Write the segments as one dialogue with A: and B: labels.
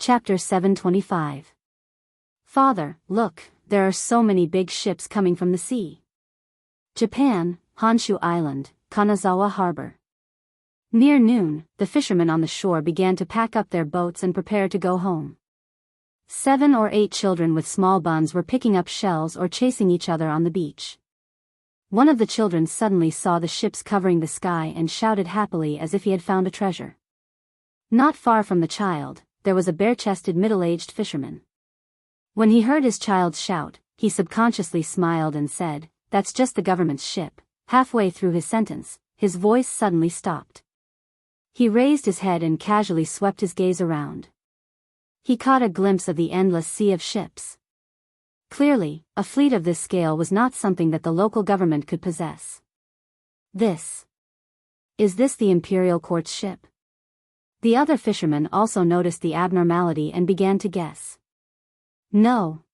A: Chapter 725. Father, look, there are so many big ships coming from the sea. Japan, Honshu Island, Kanazawa Harbor. Near noon, the fishermen on the shore began to pack up their boats and prepare to go home. 7 or 8 children with small buns were picking up shells or chasing each other on the beach. One of the children suddenly saw the ships covering the sky and shouted happily as if he had found a treasure. Not far from the child, there was a bare-chested middle-aged fisherman. When he heard his child's shout, he subconsciously smiled and said, "That's just the government's ship." Halfway through his sentence, his voice suddenly stopped. He raised his head and casually swept his gaze around. He caught a glimpse of the endless sea of ships. Clearly, a fleet of this scale was not something that the local government could possess. Is this the imperial court's ship? The other fishermen also noticed the abnormality and began to guess. No.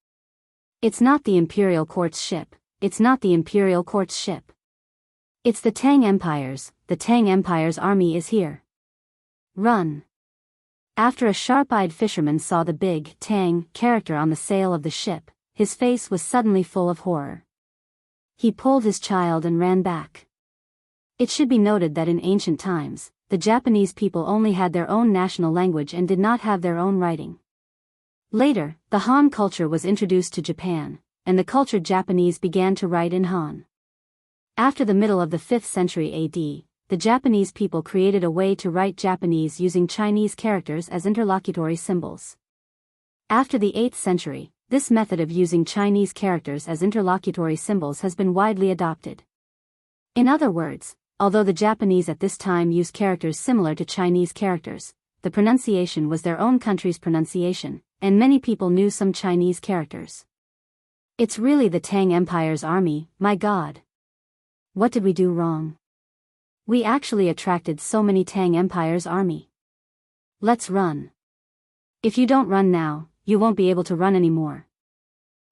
A: It's not the imperial court's ship, it's not the imperial court's ship. It's the Tang Empire's army is here. Run. After a sharp-eyed fisherman saw the big Tang character on the sail of the ship, his face was suddenly full of horror. He pulled his child and ran back. It should be noted that in ancient times, the Japanese people only had their own national language and did not have their own writing. Later, the Han culture was introduced to Japan, and the cultured Japanese began to write in Han. After the middle of the 5th century AD, the Japanese people created a way to write Japanese using Chinese characters as interlocutory symbols. After the 8th century, this method of using Chinese characters as interlocutory symbols has been widely adopted. In other words, although the Japanese at this time used characters similar to Chinese characters, the pronunciation was their own country's pronunciation, and many people knew some Chinese characters. It's really the Tang Empire's army, my God. What did we do wrong? We actually attracted so many Tang Empire's army. Let's run. If you don't run now, you won't be able to run anymore.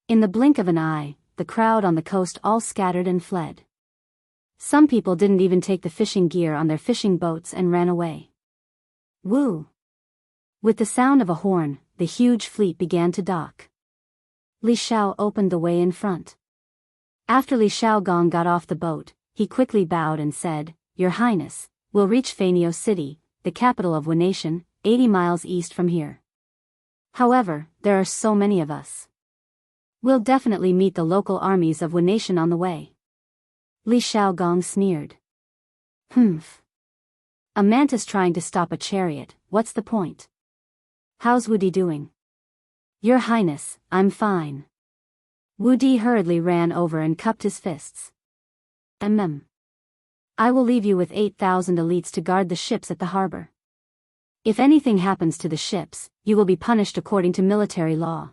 A: In the blink of an eye, the crowd on the coast all scattered and fled. Some people didn't even take the fishing gear on their fishing boats and ran away. Woo! With the sound of a horn, the huge fleet began to dock. Li Shao opened the way in front. After Li Shaogong got off the boat, he quickly bowed and said, "Your Highness, we'll reach Feiniao City, the capital of Wu Nation, 80 miles east from here. However, there are so many of us. We'll definitely meet the local armies of Wu Nation on the way." Li Shaogong sneered. "Humph. A mantis trying to stop a chariot, what's the point? How's Wu Di doing?" "Your Highness, I'm fine." Wu Di hurriedly ran over and cupped his fists. I will leave you with 8,000 elites to guard the ships at the harbor. If anything happens to the ships, you will be punished according to military law."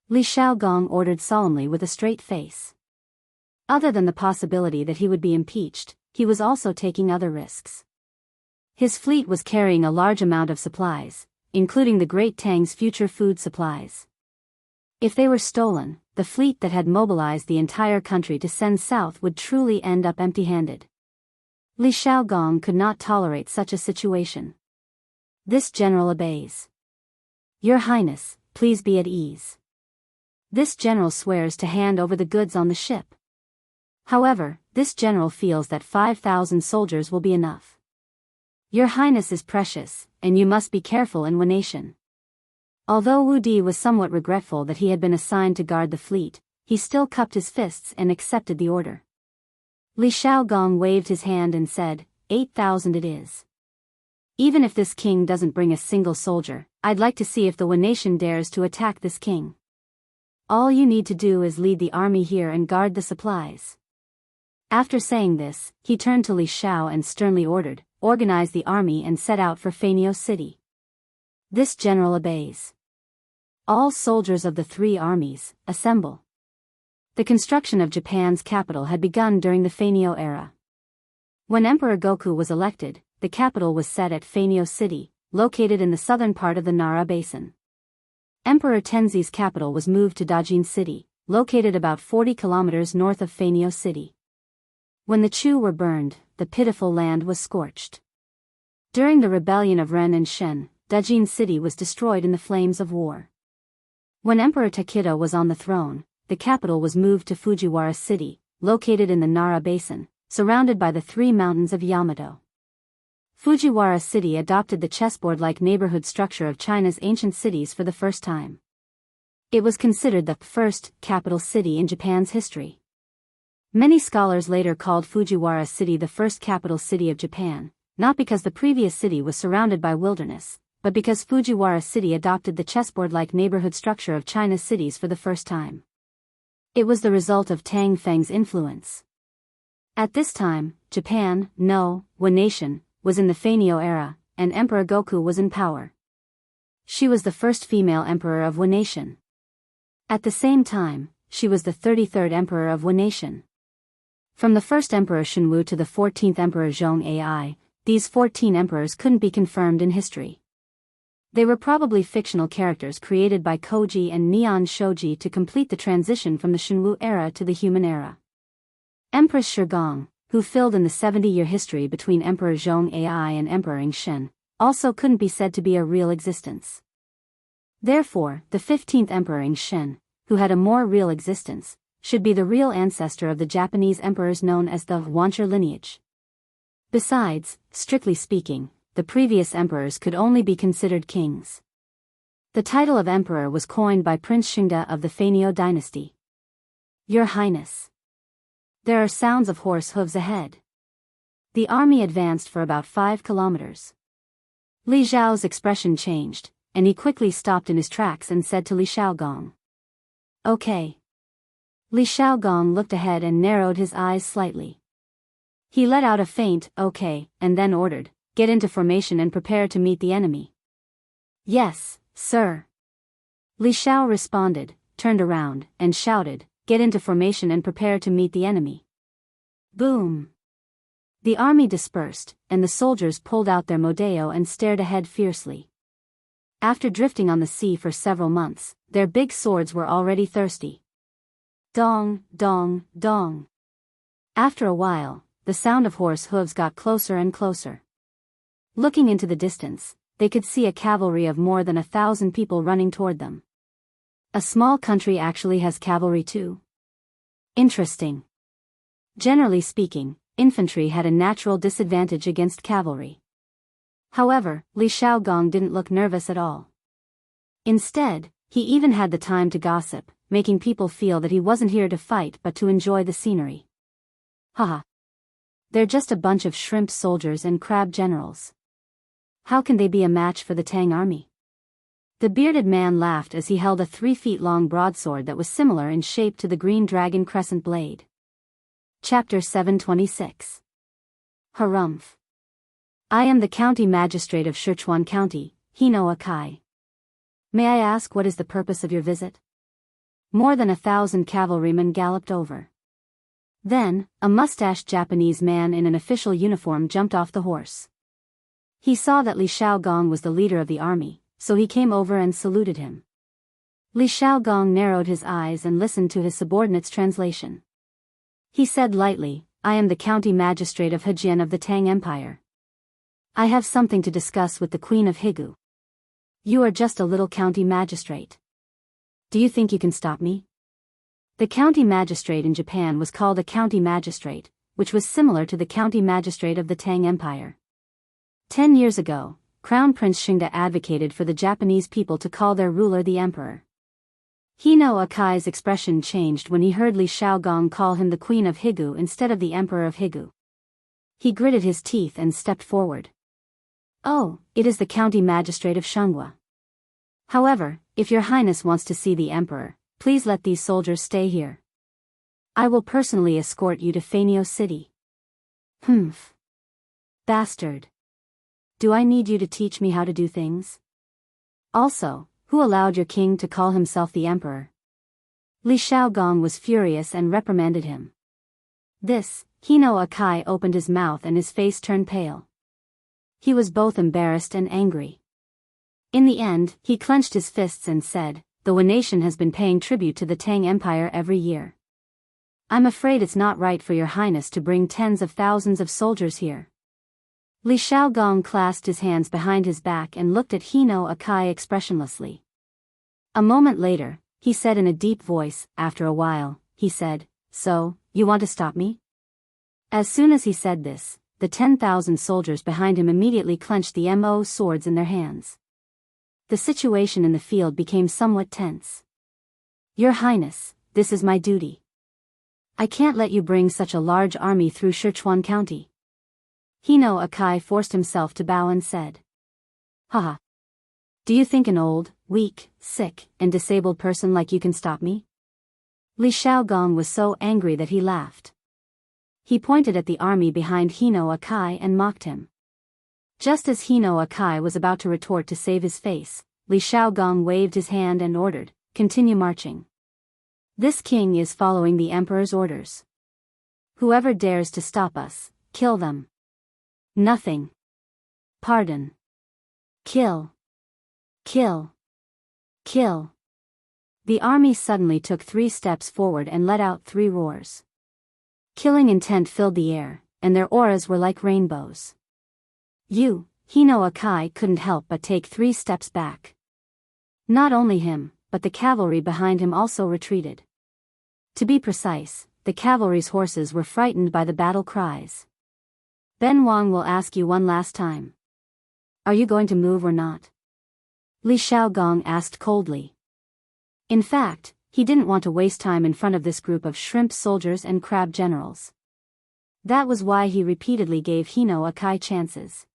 A: Li Shaogong ordered solemnly with a straight face. Other than the possibility that he would be impeached, he was also taking other risks. His fleet was carrying a large amount of supplies, including the Great Tang's future food supplies. If they were stolen, the fleet that had mobilized the entire country to send south would truly end up empty-handed. Li Shaogong could not tolerate such a situation. This general obeys. "Your Highness, please be at ease." This general swears to hand over the goods on the ship. However, this general feels that 5,000 soldiers will be enough. "Your Highness is precious, and you must be careful in Wu Nation." Although Wu Di was somewhat regretful that he had been assigned to guard the fleet, he still cupped his fists and accepted the order. Li Shaogong waved his hand and said, 8,000 it is. Even if this king doesn't bring a single soldier, I'd like to see if the Wu Nation dares to attack this king. All you need to do is lead the army here and guard the supplies. After saying this, he turned to Li Shao and sternly ordered, "Organize the army and set out for Feiniao City." This general obeys. All soldiers of the 3 armies, assemble. The construction of Japan's capital had begun during the Feiniao era. When Emperor Goku was elected, the capital was set at Feiniao City, located in the southern part of the Nara Basin. Emperor Tenzi's capital was moved to Dajin City, located about 40 kilometers north of Feiniao City. When the Chu were burned, the pitiful land was scorched. During the rebellion of Ren and Shen, Dajin City was destroyed in the flames of war. When Emperor Takeda was on the throne, the capital was moved to Fujiwara City, located in the Nara Basin, surrounded by the three mountains of Yamato. Fujiwara City adopted the chessboard-like neighborhood structure of China's ancient cities for the first time. It was considered the first capital city in Japan's history. Many scholars later called Fujiwara City the first capital city of Japan, not because the previous city was surrounded by wilderness, but because Fujiwara City adopted the chessboard-like neighborhood structure of China's cities for the first time. It was the result of Tang Feng's influence. At this time, Japan, one nation, was in the Feinio era, and Emperor Goku was in power. She was the first female emperor of one nation. At the same time, she was the 33rd emperor of one nation. From the first emperor Shenwu to the 14th emperor Zhong-ai, these 14 emperors couldn't be confirmed in history. They were probably fictional characters created by Koji and Neon Shoji to complete the transition from the Shenwu era to the human era. Empress Shigong, who filled in the 70-year history between Emperor Zhong-ai and Emperor Yingxin, also couldn't be said to be a real existence. Therefore, the 15th Emperor Yingxin, who had a more real existence, should be the real ancestor of the Japanese emperors known as the Wanchur lineage. Besides, strictly speaking, the previous emperors could only be considered kings. The title of emperor was coined by Prince Xingde of the Feinio dynasty. Your Highness. There are sounds of horse hooves ahead. The army advanced for about 5 kilometers. Li Zhao's expression changed, and he quickly stopped in his tracks and said to Li Shaogong. Okay. Li Shaogong looked ahead and narrowed his eyes slightly. He let out a faint, okay, and then ordered, get into formation and prepare to meet the enemy. Yes, sir. Li Shao responded, turned around, and shouted, get into formation and prepare to meet the enemy. Boom. The army dispersed, and the soldiers pulled out their modeo and stared ahead fiercely. After drifting on the sea for several months, their big swords were already thirsty. Dong, dong, dong. After a while, the sound of horse hooves got closer and closer. Looking into the distance, they could see a cavalry of more than 1,000 people running toward them. A small country actually has cavalry too. Interesting. Generally speaking, infantry had a natural disadvantage against cavalry. However, Li Shaogong didn't look nervous at all. Instead, he even had the time to gossip, making people feel that he wasn't here to fight but to enjoy the scenery. Haha. They're just a bunch of shrimp soldiers and crab generals. How can they be a match for the Tang army? The bearded man laughed as he held a 3-feet-long broadsword that was similar in shape to the green dragon crescent blade. Chapter 726. Harumph. I am the county magistrate of Sichuan County, Hino Akai. May I ask what is the purpose of your visit? More than 1,000 cavalrymen galloped over. Then, a mustached Japanese man in an official uniform jumped off the horse. He saw that Li Shaogong was the leader of the army, so he came over and saluted him. Li Shaogong narrowed his eyes and listened to his subordinate's translation. He said lightly, I am the county magistrate of Hejian of the Tang Empire. I have something to discuss with the Queen of Higu. You are just a little county magistrate. Do you think you can stop me? The county magistrate in Japan was called a county magistrate, which was similar to the county magistrate of the Tang Empire. 10 years ago, Crown Prince Xingde advocated for the Japanese people to call their ruler the emperor. Hino Akai's expression changed when he heard Li Shaogong call him the Queen of Higu instead of the Emperor of Higu. He gritted his teeth and stepped forward. Oh, it is the county magistrate of Shanghua. However, if your highness wants to see the emperor, please let these soldiers stay here. I will personally escort you to Feinio City. Humph. Bastard. Do I need you to teach me how to do things? Also, who allowed your king to call himself the emperor? Li Shaogong was furious and reprimanded him. This, Hino Akai opened his mouth and his face turned pale. He was both embarrassed and angry. In the end, he clenched his fists and said, the Wen nation has been paying tribute to the Tang Empire every year. I'm afraid it's not right for your highness to bring tens of thousands of soldiers here. Li Shaogong clasped his hands behind his back and looked at Hino Akai expressionlessly. A moment later, he said in a deep voice, after a while, he said, "So, you want to stop me?" As soon as he said this, the 10,000 soldiers behind him immediately clenched the mo swords in their hands. The situation in the field became somewhat tense. "Your Highness, this is my duty. I can't let you bring such a large army through Sichuan County." Hino Akai forced himself to bow and said, "Haha. Do you think an old, weak, sick, and disabled person like you can stop me?" Li Shaogong was so angry that he laughed. He pointed at the army behind Hino Akai and mocked him. Just as Hino Akai was about to retort to save his face, Li Shaogong waved his hand and ordered, "Continue marching. This king is following the emperor's orders. Whoever dares to stop us, kill them. Nothing. Pardon. Kill. Kill. Kill." The army suddenly took 3 steps forward and let out 3 roars. Killing intent filled the air, and their auras were like rainbows. Hino Akai couldn't help but take 3 steps back. Not only him, but the cavalry behind him also retreated. To be precise, the cavalry's horses were frightened by the battle cries. "Ben Wang will ask you one last time. Are you going to move or not?" Li Shaogong asked coldly. In fact, he didn't want to waste time in front of this group of shrimp soldiers and crab generals. That was why he repeatedly gave Hino Akai chances.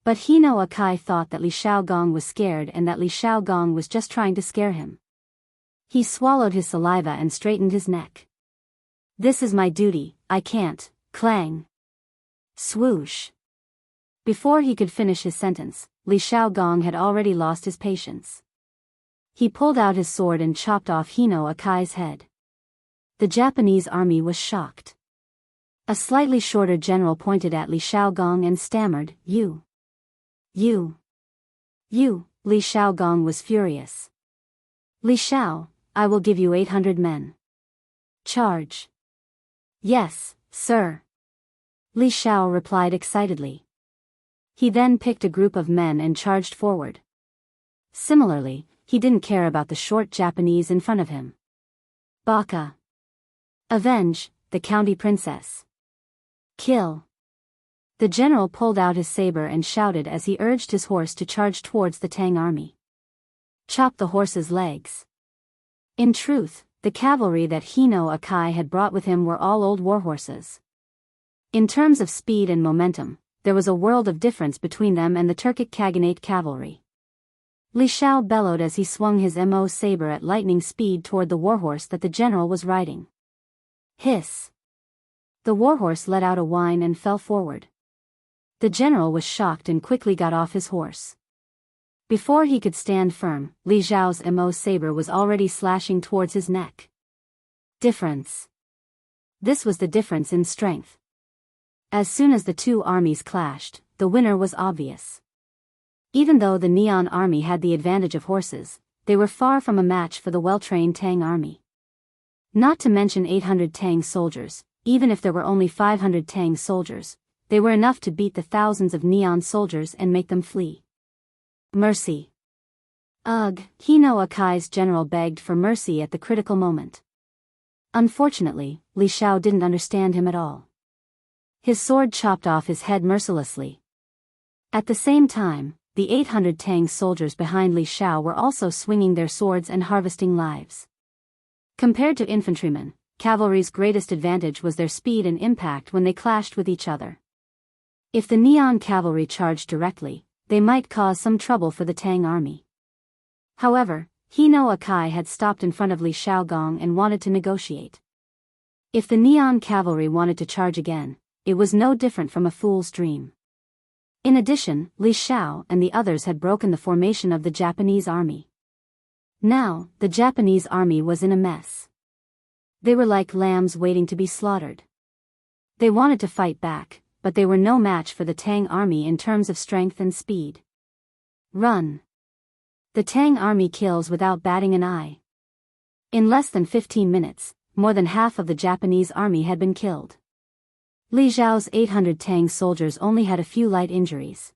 A: But Hino Akai thought that Li Shaogong was scared and that Li Shaogong was just trying to scare him. He swallowed his saliva and straightened his neck. "This is my duty, I can't." Clang. Swoosh. Before he could finish his sentence, Li Shaogong had already lost his patience. He pulled out his sword and chopped off Hino Akai's head. The Japanese army was shocked. A slightly shorter general pointed at Li Shaogong and stammered, You. Li Shaogong was furious. "Li Shao, I will give you 800 men. Charge." "Yes, sir." Li Shao replied excitedly. He then picked a group of men and charged forward. Similarly, he didn't care about the short Japanese in front of him. "Baka. Avenge the county princess. Kill." The general pulled out his saber and shouted as he urged his horse to charge towards the Tang army. "Chop the horse's legs." In truth, the cavalry that Hino Akai had brought with him were all old warhorses. In terms of speed and momentum, there was a world of difference between them and the Turkic Khaganate cavalry. Li Shao bellowed as he swung his mo saber at lightning speed toward the warhorse that the general was riding. Hiss! The warhorse let out a whine and fell forward. The general was shocked and quickly got off his horse. Before he could stand firm, Li Zhao's mo saber was already slashing towards his neck. Difference. This was the difference in strength. As soon as the 2 armies clashed, the winner was obvious. Even though the Neon army had the advantage of horses, they were far from a match for the well-trained Tang army. Not to mention 800 Tang soldiers, even if there were only 500 Tang soldiers, they were enough to beat the thousands of Neon soldiers and make them flee. Mercy. Ugh, Hino Akai's general begged for mercy at the critical moment. Unfortunately, Li Shao didn't understand him at all. His sword chopped off his head mercilessly. At the same time, the 800 Tang soldiers behind Li Shao were also swinging their swords and harvesting lives. Compared to infantrymen, cavalry's greatest advantage was their speed and impact when they clashed with each other. If the Neon cavalry charged directly, they might cause some trouble for the Tang army. However, Hino Akai had stopped in front of Li Shaogong and wanted to negotiate. If the Neon cavalry wanted to charge again, it was no different from a fool's dream. In addition, Li Shao and the others had broken the formation of the Japanese army. Now, the Japanese army was in a mess. They were like lambs waiting to be slaughtered. They wanted to fight back, but they were no match for the Tang army in terms of strength and speed. Run. The Tang army kills without batting an eye. In less than 15 minutes, more than half of the Japanese army had been killed. Li Zhao's 800 Tang soldiers only had a few light injuries.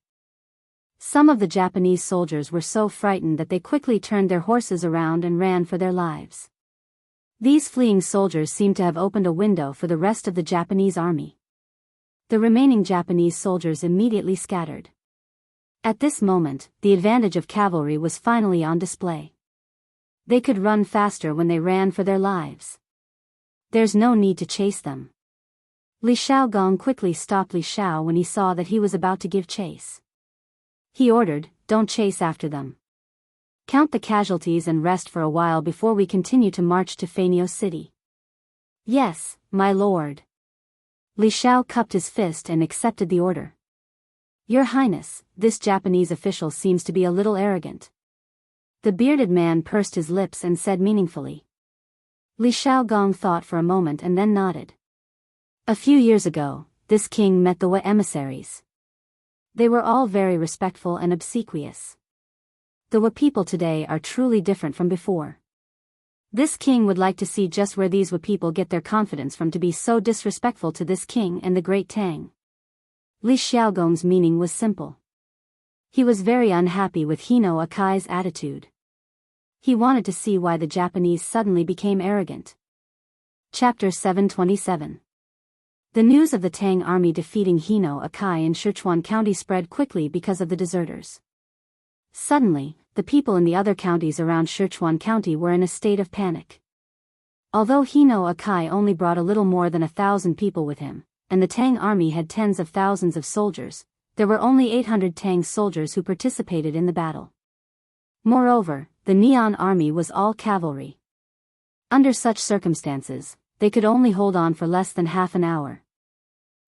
A: Some of the Japanese soldiers were so frightened that they quickly turned their horses around and ran for their lives. These fleeing soldiers seemed to have opened a window for the rest of the Japanese army. The remaining Japanese soldiers immediately scattered. At this moment, the advantage of cavalry was finally on display. They could run faster when they ran for their lives. There's no need to chase them. Li Shaogong quickly stopped Li Shao when he saw that he was about to give chase. He ordered, "Don't chase after them. Count the casualties and rest for a while before we continue to march to Feiniao City." "Yes, my lord." Li Shao cupped his fist and accepted the order. "Your Highness, this Japanese official seems to be a little arrogant." The bearded man pursed his lips and said meaningfully. Li Shaogong thought for a moment and then nodded. A few years ago, this king met the Wu emissaries. They were all very respectful and obsequious. The Wu people today are truly different from before. This king would like to see just where these Wu people get their confidence from to be so disrespectful to this king and the great Tang. Li Xiaogong's meaning was simple. He was very unhappy with Hino Akai's attitude. He wanted to see why the Japanese suddenly became arrogant. Chapter 727. The news of the Tang army defeating Hino Akai in Sichuan County spread quickly because of the deserters. Suddenly, the people in the other counties around Sichuan County were in a state of panic. Although Hino Akai only brought a little more than 1,000 people with him, and the Tang army had tens of thousands of soldiers, there were only 800 Tang soldiers who participated in the battle. Moreover, the Neon army was all cavalry. Under such circumstances, they could only hold on for less than half an hour.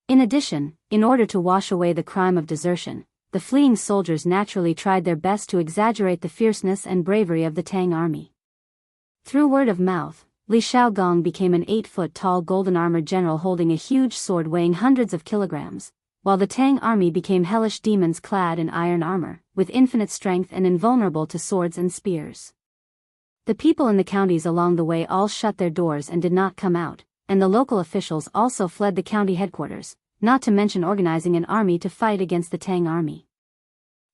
A: In addition, in order to wash away the crime of desertion, the fleeing soldiers naturally tried their best to exaggerate the fierceness and bravery of the Tang army. Through word of mouth, Li Shaogong became an 8-foot-tall golden-armored general holding a huge sword weighing hundreds of kilograms, while the Tang army became hellish demons clad in iron armor, with infinite strength and invulnerable to swords and spears. The people in the counties along the way all shut their doors and did not come out, and the local officials also fled the county headquarters, not to mention organizing an army to fight against the Tang army.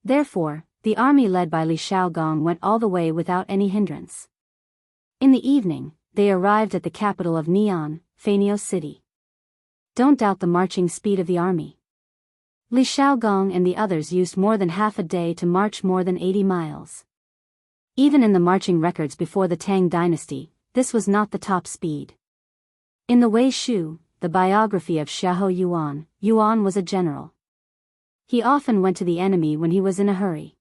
A: Therefore, the army led by Li Shaogong went all the way without any hindrance. In the evening, they arrived at the capital of Neon, Feiniao City. Don't doubt the marching speed of the army. Li Shaogong and the others used more than half a day to march more than 80 miles. Even in the marching records before the Tang dynasty, this was not the top speed. In the Wei Shu, the biography of Xiahou Yuan, Yuan was a general. He often went to the enemy when he was in a hurry.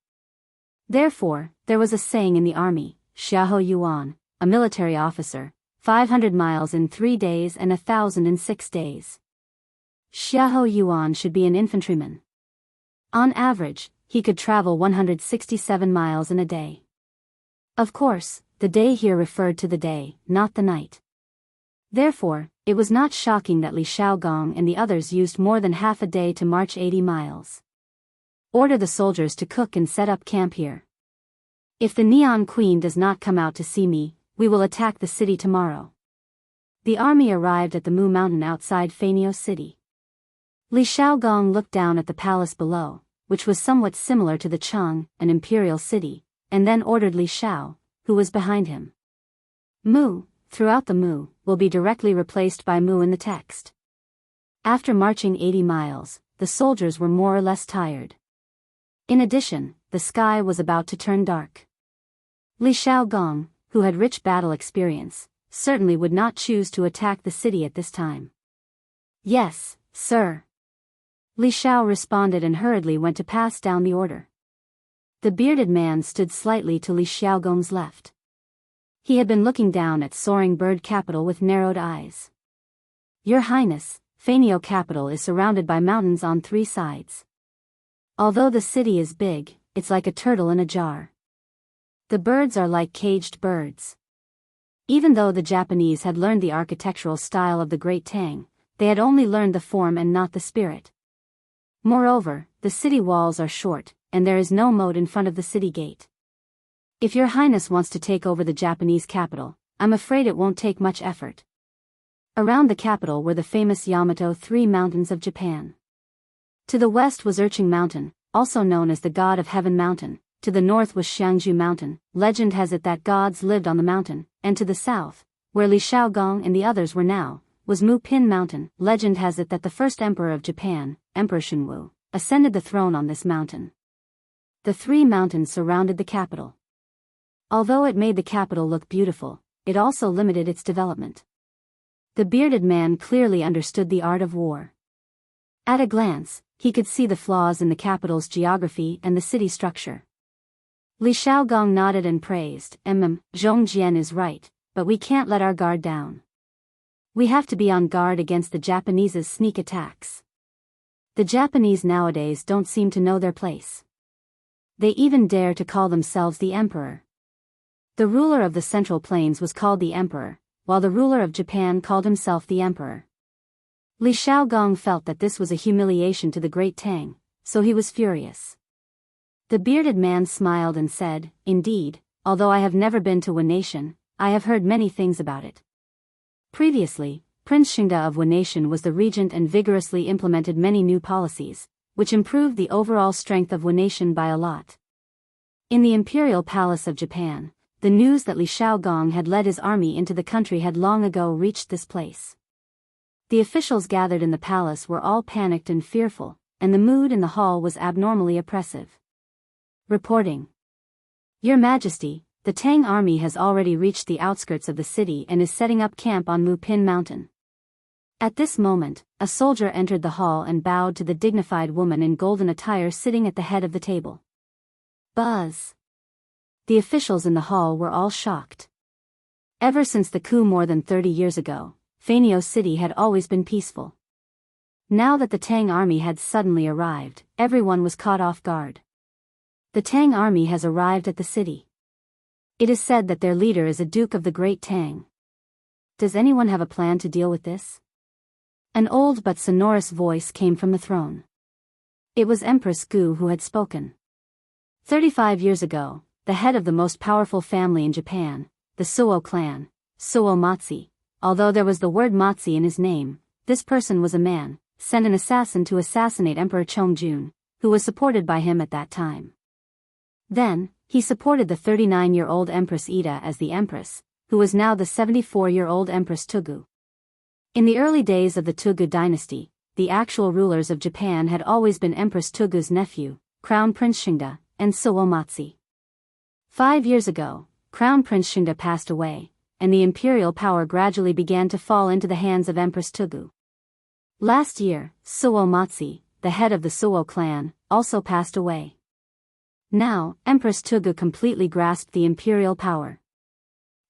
A: Therefore, there was a saying in the army, Xiahou Yuan, a military officer, 500 miles in 3 days and 1,000 in 6 days. Xiahou Yuan should be an infantryman. On average, he could travel 167 miles in a day. Of course, the day here referred to the day, not the night. Therefore, it was not shocking that Li Shaogong and the others used more than half a day to march 80 miles. Order the soldiers to cook and set up camp here. If the Neon Queen does not come out to see me, we will attack the city tomorrow. The army arrived at the Mu Mountain outside Feiniao City. Li Shaogong looked down at the palace below, which was somewhat similar to the Cheng, an imperial city, and then ordered Li Shao, who was behind him. Mu, throughout the Mu, will be directly replaced by Mu in the text. After marching 80 miles, the soldiers were more or less tired. In addition, the sky was about to turn dark. Li Shaogong, who had rich battle experience, certainly would not choose to attack the city at this time. "Yes, sir." Li Shao responded and hurriedly went to pass down the order. The bearded man stood slightly to Li Xiaogong's left. He had been looking down at soaring bird capital with narrowed eyes. "Your Highness, Feiniao capital is surrounded by mountains on 3 sides. Although the city is big, it's like a turtle in a jar. The birds are like caged birds." Even though the Japanese had learned the architectural style of the Great Tang, they had only learned the form and not the spirit. Moreover, the city walls are short, and there is no moat in front of the city gate. If your Highness wants to take over the Japanese capital, I'm afraid it won't take much effort. Around the capital were the famous Yamato Three Mountains of Japan. To the west was Urching Mountain, also known as the God of Heaven Mountain. To the north was Xiangju Mountain, legend has it that gods lived on the mountain, and to the south, where Li Shaogong and the others were now, was Mu Pin Mountain. Legend has it that the first emperor of Japan, Emperor Shunwu, ascended the throne on this mountain. The three mountains surrounded the capital. Although it made the capital look beautiful, it also limited its development. The bearded man clearly understood the art of war. At a glance, he could see the flaws in the capital's geography and the city structure. Li Shaogong nodded and praised, Zhongjian is right, but we can't let our guard down. We have to be on guard against the Japanese's sneak attacks. The Japanese nowadays don't seem to know their place. They even dare to call themselves the emperor. The ruler of the Central Plains was called the emperor, while the ruler of Japan called himself the emperor. Li Shaogong felt that this was a humiliation to the great Tang, so he was furious. The bearded man smiled and said, indeed, although I have never been to Wanation, I have heard many things about it. Previously, Prince Xingda of Wanation was the regent and vigorously implemented many new policies, which improved the overall strength of Wanation by a lot. In the imperial palace of Japan, the news that Li Shaogong had led his army into the country had long ago reached this place. The officials gathered in the palace were all panicked and fearful, and the mood in the hall was abnormally oppressive. Reporting. Your Majesty, the Tang army has already reached the outskirts of the city and is setting up camp on Mu Pin Mountain. At this moment, a soldier entered the hall and bowed to the dignified woman in golden attire sitting at the head of the table. Buzz. The officials in the hall were all shocked. Ever since the coup more than 30 years ago, Fanio City had always been peaceful. Now that the Tang army had suddenly arrived, everyone was caught off guard. The Tang army has arrived at the city. It is said that their leader is a duke of the Great Tang. Does anyone have a plan to deal with this? An old but sonorous voice came from the throne. It was Empress Gu who had spoken. 35 years ago, the head of the most powerful family in Japan, the Suo clan, Suo Matsi, although there was the word Matsi in his name, this person was a man, sent an assassin to assassinate Emperor Chongjun, who was supported by him at that time. Then, he supported the 39-year-old Empress Ida as the Empress, who was now the 74-year-old Empress Tugu. In the early days of the Tugu dynasty, the actual rulers of Japan had always been Empress Tugu's nephew, Crown Prince Xingda, and Suo Matsi. 5 years ago, Crown Prince Xingda passed away, and the imperial power gradually began to fall into the hands of Empress Tugu. Last year, Suo Matsi, the head of the Suo clan, also passed away. Now, Empress Tugu completely grasped the imperial power.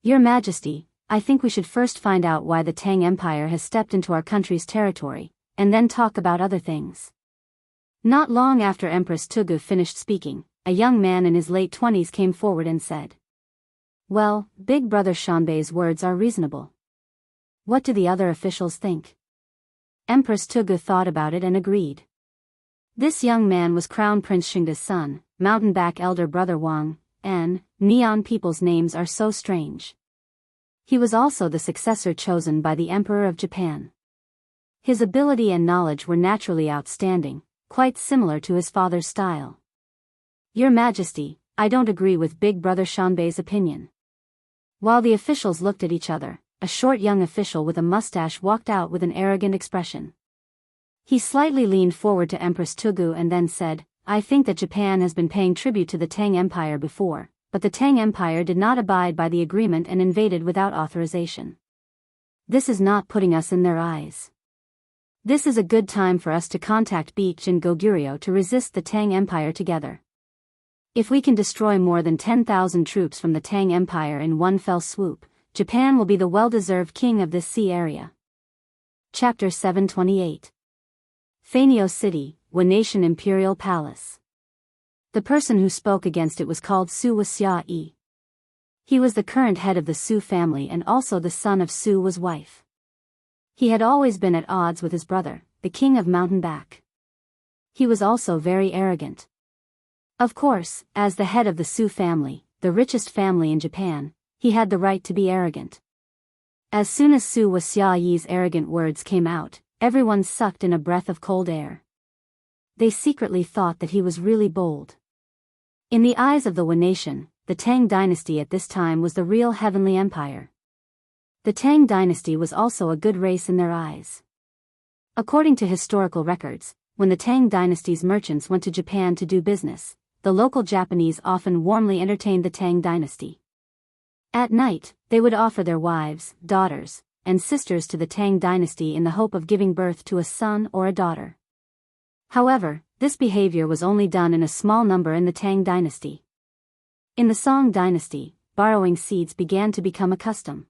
A: Your Majesty, I think we should first find out why the Tang Empire has stepped into our country's territory, and then talk about other things. Not long after Empress Tugu finished speaking, a young man in his late 20s came forward and said, well, Big Brother Shanbei's words are reasonable. What do the other officials think? Empress Tugu thought about it and agreed. This young man was Crown Prince Xingda's son, mountain-back elder brother Wang, and Neon people's names are so strange. He was also the successor chosen by the Emperor of Japan. His ability and knowledge were naturally outstanding, quite similar to his father's style. Your Majesty, I don't agree with Big Brother Shanbei's opinion. While the officials looked at each other, a short young official with a mustache walked out with an arrogant expression. He slightly leaned forward to Empress Tugu and then said, I think that Japan has been paying tribute to the Tang Empire before, but the Tang Empire did not abide by the agreement and invaded without authorization. This is not putting us in their eyes. This is a good time for us to contact Beach and Goguryeo to resist the Tang Empire together. If we can destroy more than 10,000 troops from the Tang Empire in one fell swoop, Japan will be the well-deserved king of this sea area. Chapter 728. Fanio City, Wanation Imperial Palace. The person who spoke against it was called Su Wuxia Xianxia. He was the current head of the Su family and also the son of Su Wu's wife. He had always been at odds with his brother, the king of Mountain Back. He was also very arrogant. Of course, as the head of the Su family, the richest family in Japan, he had the right to be arrogant. As soon as Su Wuxia's arrogant words came out, everyone sucked in a breath of cold air. They secretly thought that he was really bold. In the eyes of the Wu nation, the Tang dynasty at this time was the real heavenly empire. The Tang dynasty was also a good race in their eyes. According to historical records, when the Tang dynasty's merchants went to Japan to do business, the local Japanese often warmly entertained the Tang dynasty. At night, they would offer their wives, daughters, and sisters to the Tang dynasty in the hope of giving birth to a son or a daughter. However, this behavior was only done in a small number in the Tang dynasty. In the Song dynasty, borrowing seeds began to become a custom.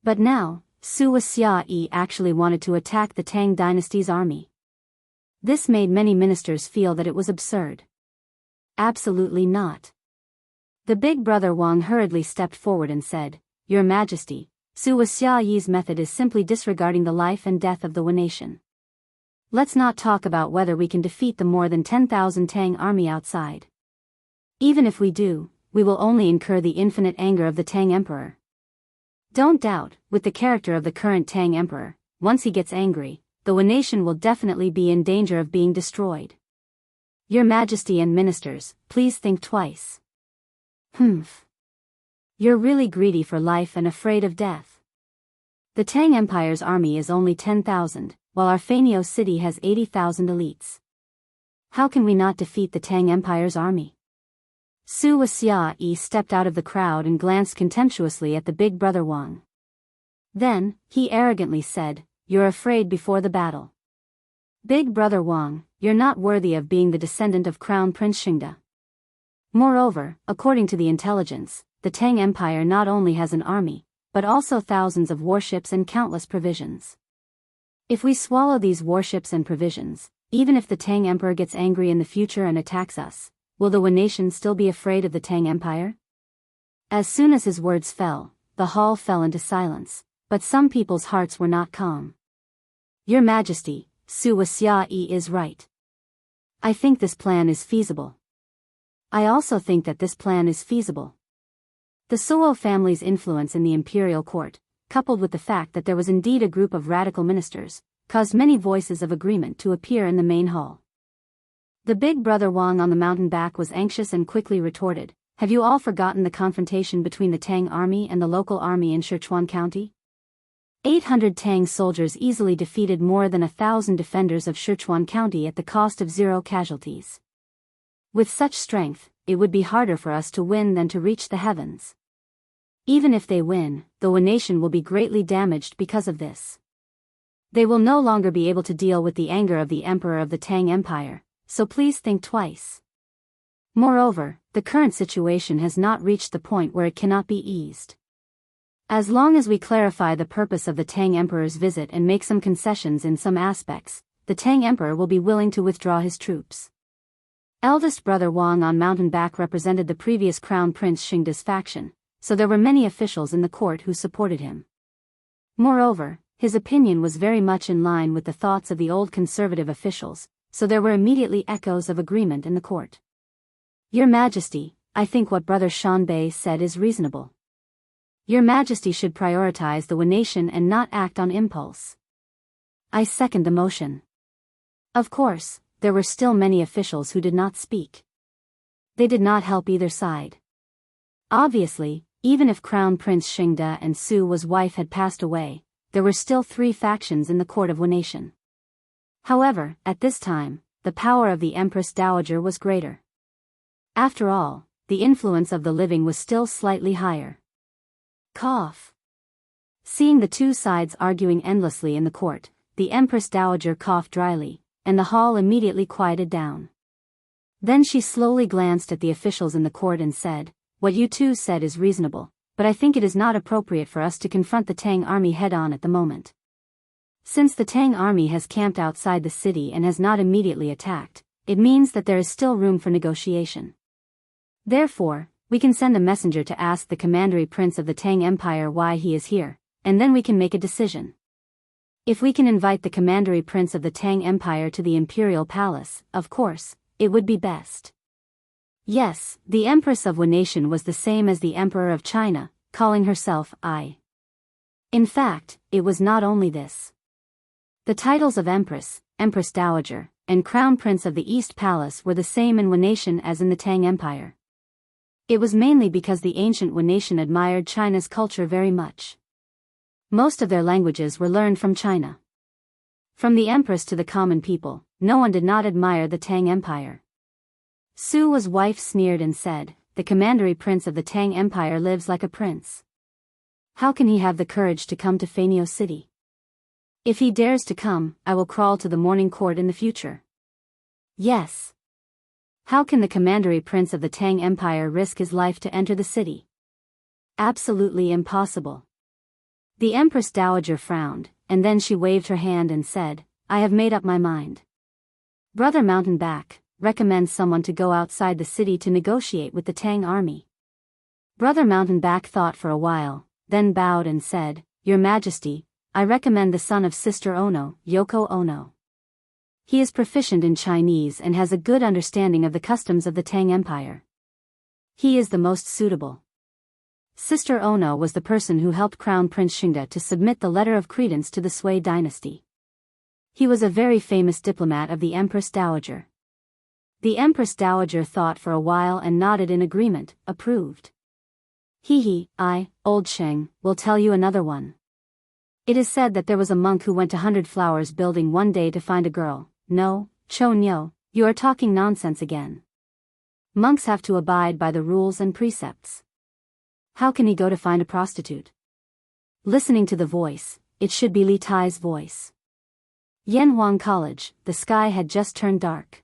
A: But now, Su Wuxia actually wanted to attack the Tang dynasty's army. This made many ministers feel that it was absurd. Absolutely not. The big brother Wang hurriedly stepped forward and said, "Your Majesty, Su Wuxia's method is simply disregarding the life and death of the Wu nation. Let's not talk about whether we can defeat the more than 10,000 Tang army outside. Even if we do, we will only incur the infinite anger of the Tang emperor. Don't doubt, with the character of the current Tang emperor, once he gets angry, the Wu nation will definitely be in danger of being destroyed. Your Majesty and ministers, please think twice. You're really greedy for life and afraid of death. The Tang Empire's army is only 10,000, while our Fanio city has 80,000 elites. How can we not defeat the Tang Empire's army?" Su Wuxia stepped out of the crowd and glanced contemptuously at the big brother Wang. Then, he arrogantly said, "You're afraid before the battle. Big brother Wang, you're not worthy of being the descendant of Crown Prince Xingde. Moreover, according to the intelligence, the Tang Empire not only has an army, but also thousands of warships and countless provisions. If we swallow these warships and provisions, even if the Tang Emperor gets angry in the future and attacks us, will the Wu nation still be afraid of the Tang Empire?" As soon as his words fell, the hall fell into silence, but some people's hearts were not calm. "Your Majesty, Su Wuxia is right. I think this plan is feasible. I also think that this plan is feasible." The Suo family's influence in the imperial court, coupled with the fact that there was indeed a group of radical ministers, caused many voices of agreement to appear in the main hall. The big brother Wang on the mountain back was anxious and quickly retorted, "Have you all forgotten the confrontation between the Tang army and the local army in Sichuan County? 800 Tang soldiers easily defeated more than 1,000 defenders of Sichuan County at the cost of 0 casualties. With such strength, it would be harder for us to win than to reach the heavens. Even if they win, the Wu nation will be greatly damaged because of this. They will no longer be able to deal with the anger of the emperor of the Tang Empire, so please think twice. Moreover, the current situation has not reached the point where it cannot be eased. As long as we clarify the purpose of the Tang Emperor's visit and make some concessions in some aspects, the Tang Emperor will be willing to withdraw his troops." Eldest brother Wang on mountain back represented the previous Crown Prince Xingde's faction, so there were many officials in the court who supported him. Moreover, his opinion was very much in line with the thoughts of the old conservative officials, so there were immediately echoes of agreement in the court. "Your Majesty, I think what Brother Shanbei said is reasonable. Your Majesty should prioritize the Wu nation and not act on impulse." I second the motion. Of course, there were still many officials who did not speak. They did not help either side. Obviously, even if Crown Prince Xingde and Su's wife had passed away, there were still 3 factions in the court of Wu nation. However, at this time, the power of the Empress Dowager was greater. After all, the influence of the living was still slightly higher. Cough. Seeing the 2 sides arguing endlessly in the court, the Empress Dowager coughed dryly, and the hall immediately quieted down. Then she slowly glanced at the officials in the court and said, "What you 2 said is reasonable, but I think it is not appropriate for us to confront the Tang army head-on at the moment. Since the Tang army has camped outside the city and has not immediately attacked, it means that there is still room for negotiation. Therefore, we can send a messenger to ask the commandery prince of the Tang Empire why he is here, and then we can make a decision. If we can invite the commandery prince of the Tang Empire to the imperial palace, of course, it would be best." Yes, the Empress of Wu nation was the same as the Emperor of China, calling herself In fact, it was not only this. The titles of Empress, Empress Dowager, and Crown Prince of the East Palace were the same in Wu Nation as in the Tang Empire. It was mainly because the ancient Wu Nation admired China's culture very much. Most of their languages were learned from China. From the Empress to the common people, no one did not admire the Tang Empire. Su's wife sneered and said, "The commandery prince of the Tang Empire lives like a prince. How can he have the courage to come to Fanio City? If he dares to come, I will crawl to the morning court in the future." Yes. How can the commandery prince of the Tang Empire risk his life to enter the city? Absolutely impossible. The Empress Dowager frowned, and then she waved her hand and said, "I have made up my mind. Brother Mountainback recommends someone to go outside the city to negotiate with the Tang army." Brother Mountainback thought for a while, then bowed and said, "Your Majesty, I recommend the son of Sister Ono, Yoko Ono. He is proficient in Chinese and has a good understanding of the customs of the Tang Empire. He is the most suitable." Sister Ono was the person who helped Crown Prince Xingde to submit the letter of credence to the Sui dynasty. He was a very famous diplomat of the Empress Dowager. The Empress Dowager thought for a while and nodded in agreement, approved. I, Old Sheng, will tell you another one. It is said that there was a monk who went to 100 Flowers building one day to find a girl. No, Cho Nyo, you are talking nonsense again. Monks have to abide by the rules and precepts. How can he go to find a prostitute? Listening to the voice, it should be Li Tai's voice. Yanhuang College, the sky had just turned dark.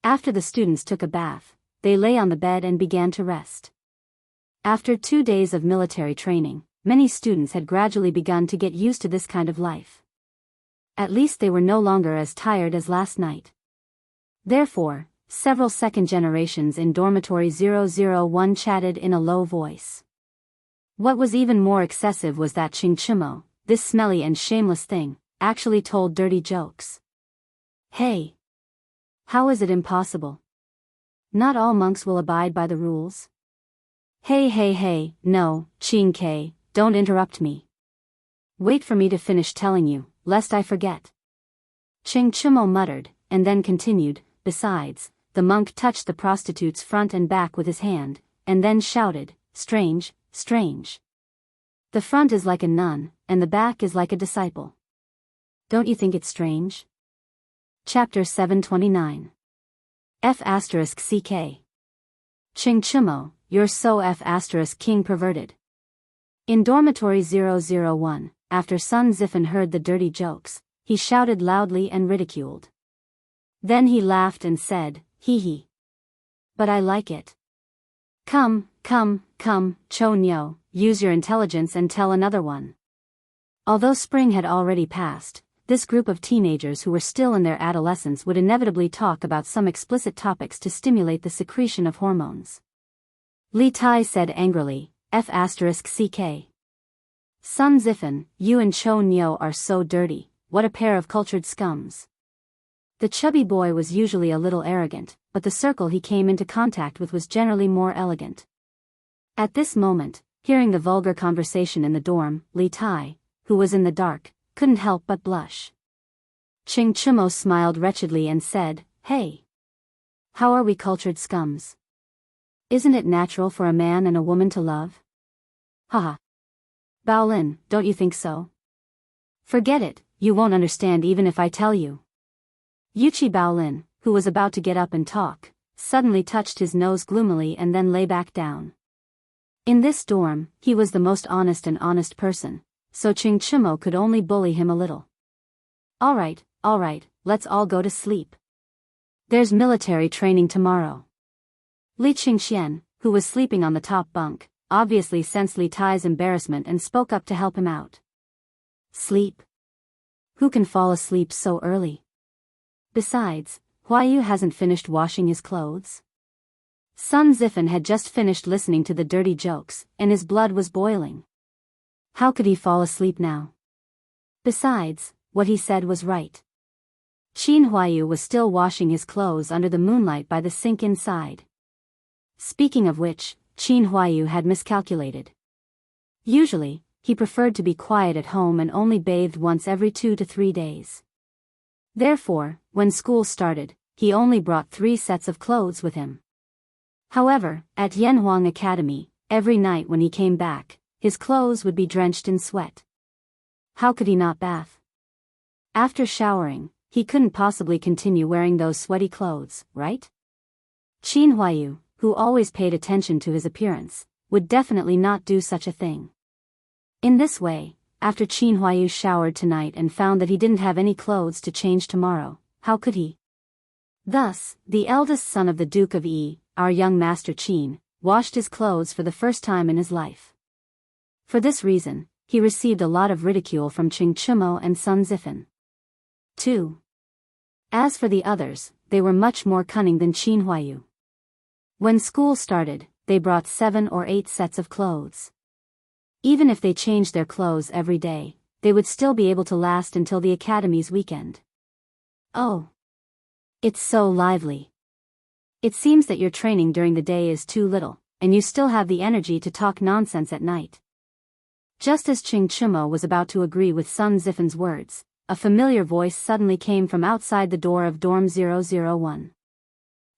A: After the students took a bath, they lay on the bed and began to rest. After 2 days of military training, many students had gradually begun to get used to this kind of life. At least they were no longer as tired as last night. Therefore, several second generations in dormitory 001 chatted in a low voice. What was even more excessive was that Chingchimo, this smelly and shameless thing, actually told dirty jokes. Hey! How is it impossible? Not all monks will abide by the rules. Hey, no, Qing Ke, don't interrupt me. Wait for me to finish telling you, lest I forget. Chingchimo muttered, and then continued, besides, the monk touched the prostitute's front and back with his hand, and then shouted, "Strange, strange. The front is like a nun, and the back is like a disciple. Don't you think it's strange?" Chapter 729. F***CK. Chingchimo, you're so F***king perverted. In dormitory 001, after Sun Zifen heard the dirty jokes, he shouted loudly and ridiculed. Then he laughed and said, "Hee. But I like it. Come, Cho Nyo, use your intelligence and tell another one." Although spring had already passed, this group of teenagers who were still in their adolescence would inevitably talk about some explicit topics to stimulate the secretion of hormones. Li Tai said angrily, F***CK. Sun Zifen, you and Cho Nyo are so dirty, what a pair of cultured scums. The chubby boy was usually a little arrogant, but the circle he came into contact with was generally more elegant. At this moment, hearing the vulgar conversation in the dorm, Li Tai, who was in the dark, couldn't help but blush. Chingchimo smiled wretchedly and said, "Hey! How are we cultured scums? Isn't it natural for a man and a woman to love? Haha. Baolin, don't you think so? Forget it, you won't understand even if I tell you." Yuchi Baolin, who was about to get up and talk, suddenly touched his nose gloomily and then lay back down. In this dorm, he was the most honest person, so Chingchimo could only bully him a little. All right, let's all go to sleep. There's military training tomorrow." Li Qingxian, who was sleeping on the top bunk, obviously sensed Li Tai's embarrassment and spoke up to help him out. Sleep? Who can fall asleep so early? Besides, Huayu hasn't finished washing his clothes. Sun Zifen had just finished listening to the dirty jokes, and his blood was boiling. How could he fall asleep now? Besides, what he said was right. Qin Huayu was still washing his clothes under the moonlight by the sink inside. Speaking of which, Qin Huayu had miscalculated. Usually, he preferred to be quiet at home and only bathed once every 2 to 3 days. Therefore, when school started, he only brought 3 sets of clothes with him. However, at Yanhuang Academy, every night when he came back, his clothes would be drenched in sweat. How could he not bath? After showering, he couldn't possibly continue wearing those sweaty clothes, right? Qin Huaiyu, who always paid attention to his appearance, would definitely not do such a thing. In this way, after Qin Huaiyu showered tonight and found that he didn't have any clothes to change tomorrow, how could he? Thus, the eldest son of the Duke of Yi, our young master Qin, washed his clothes for the first time in his life. For this reason, he received a lot of ridicule from Qing Chimo and Sun Zifan. 2. As for the others, they were much more cunning than Qin Huaiyu. When school started, they brought 7 or 8 sets of clothes. Even if they changed their clothes every day, they would still be able to last until the academy's weekend. Oh. It's so lively. It seems that your training during the day is too little, and you still have the energy to talk nonsense at night. Just as Qing Chimo was about to agree with Sun Zifan's words, a familiar voice suddenly came from outside the door of dorm 001.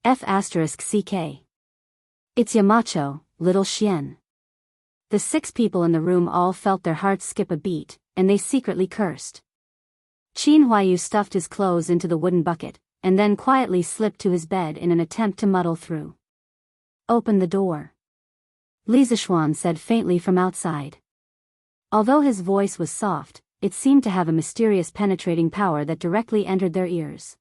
A: F***CK. It's Yamacho, little Xian. The 6 people in the room all felt their hearts skip a beat, and they secretly cursed. Qin Huaiyu stuffed his clothes into the wooden bucket, and then quietly slipped to his bed in an attempt to muddle through. Open the door. Li Zishuan said faintly from outside. Although his voice was soft, it seemed to have a mysterious penetrating power that directly entered their ears.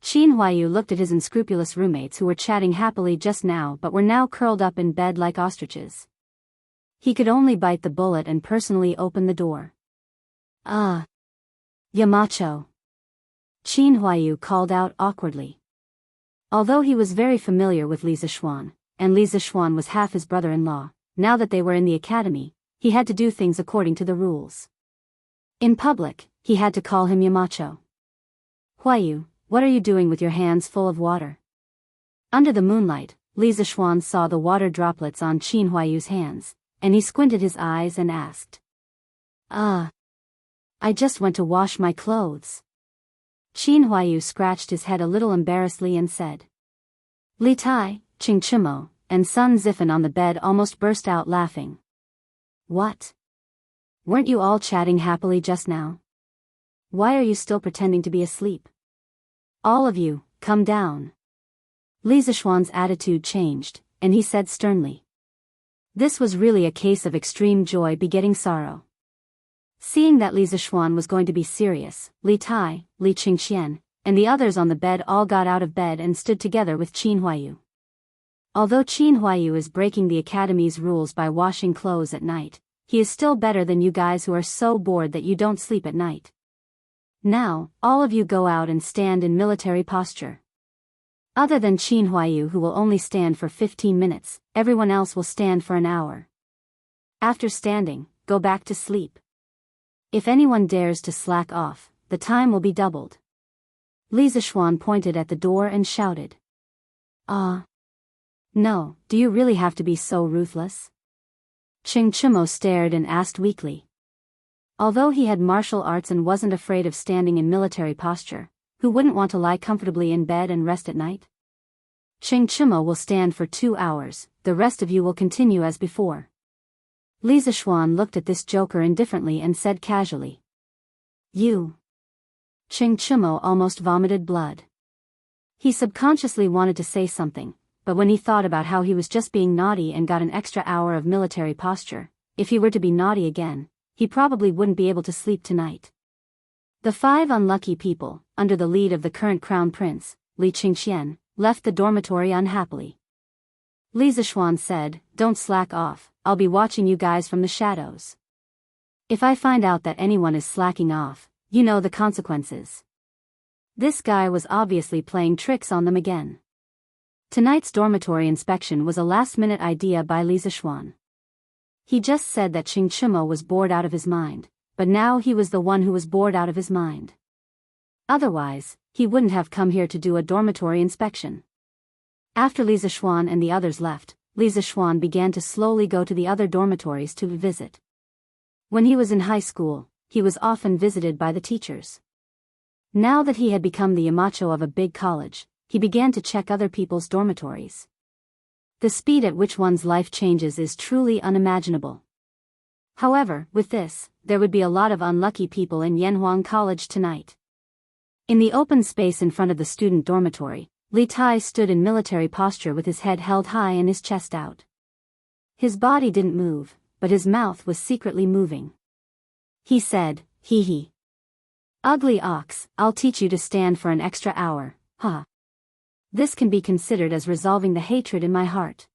A: Qin Huaiyu looked at his unscrupulous roommates who were chatting happily just now but were now curled up in bed like ostriches. He could only bite the bullet and personally open the door. Yamacho. Qin Huaiyu called out awkwardly. Although he was very familiar with Li Zishuan, and Li Zishuan was half his brother-in-law, now that they were in the academy, he had to do things according to the rules. In public, he had to call him Yamacho. Huaiyu, what are you doing with your hands full of water? Under the moonlight, Li Zishuan saw the water droplets on Qin Huaiyu's hands, and he squinted his eyes and asked. I just went to wash my clothes. Qin Huaiyu scratched his head a little embarrassedly and said. Li Tai, Qing Chimo, and Sun Zifan on the bed almost burst out laughing. What? Weren't you all chatting happily just now? Why are you still pretending to be asleep? All of you, come down. Li Zishuan's attitude changed, and he said sternly. This was really a case of extreme joy begetting sorrow. Seeing that Li Zishuan was going to be serious, Li Tai, Li Qingxian, and the others on the bed all got out of bed and stood together with Qin Huaiyu. Although Qin Huaiyu is breaking the academy's rules by washing clothes at night, he is still better than you guys who are so bored that you don't sleep at night. Now, all of you go out and stand in military posture. Other than Qin Huaiyu, who will only stand for 15 minutes, everyone else will stand for an hour. After standing, go back to sleep. If anyone dares to slack off, the time will be doubled. Li Zishuan pointed at the door and shouted. No, do you really have to be so ruthless? Qing Chimo stared and asked weakly. Although he had martial arts and wasn't afraid of standing in military posture, who wouldn't want to lie comfortably in bed and rest at night? Qing Chimo will stand for 2 hours, the rest of you will continue as before. Li Zishuan looked at this joker indifferently and said casually. You. Qing Chimo almost vomited blood. He subconsciously wanted to say something, but when he thought about how he was just being naughty and got an extra hour of military posture, if he were to be naughty again, he probably wouldn't be able to sleep tonight. The 5 unlucky people, under the lead of the current crown prince, Li Qingxian, left the dormitory unhappily. Li Zishuan said, don't slack off, I'll be watching you guys from the shadows. If I find out that anyone is slacking off, you know the consequences. This guy was obviously playing tricks on them again. Tonight's dormitory inspection was a last-minute idea by Li Zishuan. He just said that Qing Chimo was bored out of his mind, but now he was the one who was bored out of his mind. Otherwise, he wouldn't have come here to do a dormitory inspection. After Li Zishuan and the others left, Li Zishuan began to slowly go to the other dormitories to visit. When he was in high school, he was often visited by the teachers. Now that he had become the yamacho of a big college, he began to check other people's dormitories. The speed at which one's life changes is truly unimaginable. However, with this, there would be a lot of unlucky people in Yanhuang College tonight. In the open space in front of the student dormitory, Li Tai stood in military posture with his head held high and his chest out. His body didn't move, but his mouth was secretly moving. He said, "Hee hee. Ugly ox, I'll teach you to stand for an extra hour, ha. This can be considered as resolving the hatred in my heart.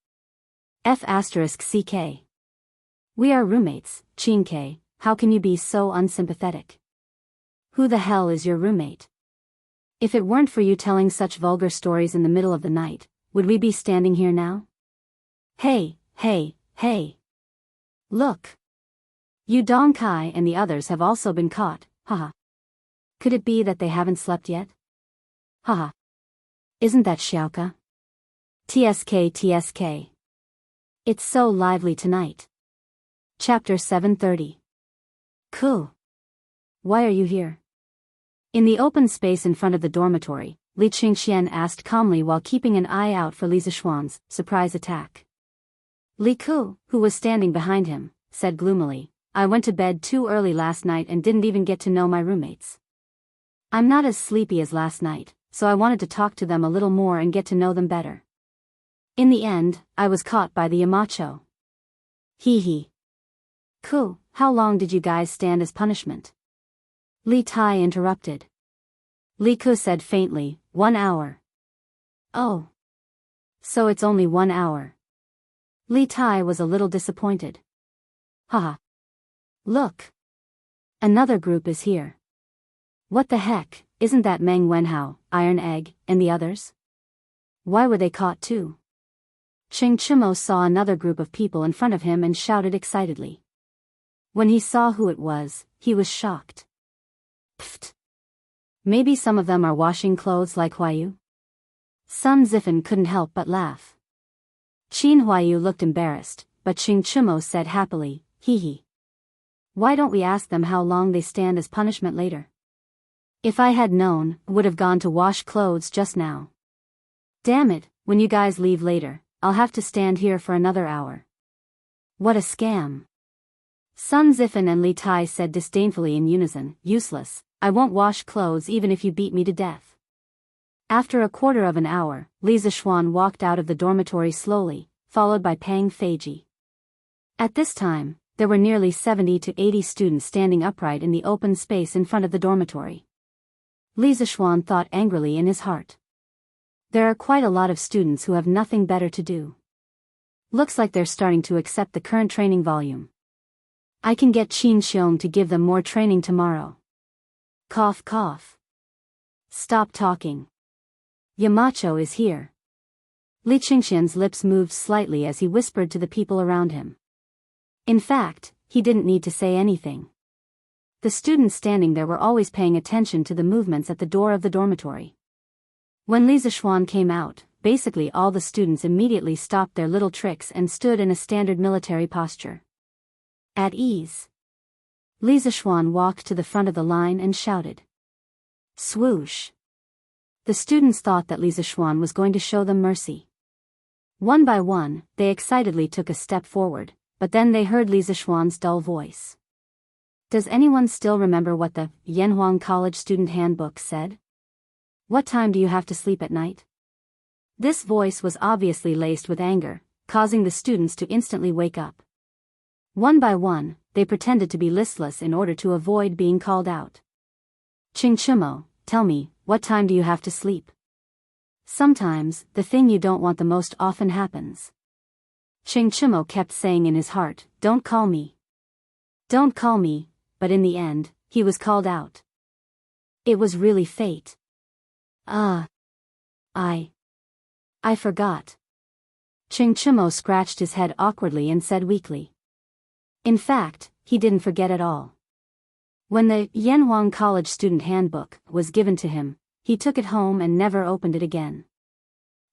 A: F***ck. We are roommates, Chinke, how can you be so unsympathetic? Who the hell is your roommate? If it weren't for you telling such vulgar stories in the middle of the night, would we be standing here now? Hey, hey, hey. Look. You Dong Kai and the others have also been caught, haha. Could it be that they haven't slept yet? Haha. Isn't that Xiaoka? TSK. It's so lively tonight. Chapter 730. Cool. Why are you here? In the open space in front of the dormitory, Li Qingxian asked calmly while keeping an eye out for Li Zishuan's surprise attack. Li Ku, who was standing behind him, said gloomily, I went to bed too early last night and didn't even get to know my roommates. I'm not as sleepy as last night, so I wanted to talk to them a little more and get to know them better. In the end, I was caught by the yamacho. Hee hee. Ku, how long did you guys stand as punishment? Li Tai interrupted. Li Ku said faintly, 1 hour. Oh. So it's only 1 hour. Li Tai was a little disappointed. Haha. Look. Another group is here. What the heck, isn't that Meng Wenhao, Iron Egg, and the others? Why were they caught too? Cheng Chimo saw another group of people in front of him and shouted excitedly. When he saw who it was, he was shocked. Pfft. Maybe some of them are washing clothes like Huayu? Sun Zifen couldn't help but laugh. Qin Huayu looked embarrassed, but Cheng Chimo said happily, hee hee. Why don't we ask them how long they stand as punishment later? If I had known, would have gone to wash clothes just now. Damn it, when you guys leave later, I'll have to stand here for another hour. What a scam. Sun Zifen and Li Tai said disdainfully in unison, useless, I won't wash clothes even if you beat me to death. After a quarter of an hour, Li Zishuan walked out of the dormitory slowly, followed by Pang Feiji. At this time, there were nearly 70 to 80 students standing upright in the open space in front of the dormitory. Li Zishuan thought angrily in his heart. There are quite a lot of students who have nothing better to do. Looks like they're starting to accept the current training volume. I can get Qin Xiong to give them more training tomorrow. Cough cough. Stop talking. Yamacho is here. Li Qingxian's lips moved slightly as he whispered to the people around him. In fact, he didn't need to say anything. The students standing there were always paying attention to the movements at the door of the dormitory. When Li Zishuan came out, basically all the students immediately stopped their little tricks and stood in a standard military posture. At ease. Li Zishuan walked to the front of the line and shouted. Swoosh. The students thought that Li Zishuan was going to show them mercy. One by one, they excitedly took a step forward, but then they heard Li Zishuan's dull voice. Does anyone still remember what the Yanhuang College Student Handbook said? What time do you have to sleep at night? This voice was obviously laced with anger, causing the students to instantly wake up. One by one, they pretended to be listless in order to avoid being called out. Ching Chimo, tell me, what time do you have to sleep? Sometimes, the thing you don't want the most often happens. Ching Chimo kept saying in his heart, don't call me. Don't call me, but in the end, he was called out. It was really fate. I forgot. Ching Chimo scratched his head awkwardly and said weakly. In fact, he didn't forget at all. When the Yanhuang College Student Handbook was given to him, he took it home and never opened it again.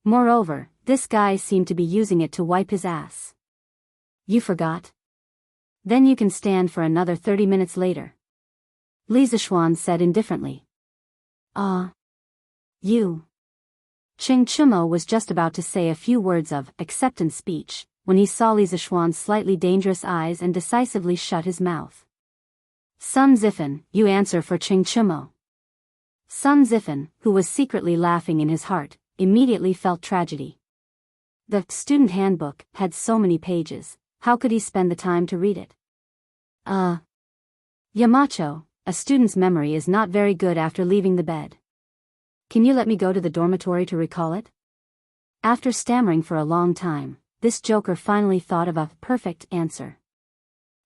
A: Moreover, this guy seemed to be using it to wipe his ass. You forgot? Then you can stand for another 30 minutes later. Li Zishuan said indifferently. You. Ching Chumo was just about to say a few words of acceptance speech, when he saw Li Zishuan's slightly dangerous eyes and decisively shut his mouth. Sun Zifen, you answer for Ching Chumo. Sun Zifen, who was secretly laughing in his heart, immediately felt tragedy. The student handbook had so many pages, how could he spend the time to read it? Yamacho, a student's memory is not very good after leaving the bed. Can you let me go to the dormitory to recall it? After stammering for a long time, this joker finally thought of a perfect answer.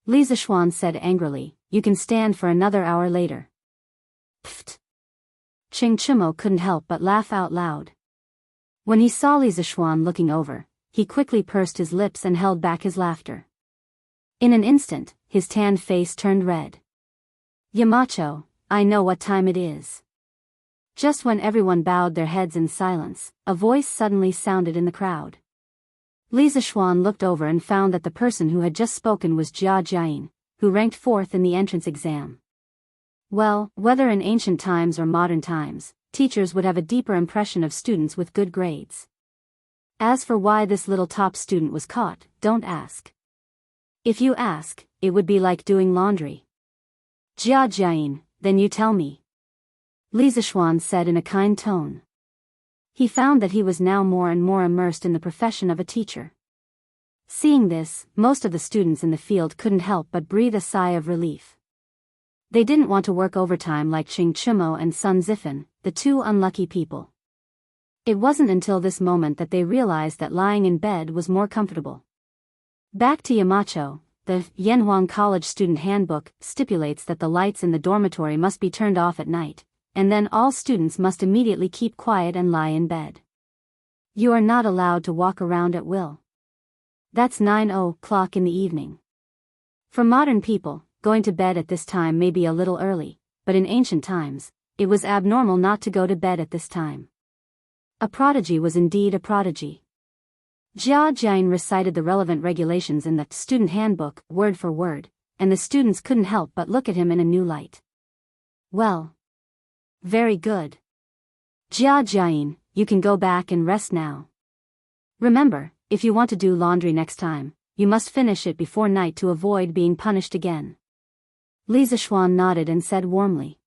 A: Li Zishuan said angrily, you can stand for another hour later. Pfft. Ching Chumo couldn't help but laugh out loud. When he saw Li Zishuan looking over, he quickly pursed his lips and held back his laughter. In an instant, his tanned face turned red. Yamacho, I know what time it is. Just when everyone bowed their heads in silence, a voice suddenly sounded in the crowd. Li Zishuan looked over and found that the person who had just spoken was Jia Jiayin, who ranked 4th in the entrance exam. Well, whether in ancient times or modern times, teachers would have a deeper impression of students with good grades. As for why this little top student was caught, don't ask. If you ask, it would be like doing laundry. Jia Jiayin, then you tell me. Li Zishuan said in a kind tone. He found that he was now more and more immersed in the profession of a teacher. Seeing this, most of the students in the field couldn't help but breathe a sigh of relief. They didn't want to work overtime like Ching Chumo and Sun Zifen, the two unlucky people. It wasn't until this moment that they realized that lying in bed was more comfortable. Back to Yamacho, the Yanhuang College Student Handbook stipulates that the lights in the dormitory must be turned off at night, and then all students must immediately keep quiet and lie in bed. You are not allowed to walk around at will. That's 9:00 in the evening. For modern people, going to bed at this time may be a little early, but in ancient times, it was abnormal not to go to bed at this time. A prodigy was indeed a prodigy. Jia Jiayin recited the relevant regulations in the student handbook, word for word, and the students couldn't help but look at him in a new light. Well. Very good. Jia Jiayin, you can go back and rest now. Remember, if you want to do laundry next time, you must finish it before night to avoid being punished again. Li Zishuan nodded and said warmly.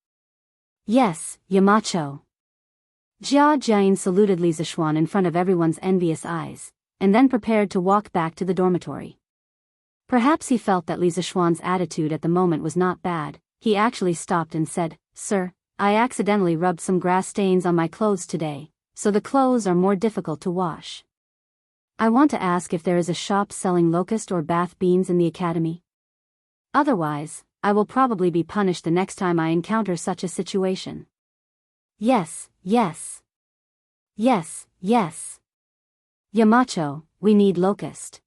A: Yes, Yamacho. Jia Jiayin saluted Li Zishuan in front of everyone's envious eyes, and then prepared to walk back to the dormitory. Perhaps he felt that Li Zishuan's attitude at the moment was not bad. He actually stopped and said, Sir, I accidentally rubbed some grass stains on my clothes today, so the clothes are more difficult to wash. I want to ask if there is a shop selling locust or bath beans in the academy. Otherwise, I will probably be punished the next time I encounter such a situation. Yes, yes. Yes, yes. Yamacho, we need locust.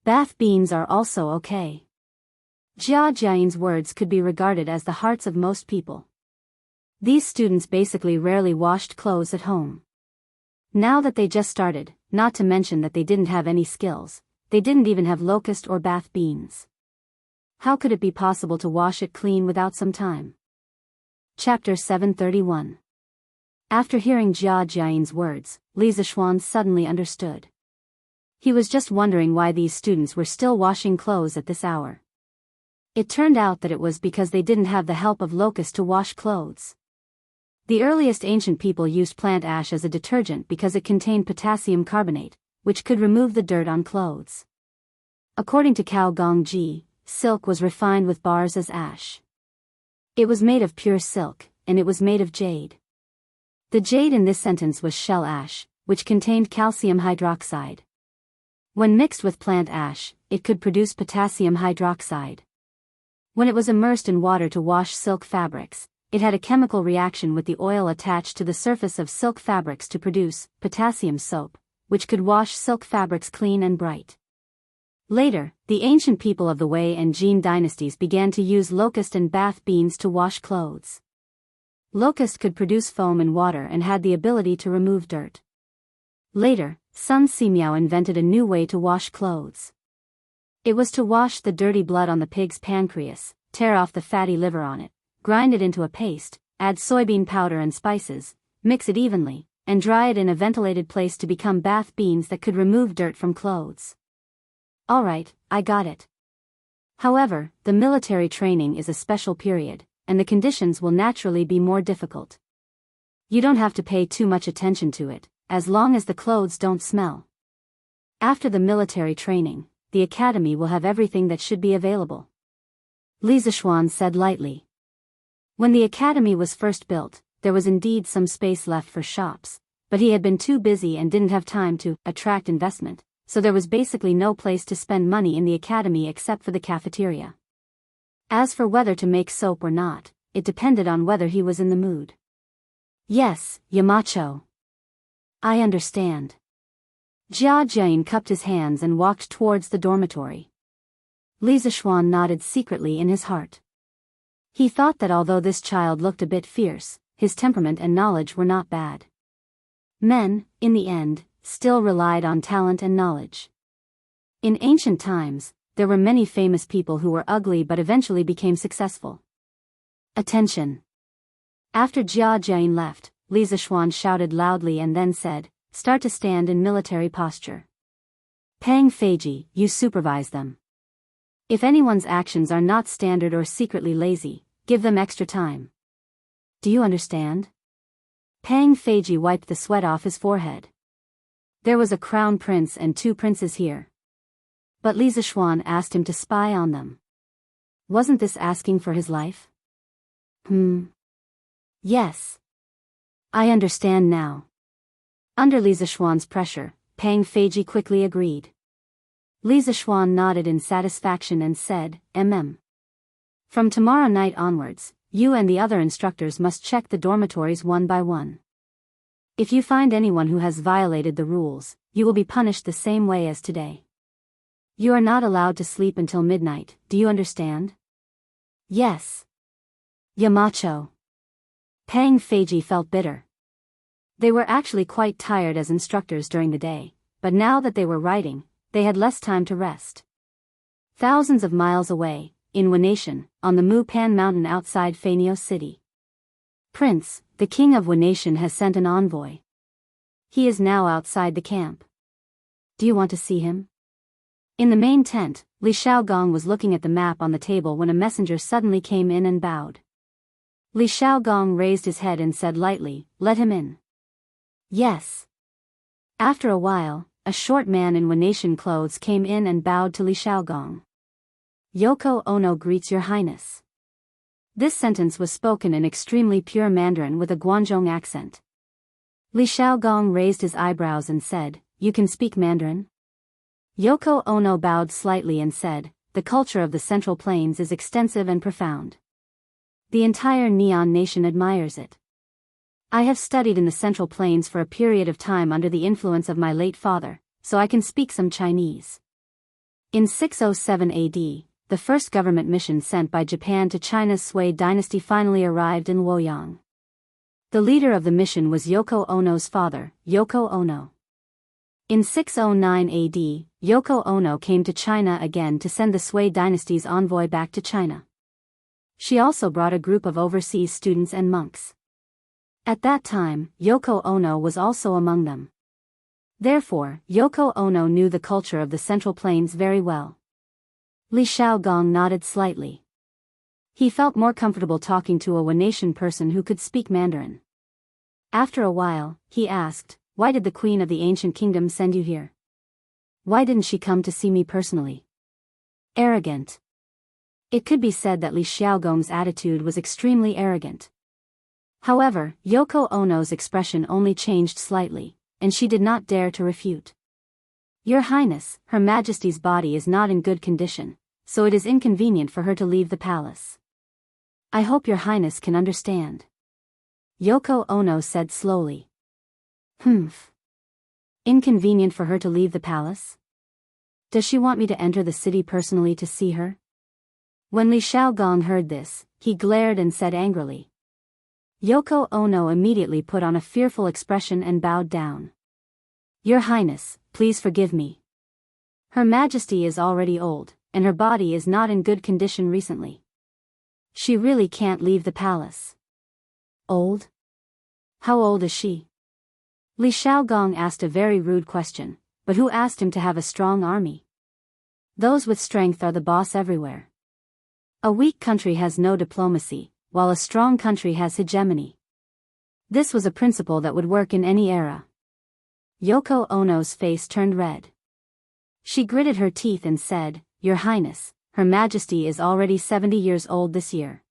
A: Bath beans are also okay. Jia Jiayin's words could be regarded as the hearts of most people. These students basically rarely washed clothes at home. Now that they just started, not to mention that they didn't have any skills, they didn't even have locust or bath beans. How could it be possible to wash it clean without some time? Chapter 731. After hearing Jia Jiayin's words, Li Zishuan suddenly understood. He was just wondering why these students were still washing clothes at this hour. It turned out that it was because they didn't have the help of locust to wash clothes. The earliest ancient people used plant ash as a detergent because it contained potassium carbonate, which could remove the dirt on clothes. According to Cao Gongji, silk was refined with bars as ash. It was made of pure silk, and it was made of jade. The jade in this sentence was shell ash, which contained calcium hydroxide. When mixed with plant ash, it could produce potassium hydroxide. When it was immersed in water to wash silk fabrics, it had a chemical reaction with the oil attached to the surface of silk fabrics to produce potassium soap, which could wash silk fabrics clean and bright. Later, the ancient people of the Wei and Jin dynasties began to use locust and bath beans to wash clothes. Locust could produce foam in water and had the ability to remove dirt. Later, Sun Simiao invented a new way to wash clothes. It was to wash the dirty blood on the pig's pancreas, tear off the fatty liver on it, grind it into a paste, add soybean powder and spices, mix it evenly, and dry it in a ventilated place to become bath beans that could remove dirt from clothes. Alright, I got it. However, the military training is a special period, and the conditions will naturally be more difficult. You don't have to pay too much attention to it, as long as the clothes don't smell. After the military training, the academy will have everything that should be available. Li Zishuan said lightly. When the academy was first built, there was indeed some space left for shops, but he had been too busy and didn't have time to attract investment, so there was basically no place to spend money in the academy except for the cafeteria. As for whether to make soap or not, it depended on whether he was in the mood. Yes, Yamacho. I understand. Jia Jian cupped his hands and walked towards the dormitory. Li Zishuan nodded secretly in his heart. He thought that although this child looked a bit fierce, his temperament and knowledge were not bad. Men, in the end, still relied on talent and knowledge. In ancient times, there were many famous people who were ugly but eventually became successful. Attention! After Jia Jian left, Li Zishuan shouted loudly and then said, "Start to stand in military posture. Pang Feiji, you supervise them. If anyone's actions are not standard or secretly lazy, give them extra time. Do you understand?" Pang Feiji wiped the sweat off his forehead. There was a crown prince and 2 princes here. But Li Zishuan asked him to spy on them. Wasn't this asking for his life? Yes. I understand now. Under Li Zishuan's pressure, Pang Feiji quickly agreed. Li Zishuan nodded in satisfaction and said, From tomorrow night onwards, you and the other instructors must check the dormitories one by one. If you find anyone who has violated the rules, you will be punished the same way as today. You are not allowed to sleep until midnight, do you understand? Yes. Yamacho. Pang Feiji felt bitter. They were actually quite tired as instructors during the day, but now that they were writing, they had less time to rest. Thousands of miles away, in Wanation, on the Mupan mountain outside Fainio City. Prince, the king of Wanation has sent an envoy. He is now outside the camp. Do you want to see him? In the main tent, Li Xiaogong was looking at the map on the table when a messenger suddenly came in and bowed. Li Xiaogong raised his head and said lightly, "Let him in." Yes. After a while, a short man in Wanation clothes came in and bowed to Li Xiaogong. "Yoko Ono greets your highness." This sentence was spoken in extremely pure Mandarin with a Guangzhong accent. Li Xiaogong raised his eyebrows and said, "You can speak Mandarin?" Yoko Ono bowed slightly and said, "The culture of the Central Plains is extensive and profound. The entire Neon nation admires it. I have studied in the Central Plains for a period of time under the influence of my late father, so I can speak some Chinese." In 607 AD, the first government mission sent by Japan to China's Sui dynasty finally arrived in Luoyang. The leader of the mission was Yoko Ono's father, Yoko Ono. In 609 AD, Yoko Ono came to China again to send the Sui dynasty's envoy back to China. She also brought a group of overseas students and monks. At that time, Yoko Ono was also among them. Therefore, Yoko Ono knew the culture of the Central Plains very well. Li Xiaogong nodded slightly. He felt more comfortable talking to a Wanation person who could speak Mandarin. After a while, he asked, "Why did the Queen of the Ancient Kingdom send you here? Why didn't she come to see me personally?" Arrogant. It could be said that Li Xiaogong's attitude was extremely arrogant. However, Yoko Ono's expression only changed slightly, and she did not dare to refute. "Your Highness, Her Majesty's body is not in good condition, so it is inconvenient for her to leave the palace. I hope Your Highness can understand." Yoko Ono said slowly. Inconvenient for her to leave the palace? Does she want me to enter the city personally to see her? When Li Xiaogong heard this, he glared and said angrily. Yoko Ono immediately put on a fearful expression and bowed down. "Your Highness, please forgive me. Her Majesty is already old, and her body is not in good condition recently. She really can't leave the palace. Old? How old is she? Li Shaogong asked a very rude question, but who asked him to have a strong army? Those with strength are the boss everywhere. A weak country has no diplomacy, while a strong country has hegemony. This was a principle that would work in any era. Yoko Ono's face turned red. She gritted her teeth and said, "Your Highness, Her Majesty is already 70 years old this year."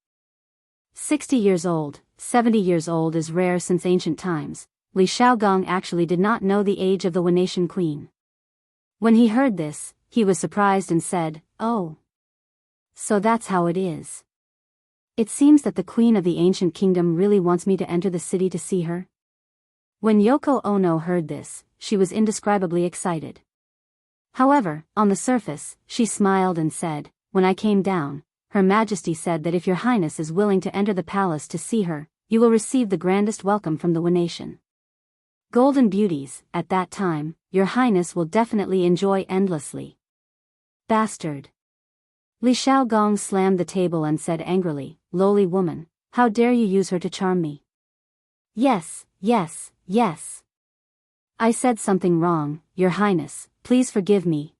A: 60 years old, 70 years old is rare since ancient times. Li Shaogong actually did not know the age of the Wanatian queen. When he heard this, he was surprised and said, "Oh. So that's how it is. It seems that the queen of the ancient kingdom really wants me to enter the city to see her." When Yoko Ono heard this, she was indescribably excited. However, on the surface, she smiled and said, "When I came down, Her Majesty said that if your Highness is willing to enter the palace to see her, you will receive the grandest welcome from the Wanation. Golden beauties, at that time, your Highness will definitely enjoy endlessly." Bastard. Li Shaogong slammed the table and said angrily, "Lowly woman, how dare you use her to charm me?" Yes. I said something wrong, Your Highness, please forgive me."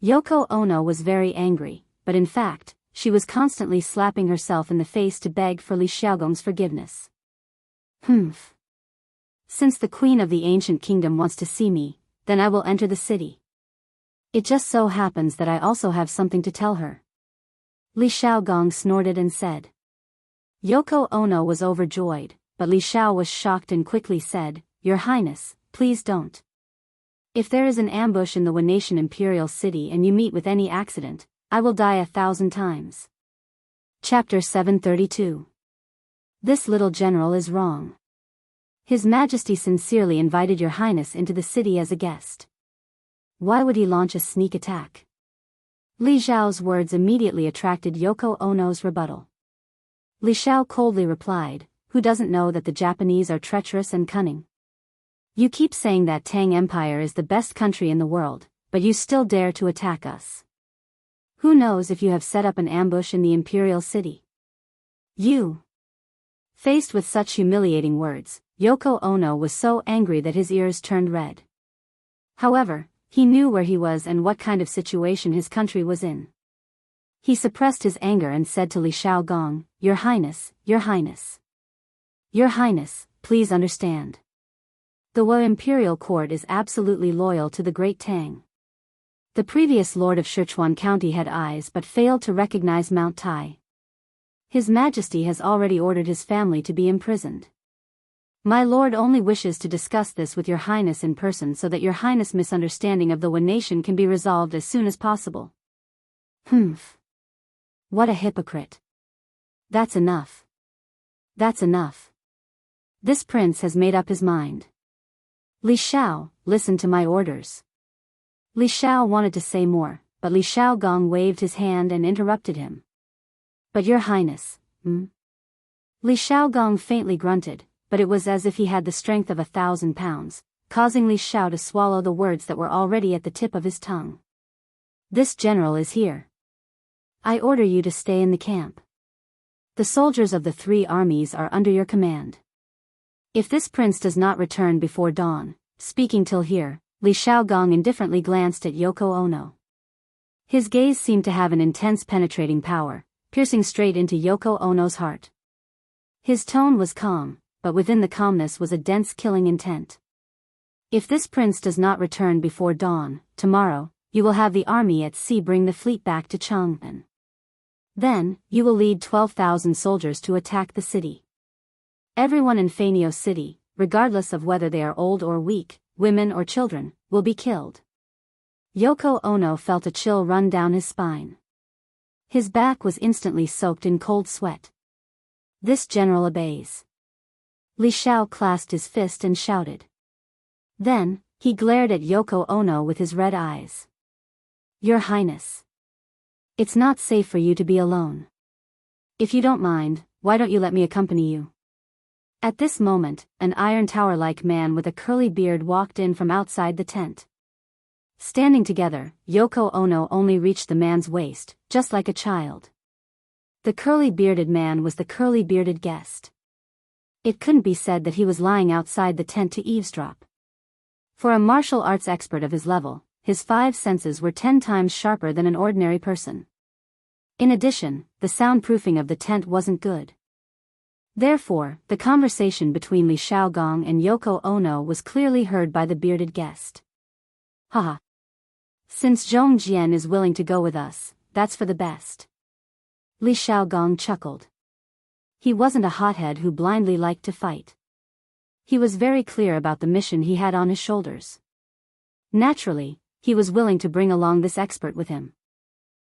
A: Yoko Ono was very angry, but in fact, she was constantly slapping herself in the face to beg for Li Shaogong's forgiveness. Since the queen of the ancient kingdom wants to see me, then I will enter the city. It just so happens that I also have something to tell her." Li Shaogong snorted and said. Yoko Ono was overjoyed, but Li Shao was shocked and quickly said, "Your Highness, please don't. If there is an ambush in the Wanatian imperial city and you meet with any accident, I will die 1,000 times." Chapter 732. This little general is wrong. His Majesty sincerely invited your Highness into the city as a guest. Why would he launch a sneak attack? Li Zhao's words immediately attracted Yoko Ono's rebuttal. Li Xiao coldly replied, "Who doesn't know that the Japanese are treacherous and cunning? You keep saying that Tang Empire is the best country in the world, but you still dare to attack us. Who knows if you have set up an ambush in the imperial city?" You. Faced with such humiliating words, Yoko Ono was so angry that his ears turned red. However, he knew where he was and what kind of situation his country was in. He suppressed his anger and said to Li Shaogong, "Your Highness, Your Highness. Your Highness, please understand. The Wu imperial court is absolutely loyal to the Great Tang. The previous lord of Sichuan County had eyes but failed to recognize Mount Tai. His Majesty has already ordered his family to be imprisoned. My lord only wishes to discuss this with your Highness in person so that your Highness' misunderstanding of the Wu nation can be resolved as soon as possible." What a hypocrite. That's enough. That's enough. This prince has made up his mind. Li Shao, listen to my orders. Li Shao wanted to say more, but Li Shaogong waved his hand and interrupted him. "But your Highness, Li Shaogong faintly grunted, but it was as if he had the strength of 1,000 pounds, causing Li Shao to swallow the words that were already at the tip of his tongue. "This general is here. I order you to stay in the camp. The soldiers of the 3 armies are under your command. If this prince does not return before dawn," speaking till here, Li Shaogong indifferently glanced at Yoko Ono. His gaze seemed to have an intense penetrating power, piercing straight into Yoko Ono's heart. His tone was calm, but within the calmness was a dense killing intent. "If this prince does not return before dawn, tomorrow, you will have the army at sea bring the fleet back to Chang'an. Then, you will lead 12,000 soldiers to attack the city. Everyone in Feiniao City, regardless of whether they are old or weak, women or children, will be killed." Yoko Ono felt a chill run down his spine. His back was instantly soaked in cold sweat. This general obeys. Li Shao clasped his fist and shouted. Then, he glared at Yoko Ono with his red eyes. "Your Highness. It's not safe for you to be alone. If you don't mind, why don't you let me accompany you?" At this moment, an iron tower-like man with a curly beard walked in from outside the tent. Standing together, Yoko Ono only reached the man's waist, just like a child. The curly-bearded man was the curly-bearded guest. It couldn't be said that he was lying outside the tent to eavesdrop. For a martial arts expert of his level, his 5 senses were 10 times sharper than an ordinary person. In addition, the soundproofing of the tent wasn't good. Therefore, the conversation between Li Shaogong and Yoko Ono was clearly heard by the bearded guest. Haha. Since Zhong Jian is willing to go with us, that's for the best. Li Shaogong chuckled. He wasn't a hothead who blindly liked to fight. He was very clear about the mission he had on his shoulders. Naturally, he was willing to bring along this expert with him.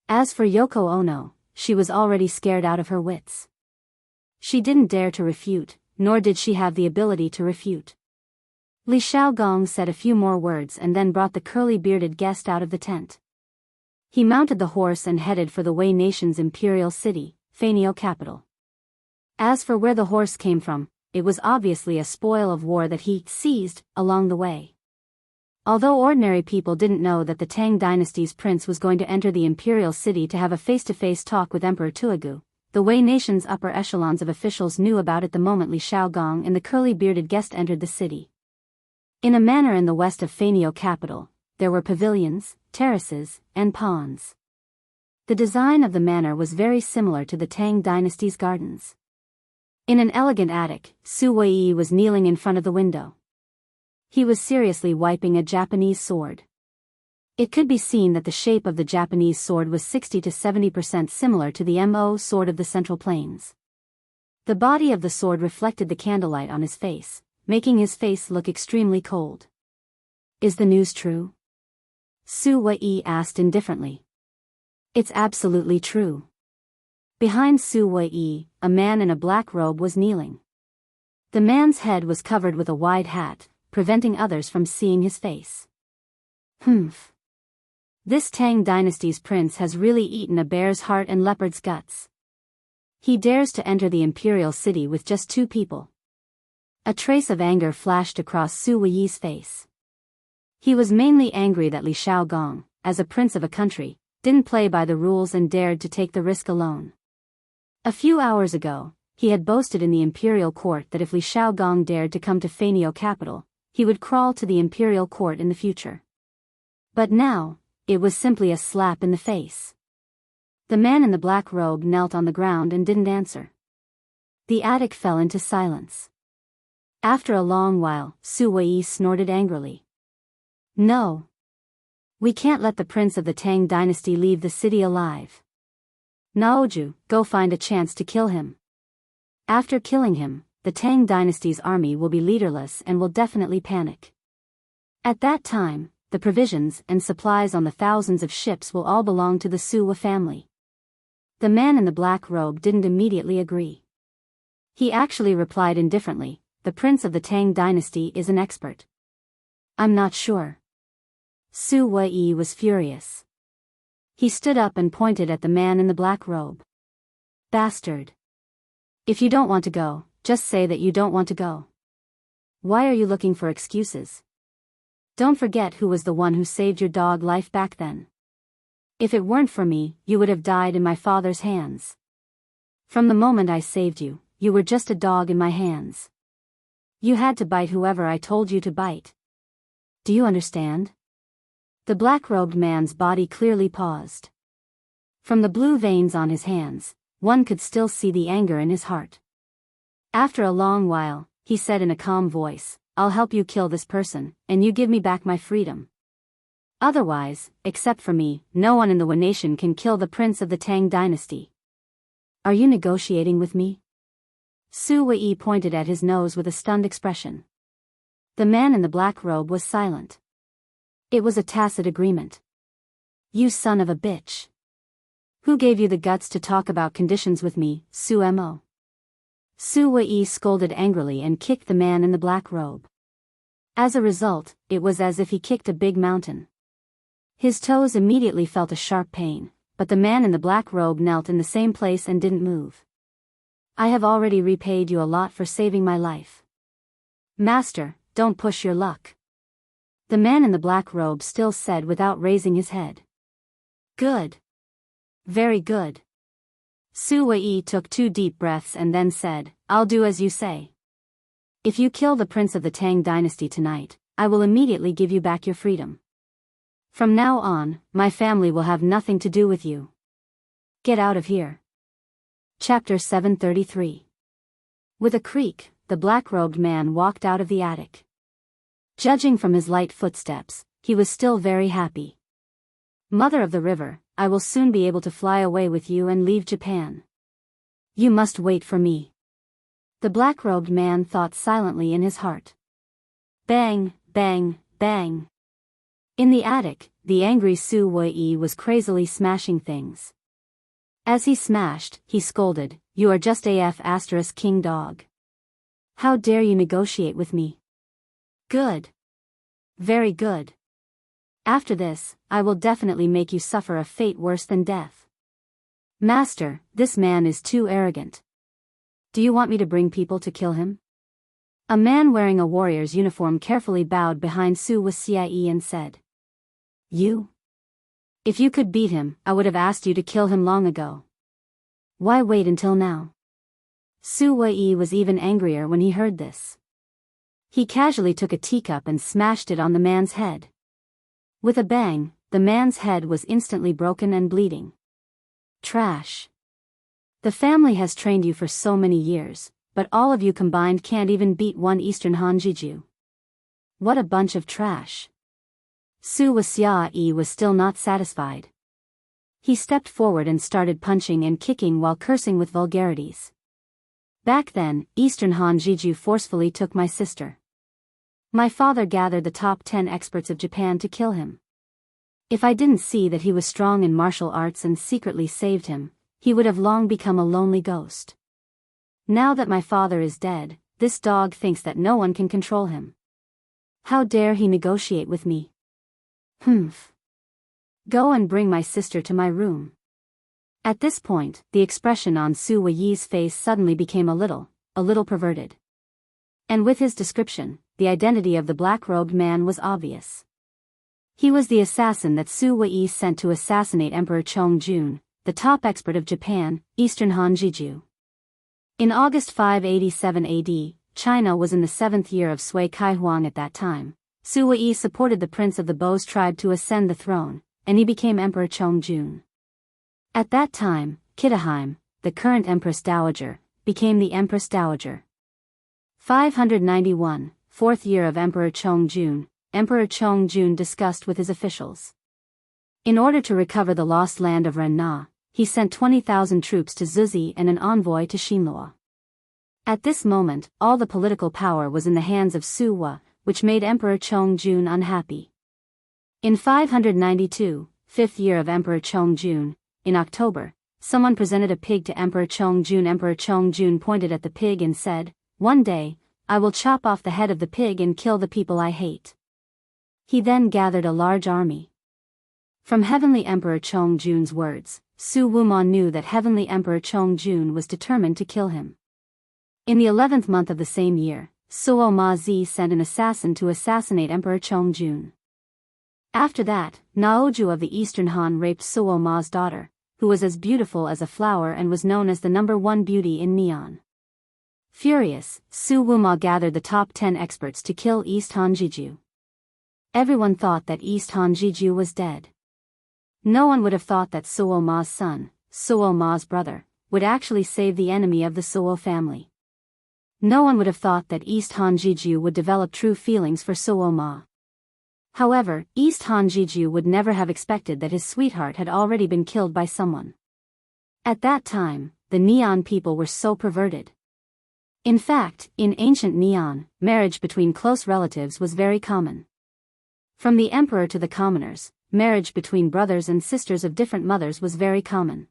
A: As for Yoko Ono, she was already scared out of her wits. She didn't dare to refute, nor did she have the ability to refute. Li Shaogong said a few more words and then brought the curly-bearded guest out of the tent. He mounted the horse and headed for the Wei nation's imperial city, Fanio capital. As for where the horse came from, it was obviously a spoil of war that he seized along the way. Although ordinary people didn't know that the Tang dynasty's prince was going to enter the imperial city to have a face-to-face talk with Emperor Tuogu, the Wei nation's upper echelons of officials knew about it the moment Li Shaogong and the curly-bearded guest entered the city. In a manor in the west of Fanio capital, there were pavilions, terraces, and ponds. The design of the manor was very similar to the Tang dynasty's gardens. In an elegant attic, Su Wei was kneeling in front of the window. He was seriously wiping a Japanese sword. It could be seen that the shape of the Japanese sword was 60 to 70% similar to the Mo sword of the Central Plains. The body of the sword reflected the candlelight on his face, making his face look extremely cold. Is the news true? Su Wei asked indifferently. It's absolutely true. Behind Su Wei, a man in a black robe was kneeling. The man's head was covered with a wide hat, preventing others from seeing his face. Humph. This Tang dynasty's prince has really eaten a bear's heart and leopard's guts. He dares to enter the imperial city with just 2 people. A trace of anger flashed across Su Wei's face. He was mainly angry that Li Shaogong, as a prince of a country, didn't play by the rules and dared to take the risk alone. A few hours ago, he had boasted in the imperial court that if Li Shaogong dared to come to Fanio capital, he would crawl to the imperial court in the future. But now, it was simply a slap in the face. The man in the black robe knelt on the ground and didn't answer. The attic fell into silence. After a long while, Su Wei snorted angrily. No. We can't let the prince of the Tang dynasty leave the city alive. Naoju, go find a chance to kill him. After killing him, the Tang dynasty's army will be leaderless and will definitely panic. At that time, the provisions and supplies on the thousands of ships will all belong to the Suwa family. The man in the black robe didn't immediately agree. He actually replied indifferently, the prince of the Tang dynasty is an expert. I'm not sure. Su Wei was furious. He stood up and pointed at the man in the black robe. Bastard. If you don't want to go, just say that you don't want to go. Why are you looking for excuses? Don't forget who was the one who saved your dog life back then. If it weren't for me, you would have died in my father's hands. From the moment I saved you, you were just a dog in my hands. You had to bite whoever I told you to bite. Do you understand? The black-robed man's body clearly paused. From the blue veins on his hands, one could still see the anger in his heart. After a long while, he said in a calm voice, I'll help you kill this person, and you give me back my freedom. Otherwise, except for me, no one in the Wen nation can kill the prince of the Tang dynasty. Are you negotiating with me? Su Wei pointed at his nose with a stunned expression. The man in the black robe was silent. It was a tacit agreement. You son of a bitch. Who gave you the guts to talk about conditions with me, Su Mo? Su Wei scolded angrily and kicked the man in the black robe. As a result, it was as if he kicked a big mountain. His toes immediately felt a sharp pain, but the man in the black robe knelt in the same place and didn't move. I have already repaid you a lot for saving my life. Master, don't push your luck. The man in the black robe still said without raising his head. Good. Very good. Su Wei took 2 deep breaths and then said, I'll do as you say. If you kill the prince of the Tang dynasty tonight, I will immediately give you back your freedom. From now on, my family will have nothing to do with you. Get out of here. Chapter 733. With a creak, the black-robed man walked out of the attic. Judging from his light footsteps, he was still very happy. Mother of the river, I will soon be able to fly away with you and leave Japan. You must wait for me. The black-robed man thought silently in his heart. Bang, bang, bang. In the attic, the angry Su Wei was crazily smashing things. As he smashed, he scolded, You are just AF** king dog. How dare you negotiate with me? Good. Very good. After this, I will definitely make you suffer a fate worse than death. Master, this man is too arrogant. Do you want me to bring people to kill him? A man wearing a warrior's uniform carefully bowed behind Su Wuxia and said. You? If you could beat him, I would have asked you to kill him long ago. Why wait until now? Su Wei was even angrier when he heard this. He casually took a teacup and smashed it on the man's head. With a bang, the man's head was instantly broken and bleeding. Trash. The family has trained you for so many years, but all of you combined can't even beat one Eastern Han Jiju. What a bunch of trash. Su Wuxia was still not satisfied. He stepped forward and started punching and kicking while cursing with vulgarities. Back then, Eastern Han Jiju forcefully took my sister. My father gathered the top 10 experts of Japan to kill him. If I didn't see that he was strong in martial arts and secretly saved him, he would have long become a lonely ghost. Now that my father is dead, this dog thinks that no one can control him. How dare he negotiate with me? Humph. Go and bring my sister to my room. At this point, the expression on Su Wei's face suddenly became a little perverted. And with his description, the identity of the black-robed man was obvious. He was the assassin that Su Wei sent to assassinate Emperor Chongjun, the top expert of Japan, Eastern Han Jiju. In August 587 AD, China was in the 7th year of Sui Kaihuang at that time. Su Wei supported the prince of the Bo's tribe to ascend the throne, and he became Emperor Chongjun. At that time, Kitahime, the current Empress Dowager, became the Empress Dowager. 591, 4th year of Emperor Chongjun, Emperor Chongjun discussed with his officials. In order to recover the lost land of Ren-Na, he sent 20,000 troops to Zuzi and an envoy to Xinluo. At this moment, all the political power was in the hands of Su Wa, which made Emperor Chongjun unhappy. In 592, 5th year of Emperor Chongjun, in October, someone presented a pig to Emperor Chongjun. Emperor Chongjun pointed at the pig and said, One day, I will chop off the head of the pig and kill the people I hate. He then gathered a large army. From Heavenly Emperor Chongjun's words, Su Wumon knew that Heavenly Emperor Chongjun was determined to kill him. In the 11th month of the same year, Suo Ma Zi sent an assassin to assassinate Emperor Chongjun. After that, Naoju of the Eastern Han raped Suo Ma's daughter, who was as beautiful as a flower and was known as the #1 beauty in Neon. Furious, Su Wuma gathered the top 10 experts to kill East Han Jiju. Everyone thought that East Han Jiju was dead. No one would have thought that Suo Ma's son, Suo Ma's brother, would actually save the enemy of the Suo family. No one would have thought that East Han Jiju would develop true feelings for Suo Ma. However, East Han Jiju would never have expected that his sweetheart had already been killed by someone. At that time, the Neon people were so perverted. In fact, in ancient Neon, marriage between close relatives was very common. From the emperor to the commoners, marriage between brothers and sisters of different mothers was very common.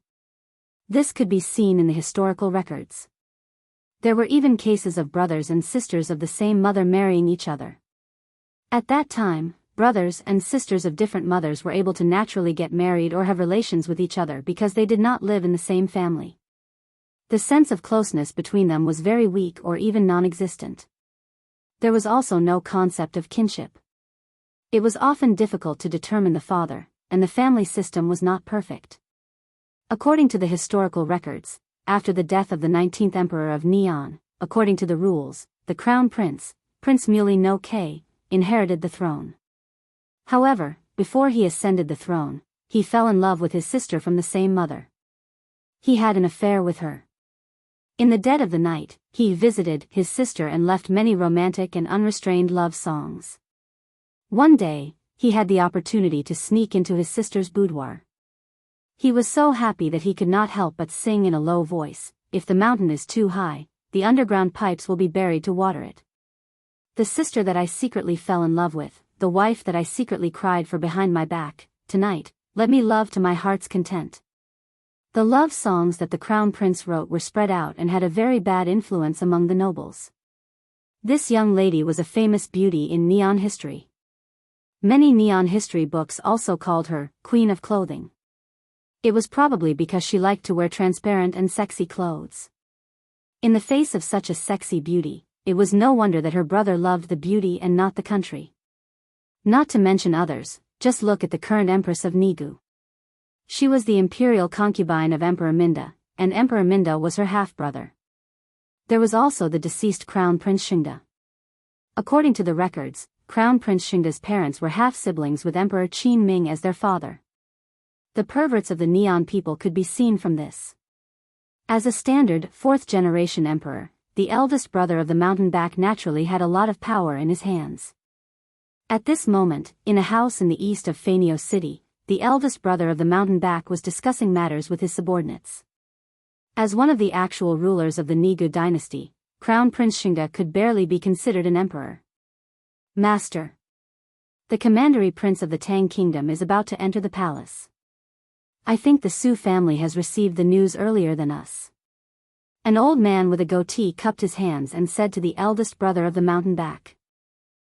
A: This could be seen in the historical records. There were even cases of brothers and sisters of the same mother marrying each other. At that time, brothers and sisters of different mothers were able to naturally get married or have relations with each other because they did not live in the same family. The sense of closeness between them was very weak or even non-existent. There was also no concept of kinship. It was often difficult to determine the father, and the family system was not perfect. According to the historical records, after the death of the 19th emperor of Neon, according to the rules, the crown prince, Prince Muley no Kei, inherited the throne. However, before he ascended the throne, he fell in love with his sister from the same mother. He had an affair with her. In the dead of the night, he visited his sister and left many romantic and unrestrained love songs. One day, he had the opportunity to sneak into his sister's boudoir. He was so happy that he could not help but sing in a low voice, "If the mountain is too high, the underground pipes will be buried to water it. The sister that I secretly fell in love with, the wife that I secretly cried for behind my back, tonight, let me love to my heart's content." The love songs that the crown prince wrote were spread out and had a very bad influence among the nobles. This young lady was a famous beauty in Neon history. Many Neon history books also called her Queen of Clothing. It was probably because she liked to wear transparent and sexy clothes. In the face of such a sexy beauty, it was no wonder that her brother loved the beauty and not the country. Not to mention others, just look at the current Empress of Nigu. She was the imperial concubine of Emperor Minda, and Emperor Minda was her half-brother. There was also the deceased Crown Prince Xingda. According to the records, Crown Prince Xingda's parents were half-siblings with Emperor Qin Ming as their father. The perverts of the Neon people could be seen from this. As a standard fourth-generation emperor, the eldest brother of the mountain-back naturally had a lot of power in his hands. At this moment, in a house in the east of Fanio City, the eldest brother of the mountain-back was discussing matters with his subordinates. As one of the actual rulers of the Nigu dynasty, Crown Prince Xingda could barely be considered an emperor. "Master. The commandery prince of the Tang kingdom is about to enter the palace. I think the Su family has received the news earlier than us." An old man with a goatee cupped his hands and said to the eldest brother of the mountain-back.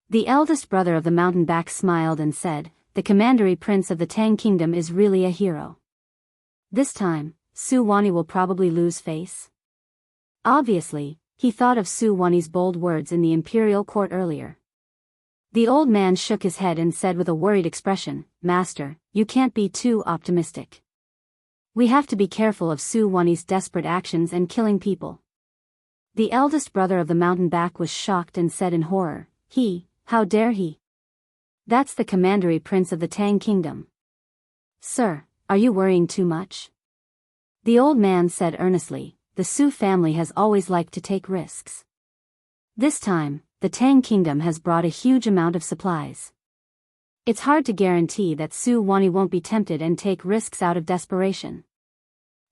A: The eldest brother of the mountain-back smiled and said, "The commandery prince of the Tang kingdom is really a hero. This time, Su Wani will probably lose face." Obviously, he thought of Su Wani's bold words in the imperial court earlier. The old man shook his head and said with a worried expression, "Master, you can't be too optimistic. We have to be careful of Su Wani's desperate actions and killing people." The eldest brother of the mountain-back was shocked and said in horror, How dare he? That's the commandery prince of the Tang kingdom." "Sir, are you worrying too much?" The old man said earnestly, "The Su family has always liked to take risks. This time, the Tang kingdom has brought a huge amount of supplies. It's hard to guarantee that Su Wani won't be tempted and take risks out of desperation.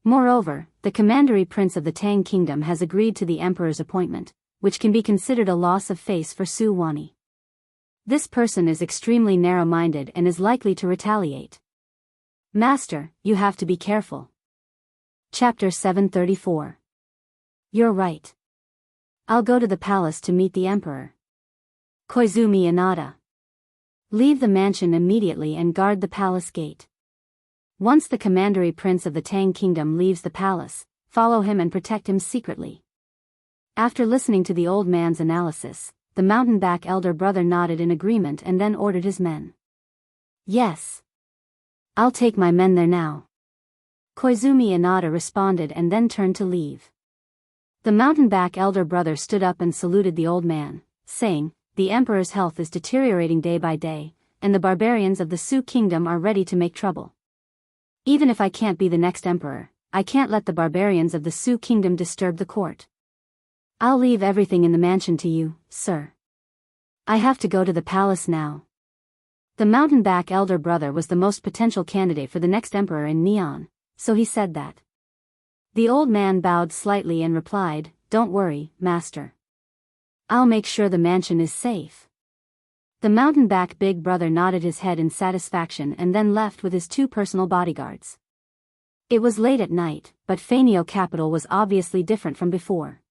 A: Moreover, the commandery prince of the Tang kingdom has agreed to the emperor's appointment, which can be considered a loss of face for Su Wani. This person is extremely narrow-minded and is likely to retaliate. Master, you have to be careful." Chapter 734. You're right. I'll go to the palace to meet the emperor. Koizumi Inada. Leave the mansion immediately and guard the palace gate. Once the commandery prince of the Tang kingdom leaves the palace, follow him and protect him secretly. After listening to the old man's analysis, the mountain-back elder brother nodded in agreement and then ordered his men. "Yes. I'll take my men there now." Koizumi Inada responded and then turned to leave. The mountain-back elder brother stood up and saluted the old man, saying, "The emperor's health is deteriorating day by day, and the barbarians of the Su kingdom are ready to make trouble. Even if I can't be the next emperor, I can't let the barbarians of the Su kingdom disturb the court. I'll leave everything in the mansion to you, sir. I have to go to the palace now." The mountain-back elder brother was the most potential candidate for the next emperor in Neon, so he said that. The old man bowed slightly and replied, "Don't worry, master. I'll make sure the mansion is safe." The mountain-back big brother nodded his head in satisfaction and then left with his 2 personal bodyguards. It was late at night, but Fanio capital was obviously different from before.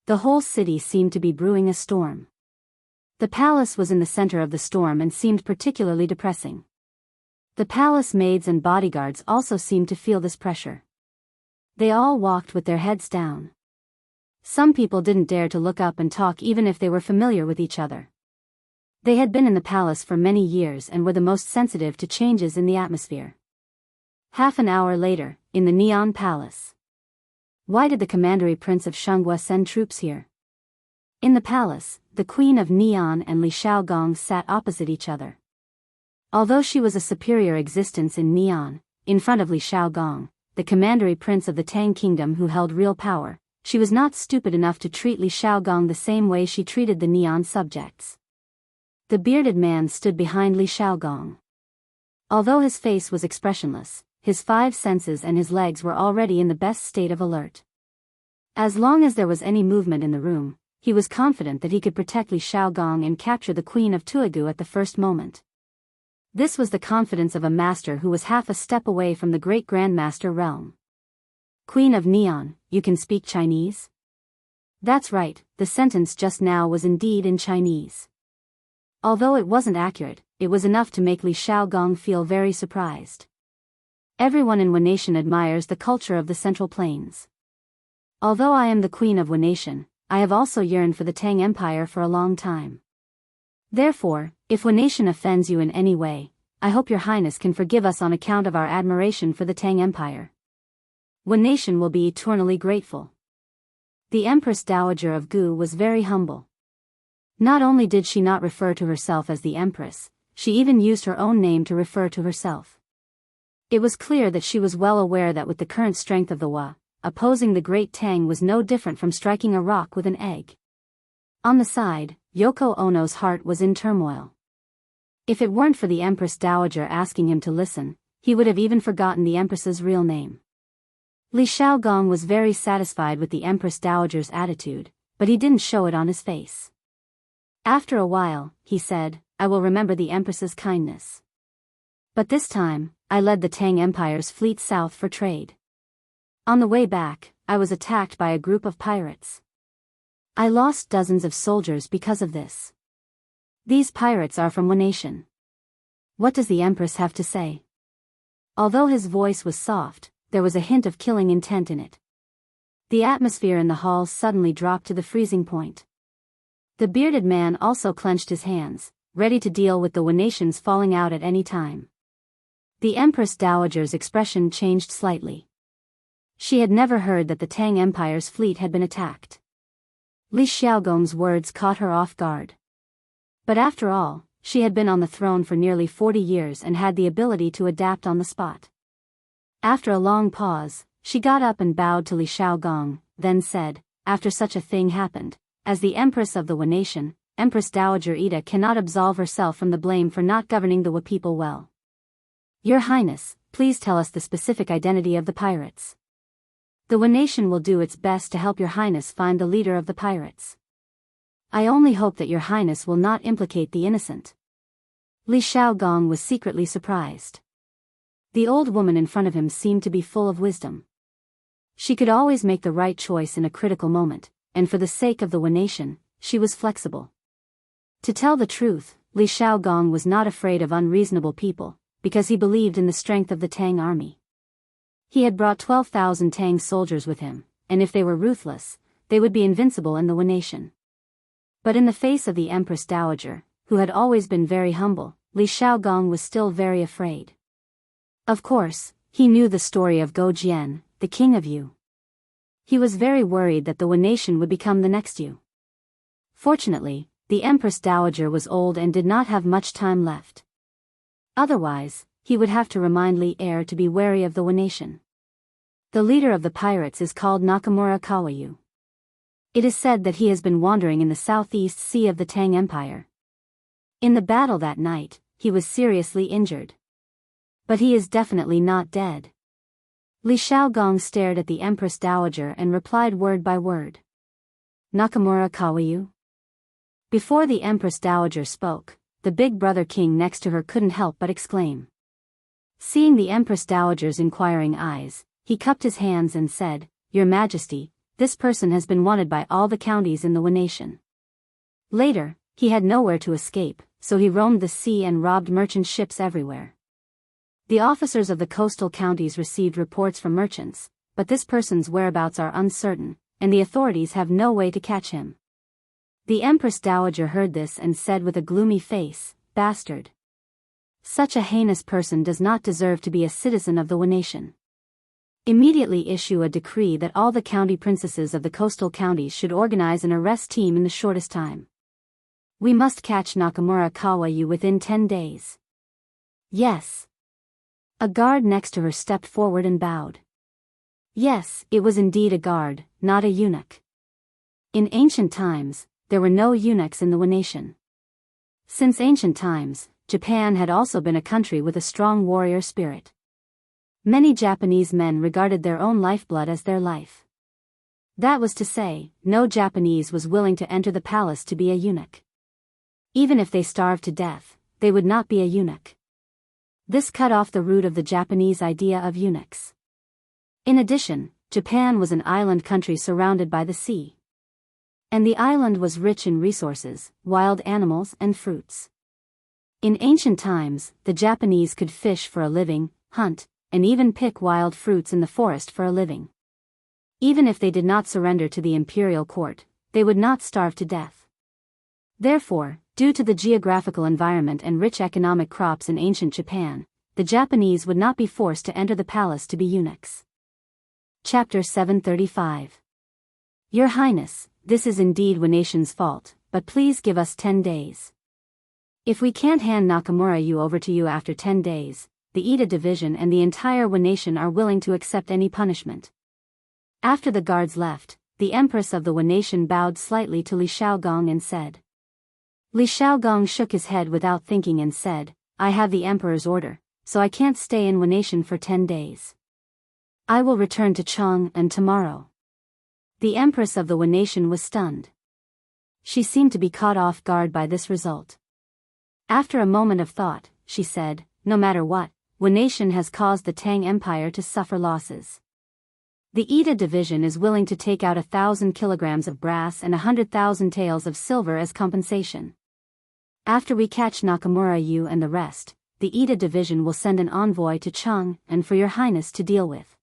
A: The whole city seemed to be brewing a storm. The palace was in the center of the storm and seemed particularly depressing. The palace maids and bodyguards also seemed to feel this pressure. They all walked with their heads down. Some people didn't dare to look up and talk even if they were familiar with each other. They had been in the palace for many years and were the most sensitive to changes in the atmosphere. Half an hour later, in the Neon Palace. Why did the commandery prince of Xianxia send troops here? In the palace, the Queen of Neon and Li Shaogong sat opposite each other. Although she was a superior existence in Neon, in front of Li Shaogong, the commandery prince of the Tang Kingdom who held real power, she was not stupid enough to treat Li Shaogong the same way she treated the Neon subjects. The bearded man stood behind Li Shaogong. Although his face was expressionless, his five senses and his legs were already in the best state of alert. As long as there was any movement in the room, he was confident that he could protect Li Shaogong and capture the Queen of Tuigu at the first moment. This was the confidence of a master who was half a step away from the great Grandmaster realm. Queen of Neon, you can speak Chinese? That's right, the sentence just now was indeed in Chinese. Although it wasn't accurate, it was enough to make Li Shaogong feel very surprised. Everyone in Wanation admires the culture of the Central Plains. Although I am the Queen of Wanation, I have also yearned for the Tang Empire for a long time. Therefore, if Wanation offends you in any way, I hope your Highness can forgive us on account of our admiration for the Tang Empire. Wanation will be eternally grateful. The Empress Dowager of Gu was very humble. Not only did she not refer to herself as the Empress, she even used her own name to refer to herself. It was clear that she was well aware that with the current strength of the Wa, opposing the Great Tang was no different from striking a rock with an egg. On the side, Yoko Ono's heart was in turmoil. If it weren't for the Empress Dowager asking him to listen, he would have even forgotten the Empress's real name. Li Shaogong was very satisfied with the Empress Dowager's attitude, but he didn't show it on his face. After a while, he said, I will remember the Empress's kindness. But this time, I led the Tang Empire's fleet south for trade. On the way back, I was attacked by a group of pirates. I lost dozens of soldiers because of this. These pirates are from Wanation. What does the Empress have to say? Although his voice was soft, there was a hint of killing intent in it. The atmosphere in the hall suddenly dropped to the freezing point. The bearded man also clenched his hands, ready to deal with the Wanations falling out at any time. The Empress Dowager's expression changed slightly. She had never heard that the Tang Empire's fleet had been attacked. Li Shaogong's words caught her off guard. But after all, she had been on the throne for nearly 40 years and had the ability to adapt on the spot. After a long pause, she got up and bowed to Li Shaogong, then said, after such a thing happened, as the Empress of the Wanation, Empress Dowager Ida cannot absolve herself from the blame for not governing the Wa people well. Your Highness, please tell us the specific identity of the pirates. The Wanation will do its best to help your Highness find the leader of the pirates. I only hope that your Highness will not implicate the innocent. Li Shaogong was secretly surprised. The old woman in front of him seemed to be full of wisdom. She could always make the right choice in a critical moment, and for the sake of the Wanation, she was flexible. To tell the truth, Li Shaogong was not afraid of unreasonable people, because he believed in the strength of the Tang army. He had brought 12,000 Tang soldiers with him, and if they were ruthless, they would be invincible in the Wanation. But in the face of the Empress Dowager, who had always been very humble, Li Shaogong was still very afraid. Of course, he knew the story of Go Jian, the king of Yu. He was very worried that the Wanation would become the next Yu. Fortunately, the Empress Dowager was old and did not have much time left. Otherwise, he would have to remind Li Heir to be wary of the Wanation. The leader of the pirates is called Nakamura Kawayu. It is said that he has been wandering in the southeast sea of the Tang Empire. In the battle that night, he was seriously injured. But he is definitely not dead. Li Shaogong stared at the Empress Dowager and replied word by word. Nakamura Kawayu? Before the Empress Dowager spoke, the big brother king next to her couldn't help but exclaim. Seeing the Empress Dowager's inquiring eyes, he cupped his hands and said, Your Majesty, this person has been wanted by all the counties in the Wanation. Later, he had nowhere to escape, so he roamed the sea and robbed merchant ships everywhere. The officers of the coastal counties received reports from merchants, but this person's whereabouts are uncertain, and the authorities have no way to catch him. The Empress Dowager heard this and said with a gloomy face, "Bastard! Such a heinous person does not deserve to be a citizen of the nation. Immediately issue a decree that all the county princesses of the coastal counties should organize an arrest team in the shortest time. We must catch Nakamura Kawayu within 10 days. Yes." A guard next to her stepped forward and bowed. Yes, it was indeed a guard, not a eunuch. In ancient times, there were no eunuchs in the nation. Since ancient times, Japan had also been a country with a strong warrior spirit. Many Japanese men regarded their own lifeblood as their life. That was to say, no Japanese was willing to enter the palace to be a eunuch. Even if they starved to death, they would not be a eunuch. This cut off the root of the Japanese idea of eunuchs. In addition, Japan was an island country surrounded by the sea. And the island was rich in resources, wild animals and fruits. In ancient times, the Japanese could fish for a living, hunt, and even pick wild fruits in the forest for a living. Even if they did not surrender to the imperial court, they would not starve to death. Therefore, due to the geographical environment and rich economic crops in ancient Japan, the Japanese would not be forced to enter the palace to be eunuchs. Chapter 735. Your Highness, this is indeed nation's fault, but please give us 10 days. If we can't hand Nakamura over to you after 10 days, the Ida division and the entire nation are willing to accept any punishment. After the guards left, the Empress of the nation bowed slightly to Li Shaogong and said. Li Shaogong shook his head without thinking and said, "I have the Emperor's order, so I can't stay in nation for 10 days. I will return to Chang'an tomorrow." The Empress of the nation was stunned. She seemed to be caught off guard by this result. After a moment of thought, she said, "No matter what, nation has caused the Tang Empire to suffer losses. The Ida division is willing to take out 1,000 kilograms of brass and 100,000 taels of silver as compensation. After we catch Nakamura and the rest, the Ida division will send an envoy to Chang'an for your Highness to deal with.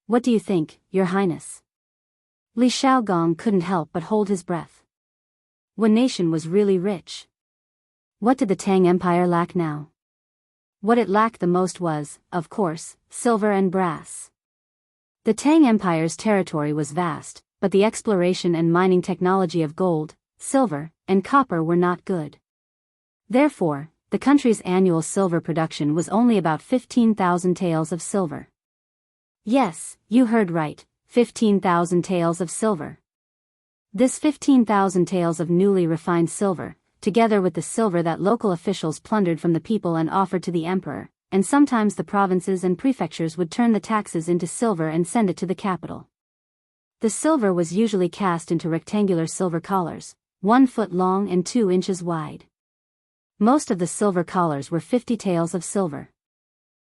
A: What do you think, Your Highness?" Li Shaogong couldn't help but hold his breath. Nation was really rich. What did the Tang Empire lack now? What it lacked the most was, of course, silver and brass. The Tang Empire's territory was vast, but the exploration and mining technology of gold, silver, and copper were not good. Therefore, the country's annual silver production was only about 15,000 taels of silver. Yes, you heard right, 15,000 taels of silver. This 15,000 taels of newly refined silver, together with the silver that local officials plundered from the people and offered to the emperor, and sometimes the provinces and prefectures would turn the taxes into silver and send it to the capital. The silver was usually cast into rectangular silver collars, 1 foot long and 2 inches wide. Most of the silver collars were 50 taels of silver.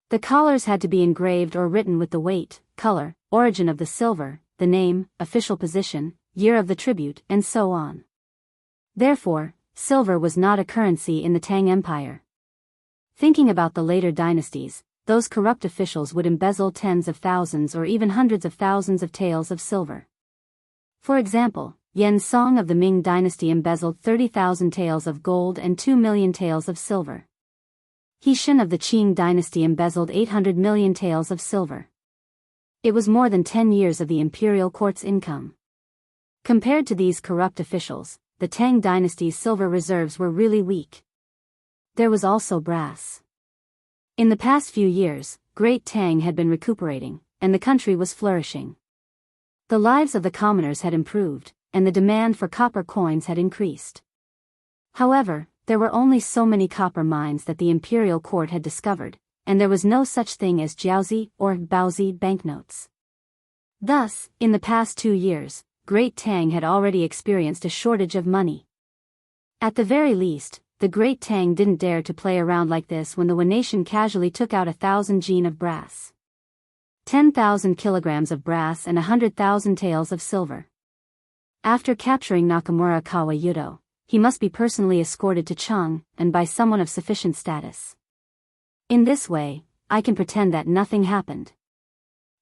A: The collars had to be engraved or written with the weight, color, origin of the silver, the name, official position, year of the tribute, and so on. Therefore, silver was not a currency in the Tang Empire. Thinking about the later dynasties, those corrupt officials would embezzle tens of thousands or even hundreds of thousands of taels of silver. For example, Yan Song of the Ming dynasty embezzled 30,000 taels of gold and 2 million taels of silver. He Shin of the Qing dynasty embezzled 800 million taels of silver. It was more than 10 years of the imperial court's income. Compared to these corrupt officials, the Tang dynasty's silver reserves were really weak. There was also brass. In the past few years, Great Tang had been recuperating, and the country was flourishing. The lives of the commoners had improved, and the demand for copper coins had increased. However, there were only so many copper mines that the imperial court had discovered, and there was no such thing as jiaozi or baozi banknotes. Thus, in the past 2 years, Great Tang had already experienced a shortage of money. At the very least, the Great Tang didn't dare to play around like this when the nation casually took out 1,000 jin of brass, 10,000 kilograms of brass and 100,000 taels of silver. After capturing Nakamura Kawayudo, he must be personally escorted to Chang'an by someone of sufficient status. In this way, I can pretend that nothing happened.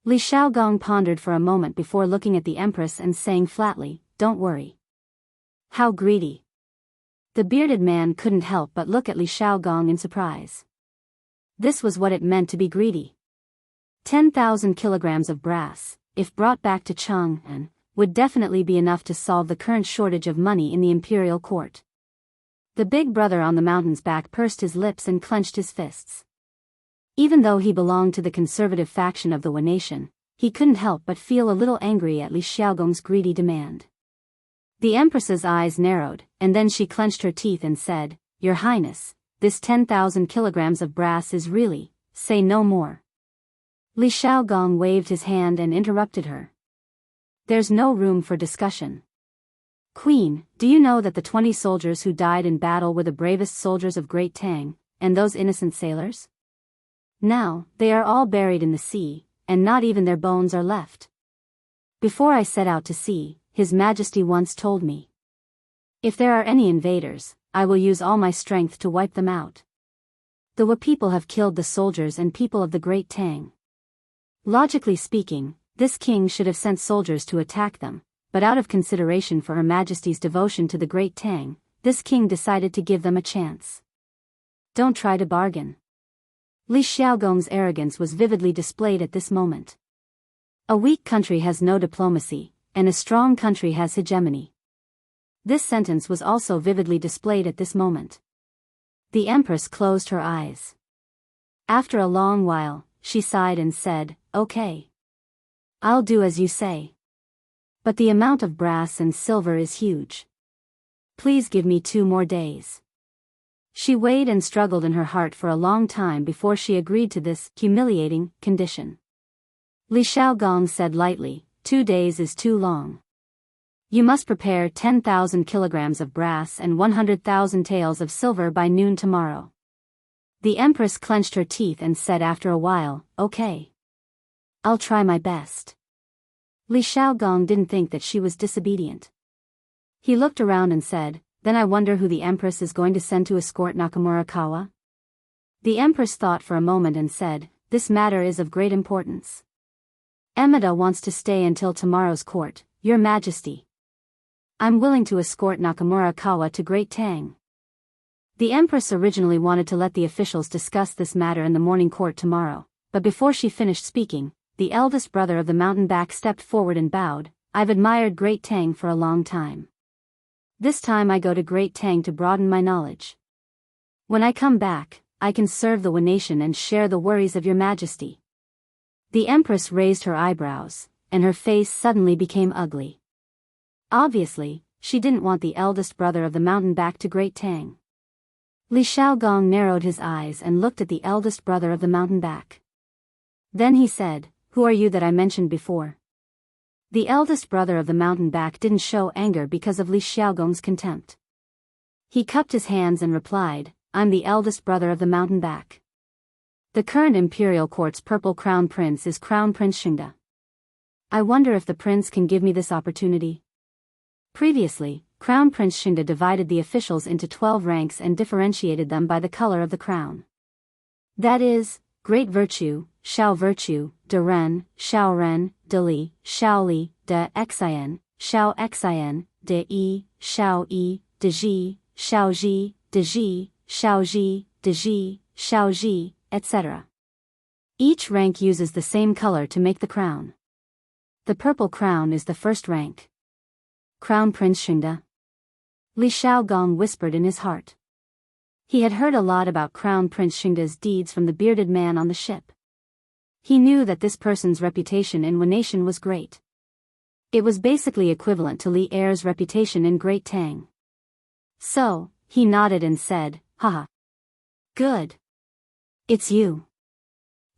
A: Li Shaogong pondered for a moment before looking at the Empress and saying flatly, "Don't worry. How greedy. The bearded man couldn't help but look at Li Xiaogong in surprise. This was what it meant to be greedy. 10,000 kilograms of brass, if brought back to Chang'an, would definitely be enough to solve the current shortage of money in the imperial court. The big brother on the mountain's back pursed his lips and clenched his fists. Even though he belonged to the conservative faction of the Wu nation, he couldn't help but feel a little angry at Li Xiaogong's greedy demand. The Empress's eyes narrowed, and then she clenched her teeth and said, "Your Highness, this 10,000 kilograms of brass is really, say no more." Li Xiaogong waved his hand and interrupted her. "There's no room for discussion. Queen, do you know that the 20 soldiers who died in battle were the bravest soldiers of Great Tang, and those innocent sailors? Now, they are all buried in the sea, and not even their bones are left. Before I set out to sea, His Majesty once told me, if there are any invaders, I will use all my strength to wipe them out. The Wu people have killed the soldiers and people of the Great Tang. Logically speaking, this king should have sent soldiers to attack them, but out of consideration for Her Majesty's devotion to the Great Tang, this king decided to give them a chance. Don't try to bargain." Li Xiaogong's arrogance was vividly displayed at this moment. A weak country has no diplomacy, and a strong country has hegemony. This sentence was also vividly displayed at this moment. The Empress closed her eyes. After a long while, she sighed and said, "Okay. I'll do as you say. But the amount of brass and silver is huge. Please give me 2 more days." She weighed and struggled in her heart for a long time before she agreed to this humiliating condition. Li Xiaogong said lightly, 2 days is too long. You must prepare 10,000 kilograms of brass and 100,000 taels of silver by noon tomorrow. The Empress clenched her teeth and said after a while, "Okay. I'll try my best." Li Xiaogong didn't think that she was disobedient. He looked around and said, "Then I wonder who the Empress is going to send to escort Nakamura Kawa?" The Empress thought for a moment and said, "This matter is of great importance. Emida wants to stay until tomorrow's court, Your Majesty. I'm willing to escort Nakamura Kawa to Great Tang." The Empress originally wanted to let the officials discuss this matter in the morning court tomorrow, but before she finished speaking, the eldest brother of the mountain back stepped forward and bowed. "I've admired Great Tang for a long time. This time I go to Great Tang to broaden my knowledge. When I come back, I can serve the Wu nation and share the worries of Your Majesty." The Empress raised her eyebrows, and her face suddenly became ugly. Obviously, she didn't want the eldest brother of the mountain back to Great Tang. Li Xiaogong narrowed his eyes and looked at the eldest brother of the mountain back. Then he said, "Who are you that I mentioned before?" The eldest brother of the mountain back didn't show anger because of Li Xiaogong's contempt. He cupped his hands and replied, "I'm the eldest brother of the mountain back. The current imperial court's purple crown prince is Crown Prince Xianxia. I wonder if the prince can give me this opportunity." Previously, Crown Prince Xianxia divided the officials into 12 ranks and differentiated them by the color of the crown. That is, Great Virtue, Virtue, De Ren, De Li, De Xin, De Yi, De Ji, De Ji, De Ji, etc. Each rank uses the same color to make the crown. The purple crown is the first rank. Crown Prince Xianxia. Li Xiaogong whispered in his heart. He had heard a lot about Crown Prince Xianxia's deeds from the bearded man on the ship. He knew that this person's reputation in Wu nation was great. It was basically equivalent to Li Er's reputation in Great Tang. So, he nodded and said, "Haha. Good. It's you.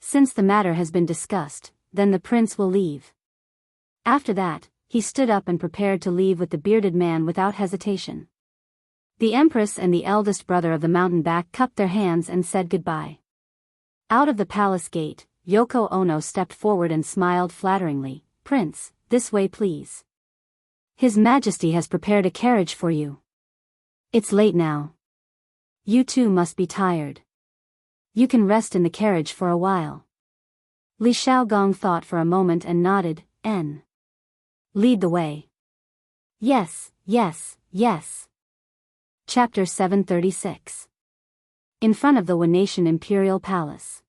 A: Since the matter has been discussed, then the prince will leave." After that, he stood up and prepared to leave with the bearded man without hesitation. The Empress and the eldest brother of the mountain back cupped their hands and said goodbye. Out of the palace gate, Yoko Ono stepped forward and smiled flatteringly. "Prince, this way please. His Majesty has prepared a carriage for you. It's late now. You too must be tired. You can rest in the carriage for a while." Li Xiaogong thought for a moment and nodded. Lead the way." Yes, yes. Chapter 736. In front of the Wenatian Imperial Palace.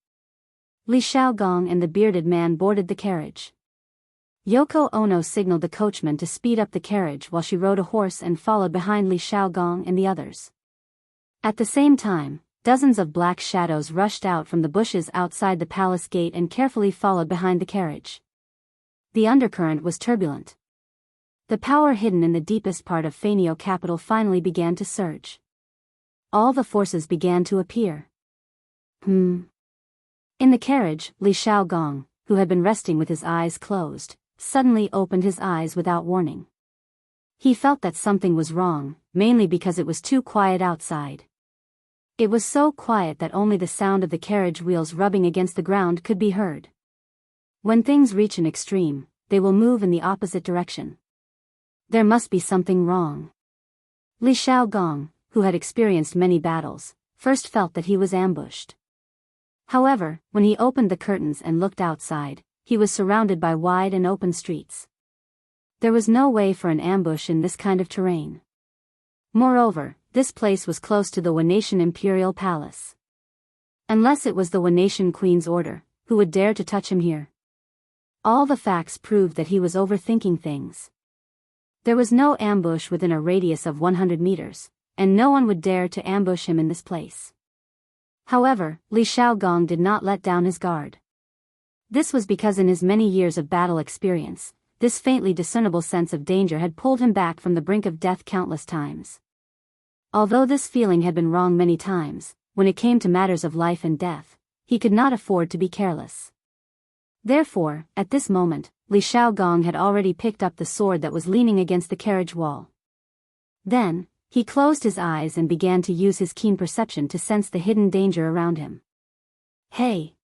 A: Li Xiaogong and the bearded man boarded the carriage. Yoko Ono signaled the coachman to speed up the carriage while she rode a horse and followed behind Li Xiaogong and the others. At the same time, dozens of black shadows rushed out from the bushes outside the palace gate and carefully followed behind the carriage. The undercurrent was turbulent. The power hidden in the deepest part of Fainio capital finally began to surge. All the forces began to appear. In the carriage, Li Xiaogong, who had been resting with his eyes closed, suddenly opened his eyes without warning. He felt that something was wrong, mainly because it was too quiet outside. It was so quiet that only the sound of the carriage wheels rubbing against the ground could be heard. When things reach an extreme, they will move in the opposite direction. There must be something wrong. Li Xiaogong, who had experienced many battles, first felt that he was ambushed. However, when he opened the curtains and looked outside, he was surrounded by wide and open streets. There was no way for an ambush in this kind of terrain. Moreover, this place was close to the Wenatian Imperial Palace. Unless it was the Wenatian Queen's order, who would dare to touch him here? All the facts proved that he was overthinking things. There was no ambush within a radius of 100 meters, and no one would dare to ambush him in this place. However, Li Xiaogong did not let down his guard. This was because in his many years of battle experience, this faintly discernible sense of danger had pulled him back from the brink of death countless times. Although this feeling had been wrong many times, when it came to matters of life and death, he could not afford to be careless. Therefore, at this moment, Li Xiaogong had already picked up the sword that was leaning against the carriage wall. Then, he closed his eyes and began to use his keen perception to sense the hidden danger around him. Hey!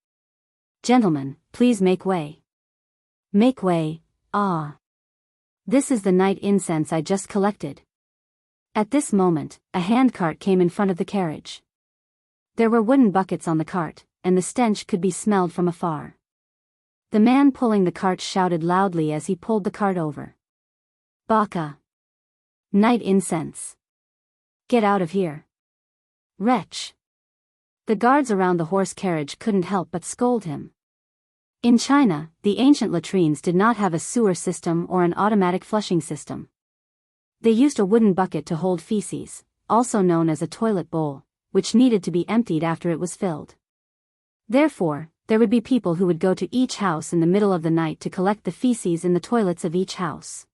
A: Gentlemen, please make way. Make way, ah. This is the night incense I just collected. At this moment, a handcart came in front of the carriage. There were wooden buckets on the cart, and the stench could be smelled from afar. The man pulling the cart shouted loudly as he pulled the cart over. Baka! Night incense! Get out of here! Wretch! The guards around the horse carriage couldn't help but scold him. In China, the ancient latrines did not have a sewer system or an automatic flushing system. They used a wooden bucket to hold feces, also known as a toilet bowl, which needed to be emptied after it was filled. Therefore, there would be people who would go to each house in the middle of the night to collect the feces in the toilets of each house.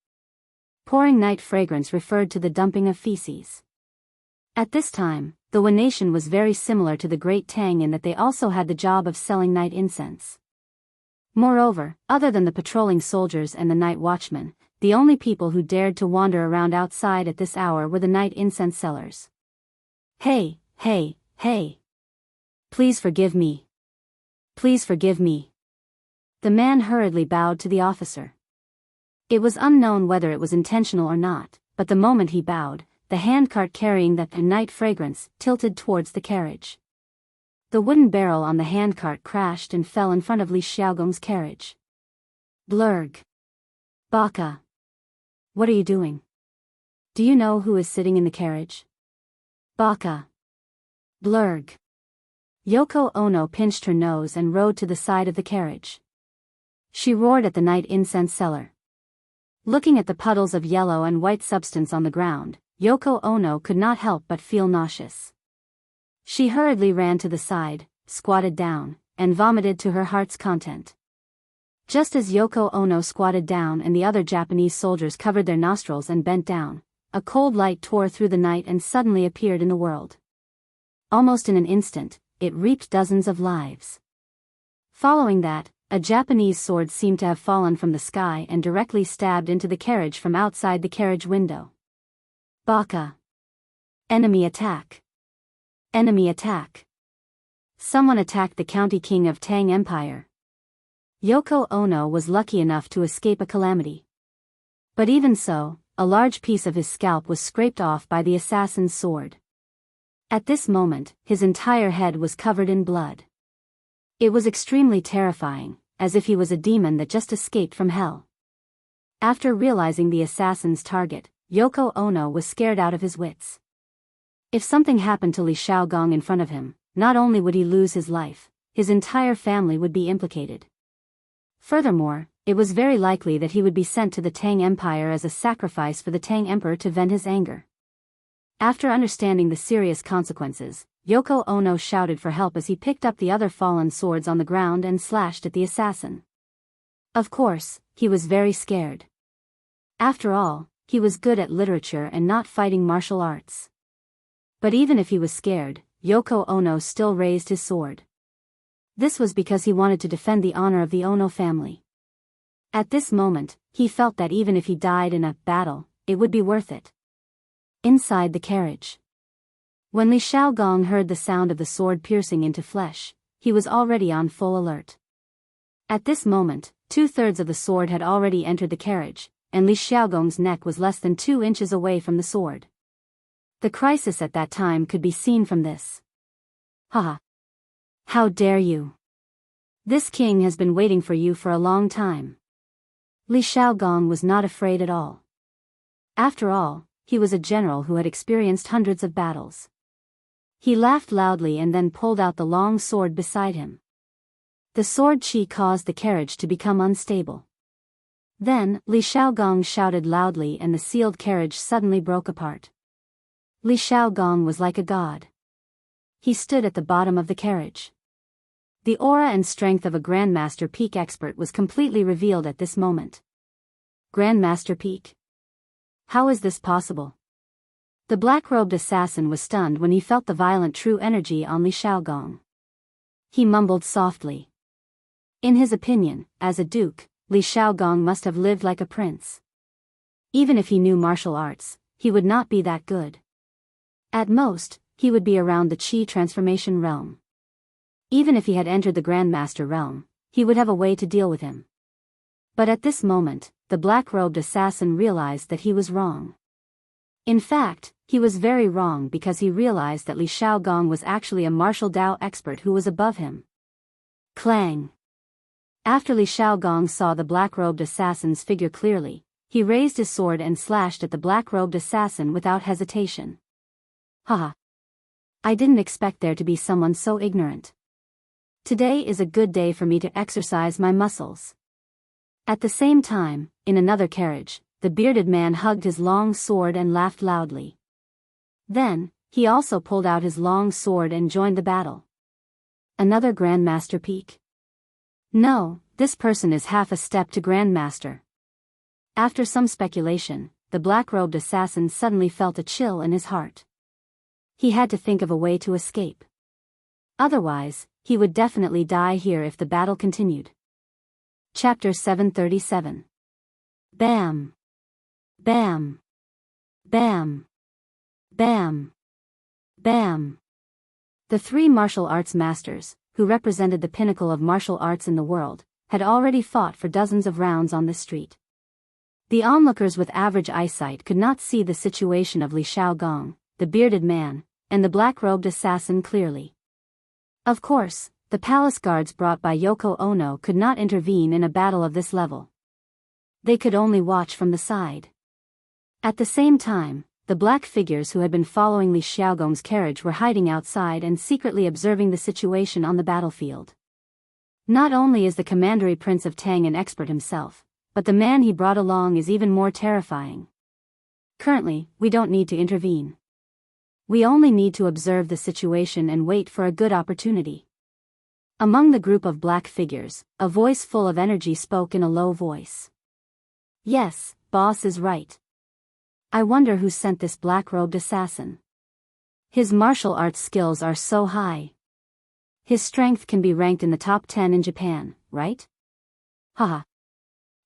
A: Pouring night fragrance referred to the dumping of feces. At this time, the Wenatian was very similar to the Great Tang in that they also had the job of selling night incense. Moreover, other than the patrolling soldiers and the night watchmen, the only people who dared to wander around outside at this hour were the night incense sellers. Hey, hey, hey! Please forgive me. Please forgive me. The man hurriedly bowed to the officer. It was unknown whether it was intentional or not, but the moment he bowed, the handcart carrying that night fragrance tilted towards the carriage. The wooden barrel on the handcart crashed and fell in front of Li Xiaogong's carriage. Blurg. Baka. What are you doing? Do you know who is sitting in the carriage? Baka. Blurg. Yoko Ono pinched her nose and rode to the side of the carriage. She roared at the night incense seller. Looking at the puddles of yellow and white substance on the ground, Yoko Ono could not help but feel nauseous. She hurriedly ran to the side, squatted down, and vomited to her heart's content. Just as Yoko Ono squatted down and the other Japanese soldiers covered their nostrils and bent down, a cold light tore through the night and suddenly appeared in the world. Almost in an instant, it reaped dozens of lives. Following that, a Japanese sword seemed to have fallen from the sky and directly stabbed into the carriage from outside the carriage window. Baka. Enemy attack. Enemy attack. Someone attacked the county king of Tang Empire. Yoko Ono was lucky enough to escape a calamity. But even so, a large piece of his scalp was scraped off by the assassin's sword. At this moment, his entire head was covered in blood. It was extremely terrifying, as if he was a demon that just escaped from hell. After realizing the assassin's target, Yoko Ono was scared out of his wits. If something happened to Li Xiaogong in front of him, not only would he lose his life, his entire family would be implicated. Furthermore, it was very likely that he would be sent to the Tang Empire as a sacrifice for the Tang Emperor to vent his anger. After understanding the serious consequences, Yoko Ono shouted for help as he picked up the other fallen swords on the ground and slashed at the assassin. Of course, he was very scared. After all, he was good at literature and not fighting martial arts. But even if he was scared, Yoko Ono still raised his sword. This was because he wanted to defend the honor of the Ono family. At this moment, he felt that even if he died in a battle, it would be worth it. Inside the carriage. When Li Xiaogong heard the sound of the sword piercing into flesh, he was already on full alert. At this moment, 2/3 of the sword had already entered the carriage, and Li Xiaogong's neck was less than 2 inches away from the sword. The crisis at that time could be seen from this. Haha! How dare you! This king has been waiting for you for a long time. Li Xiaogong was not afraid at all. After all, he was a general who had experienced hundreds of battles. He laughed loudly and then pulled out the long sword beside him. The sword chi caused the carriage to become unstable. Then, Li Xiaogong shouted loudly and the sealed carriage suddenly broke apart. Li Xiaogong was like a god. He stood at the bottom of the carriage. The aura and strength of a Grandmaster Peak expert was completely revealed at this moment. Grandmaster Peak? How is this possible? The black-robed assassin was stunned when he felt the violent true energy on Li Xiaogong. He mumbled softly. In his opinion, as a duke, Li Xiaogong must have lived like a prince. Even if he knew martial arts, he would not be that good. At most, he would be around the Qi transformation realm. Even if he had entered the Grandmaster realm, he would have a way to deal with him. But at this moment, the black-robed assassin realized that he was wrong. In fact, he was very wrong because he realized that Li Xiaogong was actually a martial Dao expert who was above him. Clang! After Li Xiaogong saw the black-robed assassin's figure clearly, he raised his sword and slashed at the black-robed assassin without hesitation. Haha! I didn't expect there to be someone so ignorant. Today is a good day for me to exercise my muscles. At the same time, in another carriage, the bearded man hugged his long sword and laughed loudly. Then, he also pulled out his long sword and joined the battle. Another Grandmaster Peak? No, this person is half a step to Grandmaster. After some speculation, the black-robed assassin suddenly felt a chill in his heart. He had to think of a way to escape. Otherwise, he would definitely die here if the battle continued. Chapter 737. Bam! Bam! Bam! Bam! Bam! The 3 martial arts masters, who represented the pinnacle of martial arts in the world, had already fought for dozens of rounds on this street. The onlookers with average eyesight could not see the situation of Li Xiaogong, the bearded man, and the black-robed assassin clearly. Of course, the palace guards brought by Yoko Ono could not intervene in a battle of this level. They could only watch from the side. At the same time, the black figures who had been following Li Xiaogong's carriage were hiding outside and secretly observing the situation on the battlefield. Not only is the commandery prince of Tang an expert himself, but the man he brought along is even more terrifying. Currently, we don't need to intervene. We only need to observe the situation and wait for a good opportunity. Among the group of black figures, a voice full of energy spoke in a low voice. Yes, boss is right. I wonder who sent this black-robed assassin. His martial arts skills are so high. His strength can be ranked in the top 10 in Japan, right? Haha.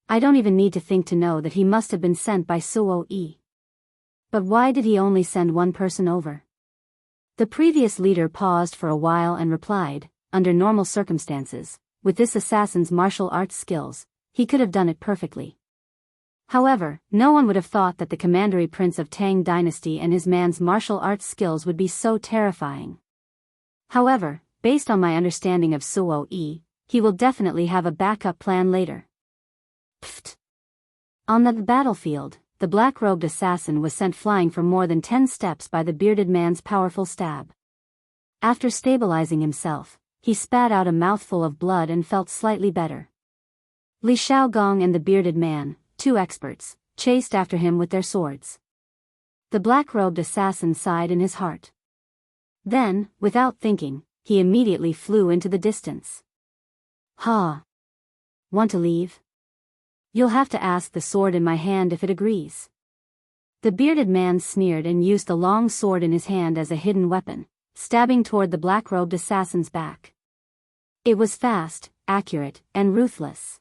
A: I don't even need to think to know that he must have been sent by Suo Yi. But why did he only send one person over? The previous leader paused for a while and replied, under normal circumstances, with this assassin's martial arts skills, he could have done it perfectly. However, no one would have thought that the commandery prince of Tang dynasty and his man's martial arts skills would be so terrifying. However, based on my understanding of Suo Yi, he will definitely have a backup plan later. Pfft. On the battlefield, the black-robed assassin was sent flying for more than 10 steps by the bearded man's powerful stab. After stabilizing himself, he spat out a mouthful of blood and felt slightly better. Li Xiaogong and the bearded man, two experts, chased after him with their swords. The black-robed assassin sighed in his heart. Then, without thinking, he immediately flew into the distance. Ha! Want to leave? You'll have to ask the sword in my hand if it agrees. The bearded man sneered and used the long sword in his hand as a hidden weapon, stabbing toward the black-robed assassin's back. It was fast, accurate, and ruthless.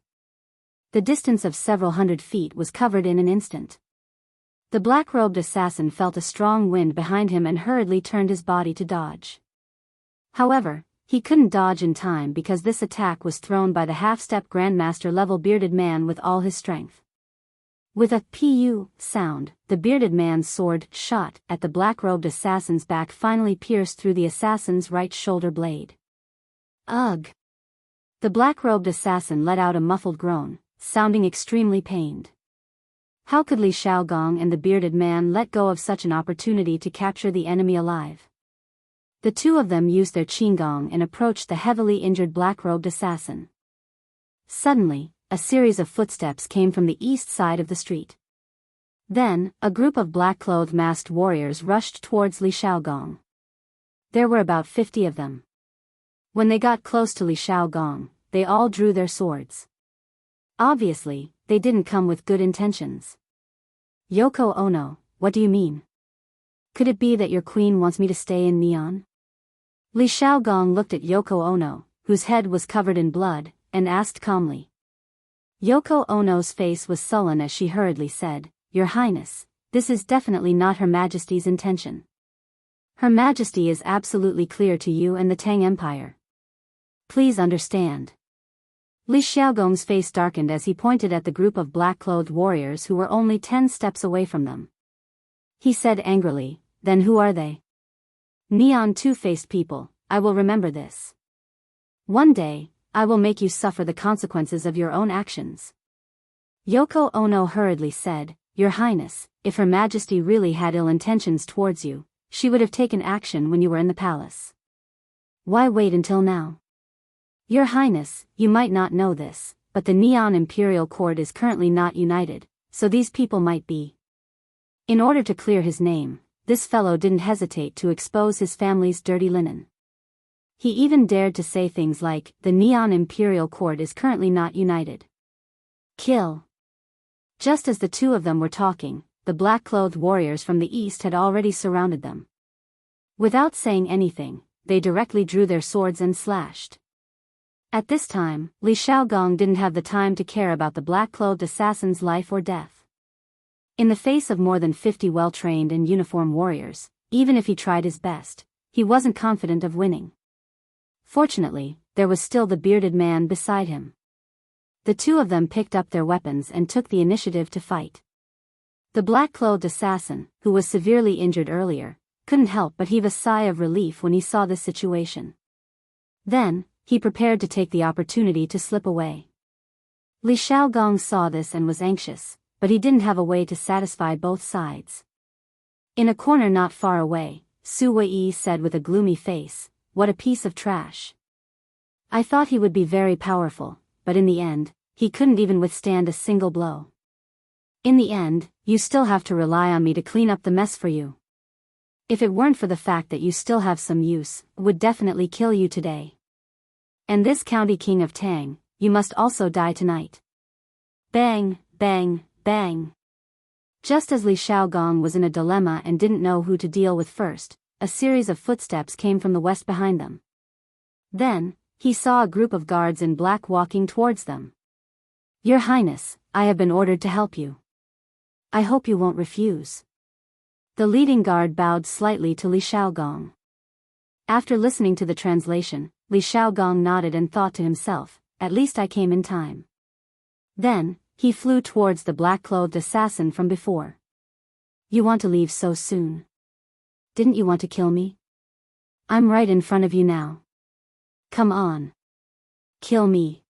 A: The distance of several hundred feet was covered in an instant. The black-robed assassin felt a strong wind behind him and hurriedly turned his body to dodge. However, he couldn't dodge in time because this attack was thrown by the half-step grandmaster-level bearded man with all his strength. With a "pu" sound, the bearded man's sword shot at the black-robed assassin's back finally pierced through the assassin's right shoulder blade. Ugh! The black-robed assassin let out a muffled groan, sounding extremely pained. How could Li Xiaogong and the bearded man let go of such an opportunity to capture the enemy alive? The two of them used their qinggong and approached the heavily injured black-robed assassin. Suddenly, a series of footsteps came from the east side of the street. Then, a group of black-clothed masked warriors rushed towards Li Xiaogong. There were about 50 of them. When they got close to Li Xiaogong, they all drew their swords. Obviously, they didn't come with good intentions. Yoko Ono, what do you mean? Could it be that your queen wants me to stay in Neon? Li Xiaogong looked at Yoko Ono, whose head was covered in blood, and asked calmly. Yoko Ono's face was sullen as she hurriedly said, Your Highness, this is definitely not Her Majesty's intention. Her Majesty is absolutely clear to you and the Tang Empire. Please understand. Li Xiaogong's face darkened as he pointed at the group of black-clothed warriors who were only 10 steps away from them. He said angrily, Then who are they? Neon two-faced people, I will remember this. One day, I will make you suffer the consequences of your own actions. Yoko Ono hurriedly said, Your Highness, if Her Majesty really had ill intentions towards you, she would have taken action when you were in the palace. Why wait until now? Your Highness, you might not know this, but the Neon Imperial Court is currently not united, so these people might be. In order to clear his name, this fellow didn't hesitate to expose his family's dirty linen. He even dared to say things like, the Neon Imperial Court is currently not united. Kill. Just as the two of them were talking, the black-clothed warriors from the east had already surrounded them. Without saying anything, they directly drew their swords and slashed. At this time, Li Xiaogong didn't have the time to care about the black-clothed assassin's life or death. In the face of more than 50 well-trained and uniformed warriors, even if he tried his best, he wasn't confident of winning. Fortunately, there was still the bearded man beside him. The two of them picked up their weapons and took the initiative to fight. The black-clothed assassin, who was severely injured earlier, couldn't help but heave a sigh of relief when he saw this situation. Then, he prepared to take the opportunity to slip away. Li Xiaogong saw this and was anxious, but he didn't have a way to satisfy both sides. In a corner not far away, Su Wei said with a gloomy face, What a piece of trash. I thought he would be very powerful, but in the end, he couldn't even withstand a single blow. In the end, you still have to rely on me to clean up the mess for you. If it weren't for the fact that you still have some use, I would definitely kill you today. And this county king of Tang, you must also die tonight. Bang, bang, bang. Just as Li Xiaogong was in a dilemma and didn't know who to deal with first, a series of footsteps came from the west behind them. Then, he saw a group of guards in black walking towards them. Your Highness, I have been ordered to help you. I hope you won't refuse. The leading guard bowed slightly to Li Xiaogong. After listening to the translation, Li Xiaogong nodded and thought to himself, At least I came in time. Then, he flew towards the black-clothed assassin from before. You want to leave so soon? Didn't you want to kill me? I'm right in front of you now. Come on. Kill me.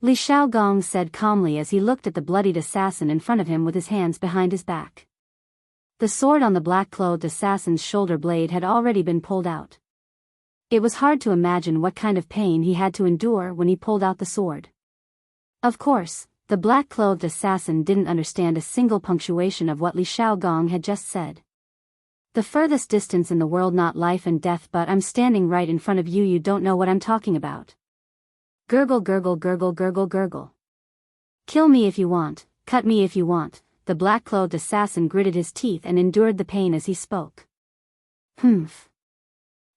A: Li Xiaogong said calmly as he looked at the bloodied assassin in front of him with his hands behind his back. The sword on the black-clothed assassin's shoulder blade had already been pulled out. It was hard to imagine what kind of pain he had to endure when he pulled out the sword. Of course, the black-clothed assassin didn't understand a single punctuation of what Li Xiaogong had just said. The furthest distance in the world, not life and death, but I'm standing right in front of you. You don't know what I'm talking about. Gurgle, gurgle, gurgle, gurgle, gurgle. Kill me if you want, cut me if you want. The black-clothed assassin gritted his teeth and endured the pain as he spoke. Humph.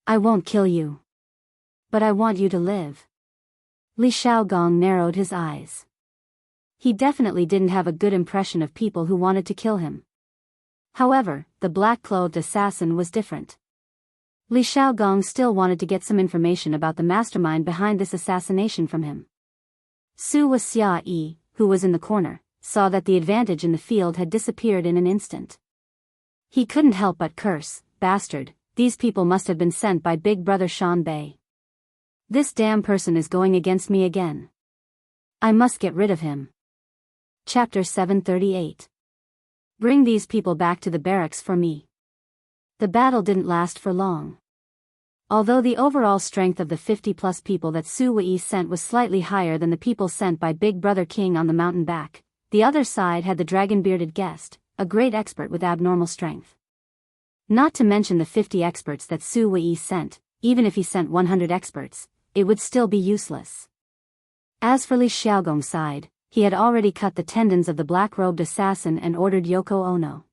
A: I won't kill you. But I want you to live. Li Xiaogong narrowed his eyes. He definitely didn't have a good impression of people who wanted to kill him. However, the black-clothed assassin was different. Li Xiaogong still wanted to get some information about the mastermind behind this assassination from him. Wuxia Xianxia, who was in the corner, saw that the advantage in the field had disappeared in an instant. He couldn't help but curse, bastard, these people must have been sent by Big Brother Shan Bei. This damn person is going against me again. I must get rid of him. Chapter 738. Bring these people back to the barracks for me. The battle didn't last for long. Although the overall strength of the 50-plus people that Su Wei sent was slightly higher than the people sent by Big Brother King on the mountain back, the other side had the dragon-bearded guest, a great expert with abnormal strength. Not to mention the 50 experts that Su Wei sent. Even if he sent 100 experts, it would still be useless. As for Li Xiaogong's side, he had already cut the tendons of the black-robed assassin and ordered Yoko Ono.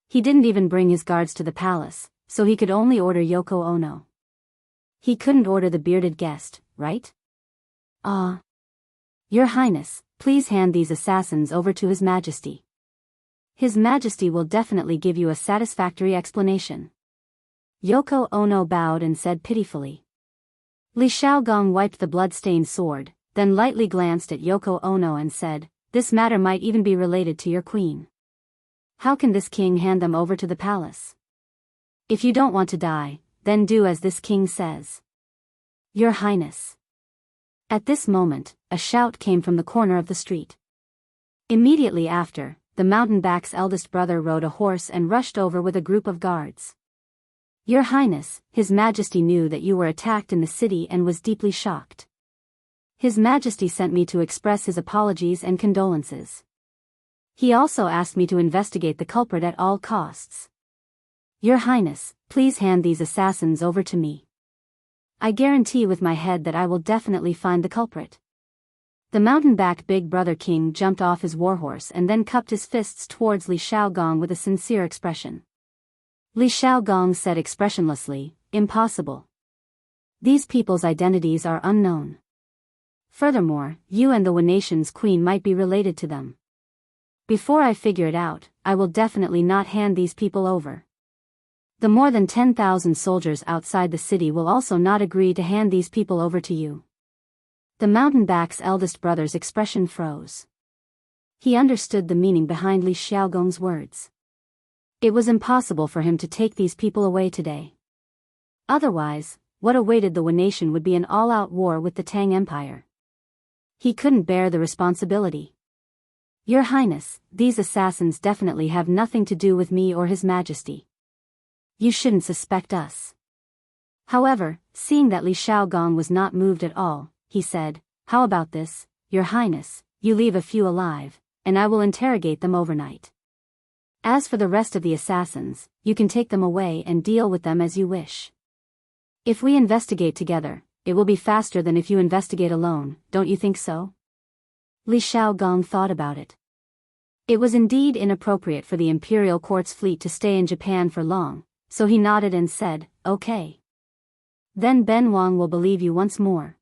A: He didn't even bring his guards to the palace, so he could only order Yoko Ono. He couldn't order the bearded guest, right? Your Highness, please hand these assassins over to His Majesty. His Majesty will definitely give you a satisfactory explanation. Yoko Ono bowed and said pitifully. Li Xiaogong wiped the blood-stained sword, then lightly glanced at Yoko Ono and said, "This matter might even be related to your queen. How can this king hand them over to the palace? If you don't want to die, then do as this king says." Your Highness. At this moment, a shout came from the corner of the street. Immediately after, the mountain-back's eldest brother rode a horse and rushed over with a group of guards. Your Highness, His Majesty knew that you were attacked in the city and was deeply shocked. His Majesty sent me to express his apologies and condolences. He also asked me to investigate the culprit at all costs. Your Highness, please hand these assassins over to me. I guarantee with my head that I will definitely find the culprit. The mountain-back Big Brother King jumped off his warhorse and then cupped his fists towards Li Xiaogong with a sincere expression. Li Xiaogong said expressionlessly, "Impossible. These people's identities are unknown. Furthermore, you and the Wu Nation's queen might be related to them. Before I figure it out, I will definitely not hand these people over. The more than 10,000 soldiers outside the city will also not agree to hand these people over to you." The mountain-back's eldest brother's expression froze. He understood the meaning behind Li Xiaogong's words. It was impossible for him to take these people away today. Otherwise, what awaited the Wu Nation would be an all-out war with the Tang Empire. He couldn't bear the responsibility. Your Highness, these assassins definitely have nothing to do with me or His Majesty. You shouldn't suspect us. However, seeing that Li Xiaogong was not moved at all, he said, "How about this, Your Highness, you leave a few alive, and I will interrogate them overnight. As for the rest of the assassins, you can take them away and deal with them as you wish. If we investigate together, it will be faster than if you investigate alone, don't you think so?" Li Xiaogong thought about it. It was indeed inappropriate for the imperial court's fleet to stay in Japan for long, so he nodded and said, "Okay. Then Ben Wang will believe you once more."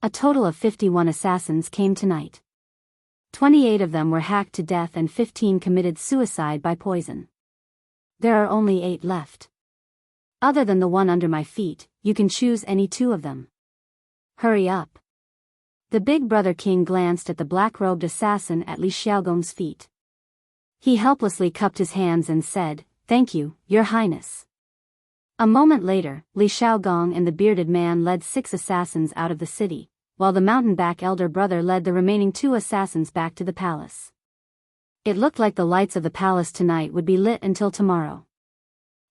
A: A total of 51 assassins came tonight. 28 of them were hacked to death and 15 committed suicide by poison. There are only 8 left. Other than the one under my feet, you can choose any 2 of them. Hurry up. The Big Brother King glanced at the black-robed assassin at Li Xiaogong's feet. He helplessly cupped his hands and said, "Thank you, Your Highness." A moment later, Li Xiaogong and the bearded man led 6 assassins out of the city, while the mountain-back elder brother led the remaining 2 assassins back to the palace. It looked like the lights of the palace tonight would be lit until tomorrow.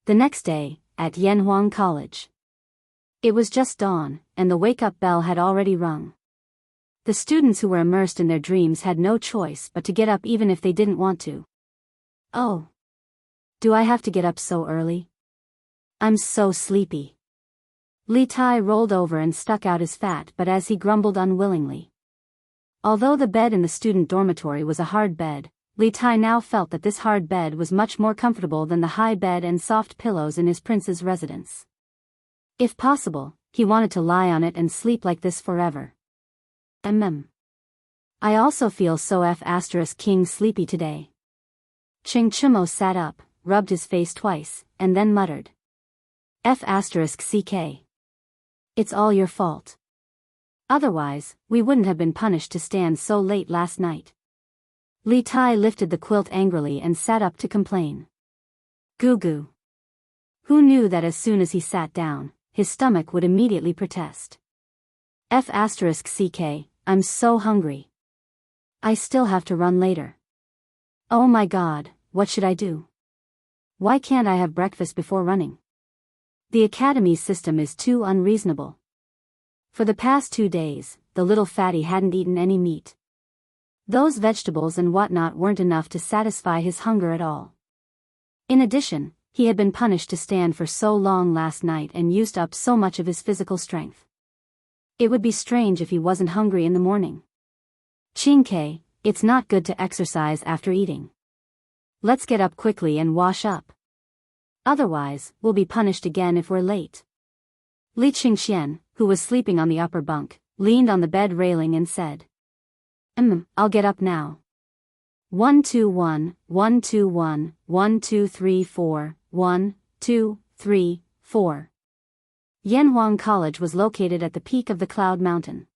A: The next day, at Yanhuang College. It was just dawn, and the wake-up bell had already rung. The students who were immersed in their dreams had no choice but to get up even if they didn't want to. Oh. Do I have to get up so early? I'm so sleepy. Li Tai rolled over and stuck out his fat butt as he grumbled unwillingly. Although the bed in the student dormitory was a hard bed, Li Tai now felt that this hard bed was much more comfortable than the high bed and soft pillows in his prince's residence. If possible, he wanted to lie on it and sleep like this forever. I also feel so King sleepy today. Ching Chumo sat up, rubbed his face twice, and then muttered. CK. It's all your fault. Otherwise, we wouldn't have been punished to stand so late last night. Li Tai lifted the quilt angrily and sat up to complain. Goo goo. Who knew that as soon as he sat down, his stomach would immediately protest. CK, I'm so hungry. I still have to run later. Oh my god, what should I do? Why can't I have breakfast before running? The academy's system is too unreasonable. For the past 2 days, the little fatty hadn't eaten any meat. Those vegetables and whatnot weren't enough to satisfy his hunger at all. In addition, he had been punished to stand for so long last night and used up so much of his physical strength. It would be strange if he wasn't hungry in the morning. Chinke, it's not good to exercise after eating. Let's get up quickly and wash up. Otherwise, we'll be punished again if we're late. Li Qingxian, who was sleeping on the upper bunk, leaned on the bed railing and said. I'll get up now. 1 2 1, 1 2 1, 1 2 3 4, 1 2 3 4. Yanhuang College was located at the peak of the Cloud Mountain.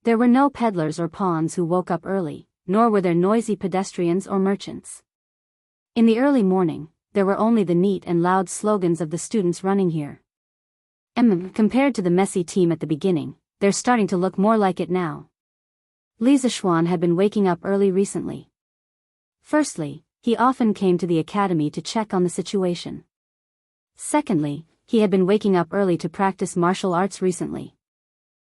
A: There were no peddlers or pawns who woke up early, nor were there noisy pedestrians or merchants. In the early morning, there were only the neat and loud slogans of the students running here. Compared to the messy team at the beginning, they're starting to look more like it now. Li Zishuan had been waking up early recently. Firstly, he often came to the academy to check on the situation. Secondly, he had been waking up early to practice martial arts recently.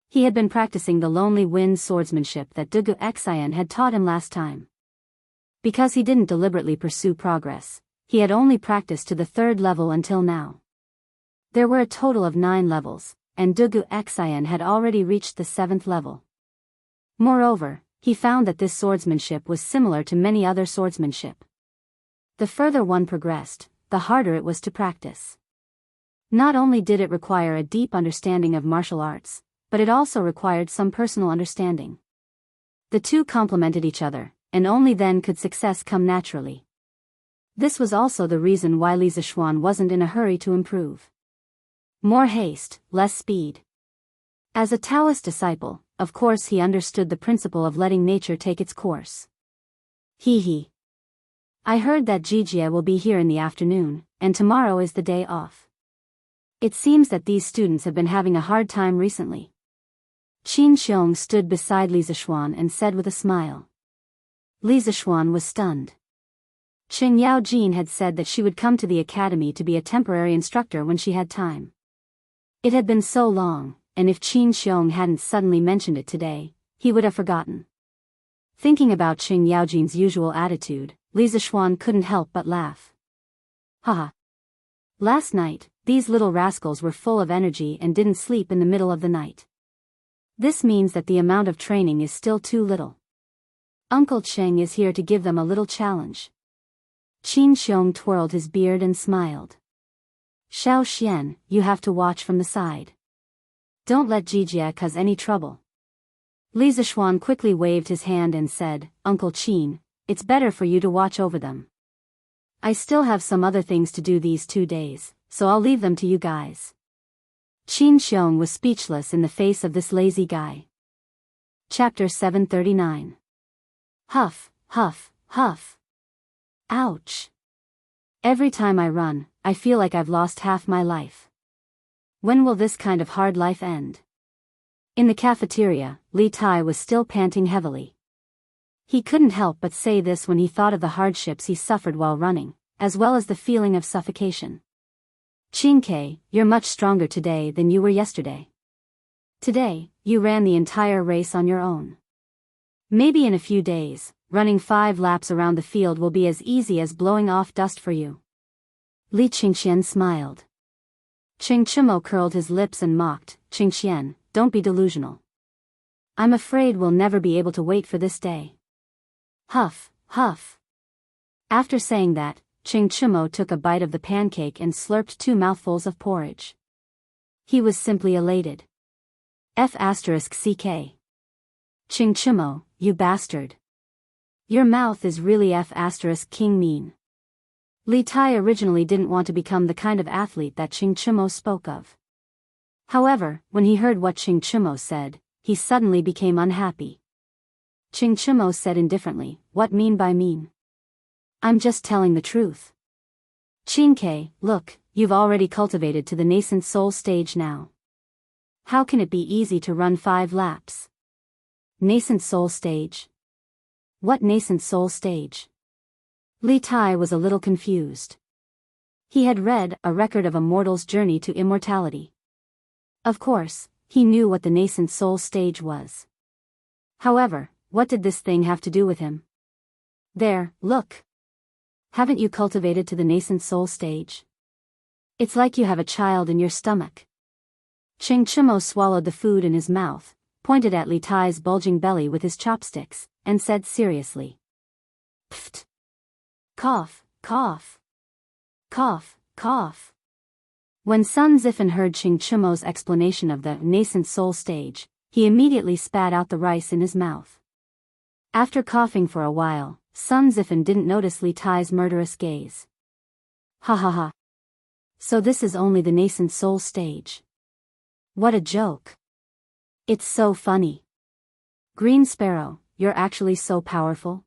A: He had been practicing the Lonely Wind swordsmanship that Dugu Xian had taught him last time. Because he didn't deliberately pursue progress, he had only practiced to the 3rd level until now. There were a total of 9 levels, and Dugu Xian had already reached the 7th level. Moreover, he found that this swordsmanship was similar to many other swordsmanship. The further one progressed, the harder it was to practice. Not only did it require a deep understanding of martial arts, but it also required some personal understanding. The two complemented each other, and only then could success come naturally. This was also the reason why Li Zishuan wasn't in a hurry to improve. More haste, less speed. As a Taoist disciple, of course he understood the principle of letting nature take its course. Hee. I heard that Jijie will be here in the afternoon, and tomorrow is the day off. It seems that these students have been having a hard time recently. Qin Xiong stood beside Li Zishuan and said with a smile. Li Zishuan was stunned. Qing Yaojin had said that she would come to the academy to be a temporary instructor when she had time. It had been so long, and if Qin Xiong hadn't suddenly mentioned it today, he would have forgotten. Thinking about Qing Yaojin's usual attitude, Li Zishuan couldn't help but laugh. Haha. Last night, these little rascals were full of energy and didn't sleep in the middle of the night. This means that the amount of training is still too little. Uncle Cheng is here to give them a little challenge. Qin Xiong twirled his beard and smiled. Xiao Xian, you have to watch from the side. Don't let Jijie cause any trouble. Li Zishuan quickly waved his hand and said, Uncle Qin, it's better for you to watch over them. I still have some other things to do these 2 days, so I'll leave them to you guys. Qin Xiong was speechless in the face of this lazy guy. Chapter 739. Huff, huff, huff. Ouch. Every time I run, I feel like I've lost half my life. When will this kind of hard life end? In the cafeteria, Li Tai was still panting heavily. He couldn't help but say this when he thought of the hardships he suffered while running, as well as the feeling of suffocation. Qingke, you're much stronger today than you were yesterday. Today, you ran the entire race on your own. Maybe in a few days, running 5 laps around the field will be as easy as blowing off dust for you. Li Qingxian smiled. Qing Chimo curled his lips and mocked, Qingxian, don't be delusional. I'm afraid we'll never be able to wait for this day. Huff, huff. After saying that, Qing Chimo took a bite of the pancake and slurped 2 mouthfuls of porridge. He was simply elated. F*CK. Qing Chimo, you bastard. Your mouth is really F*King mean. Li Tai originally didn't want to become the kind of athlete that Qing Chimo spoke of. However, when he heard what Qing Chimo said, he suddenly became unhappy. Qing Chimo said indifferently, what mean by mean? I'm just telling the truth. Qingke, look, you've already cultivated to the nascent soul stage now. How can it be easy to run 5 laps? Nascent soul stage? What nascent soul stage? Li Tai was a little confused. He had read A Record of a Mortal's Journey to Immortality. Of course, he knew what the nascent soul stage was. However, what did this thing have to do with him? There, look. Haven't you cultivated to the nascent soul stage? It's like you have a child in your stomach. Qing Chimo swallowed the food in his mouth, pointed at Li Tai's bulging belly with his chopsticks, and said seriously. Pfft. Cough, cough. Cough, cough. When Sun Zifan heard Qing Chimo's explanation of the nascent soul stage, he immediately spat out the rice in his mouth. After coughing for a while, Sun Zifan didn't notice Li Tai's murderous gaze. Ha ha ha. So this is only the nascent soul stage. What a joke. It's so funny. Green Sparrow, you're actually so powerful.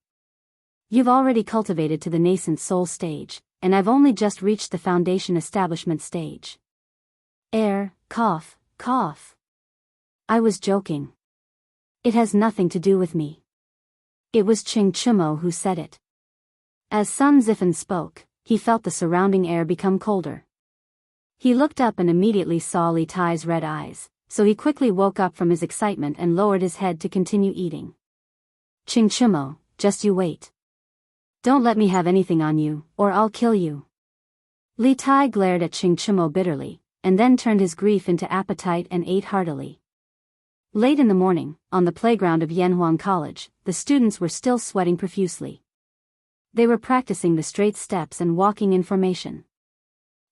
A: You've already cultivated to the nascent soul stage, and I've only just reached the foundation establishment stage. Cough, cough. I was joking. It has nothing to do with me. It was Qing Chimo who said it. As Sun Zifan spoke, he felt the surrounding air become colder. He looked up and immediately saw Li Tai's red eyes, so he quickly woke up from his excitement and lowered his head to continue eating. Qing Chimo, just you wait. Don't let me have anything on you, or I'll kill you. Li Tai glared at Qing Chimo bitterly, and then turned his grief into appetite and ate heartily. Late in the morning, on the playground of Yanhuang College, the students were still sweating profusely. They were practicing the straight steps and walking in formation.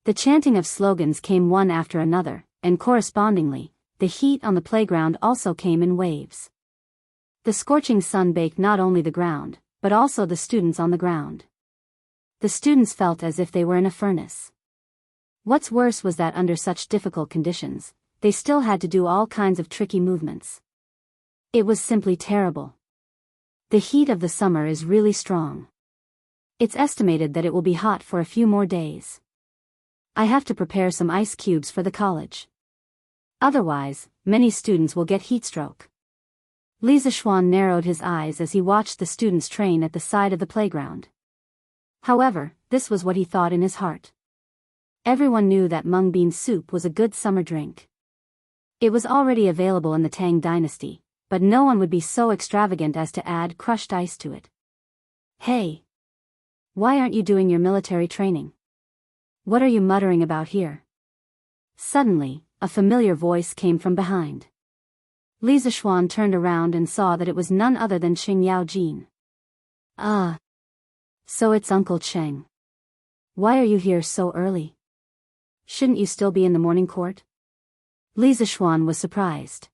A: The chanting of slogans came one after another, and correspondingly, the heat on the playground also came in waves. The scorching sun baked not only the ground, but also the students on the ground. The students felt as if they were in a furnace. What's worse was that under such difficult conditions, they still had to do all kinds of tricky movements. It was simply terrible. The heat of the summer is really strong. It's estimated that it will be hot for a few more days. I have to prepare some ice cubes for the college. Otherwise, many students will get heatstroke. Li Zishuan narrowed his eyes as he watched the students train at the side of the playground. However, this was what he thought in his heart. Everyone knew that mung bean soup was a good summer drink. It was already available in the Tang dynasty, but no one would be so extravagant as to add crushed ice to it. Hey! Why aren't you doing your military training? What are you muttering about here? Suddenly, a familiar voice came from behind. Li Zishuan turned around and saw that it was none other than Qing Yaojin. Ah! So it's Uncle Cheng. Why are you here so early? Shouldn't you still be in the morning court? Li Zishuan was surprised.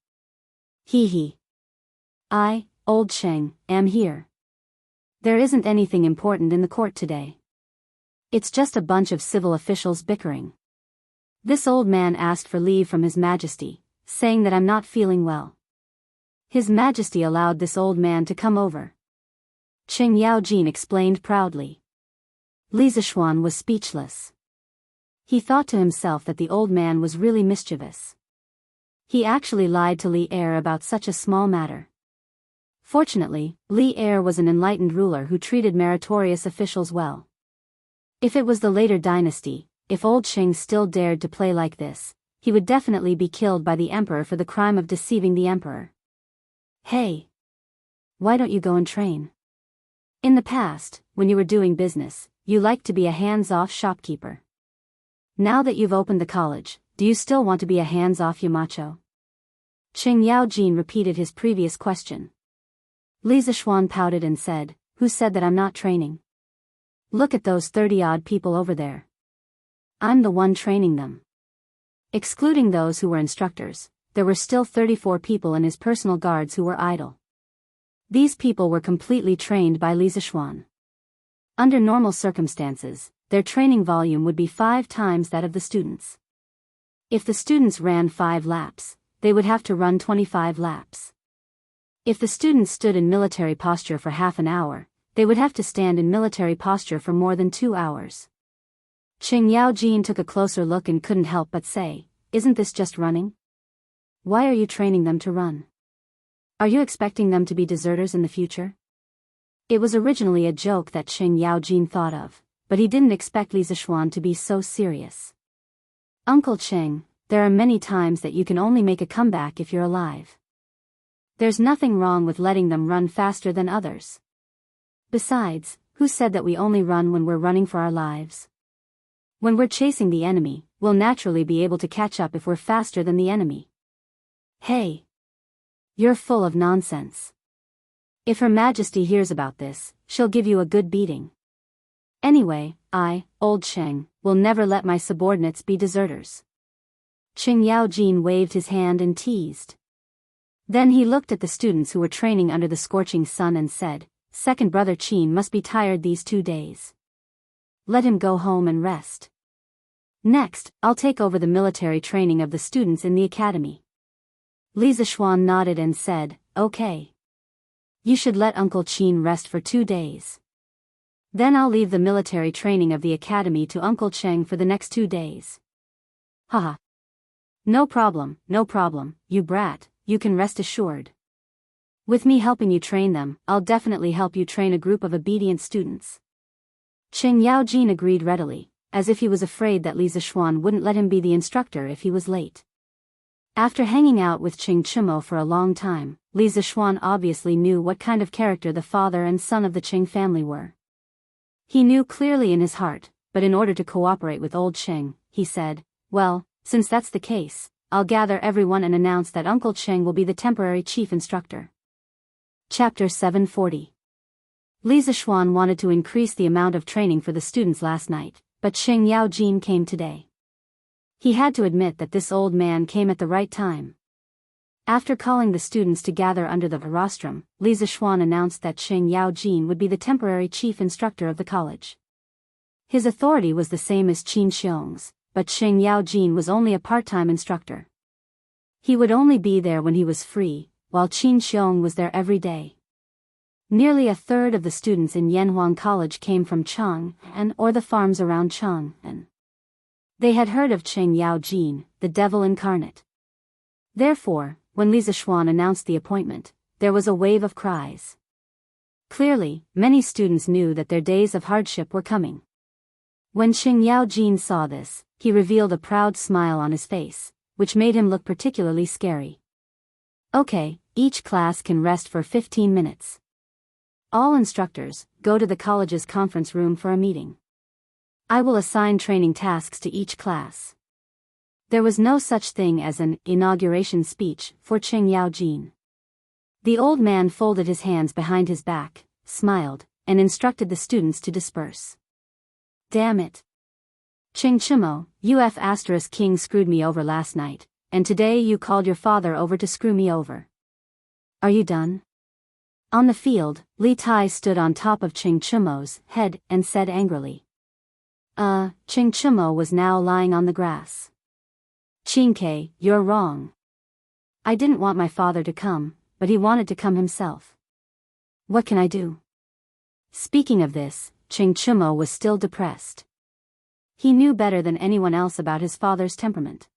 A: Hee. I, old Cheng, am here. There isn't anything important in the court today. It's just a bunch of civil officials bickering. This old man asked for leave from His Majesty, saying that I'm not feeling well. His Majesty allowed this old man to come over. Qing Yaojin explained proudly. Li Zishuan was speechless. He thought to himself that the old man was really mischievous. He actually lied to Li Er about such a small matter. Fortunately, Li Er was an enlightened ruler who treated meritorious officials well. If it was the later dynasty, if old Qing still dared to play like this, he would definitely be killed by the emperor for the crime of deceiving the emperor. Hey! Why don't you go and train? In the past, when you were doing business, you liked to be a hands-off shopkeeper. Now that you've opened the college, do you still want to be a hands-off Yamacho? Qing Yaojin repeated his previous question. Li Zishuan pouted and said, "Who said that I'm not training? Look at those 30-odd people over there. I'm the one training them." Excluding those who were instructors, there were still 34 people in his personal guards who were idle. These people were completely trained by Li Zishuan. Under normal circumstances, their training volume would be 5 times that of the students. If the students ran 5 laps, they would have to run 25 laps. If the students stood in military posture for half an hour, they would have to stand in military posture for more than 2 hours. Qing Yaojin took a closer look and couldn't help but say, "Isn't this just running? Why are you training them to run? Are you expecting them to be deserters in the future?" It was originally a joke that Qing Yaojin thought of, but he didn't expect Li Zishuan to be so serious. "Uncle Qing, there are many times that you can only make a comeback if you're alive. There's nothing wrong with letting them run faster than others. Besides, who said that we only run when we're running for our lives? When we're chasing the enemy, we'll naturally be able to catch up if we're faster than the enemy." Hey! You're full of nonsense. If Her Majesty hears about this, she'll give you a good beating. Anyway, I, old Qing, will never let my subordinates be deserters. Qing Yaojin waved his hand and teased. Then he looked at the students who were training under the scorching sun and said, "Second brother Qin must be tired these 2 days. Let him go home and rest. Next, I'll take over the military training of the students in the academy." Li Zishuan nodded and said, "Okay. You should let Uncle Qin rest for 2 days. Then I'll leave the military training of the academy to Uncle Qing for the next 2 days." Haha. No problem, you brat, you can rest assured. With me helping you train them, I'll definitely help you train a group of obedient students. Qing Yaojin agreed readily, as if he was afraid that Li Zishuan wouldn't let him be the instructor if he was late. After hanging out with Qing Chimo for a long time, Li Zishuan obviously knew what kind of character the father and son of the Qing family were. He knew clearly in his heart, but in order to cooperate with old Qing, he said, "Well, since that's the case, I'll gather everyone and announce that Uncle Qing will be the temporary chief instructor." Chapter 740. Li Zishuan wanted to increase the amount of training for the students last night, but Qing Yaojin came today. He had to admit that this old man came at the right time. After calling the students to gather under the rostrum, Li Zishuan announced that Qing Yaojin would be the temporary chief instructor of the college. His authority was the same as Qin Xiong's, but Qing Yaojin was only a part-time instructor. He would only be there when he was free, while Qin Xiong was there every day. Nearly a third of the students in Yanhuang College came from Chang'an or the farms around Chang'an. They had heard of Qing Yaojin, the devil incarnate. Therefore, when Li Zishuan announced the appointment, there was a wave of cries. Clearly, many students knew that their days of hardship were coming. When Qing Yaojin saw this, he revealed a proud smile on his face, which made him look particularly scary. "Okay, each class can rest for 15 minutes. All instructors, go to the college's conference room for a meeting. I will assign training tasks to each class." There was no such thing as an inauguration speech for Qing Yaojin. The old man folded his hands behind his back, smiled, and instructed the students to disperse. "Damn it. Qing Chimo, UF** King screwed me over last night, and today you called your father over to screw me over. Are you done?" On the field, Li Tai stood on top of Qing Chimo's head and said angrily. Qing Chimo was now lying on the grass. "Qingke, you're wrong. I didn't want my father to come, but he wanted to come himself. What can I do?" Speaking of this, Qing Chimo was still depressed. He knew better than anyone else about his father's temperament.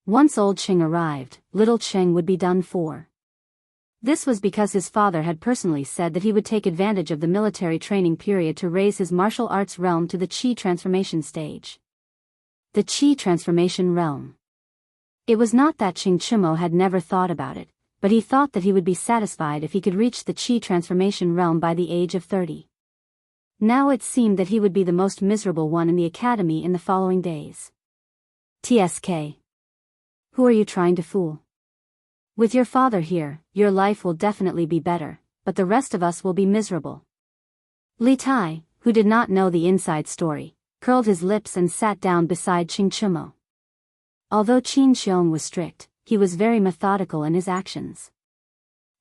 A: Once old Qing arrived, little Qing would be done for. This was because his father had personally said that he would take advantage of the military training period to raise his martial arts realm to the Qi transformation stage. The Qi transformation realm. It was not that Qing Chimo had never thought about it, but he thought that he would be satisfied if he could reach the Qi transformation realm by the age of 30. Now it seemed that he would be the most miserable one in the academy in the following days. TSK. Who are you trying to fool? With your father here, your life will definitely be better, but the rest of us will be miserable. Li Tai, who did not know the inside story, curled his lips and sat down beside Qing Chimo. Although Qin Xiong was strict, he was very methodical in his actions.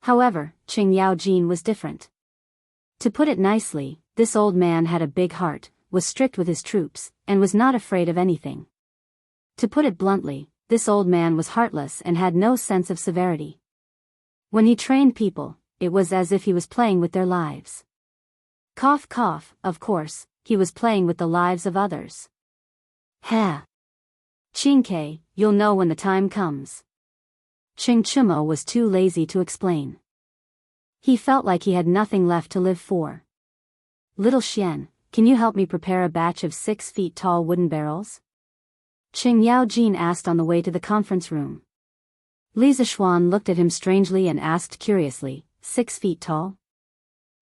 A: However, Qing Yaojin was different. To put it nicely, this old man had a big heart, was strict with his troops, and was not afraid of anything. To put it bluntly, this old man was heartless and had no sense of severity. When he trained people, it was as if he was playing with their lives. Cough cough, of course, he was playing with the lives of others. Ha! Qingke, you'll know when the time comes. Qing Chimo was too lazy to explain. He felt like he had nothing left to live for. Little Xian, can you help me prepare a batch of 6 feet tall wooden barrels? Qing Yaojin asked on the way to the conference room. Li Zishuan looked at him strangely and asked curiously, 6 feet tall?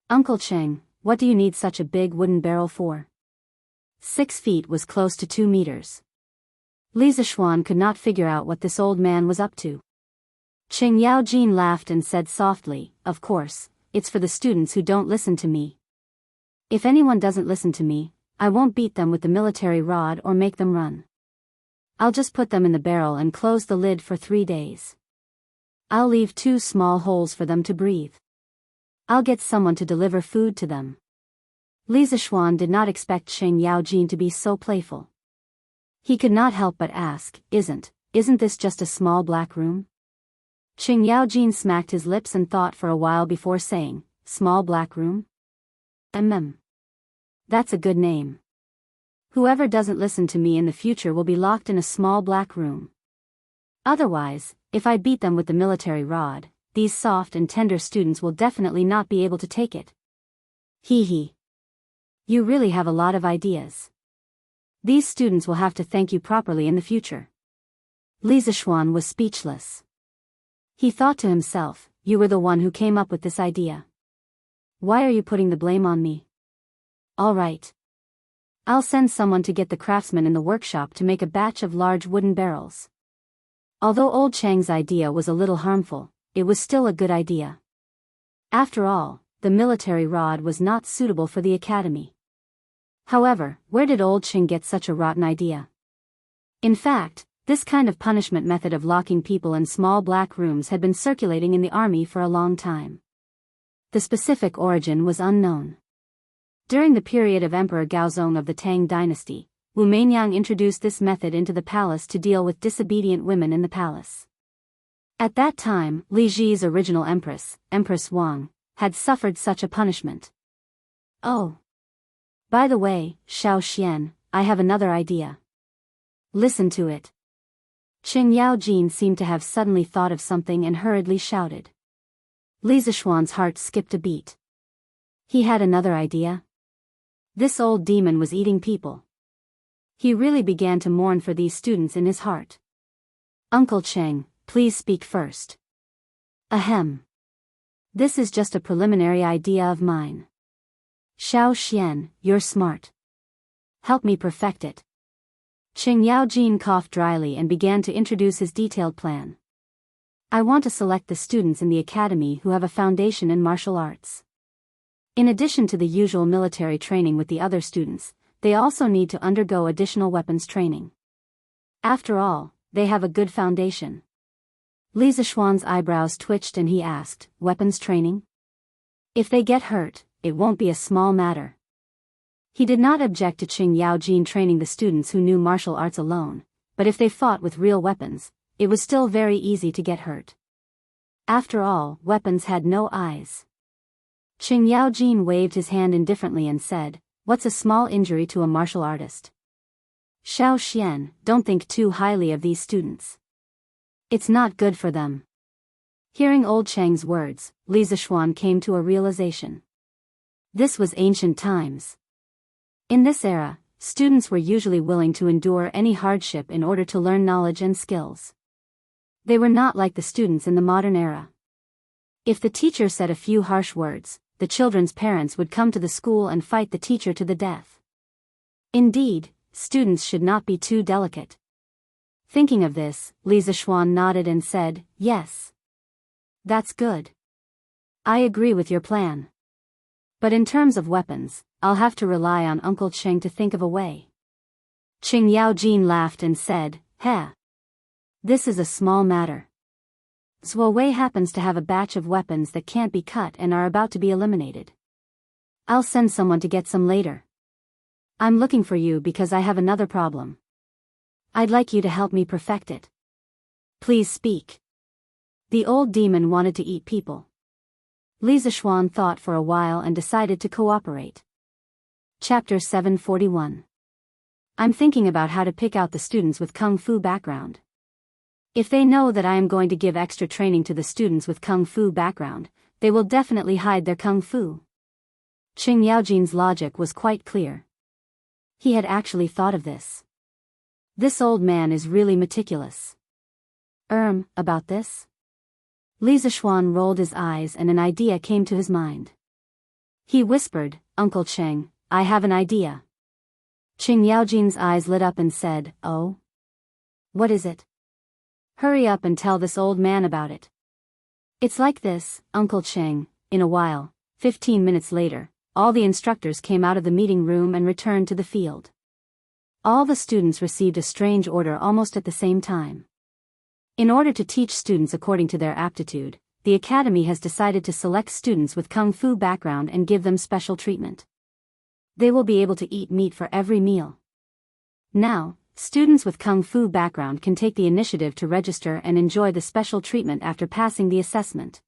A: Uncle Qing, what do you need such a big wooden barrel for? 6 feet was close to 2 meters. Li Zishuan could not figure out what this old man was up to. Qing Yaojin laughed and said softly, of course, it's for the students who don't listen to me. If anyone doesn't listen to me, I won't beat them with the military rod or make them run. I'll just put them in the barrel and close the lid for 3 days. I'll leave 2 small holes for them to breathe. I'll get someone to deliver food to them. Li Zishuan did not expect Qing Yaojin to be so playful. He could not help but ask, isn't this just a small black room? Qing Yaojin smacked his lips and thought for a while before saying, small black room? That's a good name. Whoever doesn't listen to me in the future will be locked in a small black room. Otherwise, if I beat them with the military rod, these soft and tender students will definitely not be able to take it. Hee hee. You really have a lot of ideas. These students will have to thank you properly in the future. Li Zishuan was speechless. He thought to himself, you were the one who came up with this idea. Why are you putting the blame on me? All right. I'll send someone to get the craftsmen in the workshop to make a batch of large wooden barrels. Although old Chang's idea was a little harmful, it was still a good idea. After all, the military rod was not suitable for the academy. However, where did old Qing get such a rotten idea? In fact, this kind of punishment method of locking people in small black rooms had been circulating in the army for a long time. The specific origin was unknown. During the period of Emperor Gaozong of the Tang dynasty, Wu Meinyang introduced this method into the palace to deal with disobedient women in the palace. At that time, Li Ji's original Empress, Empress Wang, had suffered such a punishment. Oh. By the way, Xiao Xian, I have another idea. Listen to it. Qing Yaojin seemed to have suddenly thought of something and hurriedly shouted. Li Zishuan's heart skipped a beat. He had another idea? This old demon was eating people. He really began to mourn for these students in his heart. Uncle Qing, please speak first. Ahem. This is just a preliminary idea of mine. Xiao Xian, you're smart. Help me perfect it. Qing Yaojin coughed dryly and began to introduce his detailed plan. I want to select the students in the academy who have a foundation in martial arts. In addition to the usual military training with the other students, they also need to undergo additional weapons training. After all, they have a good foundation. Li Zishuan's eyebrows twitched and he asked, weapons training? If they get hurt, it won't be a small matter. He did not object to Qing Yaojin training the students who knew martial arts alone, but if they fought with real weapons, it was still very easy to get hurt. After all, weapons had no eyes. Qing Yaojin waved his hand indifferently and said, what's a small injury to a martial artist? Xiao Xian, don't think too highly of these students. It's not good for them. Hearing old Cheng's words, Li Zixuan came to a realization. This was ancient times. In this era, students were usually willing to endure any hardship in order to learn knowledge and skills. They were not like the students in the modern era. If the teacher said a few harsh words, the children's parents would come to the school and fight the teacher to the death. Indeed, students should not be too delicate. Thinking of this, Li Zixuan nodded and said, "Yes. That's good. I agree with your plan. But in terms of weapons, I'll have to rely on Uncle Cheng to think of a way." Qing Yaojin laughed and said, "Heh. This is a small matter. Zhuo Wei happens to have a batch of weapons that can't be cut and are about to be eliminated. I'll send someone to get some later. I'm looking for you because I have another problem. I'd like you to help me perfect it. Please speak." The old demon wanted to eat people. Li Zixuan thought for a while and decided to cooperate. Chapter 741. I'm thinking about how to pick out the students with Kung Fu background. If they know that I am going to give extra training to the students with Kung Fu background, they will definitely hide their Kung Fu. Qing Yaojin's logic was quite clear. He had actually thought of this. This old man is really meticulous. About this? Li Zixuan rolled his eyes and an idea came to his mind. He whispered, "Uncle Cheng, I have an idea." Qing Yaojin's eyes lit up and said, "Oh? What is it? Hurry up and tell this old man about it." "It's like this, Uncle Cheng." In a while, 15 minutes later, all the instructors came out of the meeting room and returned to the field. All the students received a strange order almost at the same time. In order to teach students according to their aptitude, the academy has decided to select students with Kung Fu background and give them special treatment. They will be able to eat meat for every meal. Now, students with Kung Fu background can take the initiative to register and enjoy the special treatment after passing the assessment.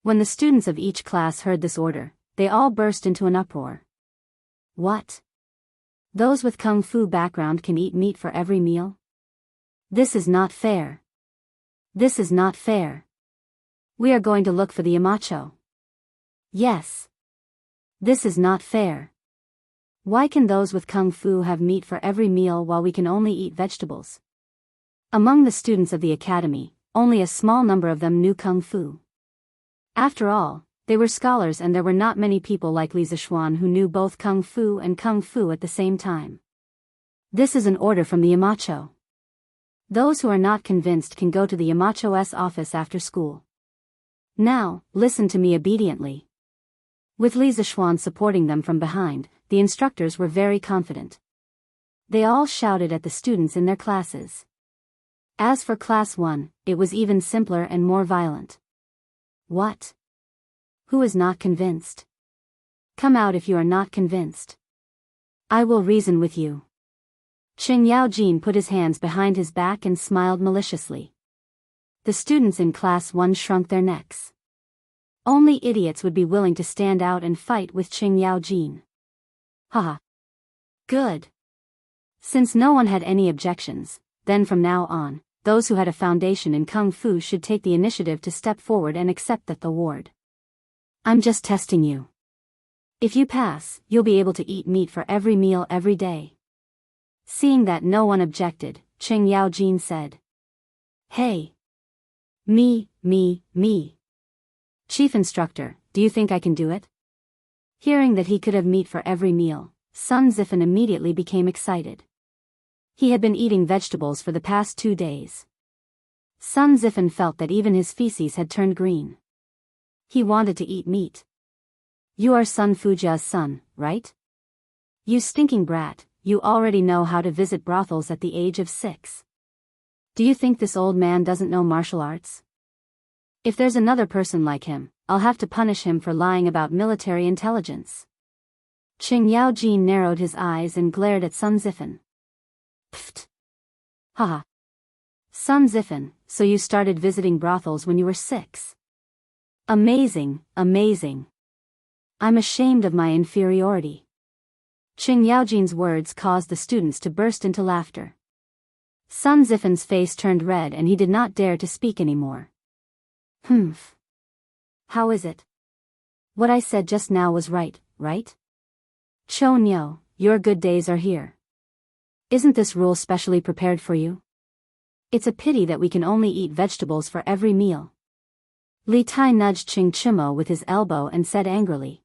A: When the students of each class heard this order, they all burst into an uproar. What? Those with Kung Fu background can eat meat for every meal? This is not fair. This is not fair. We are going to look for the Yamacho. Yes. This is not fair. Why can those with Kung Fu have meat for every meal while we can only eat vegetables? Among the students of the academy, only a small number of them knew Kung Fu. After all, they were scholars and there were not many people like Li Zixuan who knew both Kung Fu and Kung Fu at the same time. This is an order from the Yamacho. Those who are not convinced can go to the Yamacho's office after school. Now, listen to me obediently. With Li Zixuan supporting them from behind, the instructors were very confident. They all shouted at the students in their classes. As for Class 1, it was even simpler and more violent. What? Who is not convinced? Come out if you are not convinced. I will reason with you. Qing Yaojin put his hands behind his back and smiled maliciously. The students in Class 1 shrunk their necks. Only idiots would be willing to stand out and fight with Qing Yaojin. Haha. Good. Since no one had any objections, then from now on, those who had a foundation in Kung Fu should take the initiative to step forward and accept that award. I'm just testing you. If you pass, you'll be able to eat meat for every meal every day. Seeing that no one objected, Qing Yaojin said. Hey. Me. Chief Instructor, do you think I can do it? Hearing that he could have meat for every meal, Sun Zifen immediately became excited. He had been eating vegetables for the past 2 days. Sun Zifen felt that even his feces had turned green. He wanted to eat meat. You are Sun Fujia's son, right? You stinking brat, you already know how to visit brothels at the age of 6. Do you think this old man doesn't know martial arts? If there's another person like him, I'll have to punish him for lying about military intelligence. Qing Yaojin narrowed his eyes and glared at Sun Zifen. Pfft. Haha. Sun Zifen, so you started visiting brothels when you were 6. Amazing. I'm ashamed of my inferiority. Qing Yaojin's words caused the students to burst into laughter. Sun Zifen's face turned red and he did not dare to speak anymore. Humph. How is it? What I said just now was right, right? Cho Nyo, your good days are here. Isn't this rule specially prepared for you? It's a pity that we can only eat vegetables for every meal. Li Tai nudged Ching Chimo with his elbow and said angrily.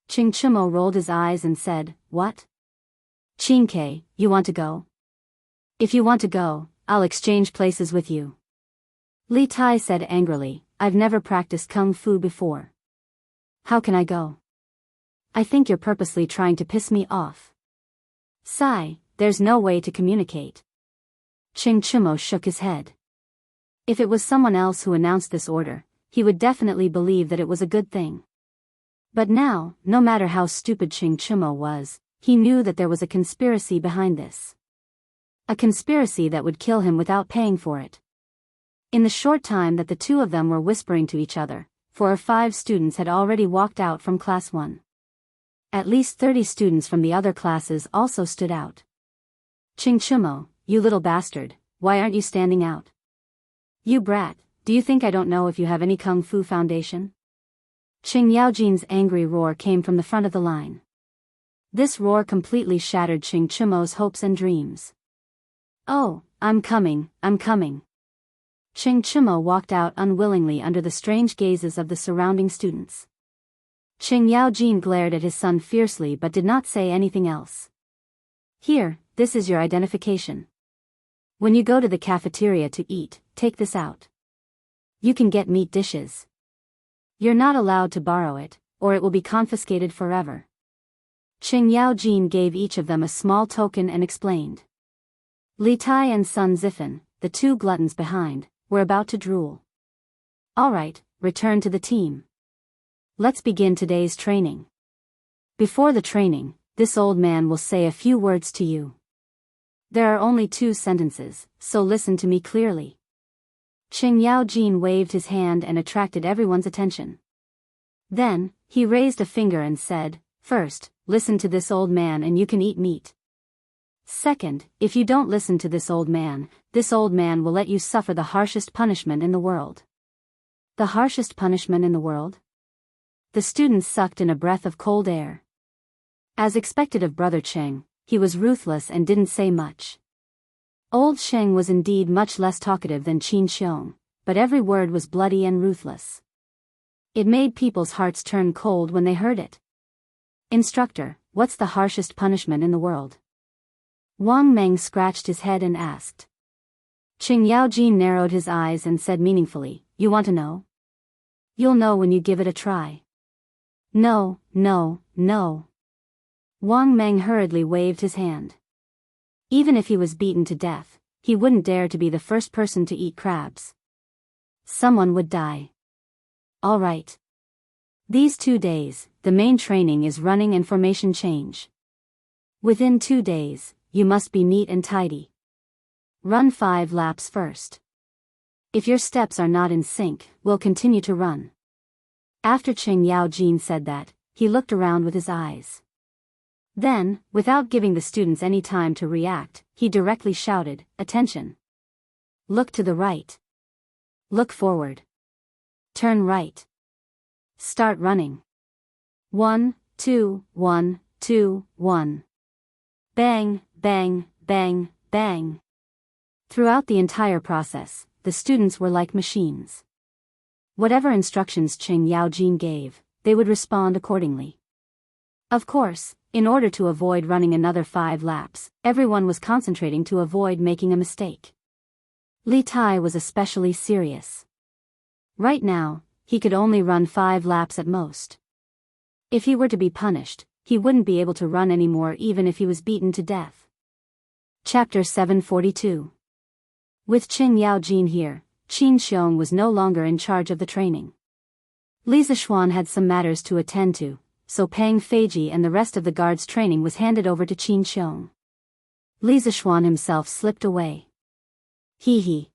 A: Ching Chimo rolled his eyes and said, What? Qingke, you want to go? If you want to go, I'll exchange places with you. Li Tai said angrily, I've never practiced kung fu before. How can I go? I think you're purposely trying to piss me off. Sigh, there's no way to communicate. Ching Chimo shook his head. If it was someone else who announced this order, he would definitely believe that it was a good thing. But now, no matter how stupid Ching Chimo was, he knew that there was a conspiracy behind this. A conspiracy that would kill him without paying for it. In the short time that the two of them were whispering to each other, 4 or 5 students had already walked out from class 1. At least 30 students from the other classes also stood out. Ching Chimo, you little bastard, why aren't you standing out? You brat, do you think I don't know if you have any kung fu foundation? Ching Yaojin's angry roar came from the front of the line. This roar completely shattered Ching Chimo's hopes and dreams. Oh, I'm coming. Ching Chimo walked out unwillingly under the strange gazes of the surrounding students. Ching Yaojin glared at his son fiercely but did not say anything else. Here, this is your identification. When you go to the cafeteria to eat, take this out. You can get meat dishes. You're not allowed to borrow it, or it will be confiscated forever. Ching Yaojin gave each of them a small token and explained. Li Tai and Sun Zifen, the 2 gluttons behind, were about to drool. All right, return to the team. Let's begin today's training. Before the training, this old man will say a few words to you. There are only 2 sentences, so listen to me clearly. Ching Yaojin waved his hand and attracted everyone's attention. Then, he raised a finger and said, First, listen to this old man and you can eat meat. Second, if you don't listen to this old man will let you suffer the harshest punishment in the world. The harshest punishment in the world? The students sucked in a breath of cold air. As expected of Brother Cheng, he was ruthless and didn't say much. Old Sheng was indeed much less talkative than Qin Xiong, but every word was bloody and ruthless. It made people's hearts turn cold when they heard it. Instructor, what's the harshest punishment in the world? Wang Meng scratched his head and asked. Ching Yaojin narrowed his eyes and said meaningfully, You want to know? You'll know when you give it a try. No. Wang Meng hurriedly waved his hand. Even if he was beaten to death, he wouldn't dare to be the first person to eat crabs. Someone would die. All right. These 2 days, the main training is running and formation change. Within 2 days, you must be neat and tidy. Run 5 laps first. If your steps are not in sync, we'll continue to run. After Ching Yaojin said that, he looked around with his eyes. Then, without giving the students any time to react, he directly shouted, Attention! Look to the right. Look forward. Turn right. Start running. 1, 2, 1, 2, 1. Bang, bang, bang, bang. Throughout the entire process, the students were like machines. Whatever instructions Ching Yaojin gave, they would respond accordingly. Of course, in order to avoid running another 5 laps, everyone was concentrating to avoid making a mistake. Li Tai was especially serious. Right now, he could only run 5 laps at most. If he were to be punished, he wouldn't be able to run anymore even if he was beaten to death. Chapter 742. With Ching Yaojin here, Qin Xiong was no longer in charge of the training. Li Zishuan had some matters to attend to, so Pang Feiji and the rest of the guards' training was handed over to Qin Xiong. Li Zishuan himself slipped away. Hee.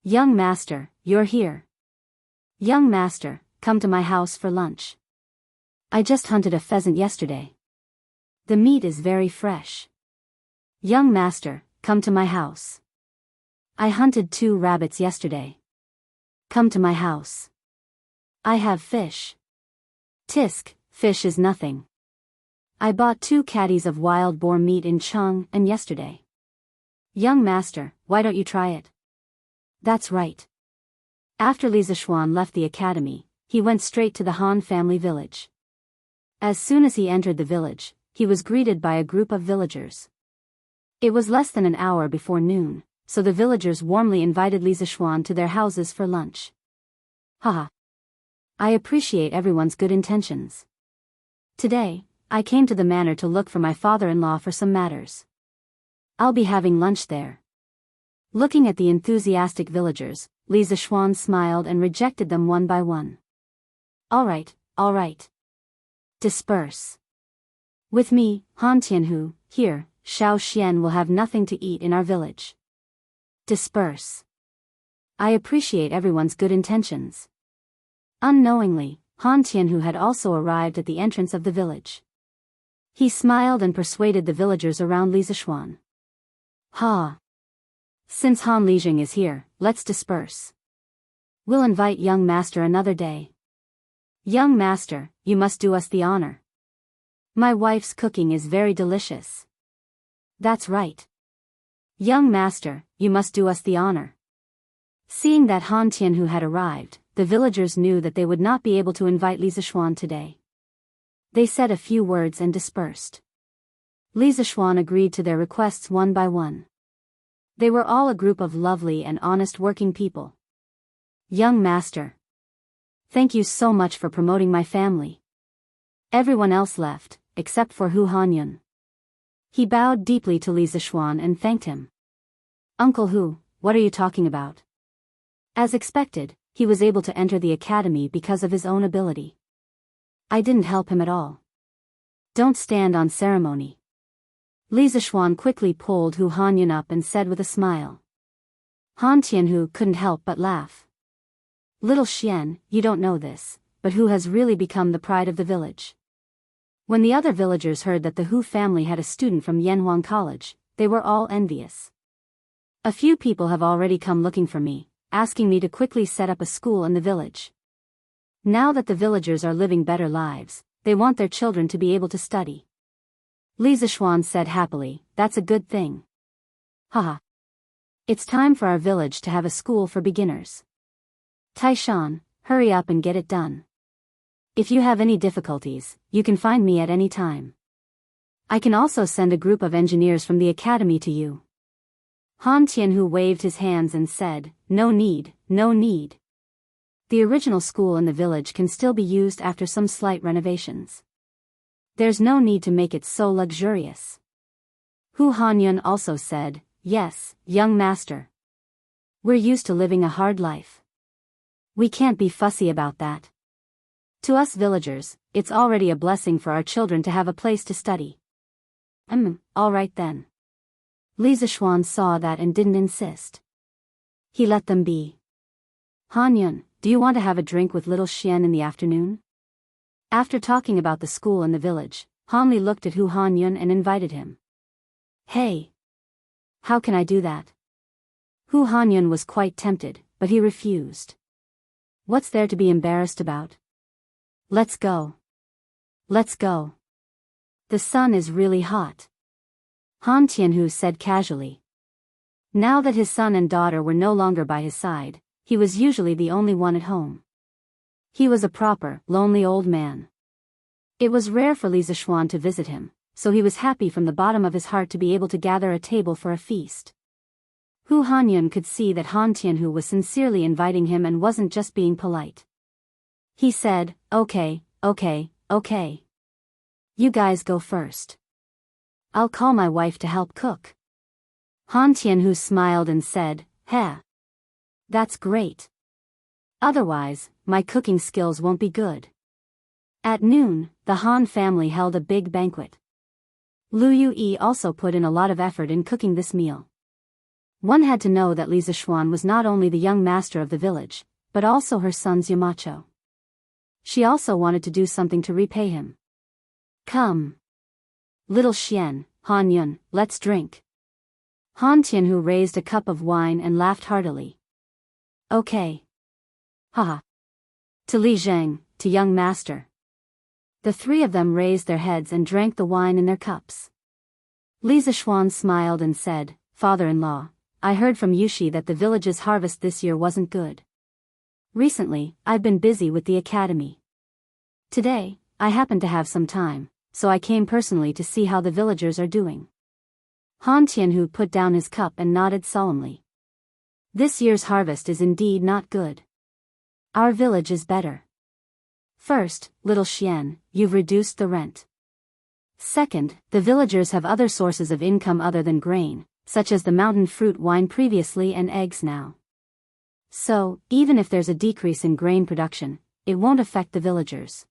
A: Young master, you're here. Young master, come to my house for lunch. I just hunted a pheasant yesterday. The meat is very fresh. Young master, come to my house. I hunted 2 rabbits yesterday. Come to my house. I have fish. Tisk, fish is nothing. I bought 2 caddies of wild boar meat in Jianghu and yesterday. Young master, why don't you try it? That's right. After Li Zishuan left the academy, he went straight to the Han family village. As soon as he entered the village, he was greeted by a group of villagers. It was less than an hour before noon, so the villagers warmly invited Li Zishuan to their houses for lunch. Haha. I appreciate everyone's good intentions. Today, I came to the manor to look for my father-in-law for some matters. I'll be having lunch there. Looking at the enthusiastic villagers, Li Zishuan smiled and rejected them one by one. All right. Disperse. With me, Han Tianhu, here, Xiao Xian will have nothing to eat in our village. Disperse. I appreciate everyone's good intentions. Unknowingly, Han Tianhu had also arrived at the entrance of the village. He smiled and persuaded the villagers around Li Zishuan. Ha! Since Han Lijing is here, let's disperse. We'll invite young master another day. Young master, you must do us the honor. My wife's cooking is very delicious. That's right. Young master, you must do us the honor. Seeing that Han Tianhu had arrived, the villagers knew that they would not be able to invite Li Zishuan today. They said a few words and dispersed. Li Zishuan agreed to their requests one by one. They were all a group of lovely and honest working people. Young master. Thank you so much for promoting my family. Everyone else left, except for Hu Hanyun. He bowed deeply to Li Zishuan and thanked him. Uncle Hu, what are you talking about? As expected, he was able to enter the academy because of his own ability. I didn't help him at all. Don't stand on ceremony. Li Zishuan quickly pulled Hu Hanyun up and said with a smile. Han Tianhu couldn't help but laugh. Little Xian, you don't know this, but Hu has really become the pride of the village. When the other villagers heard that the Hu family had a student from Yanhuang College, they were all envious. A few people have already come looking for me, asking me to quickly set up a school in the village. Now that the villagers are living better lives, they want their children to be able to study. Li Zishuan said happily, that's a good thing. Haha. It's time for our village to have a school for beginners. Taishan, hurry up and get it done. If you have any difficulties, you can find me at any time. I can also send a group of engineers from the academy to you. Han Tianhu waved his hands and said, no need. The original school in the village can still be used after some slight renovations. There's no need to make it so luxurious. Hu Hanyun also said, yes, young master. We're used to living a hard life. We can't be fussy about that. To us villagers, it's already a blessing for our children to have a place to study. All right then. Li Zishuan saw that and didn't insist. He let them be. Hanyun, do you want to have a drink with little Xian in the afternoon? After talking about the school in the village, Han Li looked at Hu Hanyun and invited him. Hey! How can I do that? Hu Hanyun was quite tempted, but he refused. What's there to be embarrassed about? Let's go. The sun is really hot. Han Tianhu said casually. Now that his son and daughter were no longer by his side, he was usually the only one at home. He was a proper, lonely old man. It was rare for Li Zishuan to visit him, so he was happy from the bottom of his heart to be able to gather a table for a feast. Hu Hanyun could see that Han Tianhu was sincerely inviting him and wasn't just being polite. He said, okay. You guys go first. I'll call my wife to help cook. Han Tianhu smiled and said, that's great. Otherwise, my cooking skills won't be good. At noon, the Han family held a big banquet. Lu Yue also put in a lot of effort in cooking this meal. One had to know that Li Zishuan was not only the young master of the village, but also her son's Yamacho. She also wanted to do something to repay him. Come. Little Xian, Han Yun, let's drink. Han Tianhu raised a cup of wine and laughed heartily. Okay. Haha. To Li Zheng, to young master. The three of them raised their heads and drank the wine in their cups. Li Zishuan smiled and said, Father-in-law, I heard from Yushi that the village's harvest this year wasn't good. Recently, I've been busy with the academy. Today, I happened to have some time, so I came personally to see how the villagers are doing. Han Tianhu put down his cup and nodded solemnly. This year's harvest is indeed not good. Our village is better. First, little Xian, you've reduced the rent. Second, the villagers have other sources of income other than grain, such as the mountain fruit wine previously and eggs now. So, even if there's a decrease in grain production, it won't affect the villagers.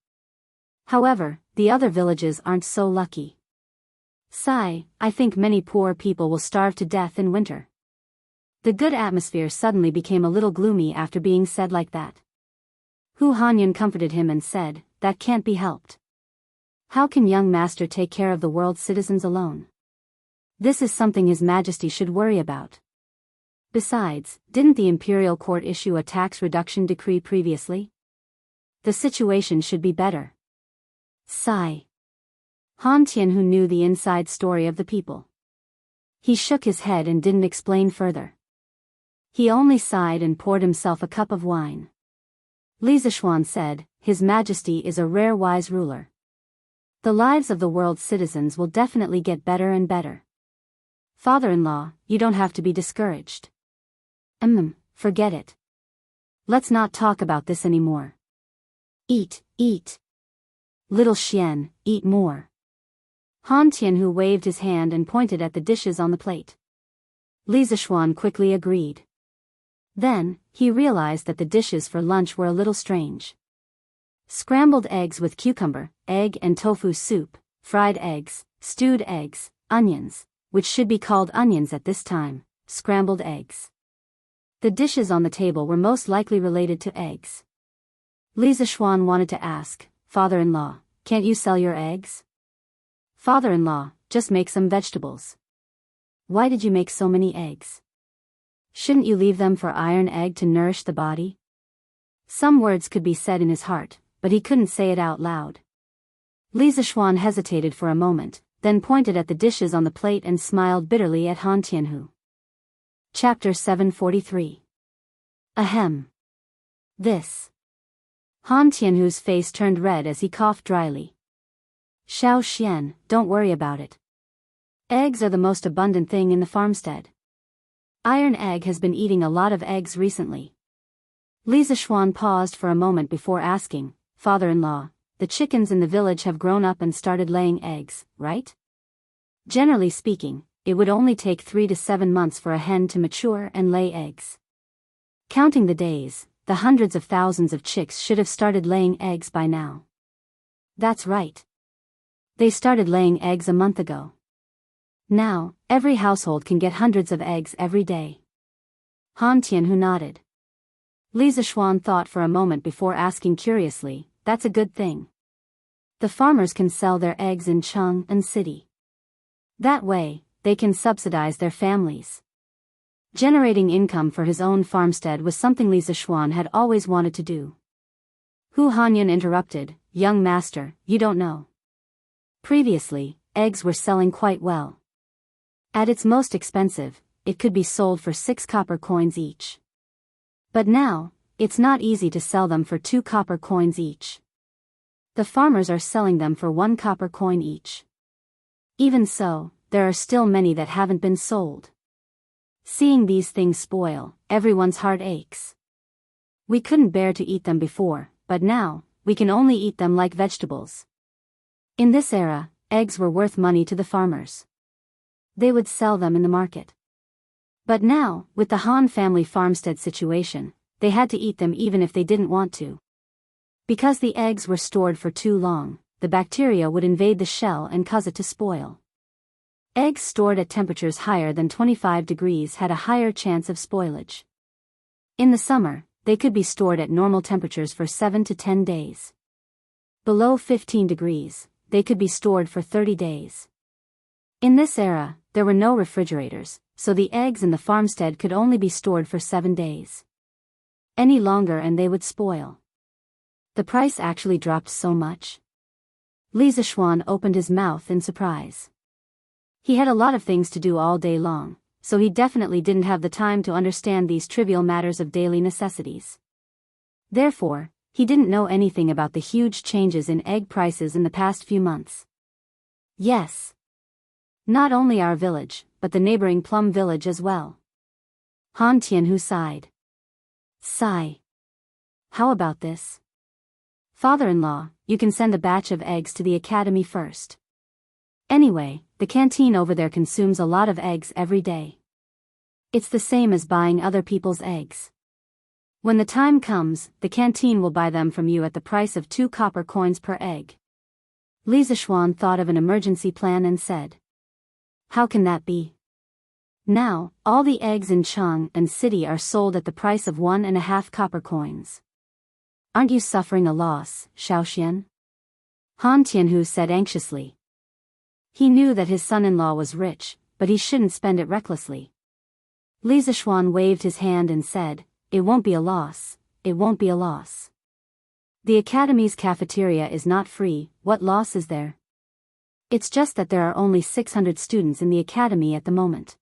A: However, the other villages aren't so lucky. Sigh, I think many poor people will starve to death in winter. The good atmosphere suddenly became a little gloomy after being said like that. Hu Hanyan comforted him and said, that can't be helped. How can young master take care of the world's citizens alone? This is something His Majesty should worry about. Besides, didn't the imperial court issue a tax reduction decree previously? The situation should be better. Sigh. Han Tianhu knew the inside story of the people. He shook his head and didn't explain further. He only sighed and poured himself a cup of wine. Li Zishuan said, His Majesty is a rare wise ruler. The lives of the world's citizens will definitely get better and better. Father-in-law, you don't have to be discouraged. Forget it. Let's not talk about this anymore. Eat, eat. Little Xian, eat more. Han Tianhu waved his hand and pointed at the dishes on the plate. Li Zishuan quickly agreed. Then, he realized that the dishes for lunch were a little strange. Scrambled eggs with cucumber, egg and tofu soup, fried eggs, stewed eggs, onions, which should be called onions at this time, scrambled eggs. The dishes on the table were most likely related to eggs. Li Zishuan wanted to ask, Father-in-law, can't you sell your eggs? Father-in-law, just make some vegetables. Why did you make so many eggs? Shouldn't you leave them for iron egg to nourish the body? Some words could be said in his heart, but he couldn't say it out loud. Li Zishuan hesitated for a moment, then pointed at the dishes on the plate and smiled bitterly at Han Tianhu. Chapter 743. Ahem. This. Han Tianhu's face turned red as he coughed dryly. Xiao Xian, don't worry about it. Eggs are the most abundant thing in the farmstead. Iron Egg has been eating a lot of eggs recently. Li Zishuan paused for a moment before asking, Father-in-law, the chickens in the village have grown up and started laying eggs, right? Generally speaking, it would only take 3 to 7 months for a hen to mature and lay eggs. Counting the days, the hundreds of thousands of chicks should have started laying eggs by now. That's right. They started laying eggs a month ago. Now, every household can get hundreds of eggs every day. Han Tianhu nodded. Li Zishuan thought for a moment before asking curiously, that's a good thing. The farmers can sell their eggs in Chang'an City. That way, they can subsidize their families. Generating income for his own farmstead was something Li Zishuan had always wanted to do. Hu Hanyan interrupted, young master, you don't know. Previously, eggs were selling quite well. At its most expensive, it could be sold for 6 copper coins each. But now, it's not easy to sell them for 2 copper coins each. The farmers are selling them for 1 copper coin each. Even so, there are still many that haven't been sold. Seeing these things spoil, everyone's heart aches. We couldn't bear to eat them before, but now, we can only eat them like vegetables. In this era, eggs were worth money to the farmers. They would sell them in the market. But now, with the Han family farmstead situation, they had to eat them even if they didn't want to. Because the eggs were stored for too long, the bacteria would invade the shell and cause it to spoil. Eggs stored at temperatures higher than 25 degrees had a higher chance of spoilage. In the summer, they could be stored at normal temperatures for 7 to 10 days. Below 15 degrees, they could be stored for 30 days. In this era, there were no refrigerators, so the eggs in the farmstead could only be stored for 7 days. Any longer and they would spoil. The price actually dropped so much? Li Zishuan opened his mouth in surprise. He had a lot of things to do all day long, so he definitely didn't have the time to understand these trivial matters of daily necessities. Therefore, he didn't know anything about the huge changes in egg prices in the past few months. Yes. Not only our village, but the neighboring plum village as well. Han Tianhu sighed. Sigh. How about this? Father-in-law, you can send a batch of eggs to the academy first. Anyway, the canteen over there consumes a lot of eggs every day. It's the same as buying other people's eggs. When the time comes, the canteen will buy them from you at the price of 2 copper coins per egg. Li Zishuan thought of an emergency plan and said. How can that be? Now, all the eggs in Chang and city are sold at the price of 1.5 copper coins. Aren't you suffering a loss, Xiaoxian? Han Tianhu said anxiously. He knew that his son-in-law was rich, but he shouldn't spend it recklessly. Li Zishuan waved his hand and said, It won't be a loss, it won't be a loss. The academy's cafeteria is not free, what loss is there? It's just that there are only 600 students in the academy at the moment.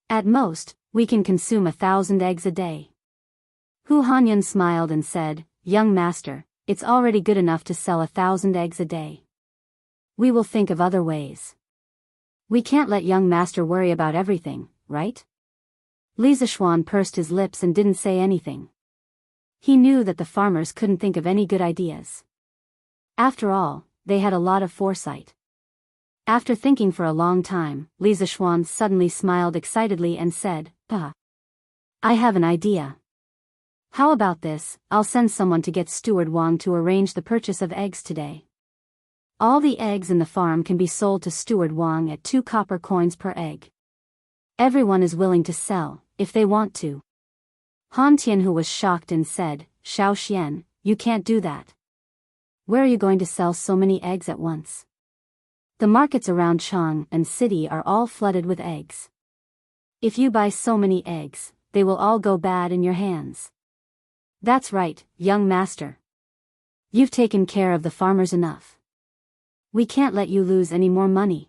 A: At most, we can consume 1,000 eggs a day. Hu Hanyan smiled and said, Young master, it's already good enough to sell 1,000 eggs a day. We will think of other ways. We can't let young master worry about everything, right? Li Zishuan pursed his lips and didn't say anything. He knew that the farmers couldn't think of any good ideas. After all, they had a lot of foresight. After thinking for a long time, Li Zishuan suddenly smiled excitedly and said, I have an idea. How about this, I'll send someone to get Steward Wang to arrange the purchase of eggs today. All the eggs in the farm can be sold to Steward Wang at 2 copper coins per egg. Everyone is willing to sell, if they want to. Han Tianhu was shocked and said, Xiaoxian, you can't do that. Where are you going to sell so many eggs at once? The markets around Chang and city are all flooded with eggs. If you buy so many eggs, they will all go bad in your hands. That's right, young master. You've taken care of the farmers enough. We can't let you lose any more money.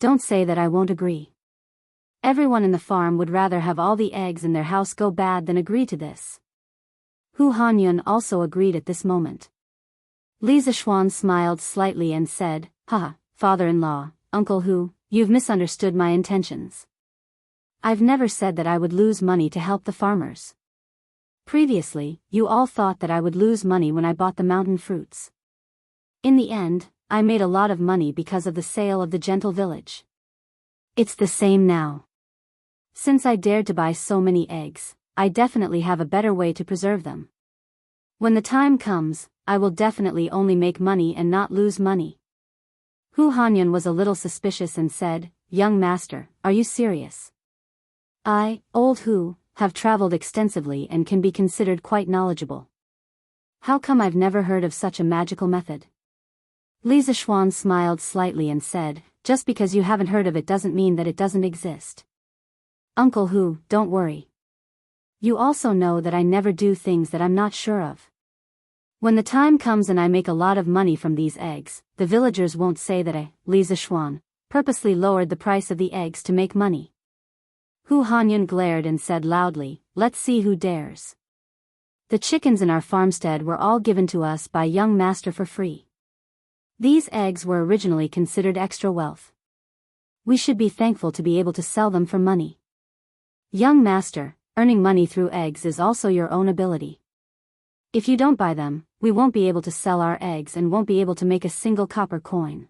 A: Don't say that I won't agree. Everyone in the farm would rather have all the eggs in their house go bad than agree to this. Hu Hanyun also agreed at this moment. Li Zishuan smiled slightly and said, Father-in-law, Uncle Hu, you've misunderstood my intentions. I've never said that I would lose money to help the farmers. Previously, you all thought that I would lose money when I bought the mountain fruits. In the end, I made a lot of money because of the sale of the gentle village. It's the same now. Since I dared to buy so many eggs, I definitely have a better way to preserve them. When the time comes, I will definitely only make money and not lose money. Hu Hanyun was a little suspicious and said, Young master, are you serious? I, old Hu, have traveled extensively and can be considered quite knowledgeable. How come I've never heard of such a magical method? Li Zishuan smiled slightly and said, Just because you haven't heard of it doesn't mean that it doesn't exist. Uncle Hu, don't worry. You also know that I never do things that I'm not sure of. When the time comes and I make a lot of money from these eggs, the villagers won't say that I, Li Zishuan, purposely lowered the price of the eggs to make money. Hu Hanyun glared and said loudly, Let's see who dares. The chickens in our farmstead were all given to us by young master for free. These eggs were originally considered extra wealth. We should be thankful to be able to sell them for money. Young master, earning money through eggs is also your own ability. If you don't buy them, we won't be able to sell our eggs and won't be able to make a single copper coin.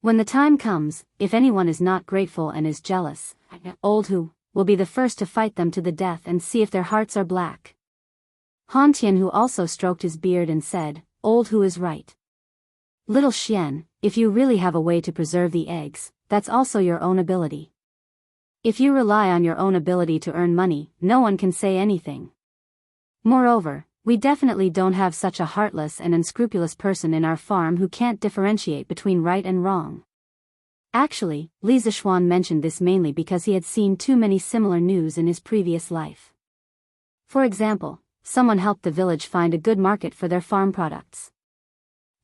A: When the time comes, if anyone is not grateful and is jealous, old Hu will be the first to fight them to the death and see if their hearts are black. Han Tianhu also stroked his beard and said, Old Hu is right. Little Xian, if you really have a way to preserve the eggs, that's also your own ability. If you rely on your own ability to earn money, no one can say anything. Moreover, we definitely don't have such a heartless and unscrupulous person in our farm who can't differentiate between right and wrong. Actually, Li Zixuan mentioned this mainly because he had seen too many similar news in his previous life. For example, someone helped the village find a good market for their farm products.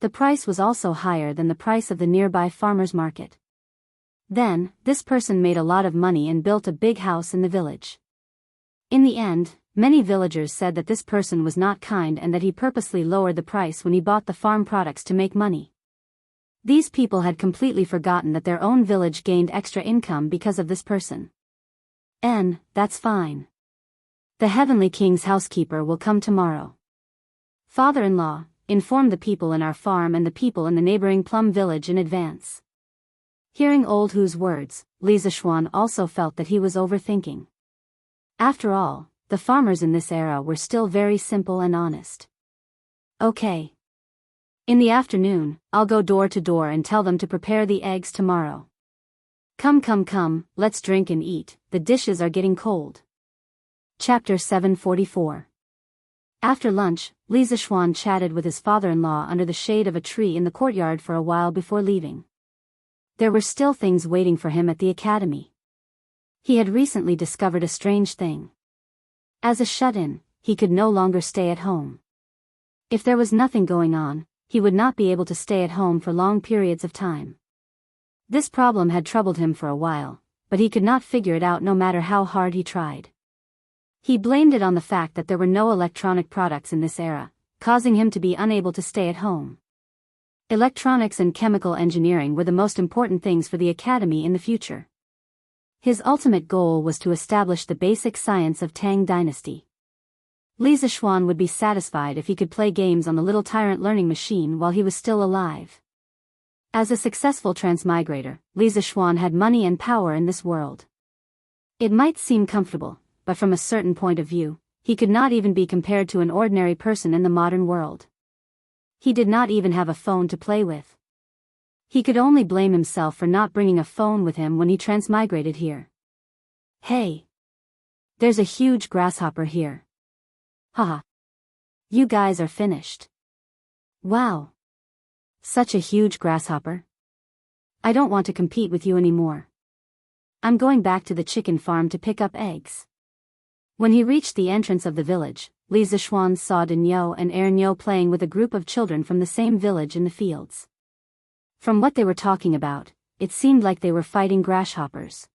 A: The price was also higher than the price of the nearby farmer's market. Then, this person made a lot of money and built a big house in the village. In the end, many villagers said that this person was not kind and that he purposely lowered the price when he bought the farm products to make money. These people had completely forgotten that their own village gained extra income because of this person. That's fine. The Heavenly King's housekeeper will come tomorrow. Father-in-law, inform the people in our farm and the people in the neighboring plum village in advance. Hearing Old Hu's words, Li Zixuan also felt that he was overthinking. After all, the farmers in this era were still very simple and honest. Okay. In the afternoon, I'll go door to door and tell them to prepare the eggs tomorrow. Come, let's drink and eat, the dishes are getting cold. Chapter 744. After lunch, Li Zixuan chatted with his father-in-law under the shade of a tree in the courtyard for a while before leaving. There were still things waiting for him at the academy. He had recently discovered a strange thing. As a shut-in, he could no longer stay at home. If there was nothing going on, he would not be able to stay at home for long periods of time. This problem had troubled him for a while, but he could not figure it out no matter how hard he tried. He blamed it on the fact that there were no electronic products in this era, causing him to be unable to stay at home. Electronics and chemical engineering were the most important things for the academy in the future. His ultimate goal was to establish the basic science of Tang Dynasty. Li Zixuan would be satisfied if he could play games on the little tyrant learning machine while he was still alive. As a successful transmigrator, Li Zixuan had money and power in this world. It might seem comfortable, but from a certain point of view, he could not even be compared to an ordinary person in the modern world. He did not even have a phone to play with. He could only blame himself for not bringing a phone with him when he transmigrated here. Hey! There's a huge grasshopper here. Haha. You guys are finished. Wow. Such a huge grasshopper. I don't want to compete with you anymore. I'm going back to the chicken farm to pick up eggs. When he reached the entrance of the village, Li Zixuan saw Dinyo and Ernyo playing with a group of children from the same village in the fields. From what they were talking about, it seemed like they were fighting grasshoppers.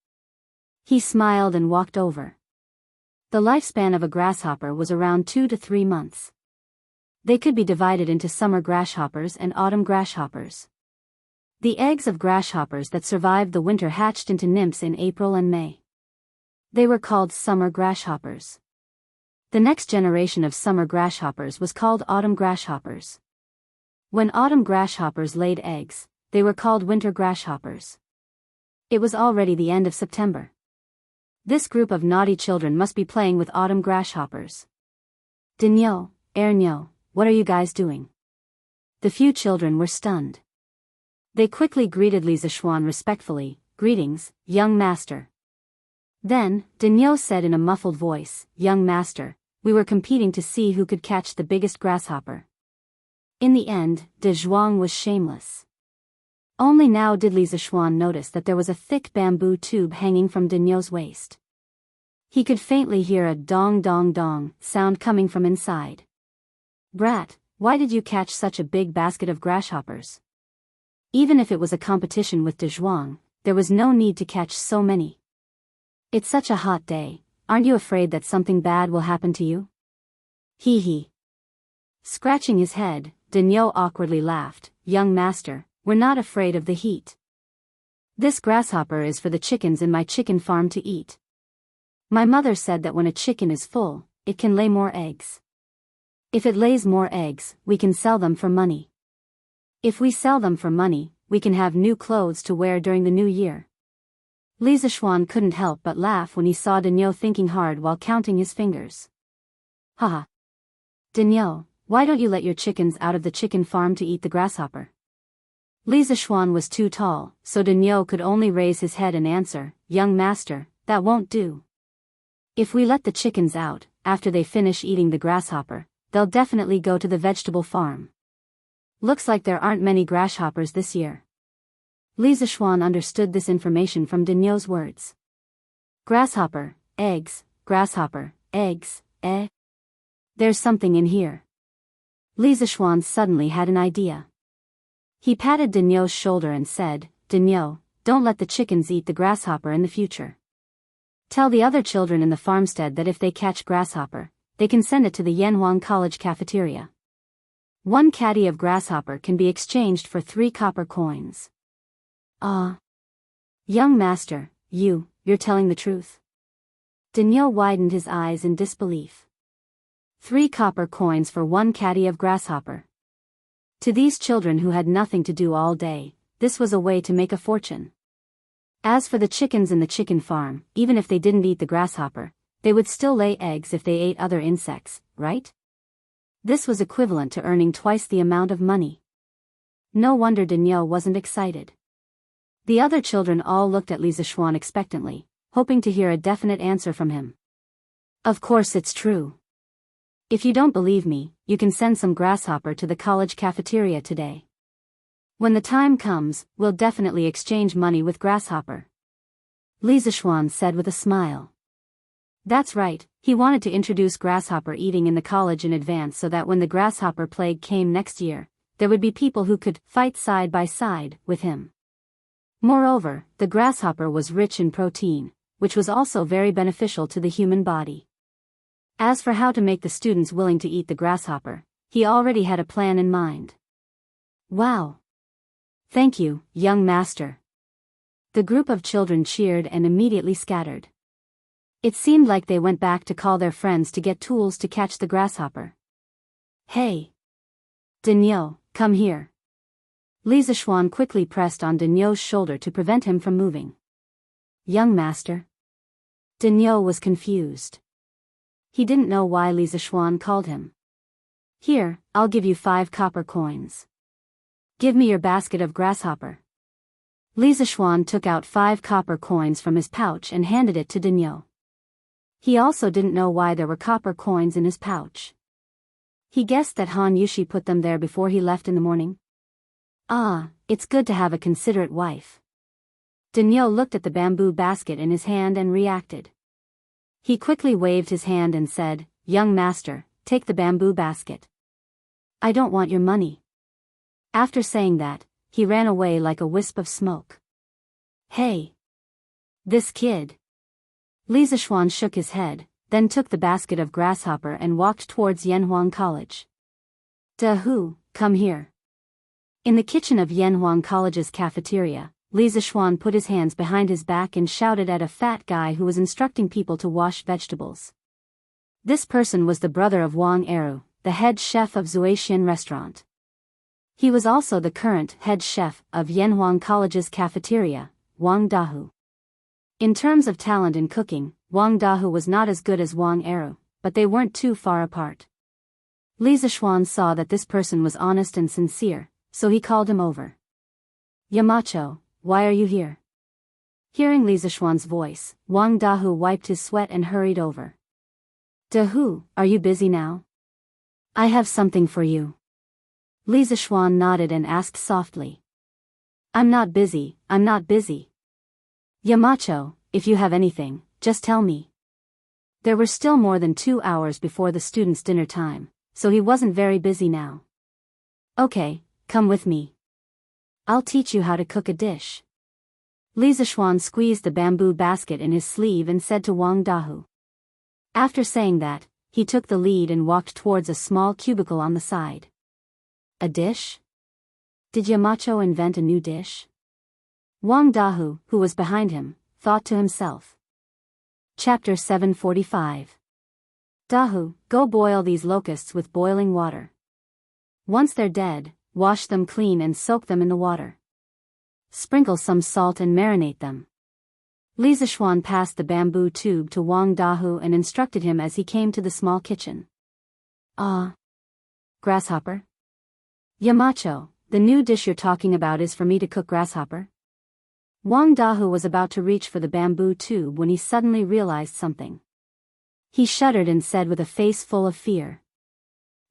A: He smiled and walked over. The lifespan of a grasshopper was around 2 to 3 months. They could be divided into summer grasshoppers and autumn grasshoppers. The eggs of grasshoppers that survived the winter hatched into nymphs in April and May. They were called summer grasshoppers. The next generation of summer grasshoppers was called autumn grasshoppers. When autumn grasshoppers laid eggs, they were called winter grasshoppers. It was already the end of September. This group of naughty children must be playing with autumn grasshoppers. Dinyo, Ernyo, what are you guys doing? The few children were stunned. They quickly greeted Li Zixuan respectfully, "Greetings, young master." Then, Dinyo said in a muffled voice, "Young master, we were competing to see who could catch the biggest grasshopper." In the end, De Zhuang was shameless. Only now did Li Zixuan notice that there was a thick bamboo tube hanging from Dinyo's waist. He could faintly hear a dong dong dong sound coming from inside. "Brat, why did you catch such a big basket of grasshoppers?" Even if it was a competition with De Zhuang, there was no need to catch so many. "It's such a hot day, aren't you afraid that something bad will happen to you?" Hee hee. Scratching his head, Dinyo awkwardly laughed, "Young master, we're not afraid of the heat. This grasshopper is for the chickens in my chicken farm to eat. My mother said that when a chicken is full, it can lay more eggs. If it lays more eggs, we can sell them for money. If we sell them for money, we can have new clothes to wear during the new year." Li Zixuan couldn't help but laugh when he saw Dinyo thinking hard while counting his fingers. Haha. Dinyo, why don't you let your chickens out of the chicken farm to eat the grasshopper? Li Zixuan was too tall, so Dinyo could only raise his head and answer, "Young master, that won't do. If we let the chickens out, after they finish eating the grasshopper, they'll definitely go to the vegetable farm. Looks like there aren't many grasshoppers this year." Li Zixuan understood this information from Dinyo's words. Grasshopper, eggs, eh? There's something in here. Li Zixuan suddenly had an idea. He patted Dinyo's shoulder and said, Dinyo, don't let the chickens eat the grasshopper in the future. Tell the other children in the farmstead that if they catch grasshopper, they can send it to the Yanhuang College cafeteria. 1 caddy of grasshopper can be exchanged for 3 copper coins. Young master, you're telling the truth? Dinyo widened his eyes in disbelief. 3 copper coins for 1 caddy of grasshopper. To these children who had nothing to do all day, this was a way to make a fortune. As for the chickens in the chicken farm, even if they didn't eat the grasshopper, they would still lay eggs if they ate other insects, right? This was equivalent to earning twice the amount of money. No wonder Dinyo wasn't excited. The other children all looked at Li Zixuan expectantly, hoping to hear a definite answer from him. Of course it's true. If you don't believe me, you can send some grasshopper to the college cafeteria today. When the time comes, we'll definitely exchange money with grasshopper. Li Zixuan said with a smile. That's right, he wanted to introduce grasshopper eating in the college in advance so that when the grasshopper plague came next year, there would be people who could fight side by side with him. Moreover, the grasshopper was rich in protein, which was also very beneficial to the human body. As for how to make the students willing to eat the grasshopper, he already had a plan in mind. Wow! Thank you, young master. The group of children cheered and immediately scattered. It seemed like they went back to call their friends to get tools to catch the grasshopper. Hey! Dinyo, come here. Li Zixuan quickly pressed on Dinyo's shoulder to prevent him from moving. Young master. Dinyo was confused. He didn't know why Li Zixuan called him. Here, I'll give you 5 copper coins. Give me your basket of grasshopper. Li Zixuan took out 5 copper coins from his pouch and handed it to Dinyo. He also didn't know why there were copper coins in his pouch. He guessed that Han Yushi put them there before he left in the morning. It's good to have a considerate wife. Dinyo looked at the bamboo basket in his hand and reacted. He quickly waved his hand and said, Young master, take the bamboo basket. I don't want your money. After saying that, he ran away like a wisp of smoke. Hey! This kid. Li Zixuan shook his head, then took the basket of grasshopper and walked towards Yanhuang College. Dahu, come here. In the kitchen of Yanhuang College's cafeteria, Li Zixuan put his hands behind his back and shouted at a fat guy who was instructing people to wash vegetables. This person was the brother of Wang Eru, the head chef of Zuaxian restaurant. He was also the current head chef of Yanhuang College's cafeteria, Wang Dahu. In terms of talent in cooking, Wang Dahu was not as good as Wang Eru, but they weren't too far apart. Li Zixuan saw that this person was honest and sincere, so he called him over. Yamacho, why are you here? Hearing Li Zixuan's voice, Wang Dahu wiped his sweat and hurried over. Dahu, are you busy now? I have something for you. Li Zixuan nodded and asked softly. I'm not busy. Yamacho, if you have anything, just tell me. There were still more than 2 hours before the students' dinner time, so he wasn't very busy now. Okay, come with me. I'll teach you how to cook a dish. Li Zixuan squeezed the bamboo basket in his sleeve and said to Wang Dahu. After saying that, he took the lead and walked towards a small cubicle on the side. A dish? Did Yamacho invent a new dish? Wang Dahu, who was behind him, thought to himself. Chapter 745. Dahu, go boil these locusts with boiling water. Once they're dead, wash them clean and soak them in the water. Sprinkle some salt and marinate them. Li Zixuan passed the bamboo tube to Wang Dahu and instructed him as he came to the small kitchen. Grasshopper? Yamacho, the new dish you're talking about is for me to cook grasshopper? Wang Dahu was about to reach for the bamboo tube when he suddenly realized something. He shuddered and said with a face full of fear.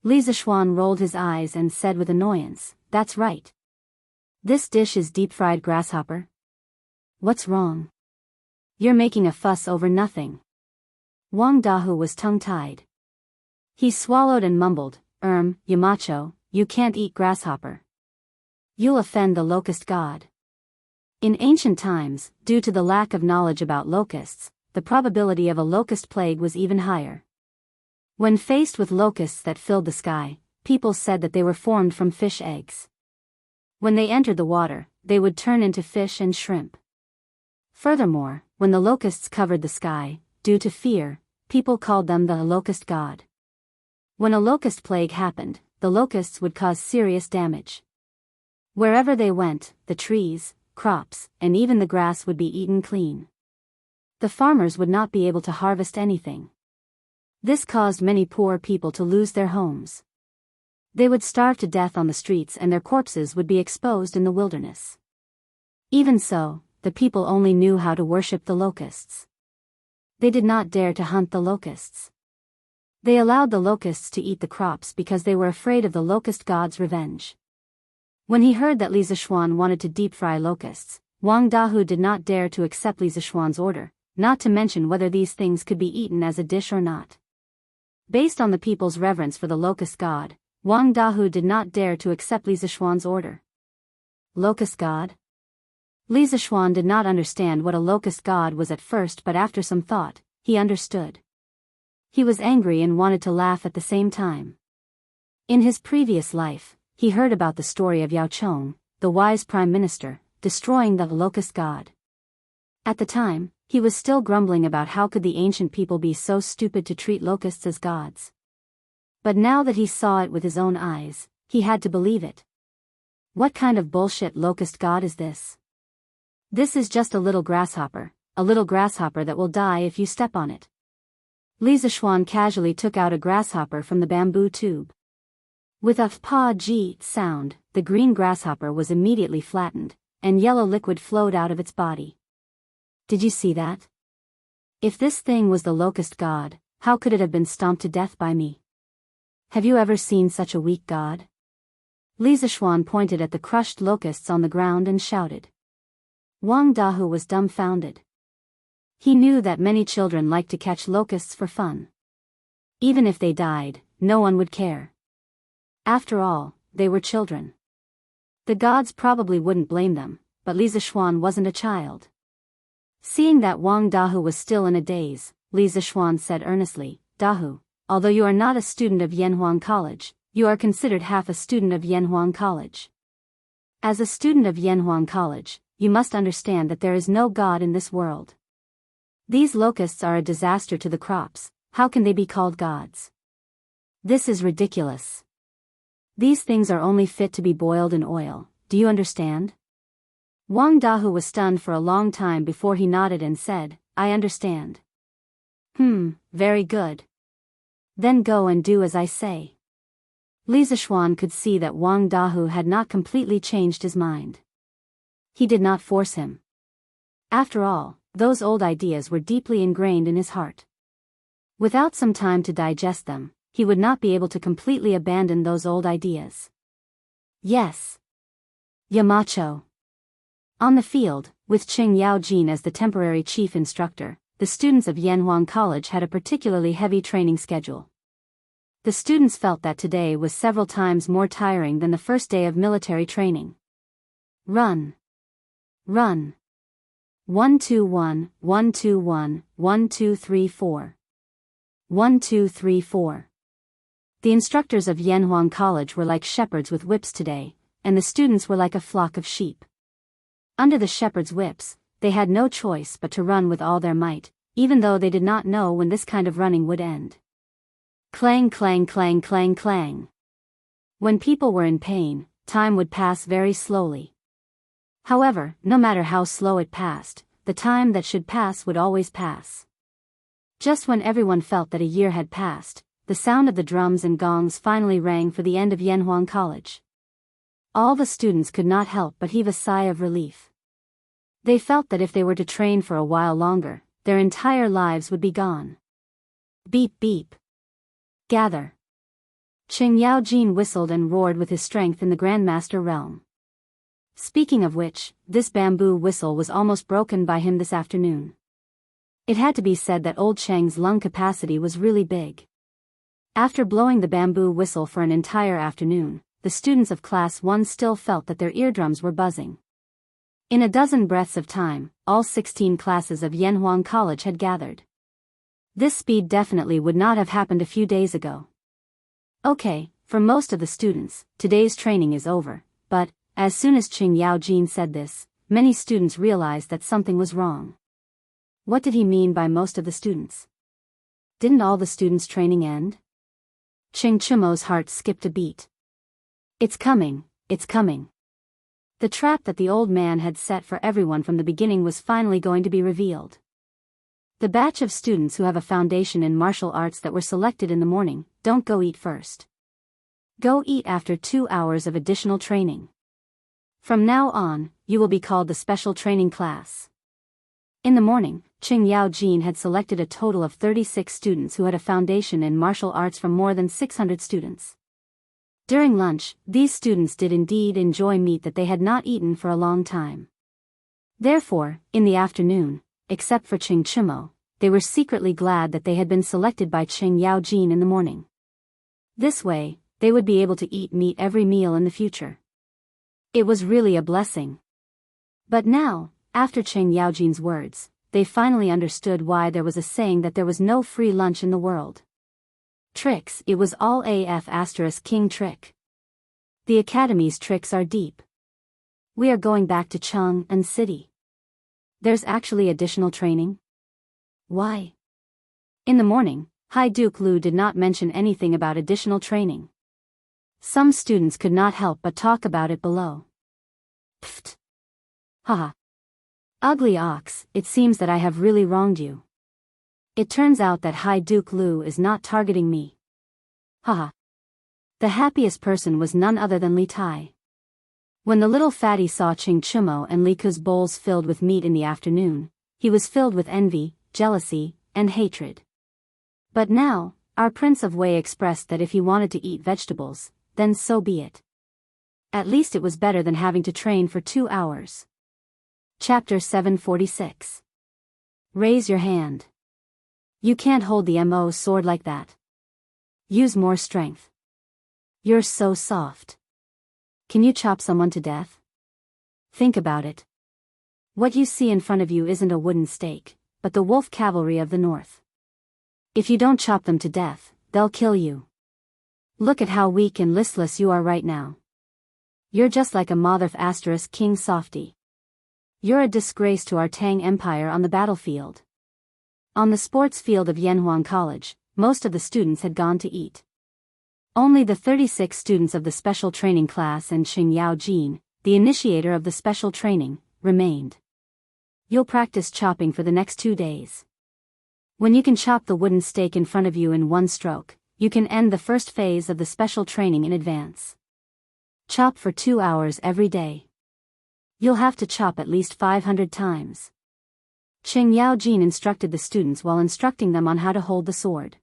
A: Li Zixuan rolled his eyes and said with annoyance, That's right. This dish is deep-fried grasshopper. What's wrong? You're making a fuss over nothing. Wang Dahu was tongue-tied. He swallowed and mumbled, Yamacho, you can't eat grasshopper. You'll offend the locust god. In ancient times, due to the lack of knowledge about locusts, the probability of a locust plague was even higher. When faced with locusts that filled the sky, people said that they were formed from fish eggs. When they entered the water, they would turn into fish and shrimp. Furthermore, when the locusts covered the sky, due to fear, people called them the locust god. When a locust plague happened, the locusts would cause serious damage. Wherever they went, the trees, crops, and even the grass would be eaten clean. The farmers would not be able to harvest anything. This caused many poor people to lose their homes. They would starve to death on the streets and their corpses would be exposed in the wilderness. Even so, the people only knew how to worship the locusts. They did not dare to hunt the locusts. They allowed the locusts to eat the crops because they were afraid of the locust god's revenge. When he heard that Li Zishuan wanted to deep-fry locusts, Wang Dahu did not dare to accept Li Zishuan's order, not to mention whether these things could be eaten as a dish or not. Based on the people's reverence for the locust god, Wang Dahu did not dare to accept Li Zishuan's order. Locust god? Li Zishuan did not understand what a locust god was at first, but after some thought, he understood. He was angry and wanted to laugh at the same time. In his previous life, he heard about the story of Yao Chong, the wise prime minister, destroying the locust god. At the time, he was still grumbling about how could the ancient people be so stupid to treat locusts as gods. But now that he saw it with his own eyes, he had to believe it. What kind of bullshit locust god is this? This is just a little grasshopper that will die if you step on it. Li Zishuan casually took out a grasshopper from the bamboo tube. With a pa-ji sound, the green grasshopper was immediately flattened, and yellow liquid flowed out of its body. Did you see that? If this thing was the locust god, how could it have been stomped to death by me? Have you ever seen such a weak god? Li Zishuan pointed at the crushed locusts on the ground and shouted. Wang Dahu was dumbfounded. He knew that many children liked to catch locusts for fun. Even if they died, no one would care. After all, they were children. The gods probably wouldn't blame them, but Li Zishuan wasn't a child. Seeing that Wang Dahu was still in a daze, Li Zishuan said earnestly, Dahu, although you are not a student of Yanhuang College, you are considered half a student of Yanhuang College. As a student of Yanhuang College, you must understand that there is no god in this world. These locusts are a disaster to the crops, how can they be called gods? This is ridiculous. These things are only fit to be boiled in oil, do you understand? Wang Dahu was stunned for a long time before he nodded and said, I understand. Very good. Then go and do as I say. Li Zishuan could see that Wang Dahu had not completely changed his mind. He did not force him. After all, those old ideas were deeply ingrained in his heart. Without some time to digest them, he would not be able to completely abandon those old ideas. Yes. Yamacho. On the field, with Qing Yaojin as the temporary chief instructor, the students of Yanhuang College had a particularly heavy training schedule. The students felt that today was several times more tiring than the first day of military training. Run. Run. 1-2-1, 1-2-1, 1-2-3-4. 1-2-3-4. The instructors of Yanhuang College were like shepherds with whips today, and the students were like a flock of sheep. Under the shepherds' whips, they had no choice but to run with all their might, even though they did not know when this kind of running would end. Clang, clang, clang, clang, clang. When people were in pain, time would pass very slowly. However, no matter how slow it passed, the time that should pass would always pass. Just when everyone felt that a year had passed, the sound of the drums and gongs finally rang for the end of Yanhuang College. All the students could not help but heave a sigh of relief. They felt that if they were to train for a while longer, their entire lives would be gone. Beep beep. Gather. Qing Yaojin whistled and roared with his strength in the Grandmaster realm. Speaking of which, this bamboo whistle was almost broken by him this afternoon. It had to be said that old Cheng's lung capacity was really big. After blowing the bamboo whistle for an entire afternoon, the students of Class 1 still felt that their eardrums were buzzing. In a dozen breaths of time, all 16 classes of Yanhuang College had gathered. This speed definitely would not have happened a few days ago. Okay, for most of the students, today's training is over, but, as soon as Qing Yaojin said this, many students realized that something was wrong. What did he mean by most of the students? Didn't all the students' training end? Qing Chimo's heart skipped a beat. It's coming, it's coming. The trap that the old man had set for everyone from the beginning was finally going to be revealed. The batch of students who have a foundation in martial arts that were selected in the morning, don't go eat first. Go eat after 2 hours of additional training. From now on, you will be called the special training class. In the morning, Qing Yaojin had selected a total of 36 students who had a foundation in martial arts from more than 600 students. During lunch, these students did indeed enjoy meat that they had not eaten for a long time. Therefore, in the afternoon, except for Qing Chimo, they were secretly glad that they had been selected by Qing Yaojin in the morning. This way, they would be able to eat meat every meal in the future. It was really a blessing. But now, after Qing Yaojin's words, they finally understood why there was a saying that there was no free lunch in the world. Tricks, it was all king trick. The academy's tricks are deep. We are going back to Chang'an City. There's actually additional training? Why? In the morning, High Duke Lu did not mention anything about additional training. Some students could not help but talk about it below. Pfft. Haha. Ugly ox, it seems that I have really wronged you. It turns out that High Duke Lu is not targeting me. Haha. The happiest person was none other than Li Tai. When the little fatty saw Qing Chimo and Li Ku's bowls filled with meat in the afternoon, he was filled with envy, jealousy, and hatred. But now, our Prince of Wei expressed that if he wanted to eat vegetables, then so be it. At least it was better than having to train for 2 hours. Chapter 746. Raise your hand. You can't hold the MO sword like that. Use more strength. You're so soft. Can you chop someone to death? Think about it. What you see in front of you isn't a wooden stake, but the wolf cavalry of the north. If you don't chop them to death, they'll kill you. Look at how weak and listless you are right now. You're just like a Motherf * King Softy. You're a disgrace to our Tang Empire on the battlefield. On the sports field of Yanhuang College, most of the students had gone to eat. Only the 36 students of the special training class and Qing Yaojin, the initiator of the special training, remained. You'll practice chopping for the next 2 days. When you can chop the wooden stake in front of you in one stroke, you can end the first phase of the special training in advance. Chop for 2 hours every day. You'll have to chop at least 500 times. Qing Yaojin instructed the students while instructing them on how to hold the sword.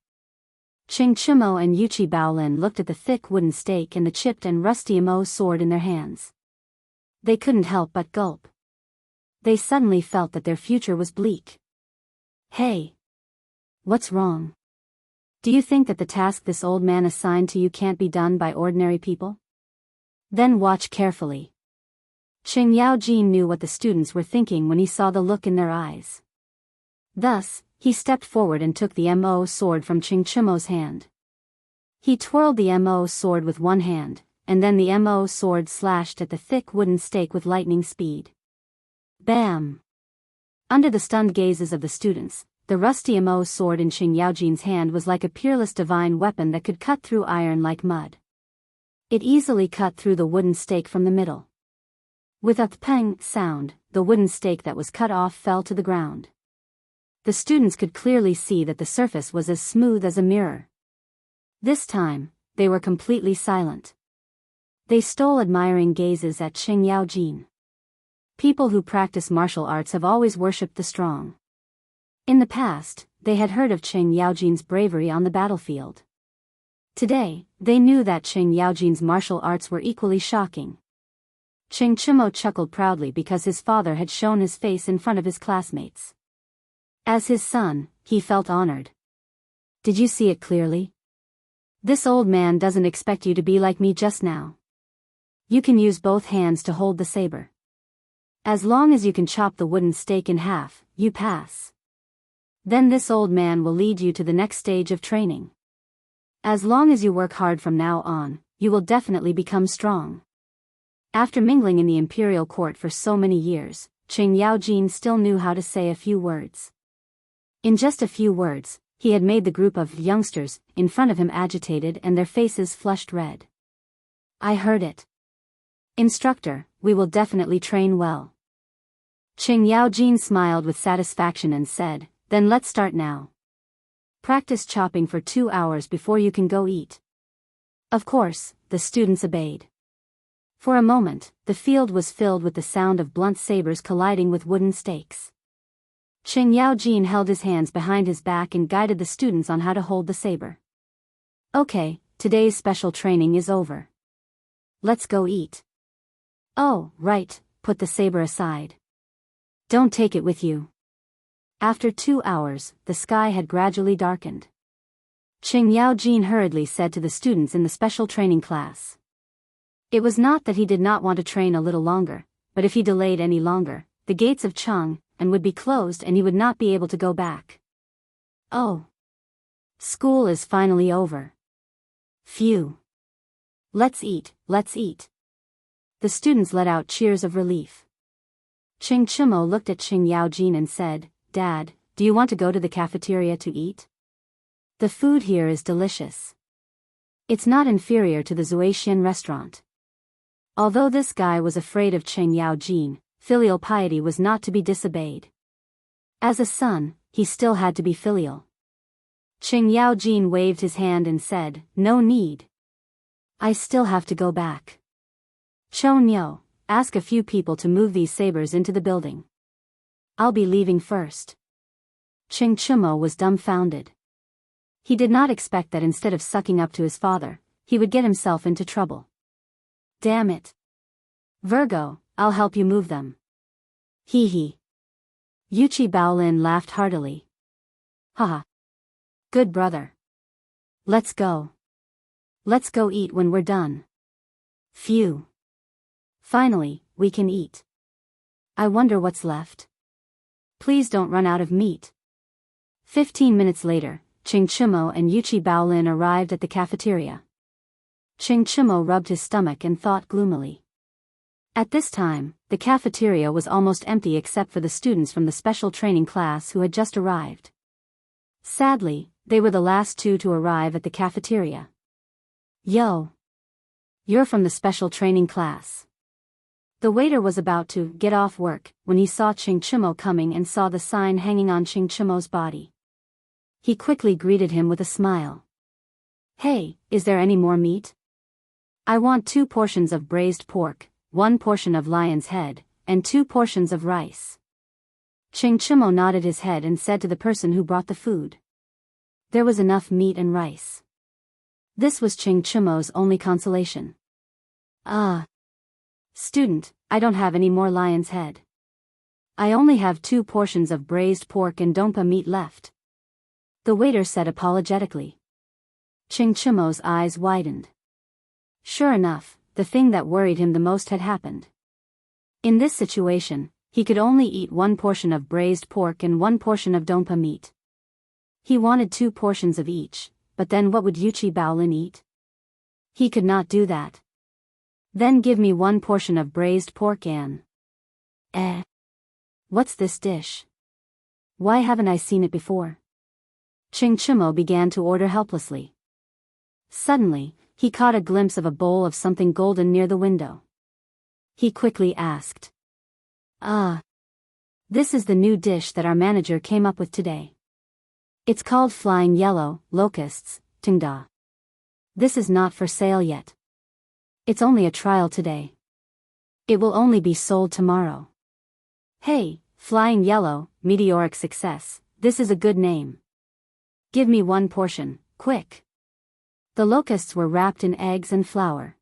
A: Qing Chimo and Yuchi Baolin looked at the thick wooden stake and the chipped and rusty Mo sword in their hands. They couldn't help but gulp. They suddenly felt that their future was bleak. Hey! What's wrong? Do you think that the task this old man assigned to you can't be done by ordinary people? Then watch carefully. Qing Yaojin knew what the students were thinking when he saw the look in their eyes. Thus, he stepped forward and took the Mo sword from Qing Chimo's hand. He twirled the Mo sword with one hand, and then the Mo sword slashed at the thick wooden stake with lightning speed. Bam! Under the stunned gazes of the students, the rusty Mo sword in Qing Yaojin's hand was like a peerless divine weapon that could cut through iron like mud. It easily cut through the wooden stake from the middle. With a pang sound, the wooden stake that was cut off fell to the ground. The students could clearly see that the surface was as smooth as a mirror. This time, they were completely silent. They stole admiring gazes at Qing Yaojin. People who practice martial arts have always worshipped the strong. In the past, they had heard of Qing Yaojin's bravery on the battlefield. Today, they knew that Qing Yaojin's martial arts were equally shocking. Ching Chimo chuckled proudly because his father had shown his face in front of his classmates. As his son, he felt honored. Did you see it clearly? This old man doesn't expect you to be like me just now. You can use both hands to hold the saber. As long as you can chop the wooden stake in half, you pass. Then this old man will lead you to the next stage of training. As long as you work hard from now on, you will definitely become strong. After mingling in the imperial court for so many years, Qing Yaojin still knew how to say a few words. In just a few words, he had made the group of youngsters in front of him agitated and their faces flushed red. I heard it. Instructor, we will definitely train well. Qing Yaojin smiled with satisfaction and said, then let's start now. Practice chopping for 2 hours before you can go eat. Of course, the students obeyed. For a moment, the field was filled with the sound of blunt sabers colliding with wooden stakes. Qing Yaojin held his hands behind his back and guided the students on how to hold the saber. Okay, today's special training is over. Let's go eat. Oh, right, put the saber aside. Don't take it with you. After 2 hours, the sky had gradually darkened. Qing Yaojin hurriedly said to the students in the special training class. It was not that he did not want to train a little longer, but if he delayed any longer, the gates of Cheng and would be closed and he would not be able to go back. Oh. School is finally over. Phew. Let's eat, let's eat. The students let out cheers of relief. Qing Chimo looked at Qing Yaojin and said, Dad, do you want to go to the cafeteria to eat? The food here is delicious. It's not inferior to the Zuaxian restaurant. Although this guy was afraid of Qing Yaojin, filial piety was not to be disobeyed. As a son, he still had to be filial. Qing Yaojin waved his hand and said, no need. I still have to go back. Chonyo, ask a few people to move these sabers into the building. I'll be leaving first. Qing Chimo was dumbfounded. He did not expect that instead of sucking up to his father, he would get himself into trouble. Damn it. Virgo, I'll help you move them. Hee hee. Yuchi Baolin laughed heartily. Haha. Good brother. Let's go. Let's go eat when we're done. Phew. Finally, we can eat. I wonder what's left. Please don't run out of meat. 15 minutes later, Qing Chimo and Yuchi Baolin arrived at the cafeteria. Qing Chimo rubbed his stomach and thought gloomily. At this time, the cafeteria was almost empty except for the students from the special training class who had just arrived. Sadly, they were the last two to arrive at the cafeteria. Yo! You're from the special training class. The waiter was about to get off work when he saw Qing Chimo coming and saw the sign hanging on Qing Chimo's body. He quickly greeted him with a smile. Hey, is there any more meat? I want 2 portions of braised pork, 1 portion of lion's head, and 2 portions of rice. Qing Chimo nodded his head and said to the person who brought the food. There was enough meat and rice. This was Qing Chimo's only consolation. Student, I don't have any more lion's head. I only have 2 portions of braised pork and donpa meat left. The waiter said apologetically. Qing Chimo's eyes widened. Sure enough, the thing that worried him the most had happened. In this situation, he could only eat 1 portion of braised pork and 1 portion of donpa meat. He wanted 2 portions of each, but then what would Yuchi Baolin eat? He could not do that. Then give me 1 portion of braised pork and... What's this dish? Why haven't I seen it before? Qing Chimo began to order helplessly. Suddenly, he caught a glimpse of a bowl of something golden near the window. He quickly asked. This is the new dish that our manager came up with today. It's called flying yellow, locusts, tingda. This is not for sale yet. It's only a trial today. It will only be sold tomorrow. Hey, flying yellow, meteoric success, this is a good name. Give me 1 portion, quick. The locusts were wrapped in eggs and flour.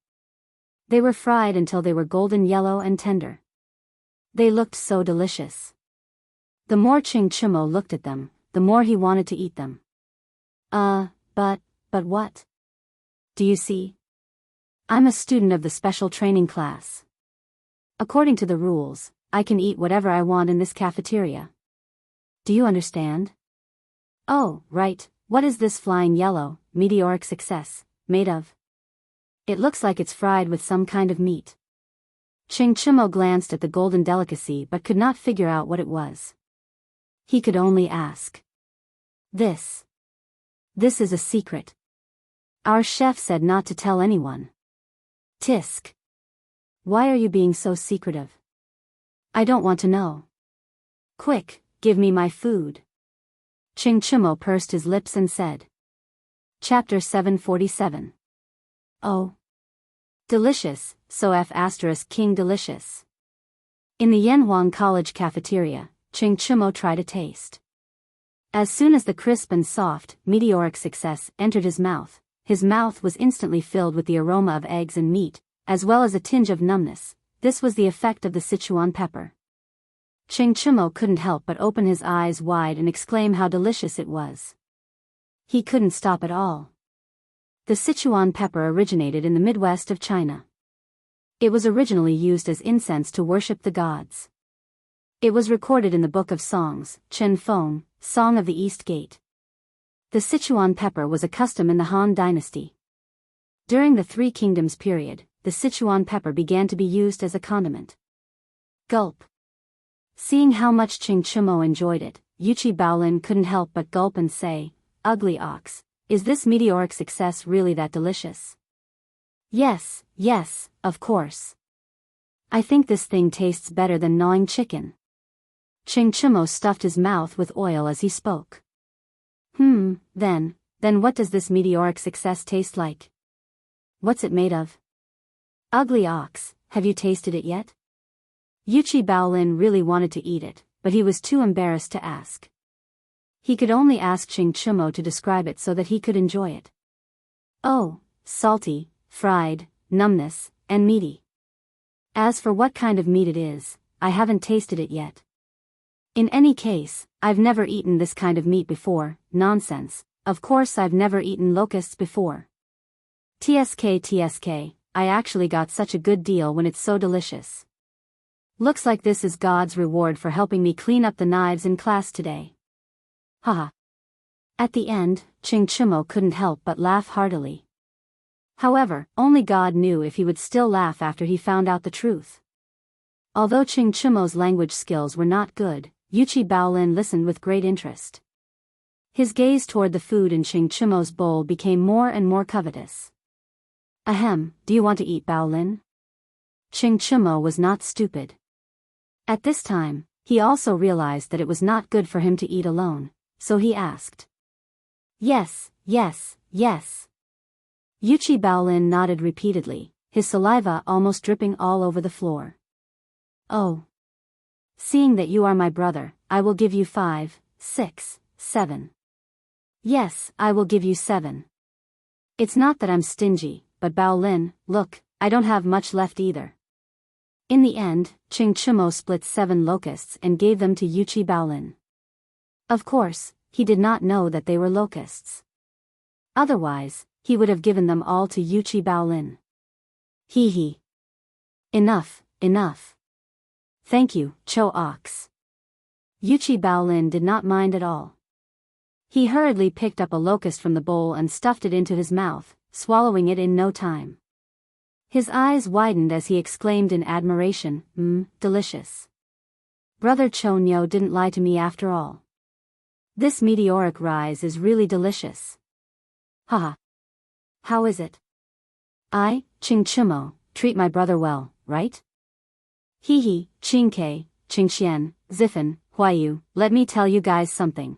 A: They were fried until they were golden yellow and tender. They looked so delicious. The more Ching Chimo looked at them, the more he wanted to eat them. But what? Do you see? I'm a student of the special training class. According to the rules, I can eat whatever I want in this cafeteria. Do you understand? Oh, right, what is this flying yellow, meteoric success, made of? It looks like it's fried with some kind of meat. Ching Chimo glanced at the golden delicacy but could not figure out what it was. He could only ask. This is a secret. Our chef said not to tell anyone. Tisk. Why are you being so secretive? I don't want to know. Quick, give me my food. Ching Chimo pursed his lips and said. Chapter 747. Oh. Delicious, so F** King delicious. In the Yanhuang College cafeteria, Ching Chimo tried a taste. As soon as the crisp and soft, meteoric success entered his mouth was instantly filled with the aroma of eggs and meat, as well as a tinge of numbness. This was the effect of the Sichuan pepper. Ching Chimo couldn't help but open his eyes wide and exclaim how delicious it was. He couldn't stop at all. The Sichuan pepper originated in the Midwest of China. It was originally used as incense to worship the gods. It was recorded in the Book of Songs, Chen Feng, Song of the East Gate. The Sichuan pepper was a custom in the Han Dynasty. During the Three Kingdoms period, the Sichuan pepper began to be used as a condiment. Gulp. Seeing how much Ching Chimo enjoyed it, Yuchi Baolin couldn't help but gulp and say, Ugly ox, is this meteoric success really that delicious? Yes, of course. I think this thing tastes better than gnawing chicken. Ching Chimo stuffed his mouth with oil as he spoke. Then what does this meteoric success taste like? What's it made of? Ugly ox, have you tasted it yet? Yuchi Baolin really wanted to eat it, but he was too embarrassed to ask. He could only ask Ching Chimo to describe it so that he could enjoy it. Oh, salty, fried, numbness, and meaty. As for what kind of meat it is, I haven't tasted it yet. In any case, I've never eaten this kind of meat before. Nonsense, of course I've never eaten locusts before. TSK, I actually got such a good deal when it's so delicious. Looks like this is God's reward for helping me clean up the knives in class today. Haha. At the end, Ching Chimo couldn't help but laugh heartily. However, only God knew if he would still laugh after he found out the truth. Although Ching Chimo's language skills were not good, Yuchi Baolin listened with great interest. His gaze toward the food in Ching Chimo's bowl became more and more covetous. Ahem, do you want to eat, Baolin? Ching Chimo was not stupid. At this time, he also realized that it was not good for him to eat alone, so he asked. Yes. Yuchi Baolin nodded repeatedly, his saliva almost dripping all over the floor. Oh. Seeing that you are my brother, I will give you 5, 6, 7. Yes, I will give you 7. It's not that I'm stingy, but Baolin, look, I don't have much left either. In the end, Ching Chimo split 7 locusts and gave them to Yuchi Baolin. Of course, he did not know that they were locusts. Otherwise, he would have given them all to Yuchi Baolin. Hee. Enough. Thank you, Cho Ox. Yuchi Baolin did not mind at all. He hurriedly picked up a locust from the bowl and stuffed it into his mouth, swallowing it in no time. His eyes widened as he exclaimed in admiration, delicious. Brother Chonyo didn't lie to me after all. This meteoric rise is really delicious. Haha. How is it? I, Ching Chimo, treat my brother well, right? Hee, Qingke, Qingxian, Zifen, Huayu, let me tell you guys something.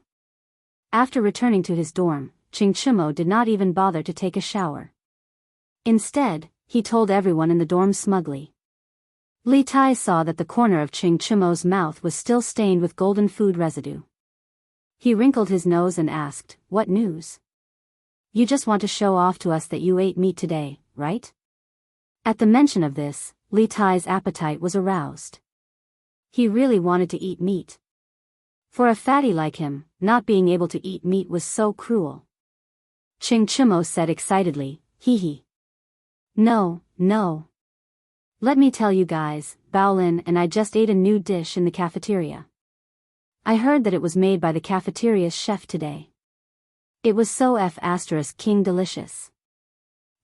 A: After returning to his dorm, Ching Chimo did not even bother to take a shower. Instead, he told everyone in the dorm smugly. Li Tai saw that the corner of Ching Chimo's mouth was still stained with golden food residue. He wrinkled his nose and asked, What news? You just want to show off to us that you ate meat today, right? At the mention of this, Li Tai's appetite was aroused. He really wanted to eat meat. For a fatty like him, not being able to eat meat was so cruel. Ching Chimo said excitedly, hee hee. No, no. Let me tell you guys, Baolin and I just ate a new dish in the cafeteria. I heard that it was made by the cafeteria's chef today. It was so King delicious.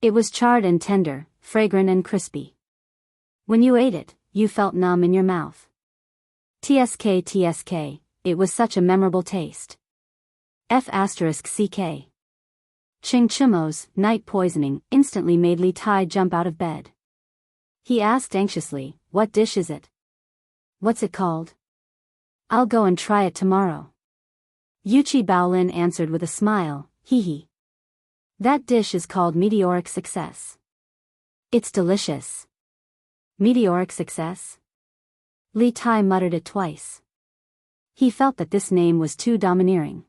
A: It was charred and tender, fragrant and crispy. When you ate it, you felt numb in your mouth. TSK, it was such a memorable taste. CK. Ching Chimo's night poisoning instantly made Li Tai jump out of bed. He asked anxiously, what dish is it? What's it called? I'll go and try it tomorrow. Yuchi Baolin answered with a smile, hee hee. That dish is called Meteoric Success. It's delicious. Meteoric Success? Li Tai muttered it twice. He felt that this name was too domineering.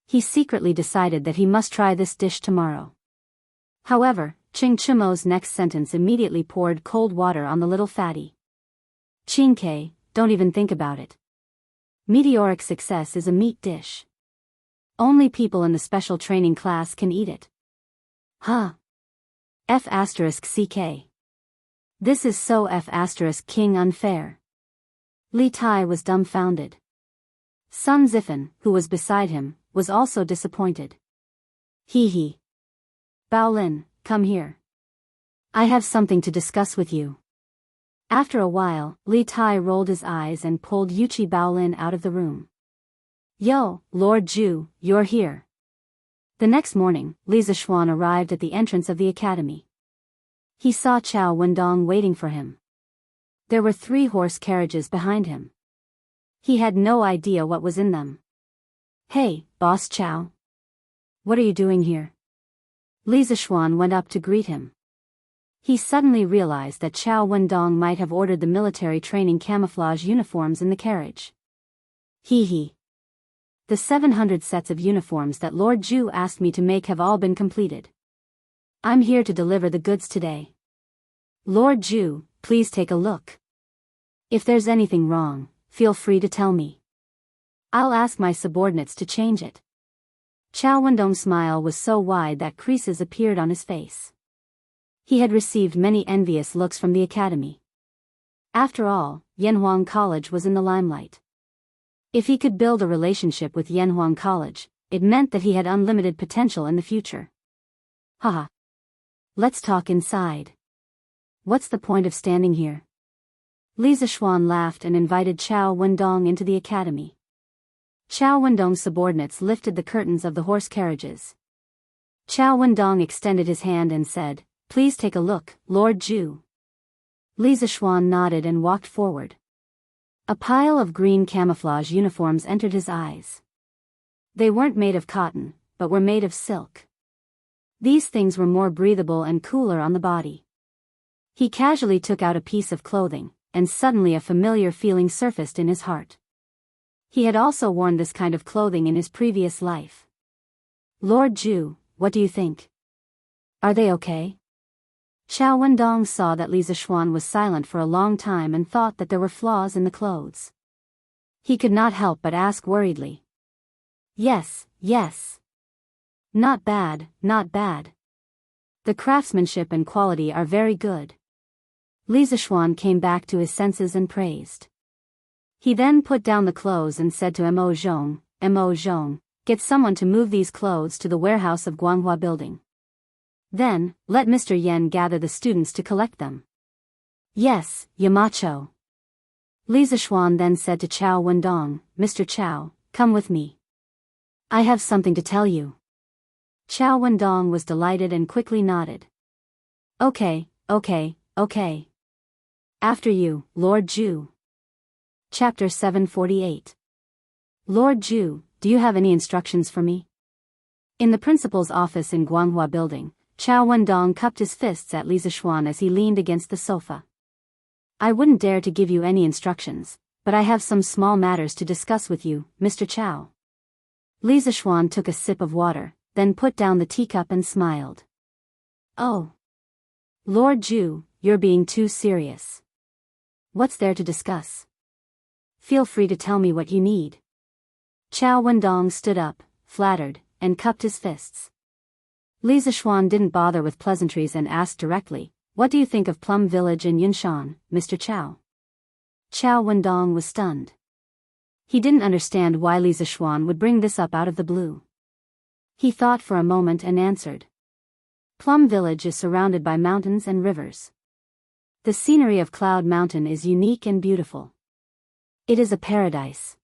A: He secretly decided that he must try this dish tomorrow. However, Ching Chimo's next sentence immediately poured cold water on the little fatty. Chingke, don't even think about it. Meteoric Success is a meat dish. Only people in the special training class can eat it. Huh? CK. This is so King unfair. Li Tai was dumbfounded. Sun Zifen, who was beside him, was also disappointed. Hee hee. Baolin, come here. I have something to discuss with you. After a while, Li Tai rolled his eyes and pulled Yuchi Baolin out of the room. Yo, Lord Zhu, you're here. The next morning, Li Zishuan arrived at the entrance of the academy. He saw Chao Wendong waiting for him. There were 3 horse carriages behind him. He had no idea what was in them. Hey, Boss Chao. What are you doing here? Li Zishuan went up to greet him. He suddenly realized that Chao Wendong might have ordered the military training camouflage uniforms in the carriage. Hee hee. The 700 sets of uniforms that Lord Zhu asked me to make have all been completed. I'm here to deliver the goods today. Lord Zhu, please take a look. If there's anything wrong, feel free to tell me. I'll ask my subordinates to change it. Chao Wendong's smile was so wide that creases appeared on his face. He had received many envious looks from the academy. After all, Yanhuang College was in the limelight. If he could build a relationship with Yanhuang College, it meant that he had unlimited potential in the future. Haha. Let's talk inside. What's the point of standing here? Li Zishuan laughed and invited Chao Wendong into the academy. Chao Wendong's subordinates lifted the curtains of the horse carriages. Chao Wendong extended his hand and said, please take a look, Lord Zhu. Li Zishuan nodded and walked forward. A pile of green camouflage uniforms entered his eyes. They weren't made of cotton, but were made of silk. These things were more breathable and cooler on the body. He casually took out a piece of clothing, and suddenly a familiar feeling surfaced in his heart. He had also worn this kind of clothing in his previous life. Lord Zhu, what do you think? Are they okay? Chao Wendong saw that Li Zishuan was silent for a long time and thought that there were flaws in the clothes. He could not help but ask worriedly. Yes, yes. Not bad, not bad. The craftsmanship and quality are very good. Li Zishuan came back to his senses and praised. He then put down the clothes and said to Mo Zhong, get someone to move these clothes to the warehouse of Guanghua building. Then, let Mr. Yen gather the students to collect them. Yes, Yamacho. Li Zishuan then said to Chao Wendong, Mr. Chao, come with me. I have something to tell you. Chao Wendong was delighted and quickly nodded. Okay. After you, Lord Zhu. Chapter 748. Lord Zhu, do you have any instructions for me? In the principal's office in Guanghua building, Chao Wendong cupped his fists at Li Zishuan as he leaned against the sofa. I wouldn't dare to give you any instructions, but I have some small matters to discuss with you, Mr. Chao. Li Zishuan took a sip of water, then put down the teacup and smiled. Oh. Lord Ju, you're being too serious. What's there to discuss? Feel free to tell me what you need. Qiao Wendong stood up, flattered, and cupped his fists. Li Zishuan didn't bother with pleasantries and asked directly, "What do you think of Plum Village in Yunshan, Mr. Qiao?" Qiao Wendong was stunned. He didn't understand why Li Zishuan would bring this up out of the blue. He thought for a moment and answered. Plum Village is surrounded by mountains and rivers. The scenery of Cloud Mountain is unique and beautiful. It is a paradise.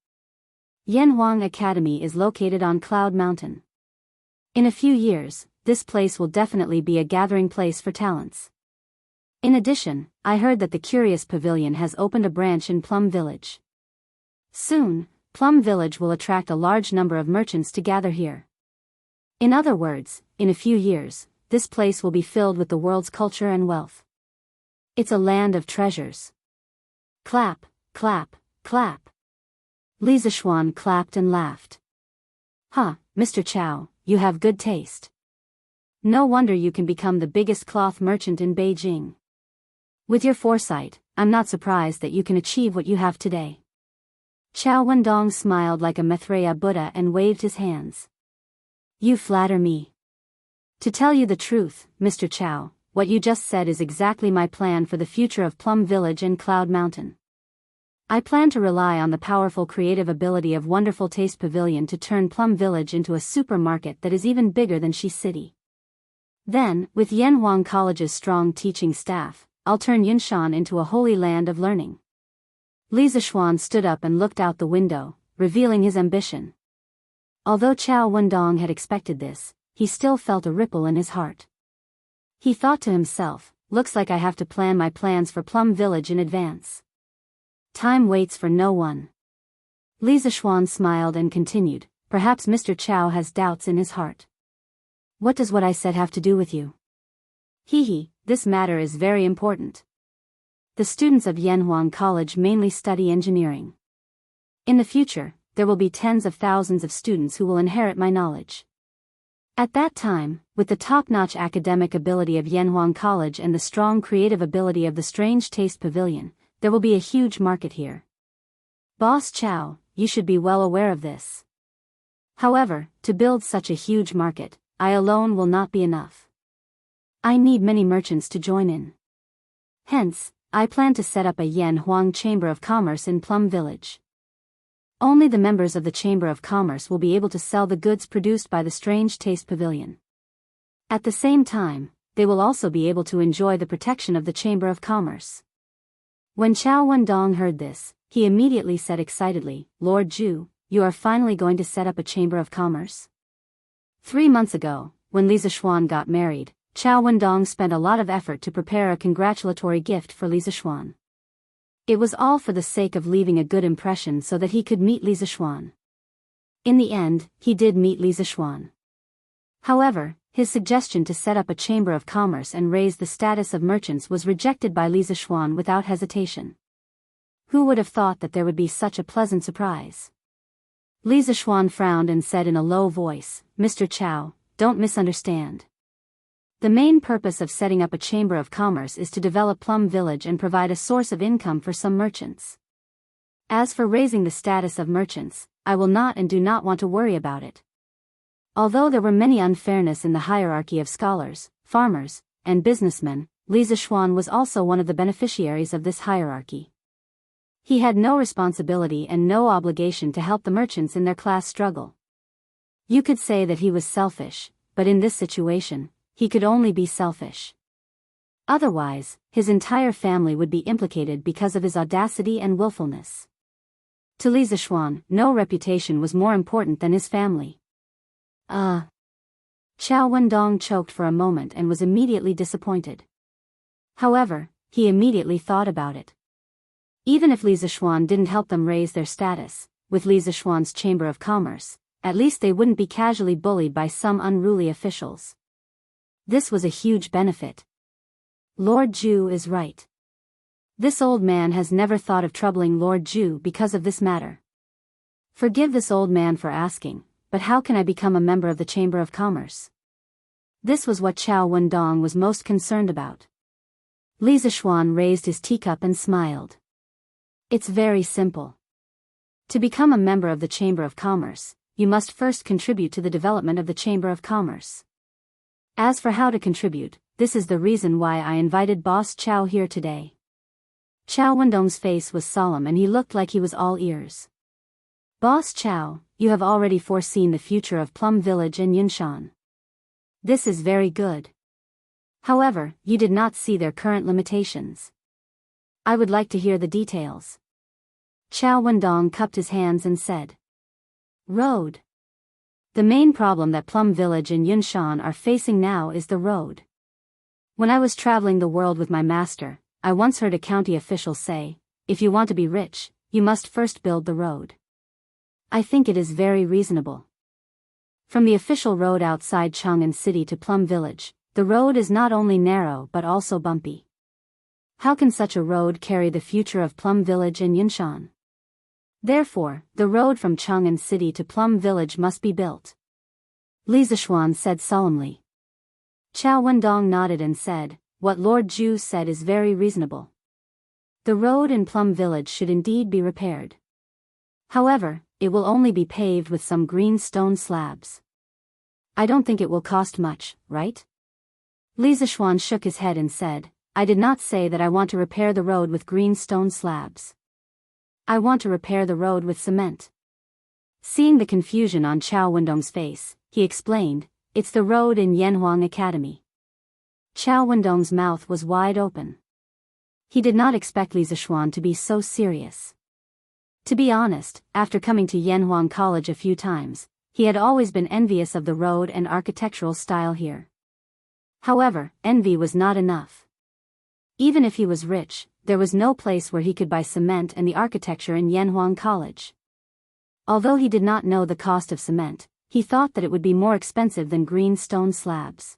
A: Yanhuang Academy is located on Cloud Mountain. In a few years, this place will definitely be a gathering place for talents. In addition, I heard that the Curious Pavilion has opened a branch in Plum Village. Soon, Plum Village will attract a large number of merchants to gather here. In other words, in a few years, this place will be filled with the world's culture and wealth. It's a land of treasures. Clap, clap, clap. Li Zishuan clapped and laughed. Huh, Mr. Qiao, you have good taste. No wonder you can become the biggest cloth merchant in Beijing. With your foresight, I'm not surprised that you can achieve what you have today. Qiao Wendong smiled like a Maitreya Buddha and waved his hands. You flatter me. To tell you the truth, Mr. Qiao, what you just said is exactly my plan for the future of Plum Village and Cloud Mountain. I plan to rely on the powerful creative ability of Wonderful Taste Pavilion to turn Plum Village into a supermarket that is even bigger than Shi City. Then, with Yanhuang College's strong teaching staff, I'll turn Yunshan into a holy land of learning. Li Zishuan stood up and looked out the window, revealing his ambition. Although Qiao Wendong had expected this, he still felt a ripple in his heart. He thought to himself, looks like I have to plan my plans for Plum Village in advance. Time waits for no one. Li Zishuan smiled and continued, perhaps Mr. Qiao has doubts in his heart. What does what I said have to do with you? Hee, this matter is very important. The students of Yanhuang College mainly study engineering. In the future, there will be tens of thousands of students who will inherit my knowledge. At that time, with the top-notch academic ability of Yanhuang College and the strong creative ability of the Strange Taste Pavilion, there will be a huge market here. Boss Qiao, you should be well aware of this. However, to build such a huge market, I alone will not be enough. I need many merchants to join in. Hence, I plan to set up a Yanhuang Chamber of Commerce in Plum Village. Only the members of the Chamber of Commerce will be able to sell the goods produced by the Strange Taste Pavilion. At the same time, they will also be able to enjoy the protection of the Chamber of Commerce. When Qiao Wendong heard this, he immediately said excitedly, Lord Ju, you are finally going to set up a Chamber of Commerce? 3 months ago, when Li Zishuan got married, Qiao Wendong spent a lot of effort to prepare a congratulatory gift for Li Zishuan. It was all for the sake of leaving a good impression so that he could meet Li Zishuan. In the end, he did meet Li Zishuan. However, his suggestion to set up a chamber of commerce and raise the status of merchants was rejected by Li Zishuan without hesitation. Who would have thought that there would be such a pleasant surprise? Li Zishuan frowned and said in a low voice, Mr. Qiao, don't misunderstand. The main purpose of setting up a chamber of commerce is to develop Plum Village and provide a source of income for some merchants. As for raising the status of merchants, I will not and do not want to worry about it. Although there were many unfairness in the hierarchy of scholars, farmers, and businessmen, Li Zishuan was also one of the beneficiaries of this hierarchy. He had no responsibility and no obligation to help the merchants in their class struggle. You could say that he was selfish, but in this situation, he could only be selfish. Otherwise, his entire family would be implicated because of his audacity and willfulness. To Li Zishuan, no reputation was more important than his family. Qiao Wendong choked for a moment and was immediately disappointed. However, he immediately thought about it. Even if Li Zishuan didn't help them raise their status, with Li Zishuan's Chamber of Commerce, at least they wouldn't be casually bullied by some unruly officials. This was a huge benefit. Lord Ju is right. This old man has never thought of troubling Lord Ju because of this matter. Forgive this old man for asking, but how can I become a member of the Chamber of Commerce? This was what Qiao Wendong was most concerned about. Li Zishuan raised his teacup and smiled. It's very simple. To become a member of the Chamber of Commerce, you must first contribute to the development of the Chamber of Commerce. As for how to contribute, this is the reason why I invited Boss Chow here today. Chow Wendong's face was solemn and he looked like he was all ears. Boss Chow, you have already foreseen the future of Plum Village and Yinshan. This is very good. However, you did not see their current limitations. I would like to hear the details. Chow Wendong cupped his hands and said. Road. The main problem that Plum Village and Yinshan are facing now is the road. When I was traveling the world with my master, I once heard a county official say, if you want to be rich, you must first build the road. I think it is very reasonable. From the official road outside Chang'an City to Plum Village, the road is not only narrow but also bumpy. How can such a road carry the future of Plum Village and Yinshan? Therefore, the road from Chang'an City to Plum Village must be built. Li Zishuan said solemnly. Chow Wendong nodded and said, what Lord Zhu said is very reasonable. The road in Plum Village should indeed be repaired. However, it will only be paved with some green stone slabs. I don't think it will cost much, right? Li Zishuan shook his head and said, I did not say that I want to repair the road with green stone slabs. I want to repair the road with cement. Seeing the confusion on Chow Wendong's face, he explained, it's the road in Yanhuang Academy. Chow Wendong's mouth was wide open. He did not expect Li Zishuan to be so serious. To be honest, after coming to Yanhuang College a few times, he had always been envious of the road and architectural style here. However, envy was not enough. Even if he was rich, there was no place where he could buy cement and the architecture in Yanhuang College. Although he did not know the cost of cement, he thought that it would be more expensive than green stone slabs.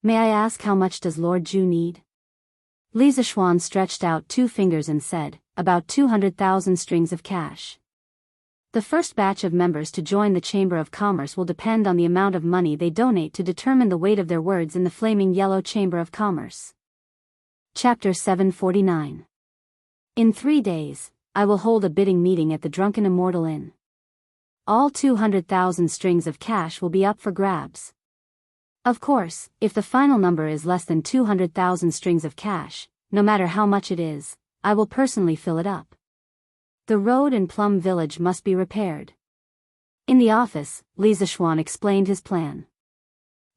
A: May I ask how much does Lord Zhu need? Li Zishuan stretched out 2 fingers and said, about 200,000 strings of cash. The first batch of members to join the Chamber of Commerce will depend on the amount of money they donate to determine the weight of their words in the flaming yellow Chamber of Commerce. Chapter 749. In 3 days, I will hold a bidding meeting at the Drunken Immortal Inn. All 200,000 strings of cash will be up for grabs. Of course, if the final number is less than 200,000 strings of cash, no matter how much it is, I will personally fill it up. The road in Plum Village must be repaired. In the office, Li Zishuan explained his plan.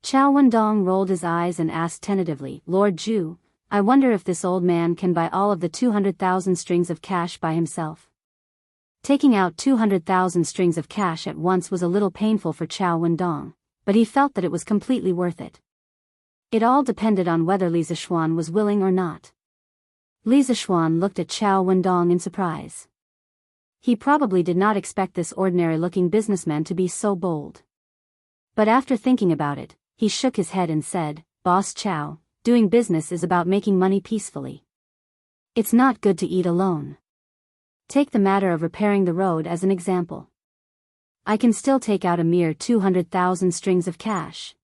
A: Chow Wendong rolled his eyes and asked tentatively, Lord Zhu, I wonder if this old man can buy all of the 200,000 strings of cash by himself. Taking out 200,000 strings of cash at once was a little painful for Chow Wendong, but he felt that it was completely worth it. It all depended on whether Li Zishuan was willing or not. Li Zishuan looked at Chow Wendong in surprise. He probably did not expect this ordinary-looking businessman to be so bold. But after thinking about it, he shook his head and said, Boss Chow, doing business is about making money peacefully. It's not good to eat alone. Take the matter of repairing the road as an example. I can still take out a mere 200,000 strings of cash.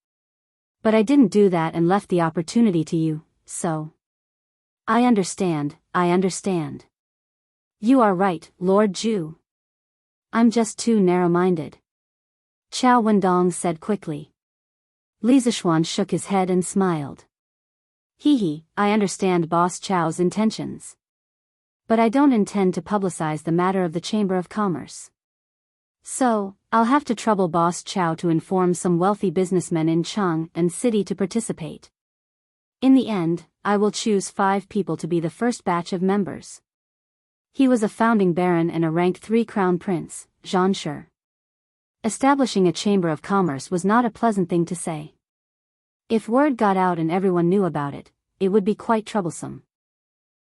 A: But I didn't do that and left the opportunity to you, so. I understand. You are right, Lord Zhu. I'm just too narrow-minded. Chow Wendong said quickly. Li Zishuan shook his head and smiled. I understand Boss Chow's intentions. But I don't intend to publicize the matter of the Chamber of Commerce. So, I'll have to trouble Boss Chow to inform some wealthy businessmen in Chang'an City to participate. In the end, I will choose 5 people to be the first batch of members. He was a founding baron and a rank 3 crown prince, Jianghu. Establishing a chamber of commerce was not a pleasant thing to say. If word got out and everyone knew about it, it would be quite troublesome.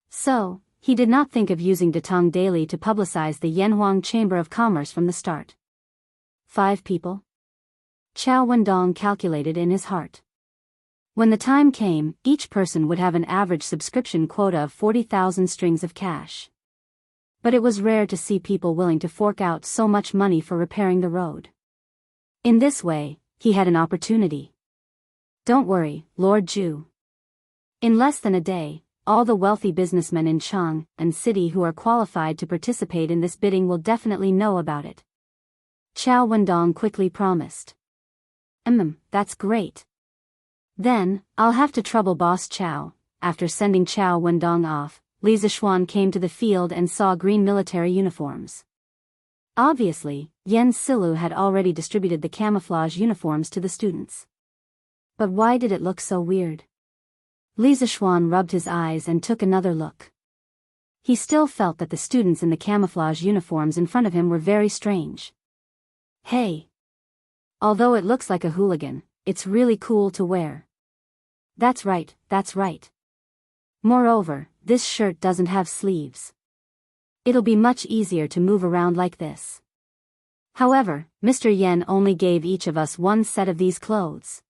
A: So, he did not think of using Datong Daily to publicize the Yanhuang Chamber of Commerce from the start. 5 people? Chow Wendong calculated in his heart. When the time came, each person would have an average subscription quota of 40,000 strings of cash. But it was rare to see people willing to fork out so much money for repairing the road. In this way, he had an opportunity. Don't worry, Lord Zhu. In less than a day, all the wealthy businessmen in Jianghu and city who are qualified to participate in this bidding will definitely know about it. Qiao Wendong quickly promised. That's great. Then, I'll have to trouble Boss Qiao. After sending Qiao Wendong off, Li Zixuan came to the field and saw green military uniforms. Obviously, Yan Silu had already distributed the camouflage uniforms to the students. But why did it look so weird? Li Zixuan rubbed his eyes and took another look. He still felt that the students in the camouflage uniforms in front of him were very strange. Hey! Although it looks like a hooligan, it's really cool to wear. That's right, that's right. Moreover, this shirt doesn't have sleeves. It'll be much easier to move around like this. However, Mr. Yen only gave each of us one set of these clothes.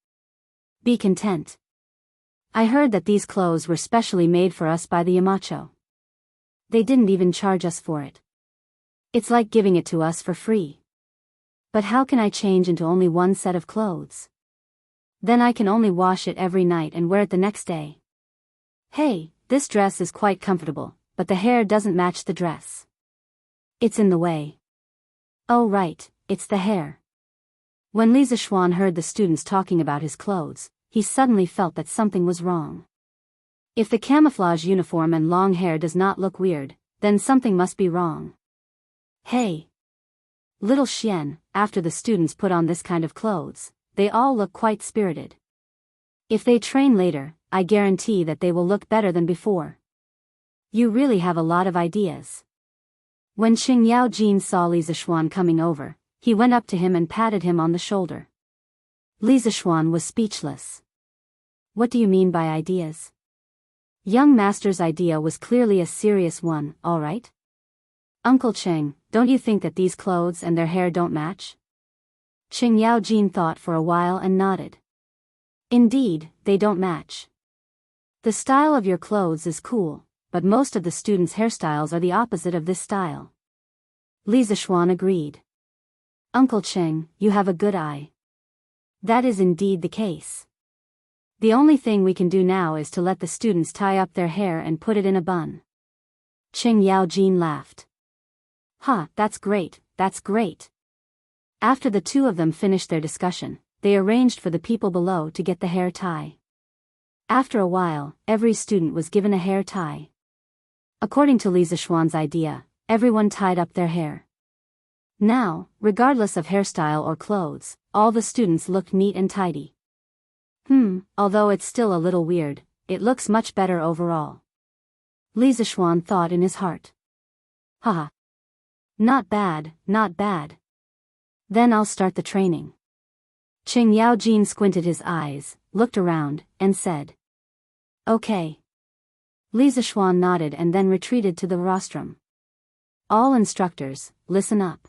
A: Be content. I heard that these clothes were specially made for us by the Yamacho. They didn't even charge us for it. It's like giving it to us for free. But how can I change into only one set of clothes? Then I can only wash it every night and wear it the next day. Hey, this dress is quite comfortable, but the hair doesn't match the dress. It's in the way. Oh right, it's the hair. When Li Zixuan heard the students talking about his clothes, he suddenly felt that something was wrong. If the camouflage uniform and long hair does not look weird, then something must be wrong. Hey! Little Xian, after the students put on this kind of clothes, they all look quite spirited. If they train later, I guarantee that they will look better than before. You really have a lot of ideas. When Qing Yaojin saw Li Zixuan coming over, he went up to him and patted him on the shoulder. Li Zixuan was speechless. What do you mean by ideas? Young master's idea was clearly a serious one, all right? Uncle Cheng, don't you think that these clothes and their hair don't match? Qing Yaojin thought for a while and nodded. Indeed, they don't match. The style of your clothes is cool, but most of the students' hairstyles are the opposite of this style. Li Zixuan agreed. Uncle Cheng, you have a good eye. That is indeed the case. The only thing we can do now is to let the students tie up their hair and put it in a bun. Qing Yaojin laughed. That's great, that's great. After the two of them finished their discussion, they arranged for the people below to get the hair tie. After a while, every student was given a hair tie. According to Li Zixuan's idea, everyone tied up their hair. Now, regardless of hairstyle or clothes, all the students looked neat and tidy. Although it's still a little weird, it looks much better overall. Li Zixuan thought in his heart. Haha. Not bad, not bad. Then I'll start the training. Qing Yaojin squinted his eyes, looked around, and said. Okay. Li Zixuan nodded and then retreated to the rostrum. All instructors, listen up.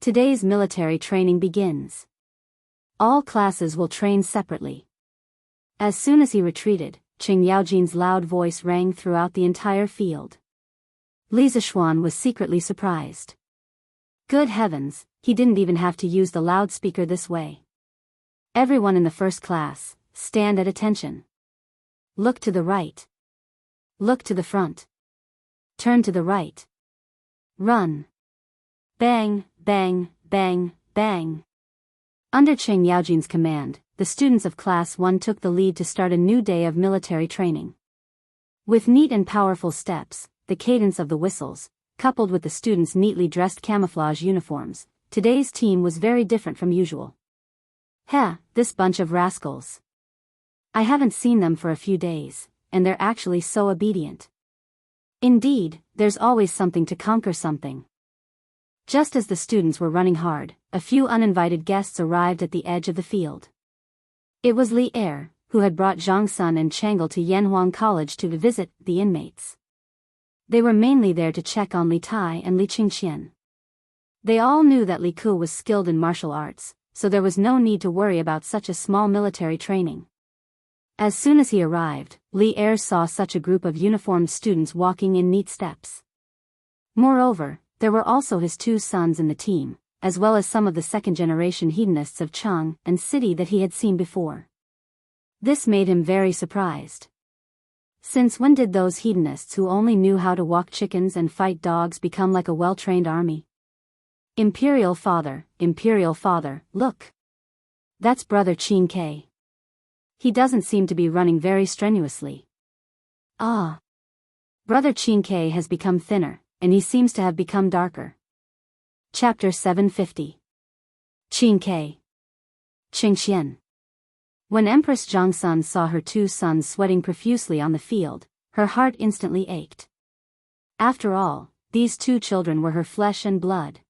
A: Today's military training begins. All classes will train separately. As soon as he retreated, Qing Yaojin's loud voice rang throughout the entire field. Li Zixuan was secretly surprised. Good heavens, he didn't even have to use the loudspeaker this way. Everyone in the first class, stand at attention. Look to the right. Look to the front. Turn to the right. Run. Bang, bang, bang, bang. Under Qing Yaojin's command, the students of Class 1 took the lead to start a new day of military training. With neat and powerful steps, the cadence of the whistles, coupled with the students' neatly dressed camouflage uniforms, today's team was very different from usual. This bunch of rascals. I haven't seen them for a few days, and they're actually so obedient. Indeed, there's always something to conquer something. Just as the students were running hard, a few uninvited guests arrived at the edge of the field. It was Li Er, who had brought Zhang Sun and Chang'e to Yanhuang College to visit the inmates. They were mainly there to check on Li Tai and Li Qingqian. They all knew that Li Ku was skilled in martial arts, so there was no need to worry about such a small military training. As soon as he arrived, Li Er saw such a group of uniformed students walking in neat steps. Moreover, there were also his two sons in the team, as well as some of the second-generation hedonists of Chang and city that he had seen before. This made him very surprised. Since when did those hedonists who only knew how to walk chickens and fight dogs become like a well-trained army? Imperial father, look. That's Brother Qin. He doesn't seem to be running very strenuously. Ah. Brother Qin has become thinner, and he seems to have become darker. Chapter 750. Qin Qingxian. When Empress Jianghu saw her two sons sweating profusely on the field, her heart instantly ached. After all, these two children were her flesh and blood.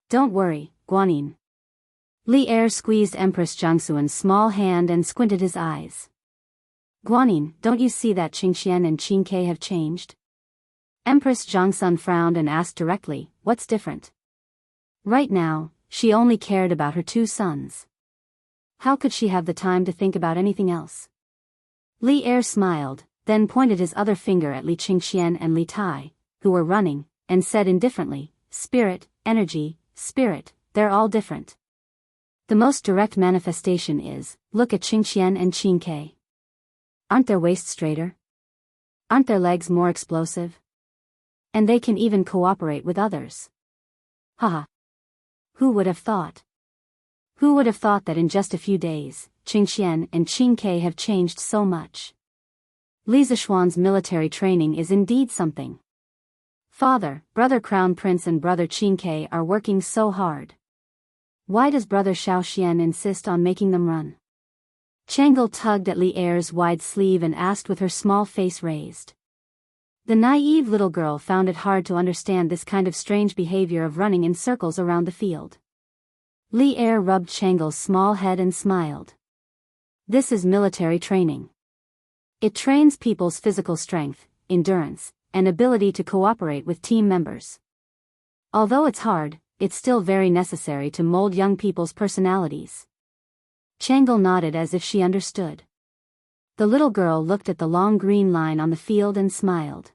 A: Don't worry, Guanyin. Li Er squeezed Empress Jianghu's small hand and squinted his eyes. Guanyin, don't you see that Qingxian and Qin have changed? Empress Jianghu frowned and asked directly, what's different? Right now, she only cared about her two sons. How could she have the time to think about anything else? Li Er smiled, then pointed his other finger at Li Qingxian and Li Tai, who were running, and said indifferently, spirit, energy, spirit, they're all different. The most direct manifestation is, look at Qingxian and Qin. Aren't their waists straighter? Aren't their legs more explosive? And they can even cooperate with others. Haha. Who would have thought? Who would have thought that in just a few days, Qingxian and Qin have changed so much? Li Zishuan's military training is indeed something. Father, Brother Crown Prince and Brother Qin are working so hard. Why does Brother Xiaoxian insist on making them run? Tranquil tugged at Li Er's wide sleeve and asked with her small face raised. The naive little girl found it hard to understand this kind of strange behavior of running in circles around the field. Li Er rubbed Tranquil's small head and smiled. This is military training. It trains people's physical strength, endurance, and ability to cooperate with team members. Although it's hard, it's still very necessary to mold young people's personalities. Tranquil nodded as if she understood. The little girl looked at the long green line on the field and smiled.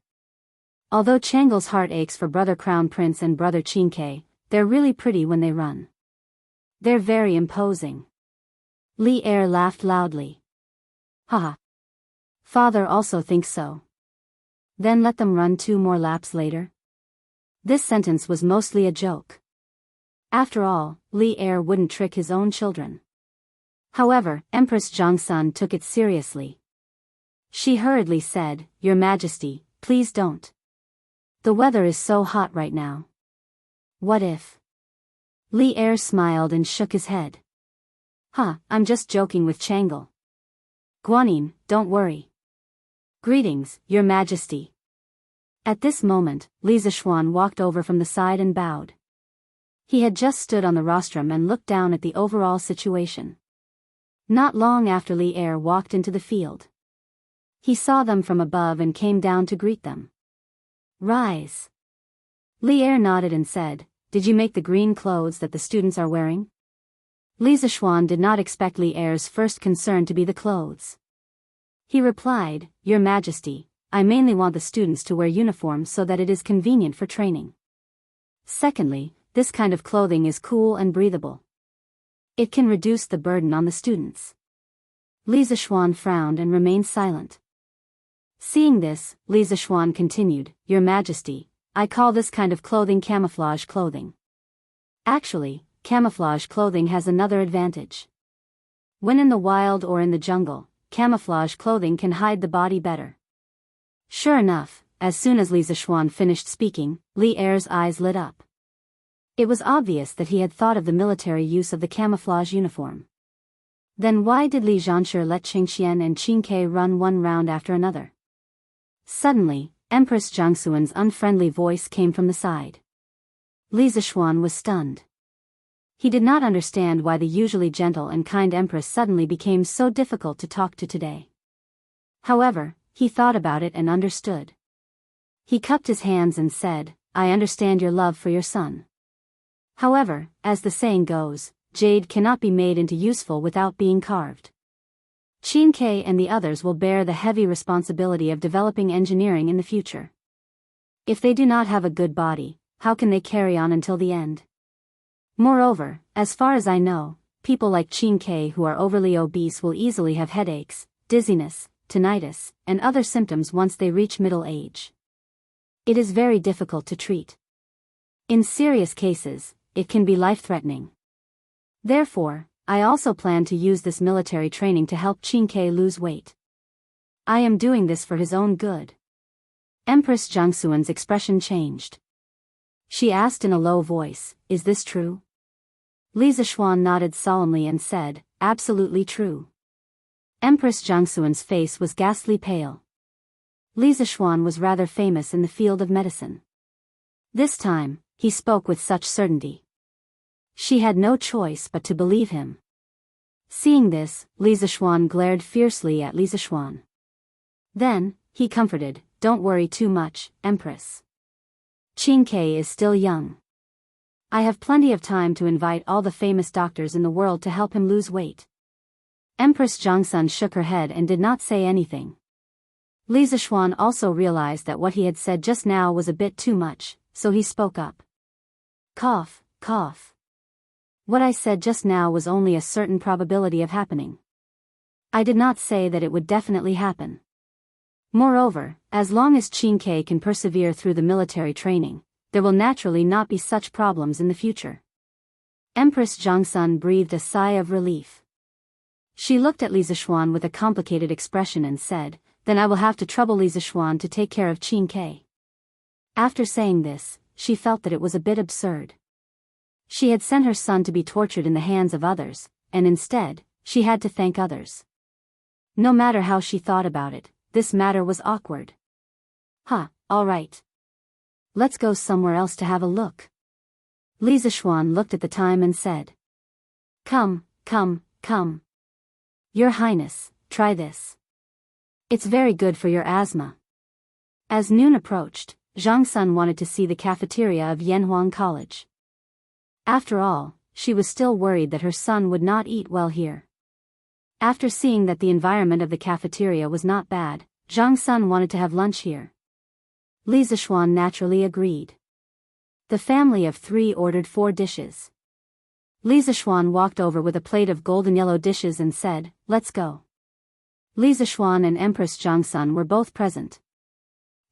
A: Although Tranquil's heart aches for Brother Crown Prince and Brother Qin, they're really pretty when they run. They're very imposing. Li Er laughed loudly. Haha. Father also thinks so. Then let them run 2 more laps later. This sentence was mostly a joke. After all, Li Er wouldn't trick his own children. However, Empress Jianghu took it seriously. She hurriedly said, Your Majesty, please don't. The weather is so hot right now. What if? Li Er smiled and shook his head. I'm just joking with Tranquil. Guanyin, don't worry. Greetings, Your Majesty. At this moment, Li Zishuan walked over from the side and bowed. He had just stood on the rostrum and looked down at the overall situation. Not long after Li Er walked into the field. He saw them from above and came down to greet them. Rise. Li Er nodded and said, Did you make the green clothes that the students are wearing? Li Zishuan did not expect Li Er's first concern to be the clothes. He replied, Your Majesty, I mainly want the students to wear uniforms so that it is convenient for training. Secondly, this kind of clothing is cool and breathable. It can reduce the burden on the students. Li Zishuan frowned and remained silent. Seeing this, Li Zishuan continued, Your Majesty, I call this kind of clothing camouflage clothing. Actually, camouflage clothing has another advantage. When in the wild or in the jungle, camouflage clothing can hide the body better. Sure enough, as soon as Li Zishuan finished speaking, Li Er's eyes lit up. It was obvious that he had thought of the military use of the camouflage uniform. Then why did Li Zhanshi let Qingxian and Qin run one round after another? Suddenly, Empress Jianghu's unfriendly voice came from the side. Li Zishuan was stunned. He did not understand why the usually gentle and kind Empress suddenly became so difficult to talk to today. However, he thought about it and understood. He cupped his hands and said, I understand your love for your son. However, as the saying goes, jade cannot be made into useful without being carved. Qin and the others will bear the heavy responsibility of developing engineering in the future. If they do not have a good body, how can they carry on until the end? Moreover, as far as I know, people like Qin who are overly obese will easily have headaches, dizziness, tinnitus, and other symptoms once they reach middle age. It is very difficult to treat. In serious cases, it can be life-threatening. Therefore, I also plan to use this military training to help Qingke lose weight. I am doing this for his own good. Empress Jianghu's expression changed. She asked in a low voice, "Is this true?" Li Zishuan nodded solemnly and said, "Absolutely true." Empress Jianghu's face was ghastly pale. Li Zishuan was rather famous in the field of medicine. This time, he spoke with such certainty. She had no choice but to believe him. Seeing this, Li Zishuan glared fiercely at Li Zishuan. Then, he comforted, "Don't worry too much, Empress. Qingke is still young. I have plenty of time to invite all the famous doctors in the world to help him lose weight." Empress Jiangsun shook her head and did not say anything. Li Zishuan also realized that what he had said just now was a bit too much, so he spoke up. Cough, cough. What I said just now was only a certain probability of happening. I did not say that it would definitely happen. Moreover, as long as Qingke can persevere through the military training, there will naturally not be such problems in the future. Empress Jiangsun breathed a sigh of relief. She looked at Li Zishuan with a complicated expression and said, "Then I will have to trouble Li Zishuan to take care of Qingke." After saying this, she felt that it was a bit absurd. She had sent her son to be tortured in the hands of others, and instead, she had to thank others. No matter how she thought about it, this matter was awkward. All right. Let's go somewhere else to have a look. Li Zishuan looked at the time and said. Come. Your Highness, try this. It's very good for your asthma. As noon approached, Zhang Sun wanted to see the cafeteria of Yanhuang College. After all, she was still worried that her son would not eat well here. After seeing that the environment of the cafeteria was not bad, Zhang Sun wanted to have lunch here. Li Zishuan naturally agreed. The family of 3 ordered 4 dishes. Li Zishuan walked over with a plate of golden yellow dishes and said, "Let's go." Li Zishuan and Empress Jiangsun were both present.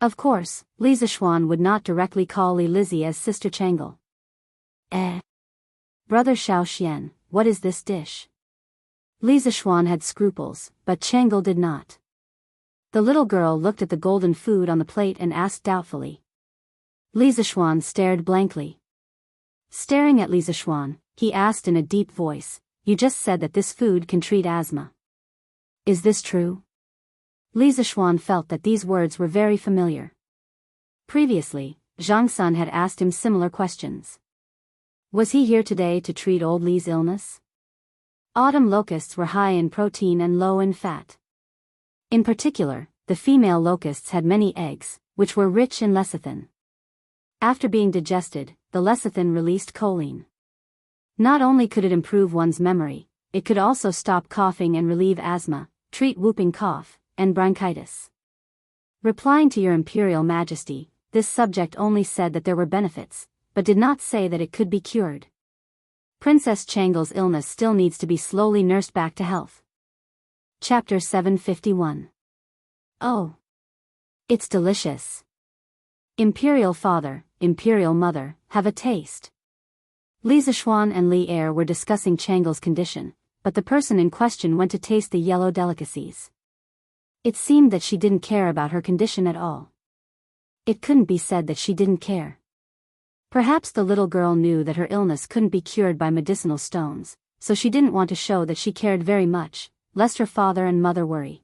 A: Of course, Li Zishuan would not directly call Li Lizzie as Sister Changle. Brother Xiao, what is this dish? Li Zishuan had scruples, but Changle did not. The little girl looked at the golden food on the plate and asked doubtfully. Li Zishuan stared blankly. Staring at Li Zishuan, he asked in a deep voice, "You just said that this food can treat asthma. Is this true?" Li Zishuan felt that these words were very familiar. Previously, Zhang Sun had asked him similar questions. Was he here today to treat old Li's illness? Autumn locusts were high in protein and low in fat. In particular, the female locusts had many eggs, which were rich in lecithin. After being digested, the lecithin released choline. Not only could it improve one's memory, it could also stop coughing and relieve asthma, treat whooping cough, and bronchitis. Replying to your Imperial Majesty, this subject only said that there were benefits, but did not say that it could be cured. Princess Changle's illness still needs to be slowly nursed back to health. Chapter 751. Oh. It's delicious. Imperial Father, Imperial Mother, have a taste. Li Zishuan and Li Er were discussing Changle's condition, but the person in question went to taste the yellow delicacies. It seemed that she didn't care about her condition at all. It couldn't be said that she didn't care. Perhaps the little girl knew that her illness couldn't be cured by medicinal stones, so she didn't want to show that she cared very much, lest her father and mother worry.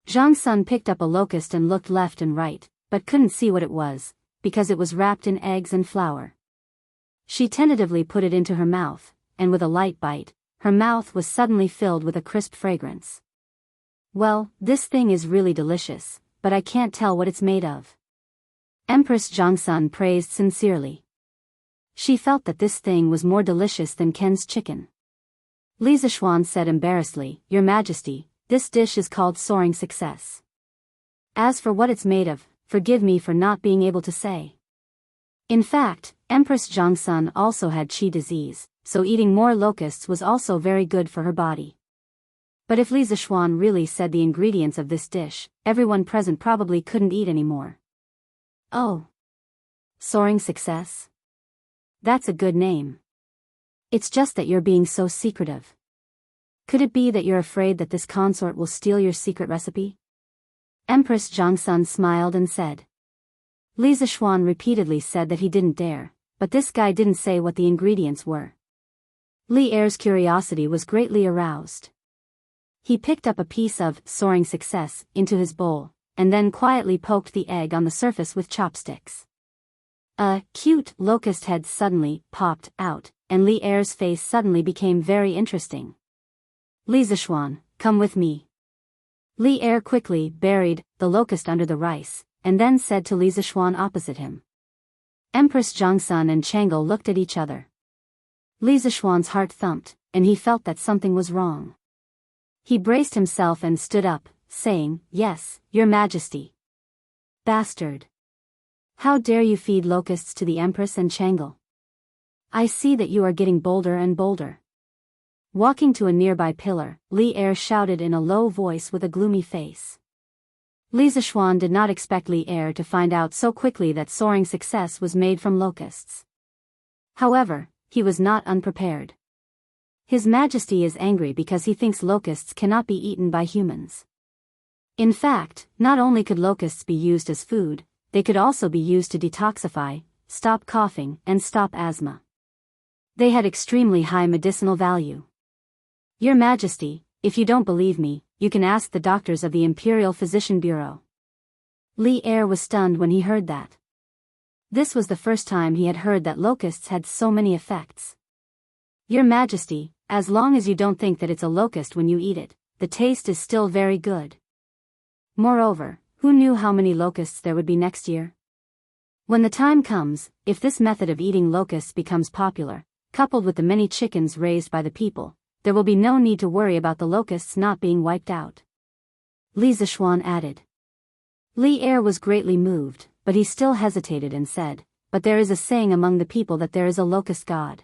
A: Zhang Sun picked up a locust and looked left and right, but couldn't see what it was, because it was wrapped in eggs and flour. She tentatively put it into her mouth, and with a light bite, her mouth was suddenly filled with a crisp fragrance. Well, this thing is really delicious, but I can't tell what it's made of. Empress Jiangsun praised sincerely. She felt that this thing was more delicious than Ken's chicken. Li Zishuan said embarrassedly, "Your Majesty, this dish is called Soaring Success. As for what it's made of, forgive me for not being able to say." In fact, Empress Jiangsun also had qi disease, so eating more locusts was also very good for her body. But if Li Zishuan really said the ingredients of this dish, everyone present probably couldn't eat anymore. Oh. Soaring Success? That's a good name. It's just that you're being so secretive. Could it be that you're afraid that this consort will steal your secret recipe? Empress Jianghu smiled and said. Li Zishuan repeatedly said that he didn't dare, but this guy didn't say what the ingredients were. Li Er's curiosity was greatly aroused. He picked up a piece of Soaring Success into his bowl, and then quietly poked the egg on the surface with chopsticks. A cute locust head suddenly popped out, and Li Er's face suddenly became very interesting. Li Zishuan, come with me. Li Er quickly buried the locust under the rice, and then said to Li Zishuan opposite him. Empress Jianghu and Tranquil looked at each other. Li Zishuan's heart thumped, and he felt that something was wrong. He braced himself and stood up, saying, "Yes, Your Majesty." Bastard. How dare you feed locusts to the Empress and Tranquil? I see that you are getting bolder and bolder. Walking to a nearby pillar, Li Er shouted in a low voice with a gloomy face. Li Zishuan did not expect Li Er to find out so quickly that Soaring Success was made from locusts. However, he was not unprepared. His Majesty is angry because he thinks locusts cannot be eaten by humans. In fact, not only could locusts be used as food, they could also be used to detoxify, stop coughing, and stop asthma. They had extremely high medicinal value. Your Majesty, if you don't believe me, you can ask the doctors of the Imperial Physician Bureau. Li Er was stunned when he heard that. This was the first time he had heard that locusts had so many effects. Your Majesty, as long as you don't think that it's a locust when you eat it, the taste is still very good. Moreover, who knew how many locusts there would be next year? When the time comes, if this method of eating locusts becomes popular, coupled with the many chickens raised by the people, there will be no need to worry about the locusts not being wiped out. Li Zishuan added. Li Er was greatly moved, but he still hesitated and said, "But there is a saying among the people that there is a locust god."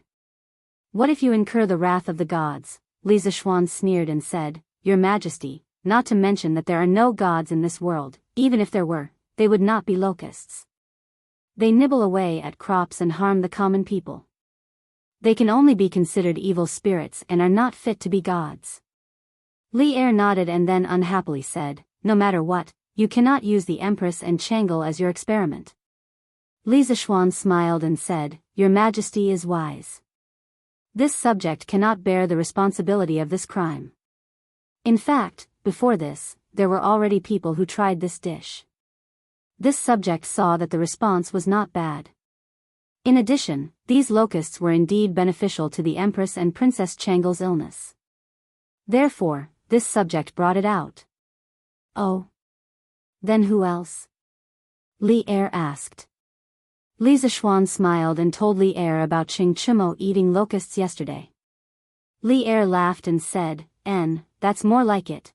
A: What if you incur the wrath of the gods? Li Zishuan sneered and said, "Your Majesty, not to mention that there are no gods in this world, even if there were, they would not be locusts. They nibble away at crops and harm the common people. They can only be considered evil spirits and are not fit to be gods." Li Er nodded and then unhappily said, "No matter what, you cannot use the Empress and Tranquil as your experiment." Li Zishuan smiled and said, "Your Majesty is wise. This subject cannot bear the responsibility of this crime. In fact, before this, there were already people who tried this dish. This subject saw that the response was not bad. In addition, these locusts were indeed beneficial to the Empress and Princess Tranquil's illness. Therefore, this subject brought it out." "Oh. Then who else?" Li Er asked. Li Zishuan smiled and told Li Er about Qing Chimo eating locusts yesterday. Li Er laughed and said, "That's more like it.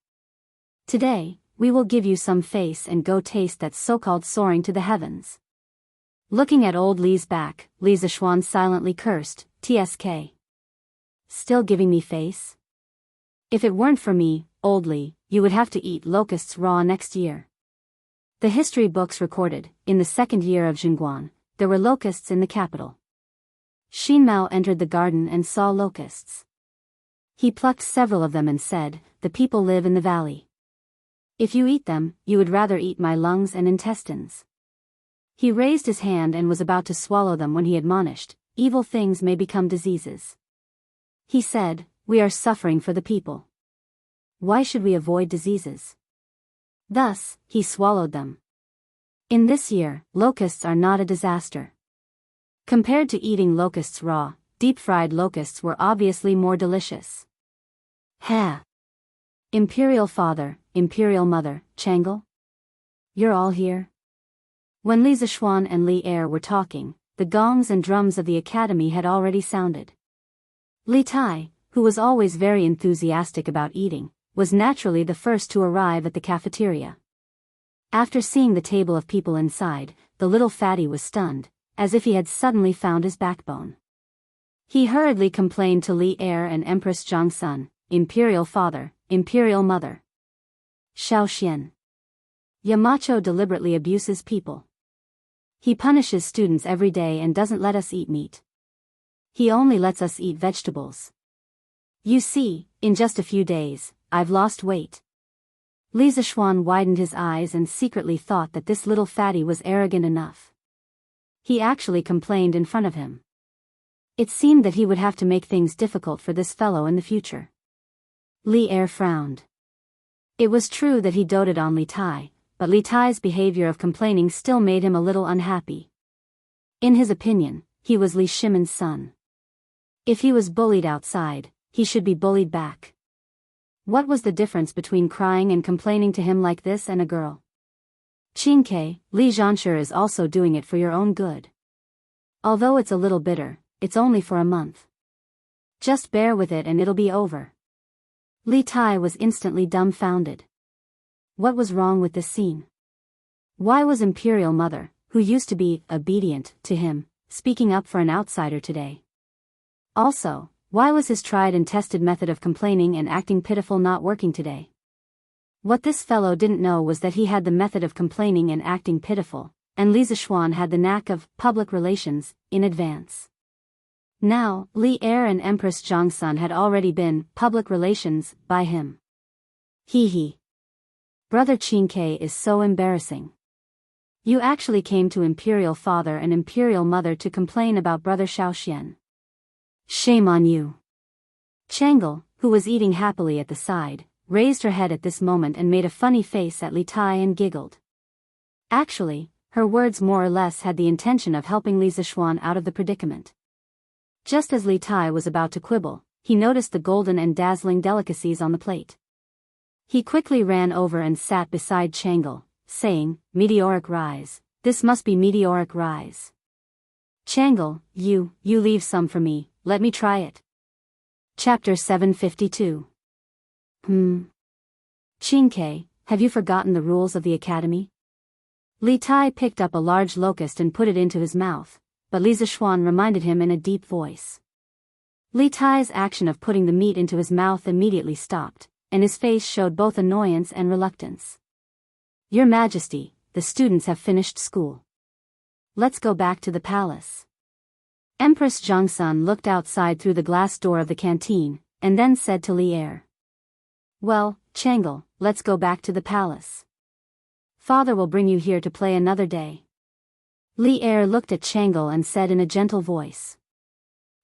A: Today, we will give you some face and go taste that so-called soaring to the heavens." Looking at old Li's back, Li Zishuan silently cursed, "TSK. Still giving me face? If it weren't for me, old Li, you would have to eat locusts raw next year." The history books recorded, in the second year of Jianghu, there were locusts in the capital. Xin Mao entered the garden and saw locusts. He plucked several of them and said, "The people live in the valley. If you eat them, you would rather eat my lungs and intestines." He raised his hand and was about to swallow them when he admonished, "Evil things may become diseases." He said, "We are suffering for the people. Why should we avoid diseases?" Thus, he swallowed them. In this year, locusts are not a disaster. Compared to eating locusts raw, deep-fried locusts were obviously more delicious. Ha! Imperial Father, Imperial Mother, Tranquil? You're all here? When Li Zishuan and Li Er were talking, the gongs and drums of the academy had already sounded. Li Tai, who was always very enthusiastic about eating, was naturally the first to arrive at the cafeteria. After seeing the table of people inside, the little fatty was stunned, as if he had suddenly found his backbone. He hurriedly complained to Li Er and Empress Jianghu, "Imperial Father, Imperial Mother. Xiaoxian. Yamacho deliberately abuses people. He punishes students every day and doesn't let us eat meat. He only lets us eat vegetables. You see, in just a few days, I've lost weight. Li Zishuan widened his eyes and secretly thought that this little fatty was arrogant enough. He actually complained in front of him. It seemed that he would have to make things difficult for this fellow in the future. Li Er frowned. It was true that he doted on Li Tai, but Li Tai's behavior of complaining still made him a little unhappy. In his opinion, he was Li Shimon's son. If he was bullied outside, he should be bullied back. What was the difference between crying and complaining to him like this and a girl? Qingke, Li Zhanshi is also doing it for your own good. Although it's a little bitter, it's only for a month. Just bear with it and it'll be over. Li Tai was instantly dumbfounded. What was wrong with this scene? Why was Imperial Mother, who used to be obedient to him, speaking up for an outsider today? Also, why was his tried and tested method of complaining and acting pitiful not working today? What this fellow didn't know was that he had the method of complaining and acting pitiful, and Li Zishuan had the knack of public relations in advance. Now, Li Er and Empress Jiangsun had already been public relations by him. Hee. Brother Qingke is so embarrassing. You actually came to Imperial Father and Imperial Mother to complain about Brother Xiaoxian. Shame on you. Changle, who was eating happily at the side, raised her head at this moment and made a funny face at Li Tai and giggled. Actually, her words more or less had the intention of helping Li Zishuan out of the predicament. Just as Li Tai was about to quibble, he noticed the golden and dazzling delicacies on the plate. He quickly ran over and sat beside Changle, saying, "Meteoric rise, this must be meteoric rise. Changle, you leave some for me. Let me try it." Chapter 752. Qingke, have you forgotten the rules of the academy? Li Tai picked up a large locust and put it into his mouth, but Li Zishuan reminded him in a deep voice. Li Tai's action of putting the meat into his mouth immediately stopped, and his face showed both annoyance and reluctance. Your Majesty, the students have finished school. Let's go back to the palace. Empress Jiangsun looked outside through the glass door of the canteen, and then said to Li Er. Well, Changle, let's go back to the palace. Father will bring you here to play another day. Li Er looked at Changle and said in a gentle voice.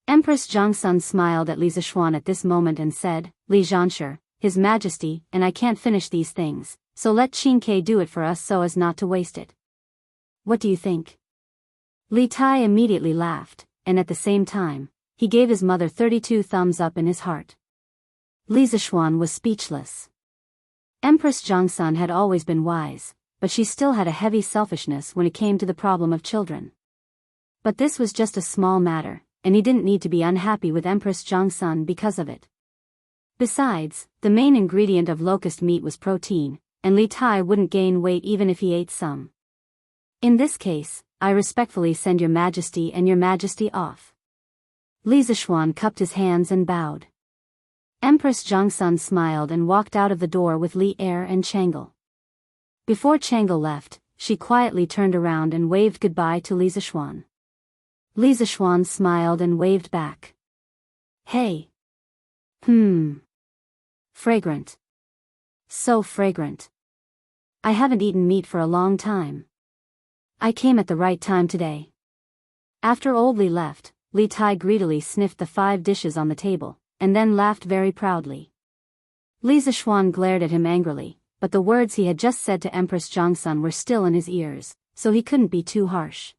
A: Empress Jiangsun smiled at Li Zishuan at this moment and said, Li Zhanshi, His Majesty, and I can't finish these things, so let Qingke do it for us so as not to waste it. What do you think? Li Tai immediately laughed, and at the same time, he gave his mother 32 thumbs up in his heart. Li Zishuan was speechless. Empress Jiangsun had always been wise, but she still had a heavy selfishness when it came to the problem of children. But this was just a small matter, and he didn't need to be unhappy with Empress Jiangsun because of it. Besides, the main ingredient of locust meat was protein, and Li Tai wouldn't gain weight even if he ate some. In this case, I respectfully send Your Majesty and Your Majesty off. Li Zishuan cupped his hands and bowed. Empress Jiangsun smiled and walked out of the door with Li Er and Changle. Before Changle left, she quietly turned around and waved goodbye to Li Zishuan. Li Zishuan smiled and waved back. Hey. Fragrant. So fragrant. I haven't eaten meat for a long time. I came at the right time today. After old Li left, Li Tai greedily sniffed the 5 dishes on the table, and then laughed very proudly. Li Zishuan glared at him angrily, but the words he had just said to Empress Jiangsun were still in his ears, so he couldn't be too harsh.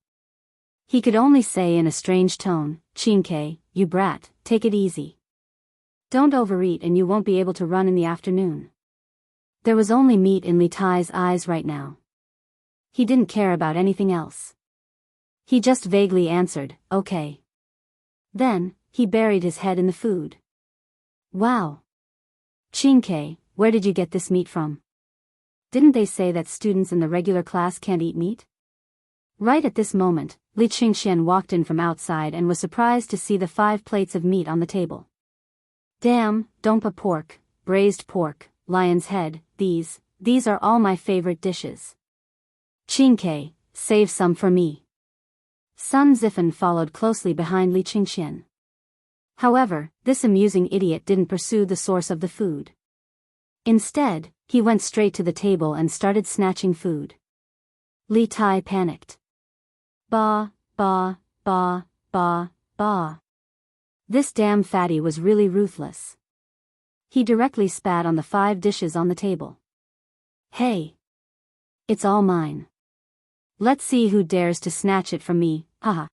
A: He could only say in a strange tone, Qingke, you brat, take it easy. Don't overeat and you won't be able to run in the afternoon. There was only meat in Li Tai's eyes right now. He didn't care about anything else. He just vaguely answered, okay. Then, he buried his head in the food. Wow. Qingke, where did you get this meat from? Didn't they say that students in the regular class can't eat meat? Right at this moment, Li Qingxian walked in from outside and was surprised to see the 5 plates of meat on the table. Damn, don't put pork, braised pork, lion's head, these are all my favorite dishes. Qingke, save some for me. Sun Zifen followed closely behind Li Qingxian. However, this amusing idiot didn't pursue the source of the food. Instead, he went straight to the table and started snatching food. Li Tai panicked. Ba, ba, ba, ba, ba. This damn fatty was really ruthless. He directly spat on the 5 dishes on the table. Hey! It's all mine. Let's see who dares to snatch it from me, haha.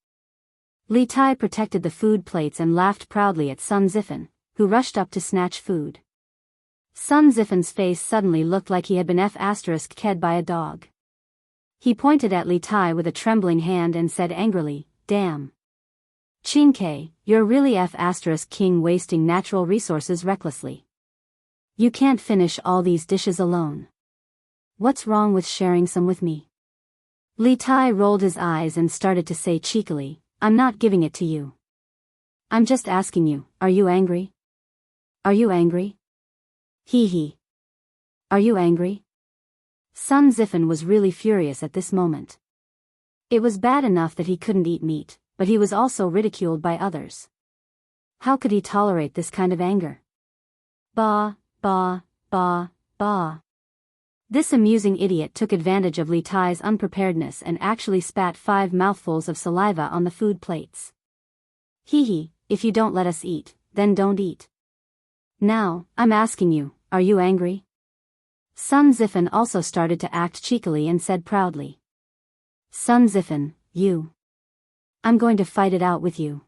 A: Li Tai protected the food plates and laughed proudly at Sun Zifen, who rushed up to snatch food. Sun Zifen's face suddenly looked like he had been F***ed by a dog. He pointed at Li Tai with a trembling hand and said angrily, damn. Qingke, you're really F***ing wasting natural resources recklessly. You can't finish all these dishes alone. What's wrong with sharing some with me? Li Tai rolled his eyes and started to say cheekily, I'm not giving it to you. I'm just asking you, are you angry? Are you angry? Hee hee. Are you angry? Sun Zifen was really furious at this moment. It was bad enough that he couldn't eat meat, but he was also ridiculed by others. How could he tolerate this kind of anger? Ba, ba, ba, ba. This amusing idiot took advantage of Li Tai's unpreparedness and actually spat 5 mouthfuls of saliva on the food plates. Hee hee, if you don't let us eat, then don't eat. Now, I'm asking you, are you angry? Sun Zifen also started to act cheekily and said proudly. Sun Zifen, you. I'm going to fight it out with you.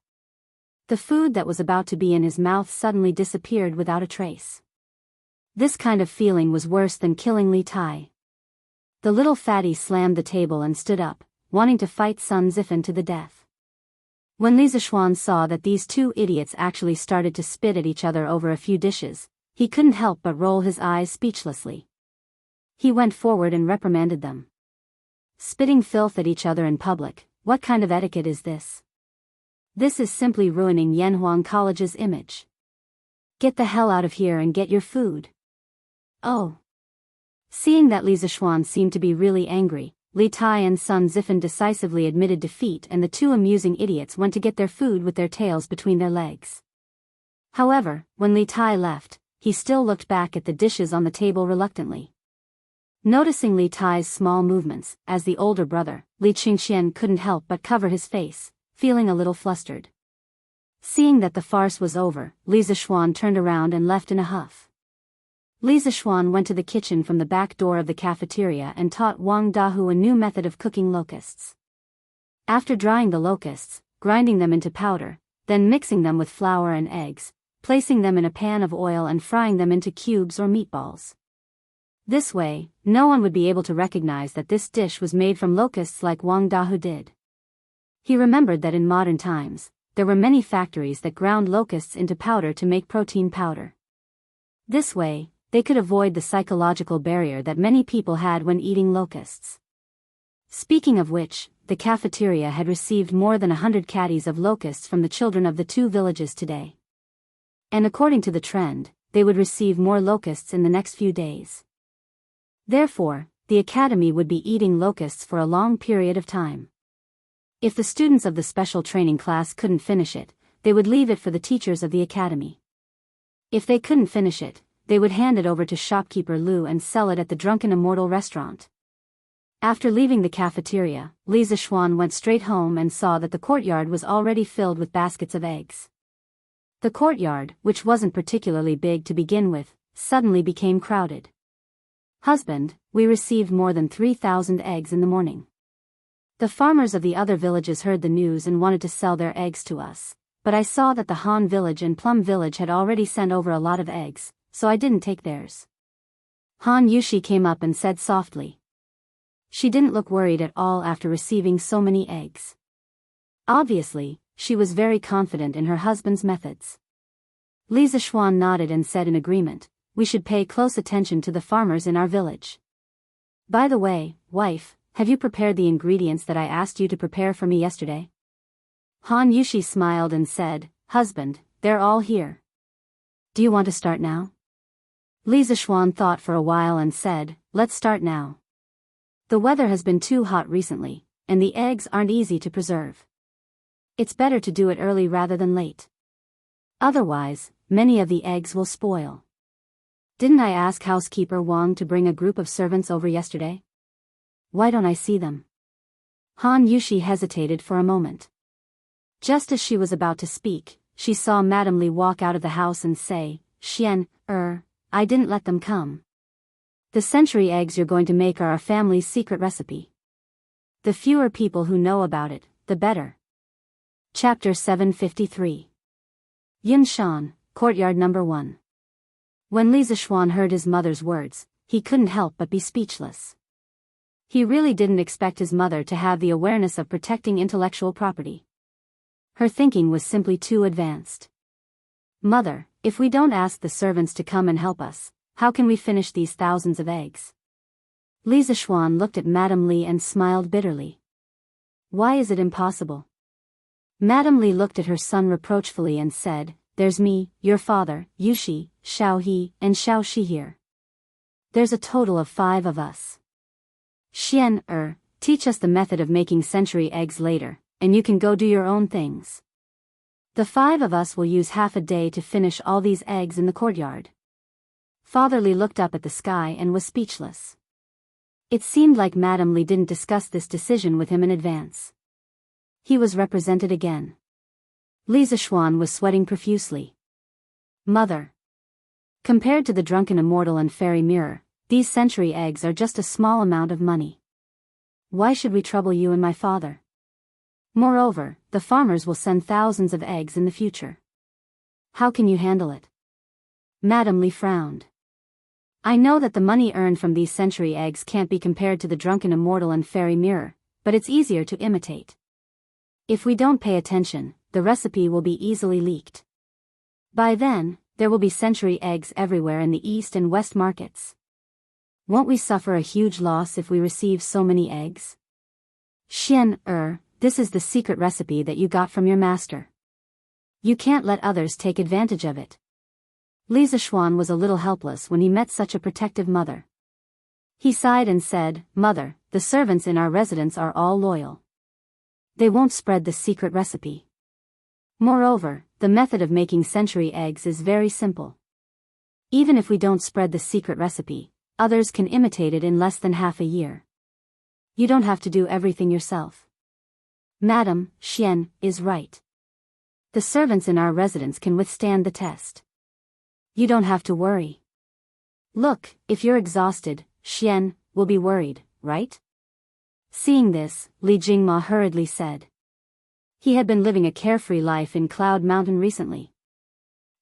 A: The food that was about to be in his mouth suddenly disappeared without a trace. This kind of feeling was worse than killing Li Tai. The little fatty slammed the table and stood up, wanting to fight Sun Zifen to the death. When Li Zishuan saw that these 2 idiots actually started to spit at each other over a few dishes, he couldn't help but roll his eyes speechlessly. He went forward and reprimanded them. Spitting filth at each other in public, what kind of etiquette is this? This is simply ruining Yanhuang College's image. Get the hell out of here and get your food. Oh. Seeing that Li Zishuan seemed to be really angry, Li Tai and Sun Zifen decisively admitted defeat and the 2 amusing idiots went to get their food with their tails between their legs. However, when Li Tai left, he still looked back at the dishes on the table reluctantly. Noticing Li Tai's small movements, as the older brother, Li Qingxian couldn't help but cover his face, feeling a little flustered. Seeing that the farce was over, Li Zishuan turned around and left in a huff. Li Zishuan went to the kitchen from the back door of the cafeteria and taught Wang Dahu a new method of cooking locusts. After drying the locusts, grinding them into powder, then mixing them with flour and eggs, placing them in a pan of oil and frying them into cubes or meatballs. This way, no one would be able to recognize that this dish was made from locusts like Wang Dahu did. He remembered that in modern times, there were many factories that ground locusts into powder to make protein powder. This way, they could avoid the psychological barrier that many people had when eating locusts. Speaking of which, the cafeteria had received more than 100 caddies of locusts from the children of the 2 villages today. And according to the trend, they would receive more locusts in the next few days. Therefore, the academy would be eating locusts for a long period of time. If the students of the special training class couldn't finish it, they would leave it for the teachers of the academy. If they couldn't finish it, they would hand it over to shopkeeper Lu and sell it at the Drunken Immortal restaurant. After leaving the cafeteria, Li Zishuan went straight home and saw that the courtyard was already filled with baskets of eggs. The courtyard, which wasn't particularly big to begin with, suddenly became crowded. Husband, we received more than 3,000 eggs in the morning. The farmers of the other villages heard the news and wanted to sell their eggs to us, but I saw that the Han village and Plum village had already sent over a lot of eggs, so I didn't take theirs. Han Yushi came up and said softly. She didn't look worried at all after receiving so many eggs. Obviously, she was very confident in her husband's methods. Li Zishuan nodded and said in agreement, we should pay close attention to the farmers in our village. By the way, wife, have you prepared the ingredients that I asked you to prepare for me yesterday? Han Yushi smiled and said, husband, they're all here. Do you want to start now? Li Zishuan thought for a while and said, let's start now. The weather has been too hot recently, and the eggs aren't easy to preserve. It's better to do it early rather than late. Otherwise, many of the eggs will spoil. Didn't I ask housekeeper Wang to bring a group of servants over yesterday? Why don't I see them? Han Yushi hesitated for a moment. Just as she was about to speak, she saw Madame Li walk out of the house and say, I didn't let them come. The century eggs you're going to make are a family's secret recipe. The fewer people who know about it, the better. Chapter 753. Yunshan, Courtyard Number 1. When Li Zishuan heard his mother's words, he couldn't help but be speechless. He really didn't expect his mother to have the awareness of protecting intellectual property. Her thinking was simply too advanced. Mother, if we don't ask the servants to come and help us, how can we finish these thousands of eggs? Li Zishuan looked at Madame Li and smiled bitterly. Why is it impossible? Madame Li looked at her son reproachfully and said, there's me, your father, Yushi, Xiao He, and Xiao Shi here. There's a total of 5 of us. Teach us the method of making century eggs later, and you can go do your own things. The 5 of us will use half a day to finish all these eggs in the courtyard. Father Li looked up at the sky and was speechless. It seemed like Madame Li didn't discuss this decision with him in advance. He was represented again. Li Zishuan was sweating profusely. Mother. Compared to the drunken immortal and fairy mirror, these century eggs are just a small amount of money. Why should we trouble you and my father? Moreover, the farmers will send thousands of eggs in the future. How can you handle it? Madame Li frowned. I know that the money earned from these century eggs can't be compared to the drunken immortal and fairy mirror, but it's easier to imitate. If we don't pay attention, the recipe will be easily leaked. By then, there will be century eggs everywhere in the east and west markets. Won't we suffer a huge loss if we receive so many eggs? This is the secret recipe that you got from your master. You can't let others take advantage of it. Li Zishuan was a little helpless when he met such a protective mother. He sighed and said, Mother, the servants in our residence are all loyal. They won't spread the secret recipe. Moreover, the method of making century eggs is very simple. Even if we don't spread the secret recipe, others can imitate it in less than half a year. You don't have to do everything yourself. Madam Xian is right. The servants in our residence can withstand the test. You don't have to worry. Look, if you're exhausted, Xian will be worried, right? Seeing this, Li Jingma hurriedly said. He had been living a carefree life in Cloud Mountain recently.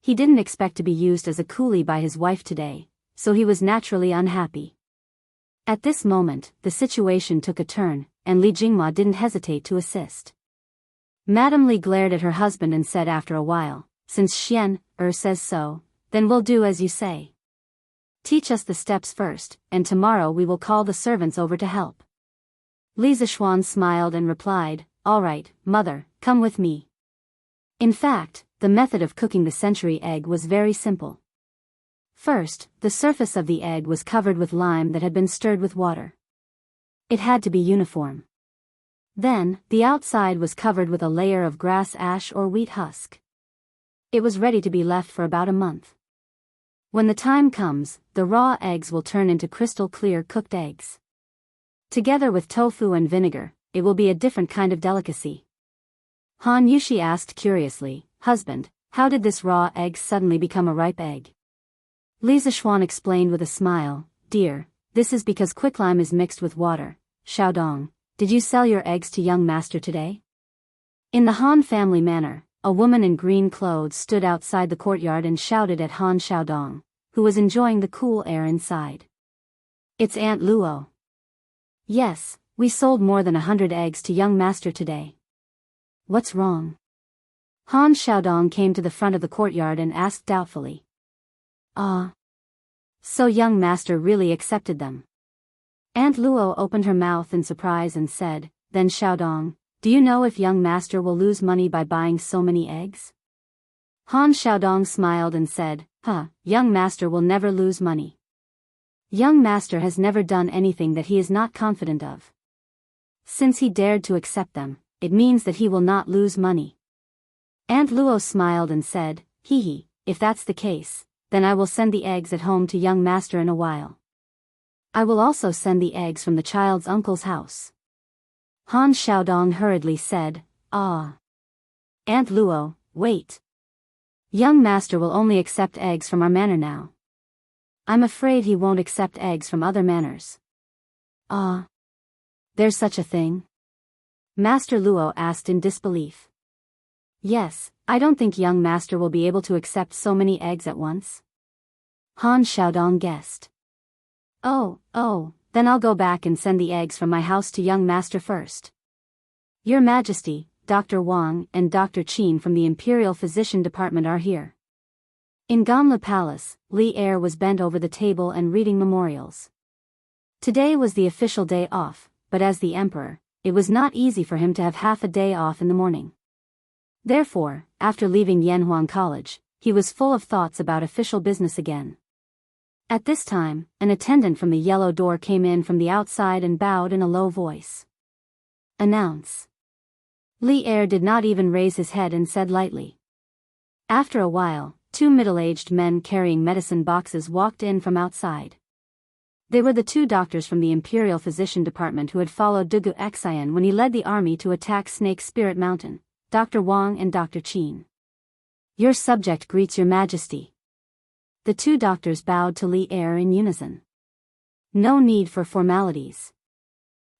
A: He didn't expect to be used as a coolie by his wife today, so he was naturally unhappy. At this moment, the situation took a turn, and Li Jingma didn't hesitate to assist. Madame Li glared at her husband and said after a while, since Xian says so, then we'll do as you say. Teach us the steps first, and tomorrow we will call the servants over to help. Li Zishuan smiled and replied, all right, mother, come with me. In fact, the method of cooking the century egg was very simple. First, the surface of the egg was covered with lime that had been stirred with water. It had to be uniform. Then, the outside was covered with a layer of grass ash or wheat husk. It was ready to be left for about a month. When the time comes, the raw eggs will turn into crystal clear cooked eggs. Together with tofu and vinegar, it will be a different kind of delicacy. Han Yushi asked curiously, Husband, how did this raw egg suddenly become a ripe egg? Li Zishuan explained with a smile, Dear, this is because quicklime is mixed with water. Xiaodong, did you sell your eggs to young master today? In the Han family manor, a woman in green clothes stood outside the courtyard and shouted at Han Xiaodong, who was enjoying the cool air inside. It's Aunt Luo. Yes, we sold more than 100 eggs to young master today. What's wrong? Han Xiaodong came to the front of the courtyard and asked doubtfully. So young master really accepted them. Aunt Luo opened her mouth in surprise and said, Then Xiaodong, do you know if young master will lose money by buying so many eggs? Han Xiaodong smiled and said, Young master will never lose money. Young master has never done anything that he is not confident of. Since he dared to accept them, it means that he will not lose money. Aunt Luo smiled and said, Hee, if that's the case, then I will send the eggs at home to young master in a while. I will also send the eggs from the child's uncle's house. Han Xiaodong hurriedly said, Ah. Aunt Luo, wait. Young master will only accept eggs from our manor now. I'm afraid he won't accept eggs from other manors. Ah. There's such a thing? Master Luo asked in disbelief. Yes, I don't think young master will be able to accept so many eggs at once. Han Xiaodong guessed. Oh, then I'll go back and send the eggs from my house to young master first. Your Majesty, Dr. Wang and Dr. Qin from the Imperial Physician Department are here. In Gamla Palace, Li Er was bent over the table and reading memorials. Today was the official day off, but as the emperor, it was not easy for him to have half a day off in the morning. Therefore, after leaving Yanhuang College, he was full of thoughts about official business again. At this time, an attendant from the yellow door came in from the outside and bowed in a low voice. Announce. Li Er did not even raise his head and said lightly. After a while, two middle-aged men carrying medicine boxes walked in from outside. They were the two doctors from the Imperial Physician Department who had followed Dugu Xian when he led the army to attack Snake Spirit Mountain, Dr. Wang and Dr. Qin. Your subject greets your Majesty. The two doctors bowed to Li Er in unison. No need for formalities.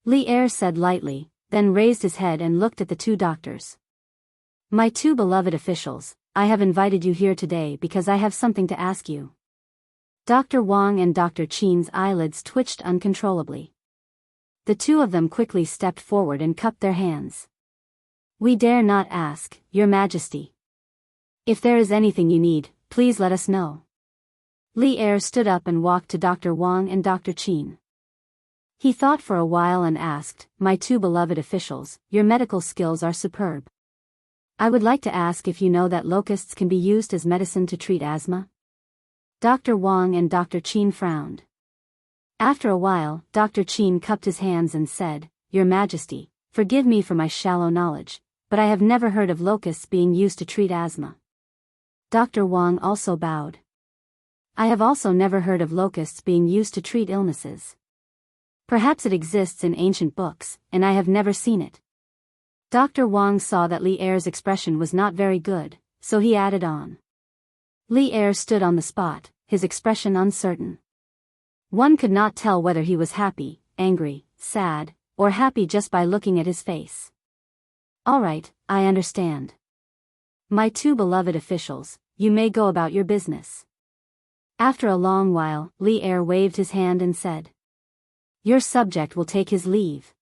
A: Li Er said lightly, then raised his head and looked at the two doctors. My two beloved officials, I have invited you here today because I have something to ask you. Dr. Wang and Dr. Qin's eyelids twitched uncontrollably. The two of them quickly stepped forward and cupped their hands. We dare not ask, Your Majesty. If there is anything you need, please let us know. Li Er stood up and walked to Dr. Wang and Dr. Qin. He thought for a while and asked, My two beloved officials, your medical skills are superb. I would like to ask if you know that locusts can be used as medicine to treat asthma? Dr. Wang and Dr. Qin frowned. After a while, Dr. Qin cupped his hands and said, Your Majesty, forgive me for my shallow knowledge, but I have never heard of locusts being used to treat asthma. Dr. Wang also bowed. I have also never heard of locusts being used to treat illnesses. Perhaps it exists in ancient books, and I have never seen it. Dr. Wang saw that Li Er's expression was not very good, so he added on. Li Er stood on the spot, his expression uncertain. One could not tell whether he was happy, angry, sad, or happy just by looking at his face. All right, I understand. My two beloved officials, you may go about your business. After a long while, Li Er waved his hand and said. Your subject will take his leave.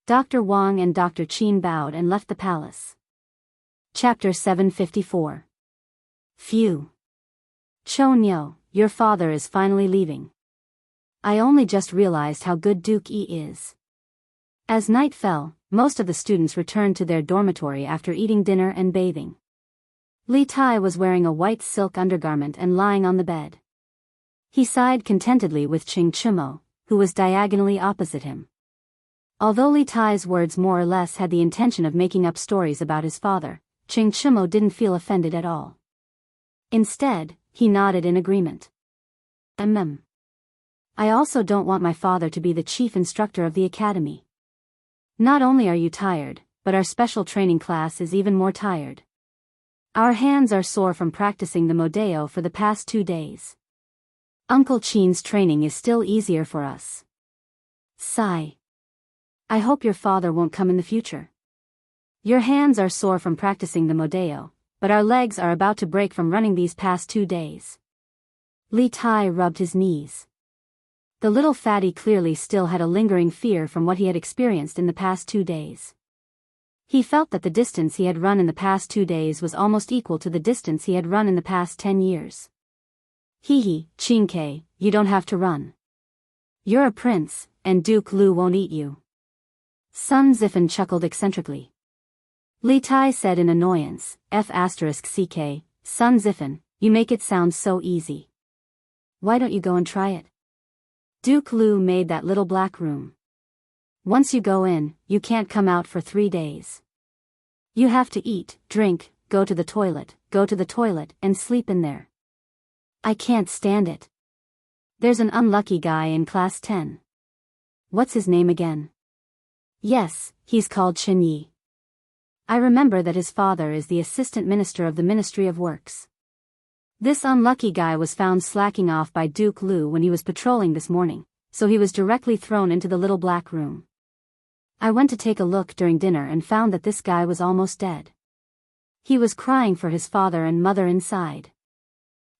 A: Dr. Wang and Dr. Qin bowed and left the palace. Chapter 754. Phew. Chonyo, your father is finally leaving. I only just realized how good Duke Yi is. As night fell, most of the students returned to their dormitory after eating dinner and bathing. Li Tai was wearing a white silk undergarment and lying on the bed. He sighed contentedly with Ching Chumo, who was diagonally opposite him. Although Li Tai's words more or less had the intention of making up stories about his father, Ching Chumo didn't feel offended at all. Instead, he nodded in agreement. I also don't want my father to be the chief instructor of the academy. Not only are you tired, but our special training class is even more tired. Our hands are sore from practicing the Modeo for the past 2 days. Uncle Qin's training is still easier for us. Sigh. I hope your father won't come in the future. Your hands are sore from practicing the Modeo, but our legs are about to break from running these past 2 days. Li Tai rubbed his knees. The little fatty clearly still had a lingering fear from what he had experienced in the past 2 days. He felt that the distance he had run in the past 2 days was almost equal to the distance he had run in the past 10 years. Hee, Qingke, you don't have to run. You're a prince, and Duke Lu won't eat you. Sun Zifen chuckled eccentrically. Li Tai said in annoyance, F***ck, Sun Zifen, You make it sound so easy. Why don't you go and try it? Duke Lu made that little black room. Once you go in, you can't come out for 3 days. You have to eat, drink, go to the toilet, and sleep in there. I can't stand it. There's an unlucky guy in class 10. What's his name again? Yes, he's called Chen Yi. I remember that his father is the assistant minister of the Ministry of Works. This unlucky guy was found slacking off by Duke Lu when he was patrolling this morning, so he was directly thrown into the little black room. I went to take a look during dinner and found that this guy was almost dead. He was crying for his father and mother inside.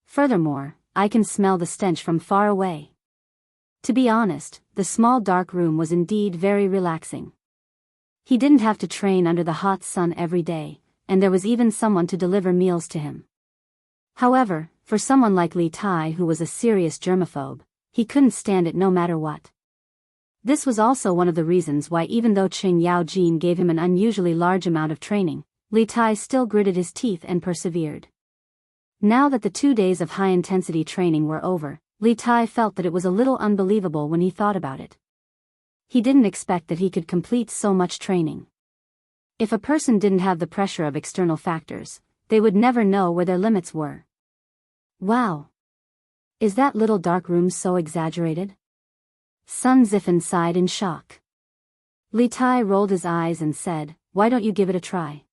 A: Furthermore, I can smell the stench from far away. To be honest, the small dark room was indeed very relaxing. He didn't have to train under the hot sun every day, and there was even someone to deliver meals to him. However, for someone like Li Tai who was a serious germaphobe, he couldn't stand it no matter what. This was also one of the reasons why even though Qing Yaojin gave him an unusually large amount of training, Li Tai still gritted his teeth and persevered. Now that the 2 days of high-intensity training were over, Li Tai felt that it was a little unbelievable when he thought about it. He didn't expect that he could complete so much training. If a person didn't have the pressure of external factors, they would never know where their limits were. Wow! Is that little dark room so exaggerated? Sun Zifen sighed in shock. Li Tai rolled his eyes and said, "Why don't you give it a try?"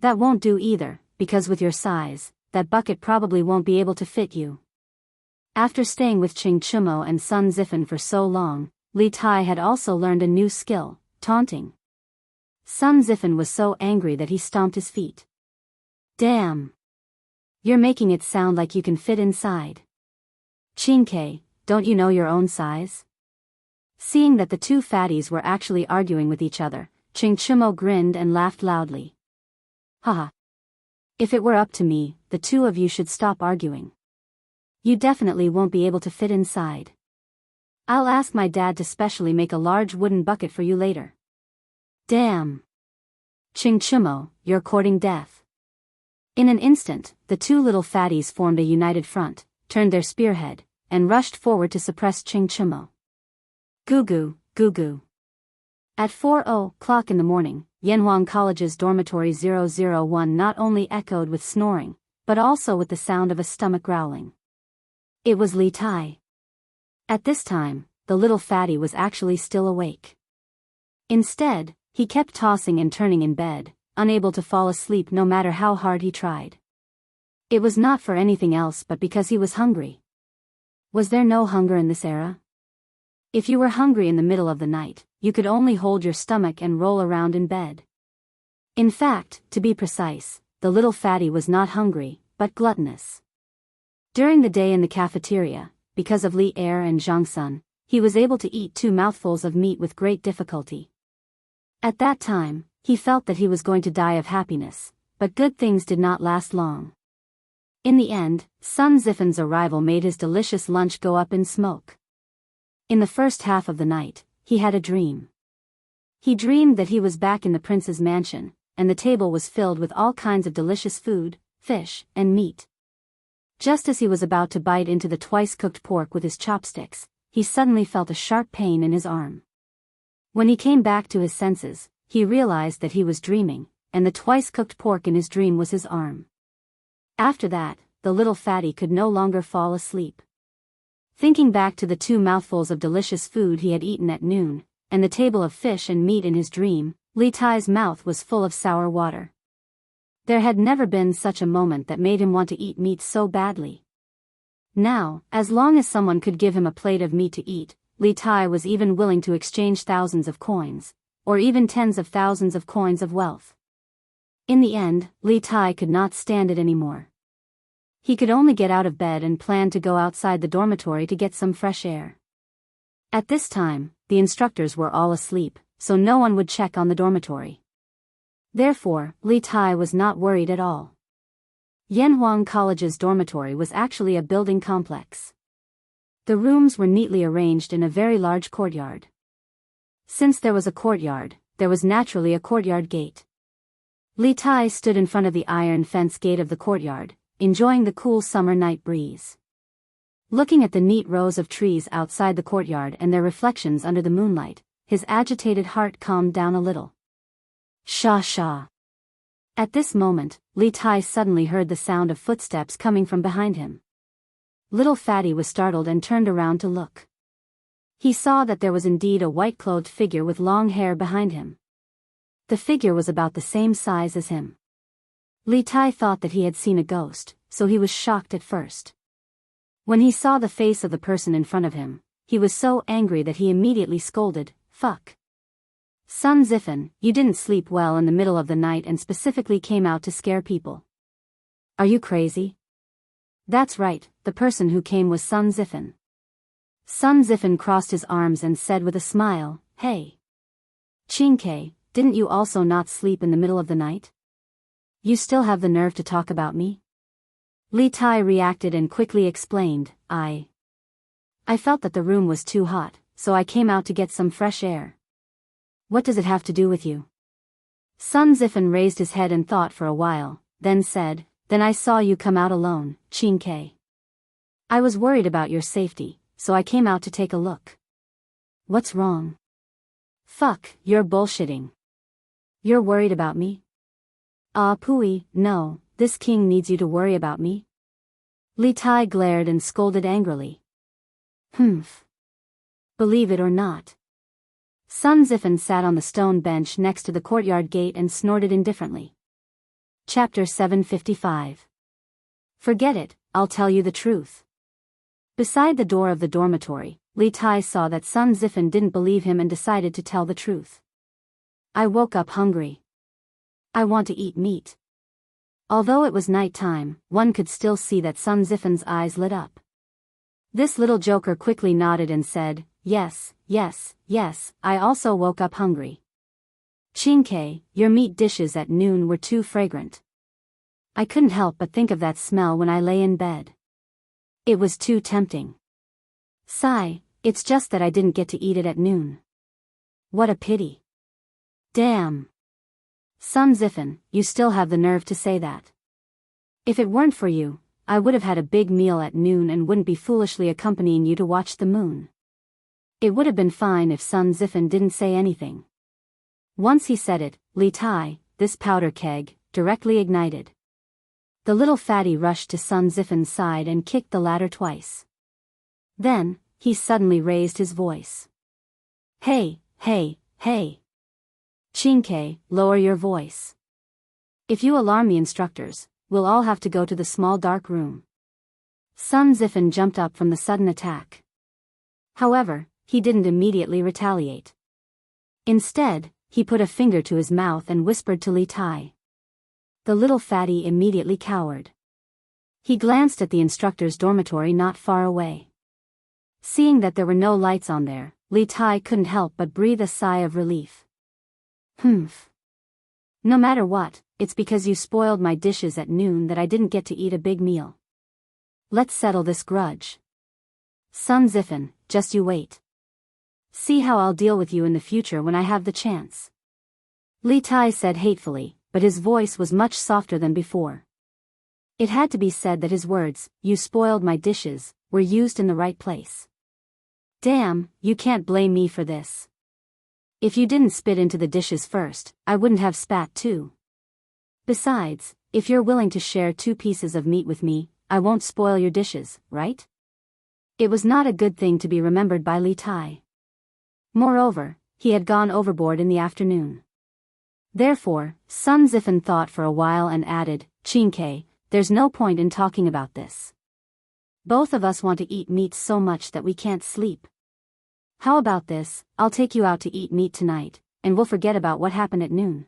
A: That won't do either, because with your size, that bucket probably won't be able to fit you. After staying with Qing Chumo and Sun Zifen for so long, Li Tai had also learned a new skill, taunting. Sun Zifen was so angry that he stomped his feet. Damn! You're making it sound like you can fit inside. Qingke, don't you know your own size? Seeing that the two fatties were actually arguing with each other, Qing Chumo grinned and laughed loudly. Haha. If it were up to me, the two of you should stop arguing. You definitely won't be able to fit inside. I'll ask my dad to specially make a large wooden bucket for you later. Damn. Qing Chumo, you're courting death. In an instant, the two little fatties formed a united front, turned their spearhead, and rushed forward to suppress Qing Chumo. Goo goo. At 4:00 in the morning, Yanhuang College's dormitory 001 not only echoed with snoring, but also with the sound of a stomach growling. It was Li Tai. At this time, the little fatty was actually still awake. Instead, he kept tossing and turning in bed, unable to fall asleep no matter how hard he tried. It was not for anything else but because he was hungry. Was there no hunger in this era? If you were hungry in the middle of the night, you could only hold your stomach and roll around in bed. In fact, to be precise, the little fatty was not hungry, but gluttonous. During the day in the cafeteria, because of Li Er and Zhang Sun, he was able to eat 2 mouthfuls of meat with great difficulty. At that time, he felt that he was going to die of happiness, but good things did not last long. In the end, Sun Zifen's arrival made his delicious lunch go up in smoke. In the first half of the night, he had a dream. He dreamed that he was back in the prince's mansion, and the table was filled with all kinds of delicious food, fish, and meat. Just as he was about to bite into the twice-cooked pork with his chopsticks, he suddenly felt a sharp pain in his arm. When he came back to his senses, he realized that he was dreaming, and the twice-cooked pork in his dream was his arm. After that, the little fatty could no longer fall asleep. Thinking back to the 2 mouthfuls of delicious food he had eaten at noon, and the table of fish and meat in his dream, Li Tai's mouth was full of sour water. There had never been such a moment that made him want to eat meat so badly. Now, as long as someone could give him a plate of meat to eat, Li Tai was even willing to exchange thousands of coins, or even tens of thousands of coins of wealth. In the end, Li Tai could not stand it anymore. He could only get out of bed and planned to go outside the dormitory to get some fresh air. At this time, the instructors were all asleep, so no one would check on the dormitory. Therefore, Li Tai was not worried at all. Yanhuang College's dormitory was actually a building complex. The rooms were neatly arranged in a very large courtyard. Since there was a courtyard, there was naturally a courtyard gate. Li Tai stood in front of the iron fence gate of the courtyard, enjoying the cool summer night breeze. Looking at the neat rows of trees outside the courtyard and their reflections under the moonlight, his agitated heart calmed down a little. Sha sha. At this moment, Li Tai suddenly heard the sound of footsteps coming from behind him. Little Fatty was startled and turned around to look. He saw that there was indeed a white-clothed figure with long hair behind him. The figure was about the same size as him. Li Tai thought that he had seen a ghost, so he was shocked at first. When he saw the face of the person in front of him, he was so angry that he immediately scolded, "Fuck. Sun Zifen, you didn't sleep well in the middle of the night and specifically came out to scare people. Are you crazy?" That's right, the person who came was Sun Zifen. Sun Zifen crossed his arms and said with a smile, "Hey. Qingke, didn't you also not sleep in the middle of the night? You still have the nerve to talk about me?" Li Tai reacted and quickly explained, I felt that the room was too hot, so I came out to get some fresh air." "What does it have to do with you?" Sun Zifen raised his head and thought for a while, then said, "Then I saw you come out alone, Qingke. I was worried about your safety, so I came out to take a look." "What's wrong?" "Fuck, you're bullshitting. You're worried about me?" Pooey, no, this king needs you to worry about me?" Li Tai glared and scolded angrily. "Humph. Believe it or not." Sun Zifen sat on the stone bench next to the courtyard gate and snorted indifferently. Chapter 755. Forget it, I'll tell you the truth. Beside the door of the dormitory, Li Tai saw that Sun Zifen didn't believe him and decided to tell the truth. "I woke up hungry. I want to eat meat." Although it was night time, one could still see that Sun Zifen's eyes lit up. This little joker quickly nodded and said, Yes, I also woke up hungry. Qingke, your meat dishes at noon were too fragrant. I couldn't help but think of that smell when I lay in bed. It was too tempting. Sigh, it's just that I didn't get to eat it at noon. What a pity. Damn. Sun Zifen, you still have the nerve to say that. If it weren't for you, I would have had a big meal at noon and wouldn't be foolishly accompanying you to watch the moon. It would have been fine if Sun Zifen didn't say anything. Once he said it, Li Tai, this powder keg, directly ignited. The little fatty rushed to Sun Zifen's side and kicked the latter twice. Then, he suddenly raised his voice. Hey. Qingke, lower your voice. If you alarm the instructors, we'll all have to go to the small dark room. Sun Zifen jumped up from the sudden attack. However, he didn't immediately retaliate. Instead, he put a finger to his mouth and whispered to Li Tai. The little fatty immediately cowered. He glanced at the instructor's dormitory not far away. Seeing that there were no lights on there, Li Tai couldn't help but breathe a sigh of relief. Humph. No matter what, it's because you spoiled my dishes at noon that I didn't get to eat a big meal. Let's settle this grudge. Sun Zifen, just you wait. See how I'll deal with you in the future when I have the chance. Li Tai said hatefully, but his voice was much softer than before. It had to be said that his words, "You spoiled my dishes," were used in the right place. Damn, you can't blame me for this. If you didn't spit into the dishes first, I wouldn't have spat too. Besides, if you're willing to share 2 pieces of meat with me, I won't spoil your dishes, right? It was not a good thing to be remembered by Li Tai. Moreover, he had gone overboard in the afternoon. Therefore, Sun Zifen thought for a while and added, Qingke, there's no point in talking about this. Both of us want to eat meat so much that we can't sleep. How about this, I'll take you out to eat meat tonight, and we'll forget about what happened at noon.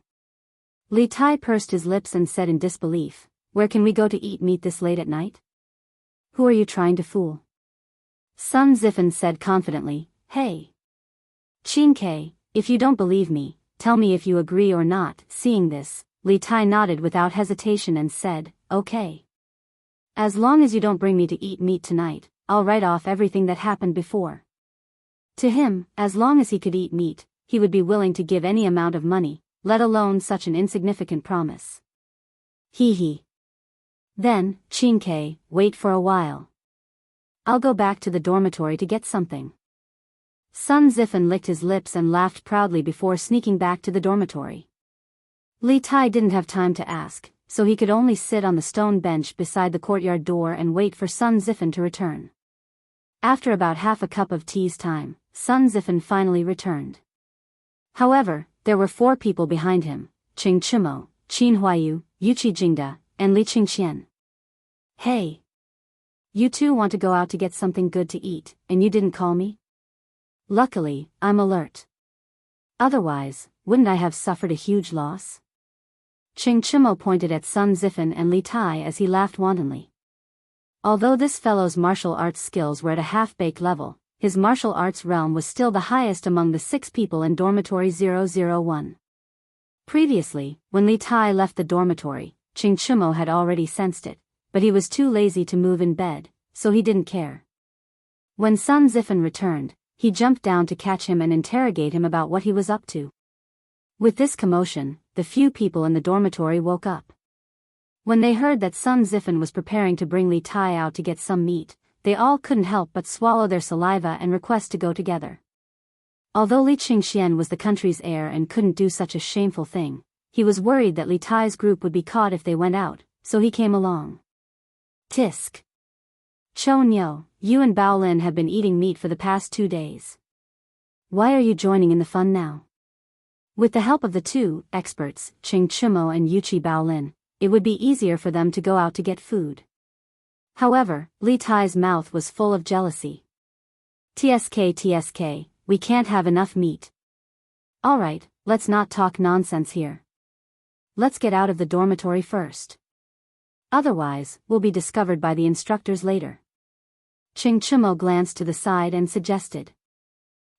A: Li Tai pursed his lips and said in disbelief, Where can we go to eat meat this late at night? Who are you trying to fool? Sun Zifen said confidently, Hey. Qingke, if you don't believe me, tell me if you agree or not. Seeing this, Li Tai nodded without hesitation and said, Okay. As long as you don't bring me to eat meat tonight, I'll write off everything that happened before. To him, as long as he could eat meat, he would be willing to give any amount of money, let alone such an insignificant promise. Hee hee. Then, Qingke, wait for a while. I'll go back to the dormitory to get something. Sun Zifen licked his lips and laughed proudly before sneaking back to the dormitory. Li Tai didn't have time to ask, so he could only sit on the stone bench beside the courtyard door and wait for Sun Zifen to return. After about half a cup of tea's time, Sun Zifen finally returned. However, there were 4 people behind him: Qing Chimo, Qin Huayu, Yuqi Jingda, and Li Qingxian. Hey! You two want to go out to get something good to eat, and you didn't call me? Luckily, I'm alert. Otherwise, wouldn't I have suffered a huge loss? Qing Chimo pointed at Sun Zifen and Li Tai as he laughed wantonly. Although this fellow's martial arts skills were at a half-baked level, his martial arts realm was still the highest among the 6 people in Dormitory 001. Previously, when Li Tai left the dormitory, Qing Chimo had already sensed it, but he was too lazy to move in bed, so he didn't care. When Sun Zifen returned, he jumped down to catch him and interrogate him about what he was up to. With this commotion, the few people in the dormitory woke up. When they heard that Sun Zifen was preparing to bring Li Tai out to get some meat, they all couldn't help but swallow their saliva and request to go together. Although Li Qingxian was the country's heir and couldn't do such a shameful thing, he was worried that Li Tai's group would be caught if they went out, so he came along. Tisk. Cho Nyo, you and Bao Lin have been eating meat for the past 2 days. Why are you joining in the fun now? With the help of the 2 experts, Qing Chimo and Yuqi Bao Lin, it would be easier for them to go out to get food. However, Li Tai's mouth was full of jealousy. TSK, we can't have enough meat. Alright, let's not talk nonsense here. Let's get out of the dormitory first. Otherwise, we'll be discovered by the instructors later. Qing Chimo glanced to the side and suggested.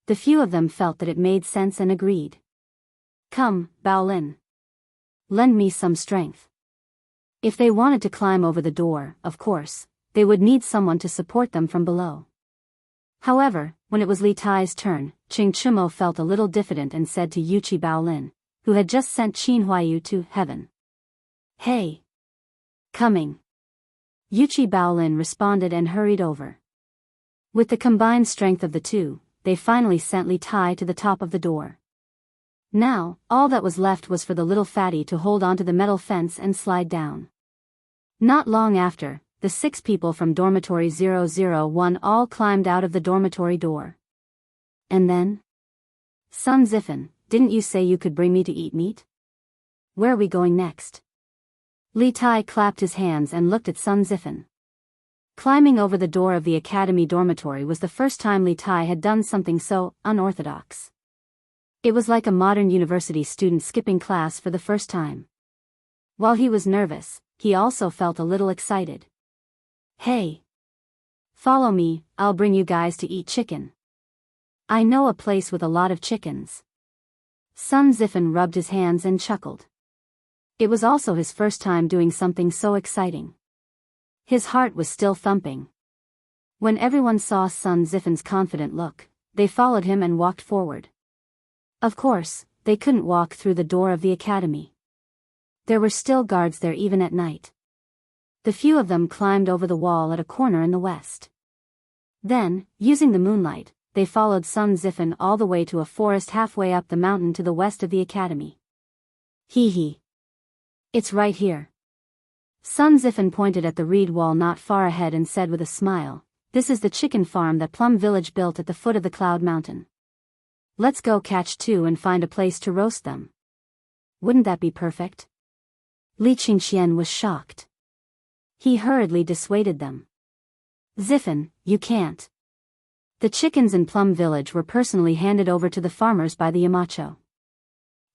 A: The few of them felt that it made sense and agreed. Come, Bao Lin. Lend me some strength. If they wanted to climb over the door, of course, they would need someone to support them from below. However, when it was Li Tai's turn, Qing Chimo felt a little diffident and said to Yuqi Bao Lin, who had just sent Qin Huayu to heaven. Hey! Coming. Yuqi Bao Lin responded and hurried over. With the combined strength of the 2, they finally sent Li Tai to the top of the door. Now, all that was left was for the little fatty to hold onto the metal fence and slide down. Not long after, the 6 people from Dormitory 001 all climbed out of the dormitory door. And then? Sun Zifen, didn't you say you could bring me to eat meat? Where are we going next? Li Tai clapped his hands and looked at Sun Zifen. Climbing over the door of the academy dormitory was the first time Li Tai had done something so unorthodox. It was like a modern university student skipping class for the first time. While he was nervous, he also felt a little excited. Hey! Follow me, I'll bring you guys to eat chicken. I know a place with a lot of chickens. Sun Zifen rubbed his hands and chuckled. It was also his first time doing something so exciting. His heart was still thumping. When everyone saw Sun Zifen's confident look, they followed him and walked forward. Of course, they couldn't walk through the door of the academy. There were still guards there even at night. The few of them climbed over the wall at a corner in the west. Then, using the moonlight, they followed Sun Zifen all the way to a forest halfway up the mountain to the west of the academy. Hee hee. It's right here. Sun Zifen pointed at the reed wall not far ahead and said with a smile, this is the chicken farm that Plum Village built at the foot of the Cloud Mountain. Let's go catch 2 and find a place to roast them. Wouldn't that be perfect? Li Qingxian was shocked. He hurriedly dissuaded them. Zifen, you can't. The chickens in Plum Village were personally handed over to the farmers by the Yamacho.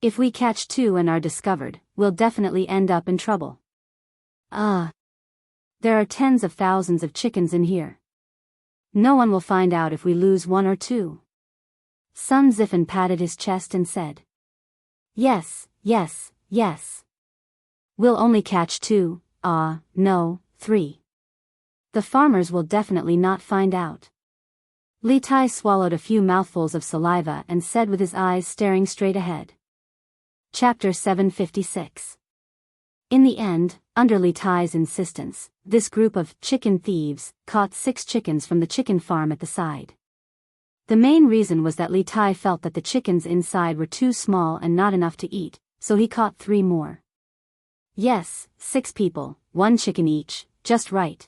A: If we catch 2 and are discovered, we'll definitely end up in trouble. There are tens of thousands of chickens in here. No one will find out if we lose 1 or 2. Sun Zifen patted his chest and said. Yes. We'll only catch 2, no, 3. The farmers will definitely not find out. Li Tai swallowed a few mouthfuls of saliva and said with his eyes staring straight ahead. Chapter 756. In the end, Under Li Tai's insistence, this group of chicken thieves caught 6 chickens from the chicken farm at the side. The main reason was that Li Tai felt that the chickens inside were too small and not enough to eat, so he caught 3 more. Yes, 6 people, 1 chicken each, just right.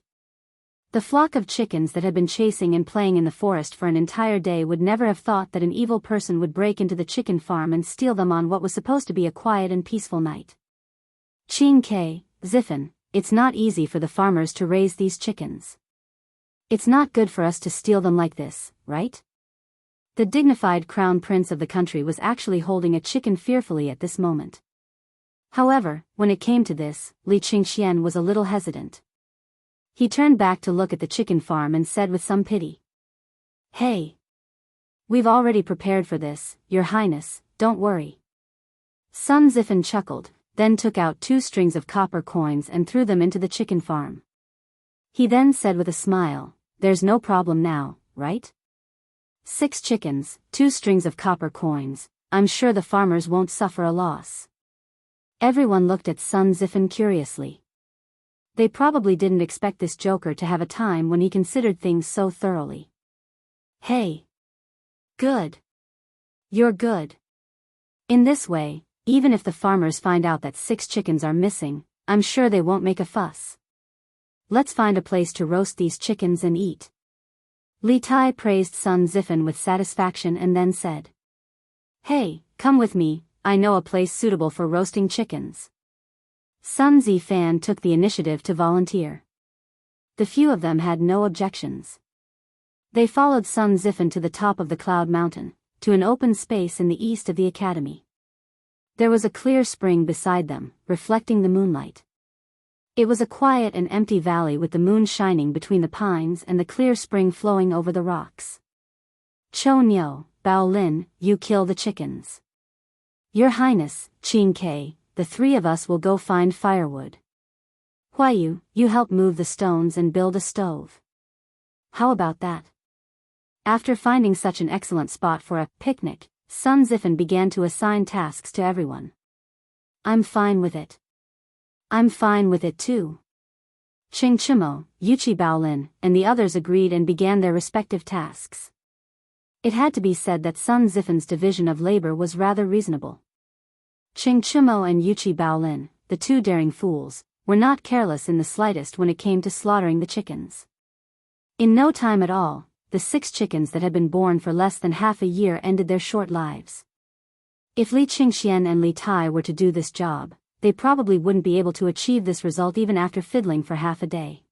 A: The flock of chickens that had been chasing and playing in the forest for an entire day would never have thought that an evil person would break into the chicken farm and steal them on what was supposed to be a quiet and peaceful night. Qin Ziffen, it's not easy for the farmers to raise these chickens. It's not good for us to steal them like this, right? The dignified crown prince of the country was actually holding a chicken fearfully at this moment. However, when it came to this, Li Qingxian was a little hesitant. He turned back to look at the chicken farm and said with some pity. Hey! We've already prepared for this, Your Highness, don't worry. Sun Ziffen chuckled, then took out 2 strings of copper coins and threw them into the chicken farm. He then said with a smile, there's no problem now, right? 6 chickens, 2 strings of copper coins, I'm sure the farmers won't suffer a loss. Everyone looked at Sun Ziffen curiously. They probably didn't expect this joker to have a time when he considered things so thoroughly. Hey! Good! You're good. In this way, even if the farmers find out that 6 chickens are missing, I'm sure they won't make a fuss. Let's find a place to roast these chickens and eat. Li Tai praised Sun Ziffen with satisfaction and then said. Hey, come with me, I know a place suitable for roasting chickens. Sun Zifan took the initiative to volunteer. The few of them had no objections. They followed Sun Ziffen to the top of the Cloud Mountain, to an open space in the east of the academy. There was a clear spring beside them, reflecting the moonlight. It was a quiet and empty valley with the moon shining between the pines and the clear spring flowing over the rocks. Cho Nyo, Bao Lin, you kill the chickens. Your Highness, Qin, the 3 of us will go find firewood. Huayu, you help move the stones and build a stove. How about that? After finding such an excellent spot for a picnic, Sun Ziffen began to assign tasks to everyone. I'm fine with it. I'm fine with it too. Qing Chimo, Yuchi Baolin, and the others agreed and began their respective tasks. It had to be said that Sun Ziffen's division of labor was rather reasonable. Qing Chimo and Yuchi Baolin, the 2 daring fools, were not careless in the slightest when it came to slaughtering the chickens. In no time at all, the 6 chickens that had been born for less than half a year ended their short lives. If Li Qingxian and Li Tai were to do this job, they probably wouldn't be able to achieve this result even after fiddling for half a day.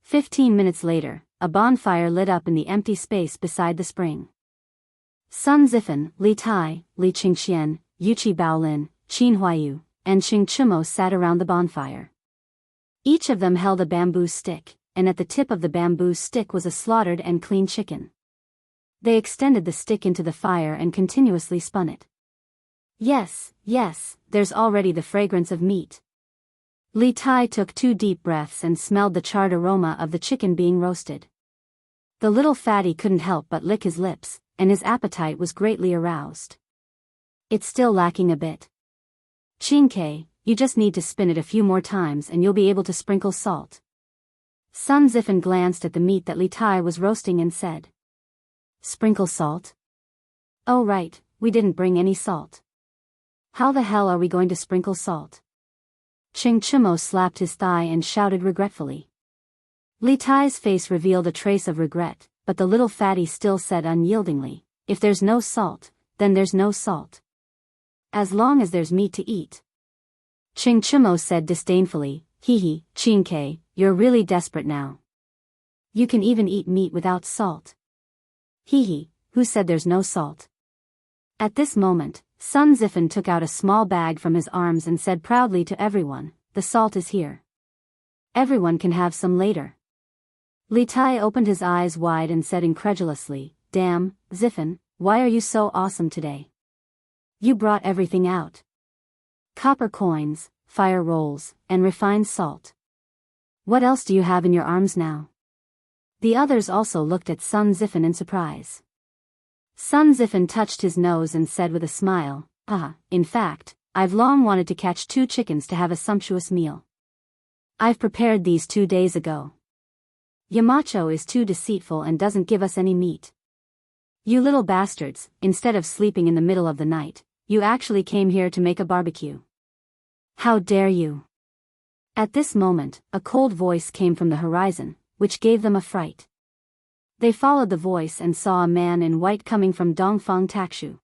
A: 15 minutes later, a bonfire lit up in the empty space beside the spring. Sun Ziffen, Li Tai, Li Qingxian, Yuchi Baolin, Qin Huayu, and Qing Chimo sat around the bonfire. Each of them held a bamboo stick, and at the tip of the bamboo stick was a slaughtered and clean chicken. They extended the stick into the fire and continuously spun it. Yes, there's already the fragrance of meat. Li Tai took 2 deep breaths and smelled the charred aroma of the chicken being roasted. The little fatty couldn't help but lick his lips, and his appetite was greatly aroused. It's still lacking a bit. Qin, you just need to spin it a few more times and you'll be able to sprinkle salt. Sun Ziffen glanced at the meat that Li Tai was roasting and said. Sprinkle salt? Oh right, we didn't bring any salt. How the hell are we going to sprinkle salt? Qing Chimo slapped his thigh and shouted regretfully. Li Tai's face revealed a trace of regret, but the little fatty still said unyieldingly, if there's no salt, then there's no salt. As long as there's meat to eat. Qing Chimo said disdainfully, hee, Qin, you're really desperate now. You can even eat meat without salt. Hee, who said there's no salt? At this moment, Sun Ziffen took out a small bag from his arms and said proudly to everyone, the salt is here. Everyone can have some later. Li Tai opened his eyes wide and said incredulously, damn, Ziffen, why are you so awesome today? You brought everything out. Copper coins, fire rolls, and refined salt. What else do you have in your arms now? The others also looked at Sun Ziffen in surprise. Sun Ziffen touched his nose and said with a smile, in fact, I've long wanted to catch 2 chickens to have a sumptuous meal. I've prepared these 2 days ago. Yamacho is too deceitful and doesn't give us any meat. You little bastards, instead of sleeping in the middle of the night, you actually came here to make a barbecue. How dare you? At this moment, a cold voice came from the horizon, which gave them a fright. They followed the voice and saw a man in white coming from Dongfang Takshu.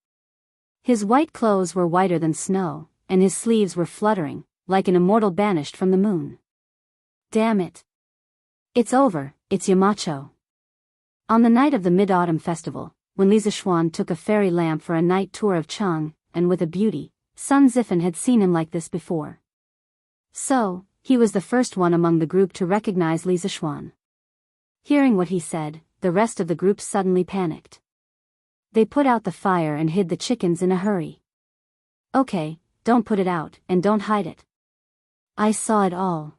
A: His white clothes were whiter than snow, and his sleeves were fluttering, like an immortal banished from the moon. Damn it. It's over, it's Yamacho. On the night of the Mid-Autumn Festival, when Li Zixuan took a fairy lamp for a night tour of Chang, and with a beauty, Sun Zifan had seen him like this before. So, he was the first one among the group to recognize Li Zixuan. Hearing what he said, the rest of the group suddenly panicked. They put out the fire and hid the chickens in a hurry. Okay, don't put it out, and don't hide it. I saw it all.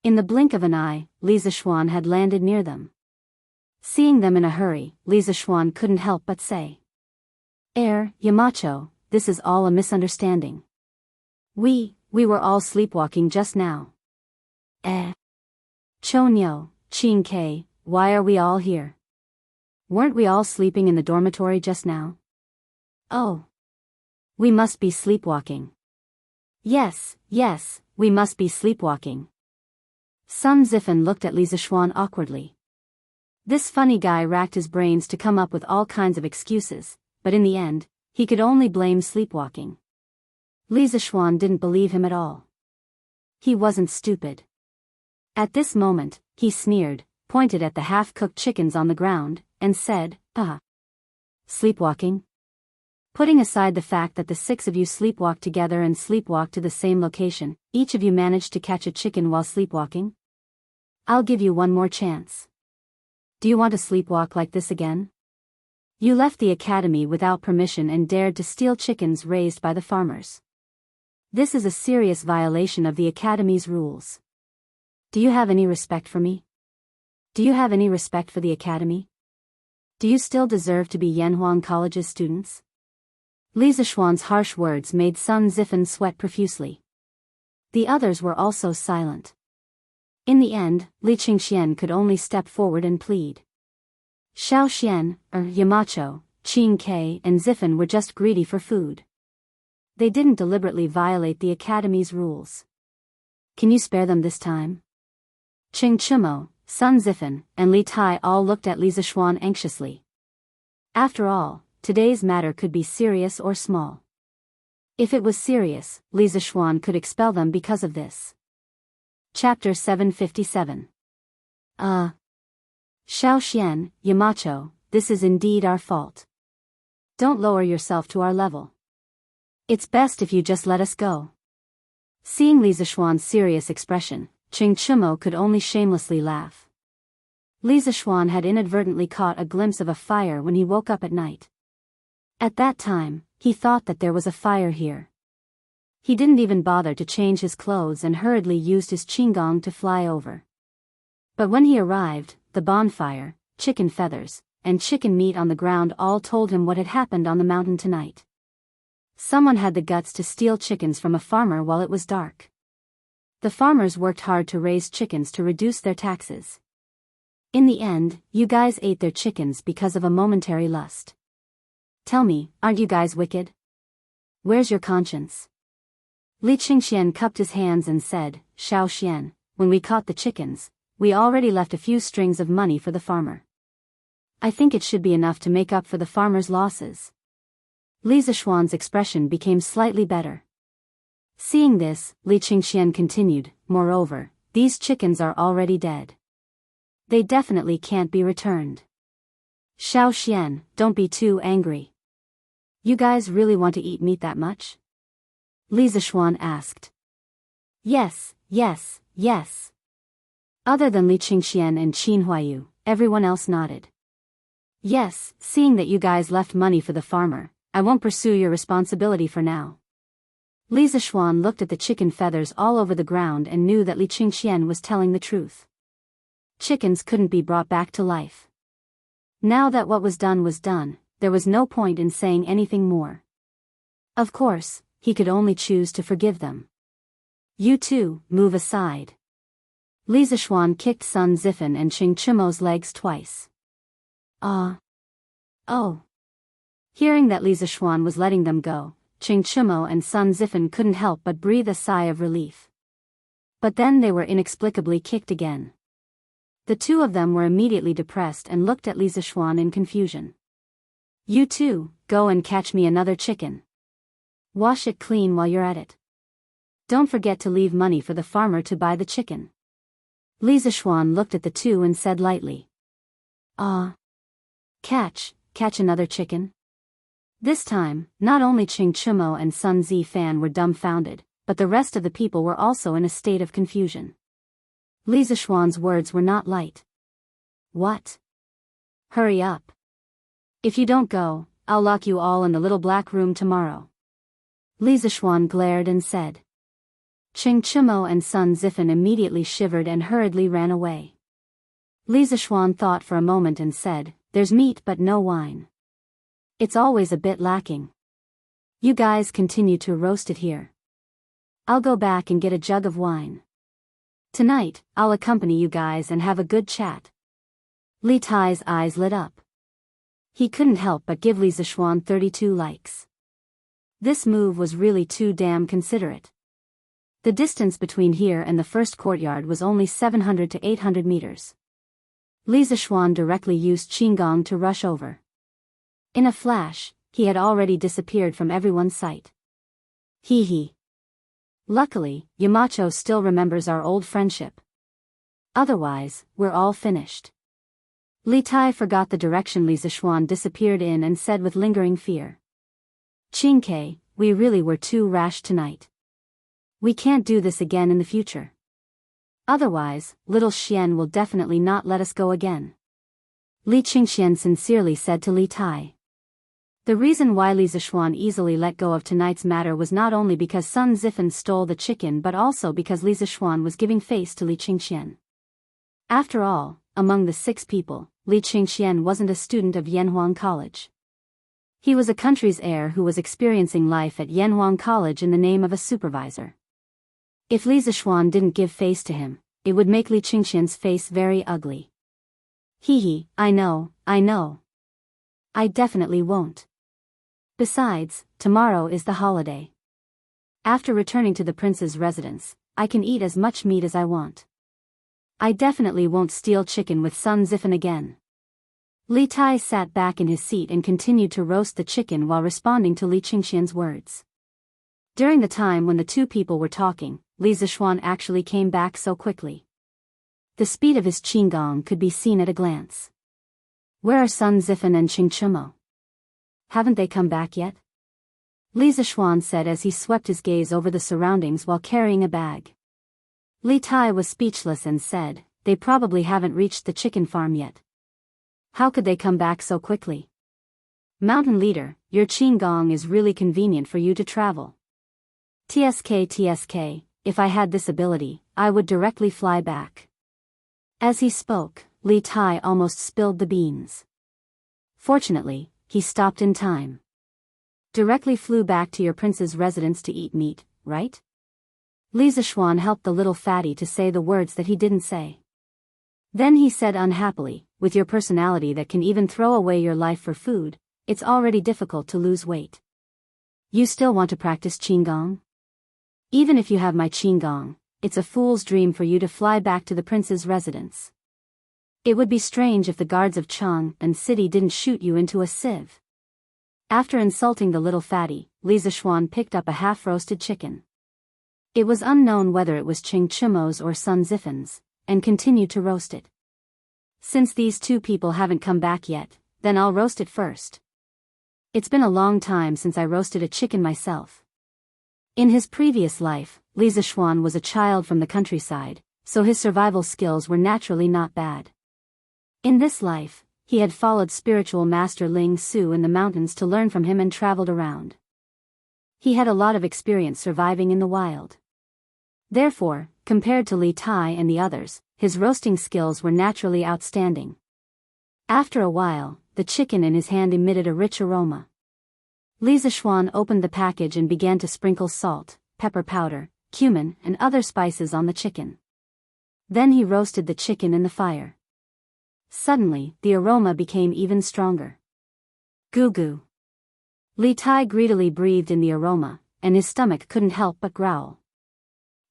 A: In the blink of an eye, Li Zixuan had landed near them. Seeing them in a hurry, Li Zixuan couldn't help but say, Yamacho, this is all a misunderstanding. We were all sleepwalking just now. Chonyo, Qin Ke, why are we all here? Weren't we all sleeping in the dormitory just now? Oh. We must be sleepwalking. Yes, we must be sleepwalking. Sun Zifan looked at Li Zixuan awkwardly. This funny guy racked his brains to come up with all kinds of excuses, but in the end, he could only blame sleepwalking. Li Zixuan didn't believe him at all. He wasn't stupid. At this moment, he sneered, pointed at the half-cooked chickens on the ground, and said, Sleepwalking? Putting aside the fact that the 6 of you sleepwalked together and sleepwalked to the same location, each of you managed to catch a chicken while sleepwalking? I'll give you one more chance. Do you want to sleepwalk like this again? You left the academy without permission and dared to steal chickens raised by the farmers. This is a serious violation of the academy's rules. Do you have any respect for me? Do you have any respect for the academy? Do you still deserve to be Yanhuang College's students? Li Zixuan's harsh words made Sun Zifan sweat profusely. The others were also silent. In the end, Li Qingxian could only step forward and plead. Xiaoxian, Yamacho, Qin Ke and Zifan were just greedy for food. They didn't deliberately violate the academy's rules. Can you spare them this time? Qing Chumo, Sun Zifan, and Li Tai all looked at Li Zixuan anxiously. After all, today's matter could be serious or small. If it was serious, Li Zixuan could expel them because of this. Chapter 757. Xiaoxian, Yamacho, this is indeed our fault. Don't lower yourself to our level. It's best if you just let us go. Seeing Li Zixuan's serious expression, Qing Chumo could only shamelessly laugh. Li Zixuan had inadvertently caught a glimpse of a fire when he woke up at night. At that time, he thought that there was a fire here. He didn't even bother to change his clothes and hurriedly used his qinggong to fly over. But when he arrived, the bonfire, chicken feathers, and chicken meat on the ground all told him what had happened on the mountain tonight. Someone had the guts to steal chickens from a farmer while it was dark. The farmers worked hard to raise chickens to reduce their taxes. In the end, you guys ate their chickens because of a momentary lust. Tell me, aren't you guys wicked? Where's your conscience? Li Qingxian cupped his hands and said, Xiaoxian, when we caught the chickens, we already left a few strings of money for the farmer. I think it should be enough to make up for the farmer's losses. Li Zixuan's expression became slightly better. Seeing this, Li Qingxian continued, moreover, these chickens are already dead. They definitely can't be returned. Xiaoxian, don't be too angry. You guys really want to eat meat that much? Li Zixuan asked. Yes. Other than Li Qingxian and Qin Huayu, everyone else nodded. Yes, seeing that you guys left money for the farmer, I won't pursue your responsibility for now. Li Zixuan looked at the chicken feathers all over the ground and knew that Li Qingxian was telling the truth. Chickens couldn't be brought back to life. Now that what was done, there was no point in saying anything more. Of course, he could only choose to forgive them. You two, move aside. Li Zishuan kicked Sun Zifan and Qing Chimo's legs twice. Ah. Oh. Hearing that Li Zishuan was letting them go, Qing Chimo and Sun Zifan couldn't help but breathe a sigh of relief. But then they were inexplicably kicked again. The two of them were immediately depressed and looked at Li Zishuan in confusion. You two, go and catch me another chicken. Wash it clean while you're at it. Don't forget to leave money for the farmer to buy the chicken. Li Zishuan looked at the two and said lightly. Catch another chicken? This time, not only Qing Chimo and Sun Zifan were dumbfounded, but the rest of the people were also in a state of confusion. Li Zishuan's words were not light. What? Hurry up. If you don't go, I'll lock you all in the little black room tomorrow. Li Zishuan glared and said. Qing Chimo and Sun Zifan immediately shivered and hurriedly ran away. Li Zishuan thought for a moment and said, There's meat but no wine. It's always a bit lacking. You guys continue to roast it here. I'll go back and get a jug of wine. Tonight, I'll accompany you guys and have a good chat. Li Tai's eyes lit up. He couldn't help but give Li Zishuan 32 likes. This move was really too damn considerate. The distance between here and the first courtyard was only 700 to 800 meters. Li Zishuan directly used Qinggong to rush over. In a flash, he had already disappeared from everyone's sight. Hee hee. Luckily, Yamacho still remembers our old friendship. Otherwise, we're all finished. Li Tai forgot the direction Li Zishuan disappeared in and said with lingering fear. Qingke, we really were too rash tonight. We can't do this again in the future. Otherwise, little Xian will definitely not let us go again. Li Qingxian sincerely said to Li Tai. The reason why Li Zishuan easily let go of tonight's matter was not only because Sun Zifan stole the chicken but also because Li Zishuan was giving face to Li Qingxian. After all, among the 6 people, Li Qingxian wasn't a student of Yanhuang College. He was a country's heir who was experiencing life at Yanhuang College in the name of a supervisor. If Li Zishuan didn't give face to him, it would make Li Qingxian's face very ugly. Hee hee, I know. I definitely won't. Besides, tomorrow is the holiday. After returning to the prince's residence, I can eat as much meat as I want. I definitely won't steal chicken with Sun Zifan again. Li Tai sat back in his seat and continued to roast the chicken while responding to Li Qingxian's words. During the time when the two people were talking, Li Zishuan actually came back so quickly. The speed of his Qinggong could be seen at a glance. Where are Sun Zifan and Qing Chimo? Haven't they come back yet? Li Zishuan said as he swept his gaze over the surroundings while carrying a bag. Li Tai was speechless and said, They probably haven't reached the chicken farm yet. How could they come back so quickly? Mountain Leader, your Qinggong is really convenient for you to travel. TSK, if I had this ability, I would directly fly back. As he spoke, Li Tai almost spilled the beans. Fortunately, he stopped in time. Directly flew back to your prince's residence to eat meat, right? Li Zishuan helped the little fatty to say the words that he didn't say. Then he said unhappily, with your personality that can even throw away your life for food, it's already difficult to lose weight. You still want to practice Qinggong? Even if you have my Qinggong, it's a fool's dream for you to fly back to the prince's residence. It would be strange if the guards of Chang and city didn't shoot you into a sieve. After insulting the little fatty, Li Zishuan picked up a half-roasted chicken. It was unknown whether it was Qing Chimo's or Sun Zifan's, and continued to roast it. Since these two people haven't come back yet, then I'll roast it first. It's been a long time since I roasted a chicken myself. In his previous life, Li Zishuan was a child from the countryside, so his survival skills were naturally not bad. In this life, he had followed spiritual master Ling Su in the mountains to learn from him and traveled around. He had a lot of experience surviving in the wild. Therefore, compared to Li Tai and the others, his roasting skills were naturally outstanding. After a while, the chicken in his hand emitted a rich aroma. Li Zishuan opened the package and began to sprinkle salt, pepper powder, cumin, and other spices on the chicken. Then he roasted the chicken in the fire. Suddenly, the aroma became even stronger. Goo goo. Li Tai greedily breathed in the aroma, and his stomach couldn't help but growl.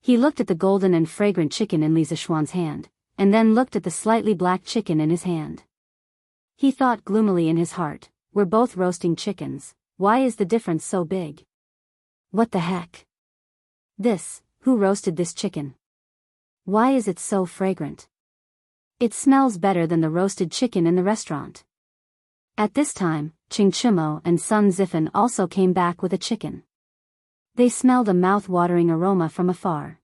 A: He looked at the golden and fragrant chicken in Li Zishuan's hand, and then looked at the slightly black chicken in his hand. He thought gloomily in his heart, we're both roasting chickens, why is the difference so big? What the heck? Who roasted this chicken? Why is it so fragrant? It smells better than the roasted chicken in the restaurant. At this time, Qing Chimo and Sun Zifan also came back with a chicken. They smelled a mouth-watering aroma from afar.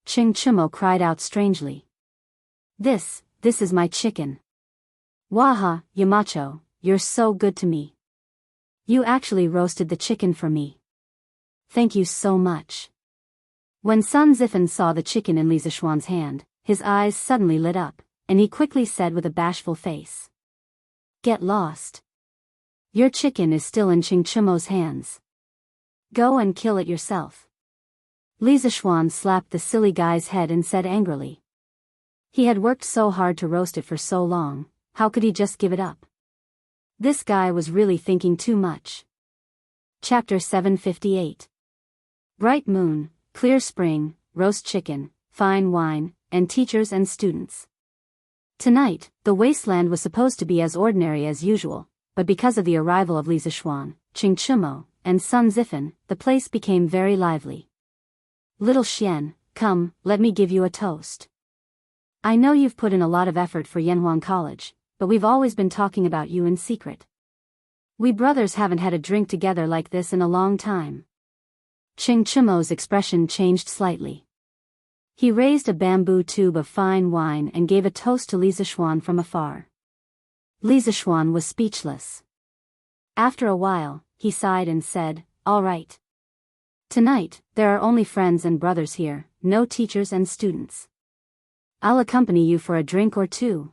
A: Qing Chimo cried out strangely. This is my chicken. Waha, Yamacho, you're so good to me. You actually roasted the chicken for me. Thank you so much. When Sun Zifan saw the chicken in Li Zishuan's hand, his eyes suddenly lit up, and he quickly said with a bashful face. Get lost. Your chicken is still in Qing Chimo's hands. Go and kill it yourself. Li Zishuan slapped the silly guy's head and said angrily. He had worked so hard to roast it for so long, how could he just give it up? This guy was really thinking too much. Chapter 758. Bright moon, clear spring, roast chicken, fine wine, and teachers and students. Tonight, the wasteland was supposed to be as ordinary as usual, but because of the arrival of Li Zishuan, Qing Chimo, and Sun Zifan, the place became very lively. Little Xian, come, let me give you a toast. I know you've put in a lot of effort for Yanhuang College, but we've always been talking about you in secret. We brothers haven't had a drink together like this in a long time. Qing Chimo's expression changed slightly. He raised a bamboo tube of fine wine and gave a toast to Li Zishuan from afar. Li Zishuan was speechless. After a while, he sighed and said, all right. Tonight, there are only friends and brothers here, no teachers and students. I'll accompany you for a drink or two.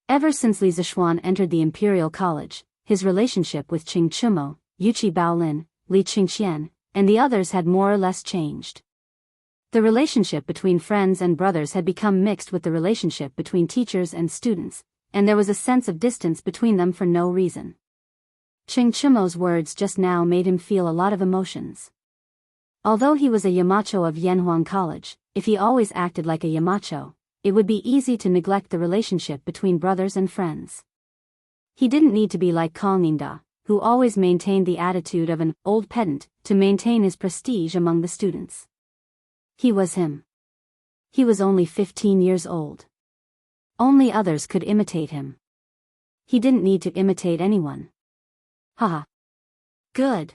A: Ever since Li Zishuan entered the Imperial College, his relationship with Qing Chimo, Yuqi Baolin, Li Qingxian, and the others had more or less changed. The relationship between friends and brothers had become mixed with the relationship between teachers and students, and there was a sense of distance between them for no reason. Qing Chimo's words just now made him feel a lot of emotions. Although he was a Yamacho of Yanhuang College, if he always acted like a Yamacho, it would be easy to neglect the relationship between brothers and friends. He didn't need to be like Kongninda, who always maintained the attitude of an old pedant, to maintain his prestige among the students. He was him. He was only 15 years old. Only others could imitate him. He didn't need to imitate anyone. Haha. Good.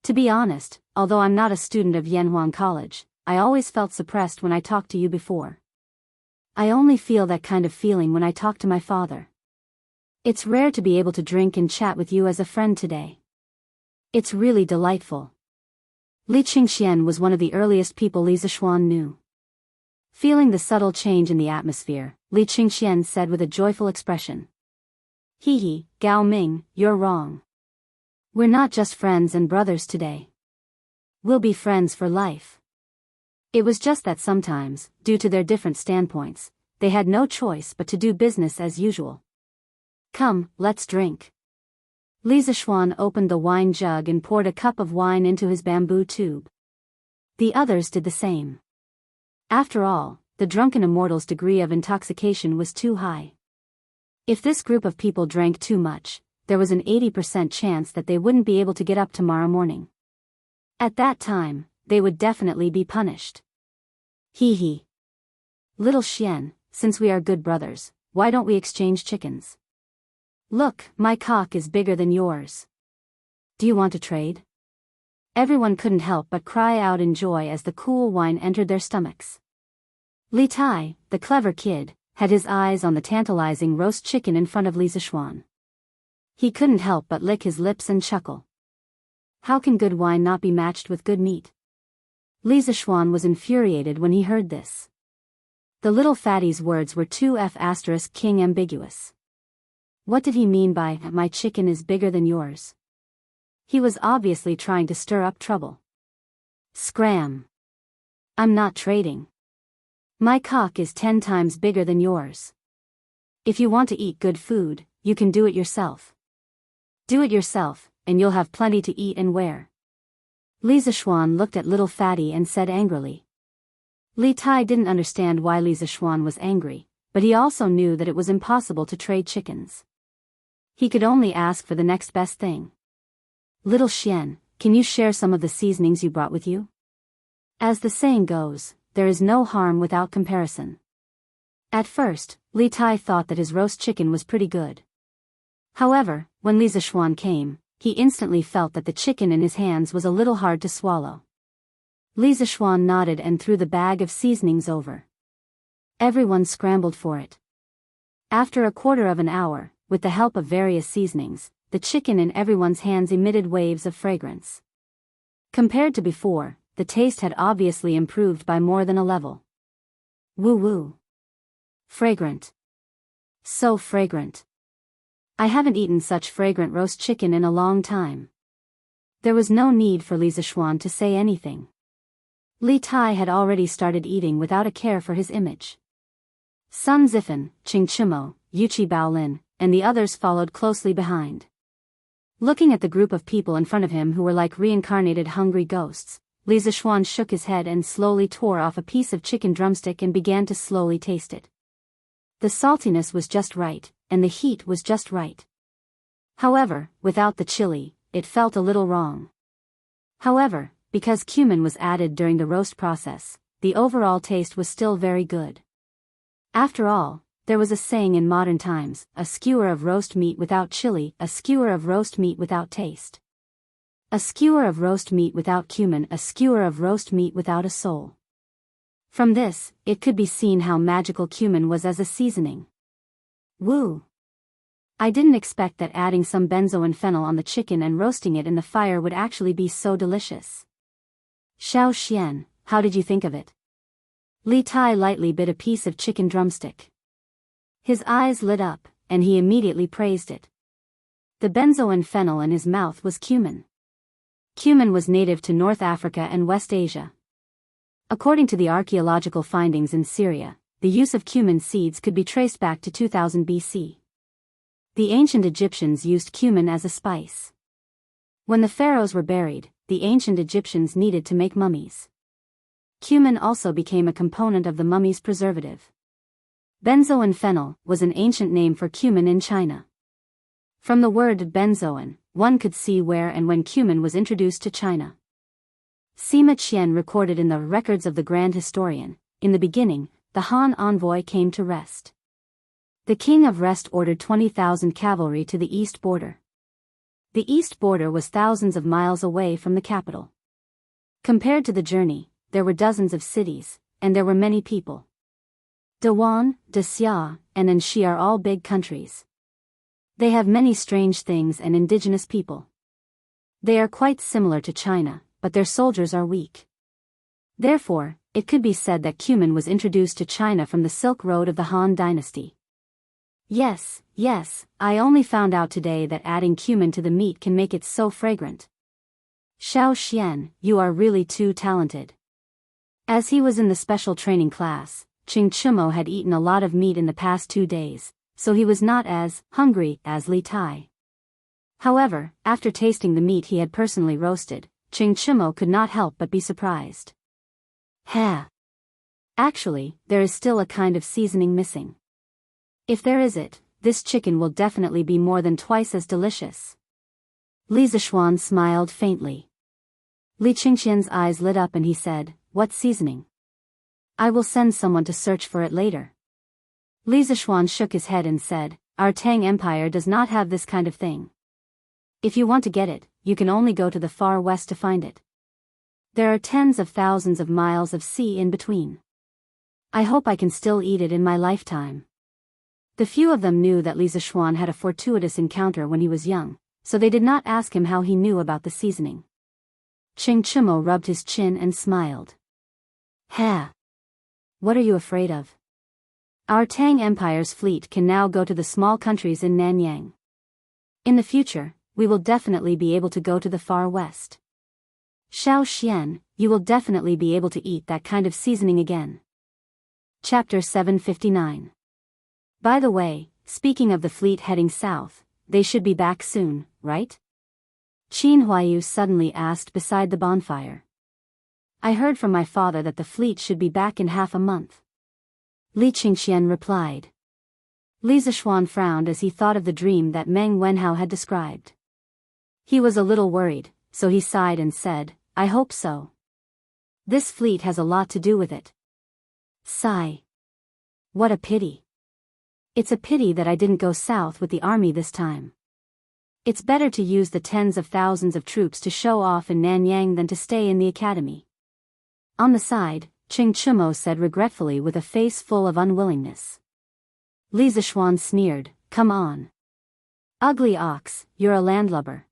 A: To be honest, although I'm not a student of Yanhuang College, I always felt suppressed when I talked to you before. I only feel that kind of feeling when I talk to my father. It's rare to be able to drink and chat with you as a friend today. It's really delightful. Li Qingxian was one of the earliest people Li Zishuan knew. Feeling the subtle change in the atmosphere, Li Qingxian said with a joyful expression. Hee, Gao Ming, you're wrong. We're not just friends and brothers today. We'll be friends for life. It was just that sometimes, due to their different standpoints, they had no choice but to do business as usual. Come, let's drink. Li Zishuan opened the wine jug and poured a cup of wine into his bamboo tube. The others did the same. After all, the drunken immortal's degree of intoxication was too high. If this group of people drank too much, there was an 80% chance that they wouldn't be able to get up tomorrow morning. At that time, they would definitely be punished. Hee. Little Xian, since we are good brothers, why don't we exchange chickens? Look, my cock is bigger than yours. Do you want to trade? Everyone couldn't help but cry out in joy as the cool wine entered their stomachs. Li Tai, the clever kid, had his eyes on the tantalizing roast chicken in front of Li Zishuan. He couldn't help but lick his lips and chuckle. How can good wine not be matched with good meat? Li Zishuan was infuriated when he heard this. The little fatty's words were too king ambiguous. What did he mean by, my chicken is bigger than yours? He was obviously trying to stir up trouble. Scram. I'm not trading. My cock is 10 times bigger than yours. If you want to eat good food, you can do it yourself. Do it yourself, and you'll have plenty to eat and wear. Li Zishuan looked at little Fatty and said angrily. Li Tai didn't understand why Li Zishuan was angry, but he also knew that it was impossible to trade chickens. He could only ask for the next best thing. Little Xian, can you share some of the seasonings you brought with you? As the saying goes, there is no harm without comparison. At first, Li Tai thought that his roast chicken was pretty good. However, when Li Zishuan came, he instantly felt that the chicken in his hands was a little hard to swallow. Li Zishuan nodded and threw the bag of seasonings over. Everyone scrambled for it. After a quarter of an hour, with the help of various seasonings, the chicken in everyone's hands emitted waves of fragrance. Compared to before, the taste had obviously improved by more than a level. Woo-woo. Fragrant. So fragrant. I haven't eaten such fragrant roast chicken in a long time. There was no need for Li Zishuan to say anything. Li Tai had already started eating without a care for his image. Sun Zifan, Qing Chimo, Yuchi Baolin, and the others followed closely behind. Looking at the group of people in front of him who were like reincarnated hungry ghosts, Li Zishuan shook his head and slowly tore off a piece of chicken drumstick and began to slowly taste it. The saltiness was just right, and the heat was just right. However, without the chili, it felt a little wrong. However, because cumin was added during the roast process, the overall taste was still very good. After all, there was a saying in modern times, a skewer of roast meat without chili, a skewer of roast meat without taste. A skewer of roast meat without cumin, a skewer of roast meat without a soul. From this, it could be seen how magical cumin was as a seasoning. Woo! I didn't expect that adding some benzoin fennel on the chicken and roasting it in the fire would actually be so delicious. Xiao Xian, how did you think of it? Li Tai lightly bit a piece of chicken drumstick. His eyes lit up, and he immediately praised it. The benzoin fennel in his mouth was cumin. Cumin was native to North Africa and West Asia. According to the archaeological findings in Syria, the use of cumin seeds could be traced back to 2000 BC. The ancient Egyptians used cumin as a spice. When the pharaohs were buried, the ancient Egyptians needed to make mummies. Cumin also became a component of the mummy's preservative. Benzoin fennel was an ancient name for cumin in China. From the word benzoin, one could see where and when cumin was introduced to China. Sima Qian recorded in the records of the Grand Historian, in the beginning, the Han envoy came to Rest. The king of Rest ordered 20,000 cavalry to the east border. The east border was thousands of miles away from the capital. Compared to the journey, there were dozens of cities, and there were many people. Dewan, Xia, and Anxi are all big countries. They have many strange things and indigenous people. They are quite similar to China, but their soldiers are weak. Therefore, it could be said that cumin was introduced to China from the Silk Road of the Han Dynasty. Yes, I only found out today that adding cumin to the meat can make it so fragrant. Xiao Xian, you are really too talented. As he was in the special training class, Qing Chimo had eaten a lot of meat in the past 2 days, so he was not as hungry as Li Tai. However, after tasting the meat he had personally roasted, Qing Chimo could not help but be surprised. Actually, there is still a kind of seasoning missing. If there is it, this chicken will definitely be more than twice as delicious. Li Zishuan smiled faintly. Li Qingxian's eyes lit up and he said, "What seasoning? I will send someone to search for it later." Li Zishuan shook his head and said, "Our Tang Empire does not have this kind of thing. If you want to get it, you can only go to the far west to find it. There are tens of thousands of miles of sea in between. I hope I can still eat it in my lifetime." The few of them knew that Li Zishuan had a fortuitous encounter when he was young, so they did not ask him how he knew about the seasoning. Qing Chimo rubbed his chin and smiled. What are you afraid of? Our Tang Empire's fleet can now go to the small countries in Nanyang. In the future, we will definitely be able to go to the far west. Xiao Xian, you will definitely be able to eat that kind of seasoning again. Chapter 759. By the way, speaking of the fleet heading south, they should be back soon, right? Qin Huayu suddenly asked beside the bonfire. I heard from my father that the fleet should be back in half a month. Li Qingxian replied. Li Zishuan frowned as he thought of the dream that Meng Wenhao had described. He was a little worried, so he sighed and said, I hope so. This fleet has a lot to do with it. Sigh. What a pity. It's a pity that I didn't go south with the army this time. It's better to use the tens of thousands of troops to show off in Nanyang than to stay in the academy. On the side, Qing Chumo said regretfully with a face full of unwillingness. Li Zishuan sneered, come on. Ugly ox, you're a landlubber.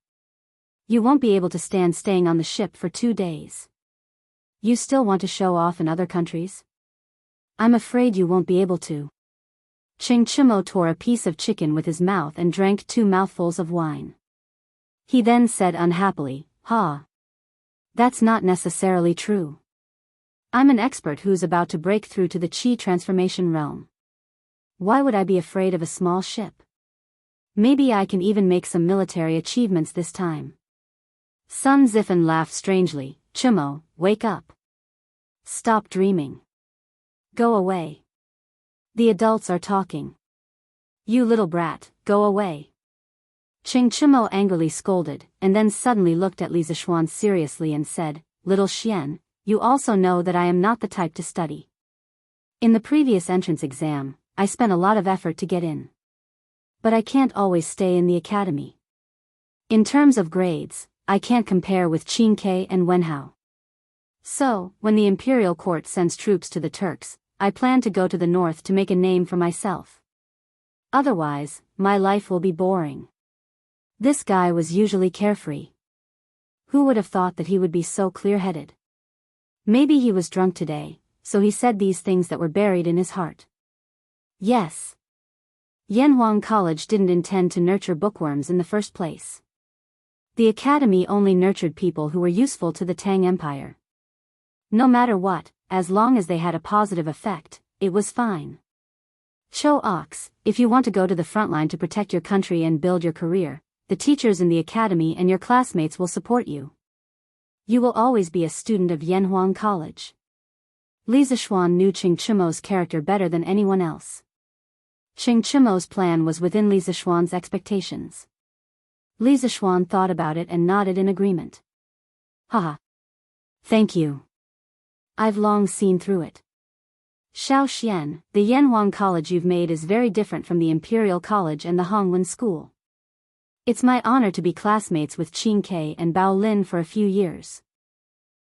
A: You won't be able to stand staying on the ship for 2 days. You still want to show off in other countries? I'm afraid you won't be able to. Qing Chumo tore a piece of chicken with his mouth and drank 2 mouthfuls of wine. He then said unhappily, That's not necessarily true. I'm an expert who's about to break through to the Qi transformation realm. Why would I be afraid of a small ship? Maybe I can even make some military achievements this time. Sun Zifan laughed strangely. Chumo, wake up. Stop dreaming. Go away. The adults are talking. You little brat, go away. Qing Chumo angrily scolded, and then suddenly looked at Li Zishuan seriously and said, Little Xian, you also know that I am not the type to study. In the previous entrance exam, I spent a lot of effort to get in. But I can't always stay in the academy. In terms of grades, I can't compare with Qin Ke and Wenhao. So, when the imperial court sends troops to the Turks, I plan to go to the north to make a name for myself. Otherwise, my life will be boring. This guy was usually carefree. Who would have thought that he would be so clear-headed? Maybe he was drunk today, so he said these things that were buried in his heart. Yes. Yanhuang College didn't intend to nurture bookworms in the first place. The academy only nurtured people who were useful to the Tang Empire. No matter what, as long as they had a positive effect, it was fine. Cho Ox, if you want to go to the front line to protect your country and build your career, the teachers in the academy and your classmates will support you. You will always be a student of Yanhuang College. Li Zishuan knew Qing Chumo's character better than anyone else. Qing Chumo's plan was within Li Zishuan's expectations. Li Zishuan thought about it and nodded in agreement. Haha. Thank you. I've long seen through it. Xiao Xian, the Yanhuang College you've made is very different from the Imperial College and the Hongwen School. It's my honor to be classmates with Qin Ke and Bao Lin for a few years.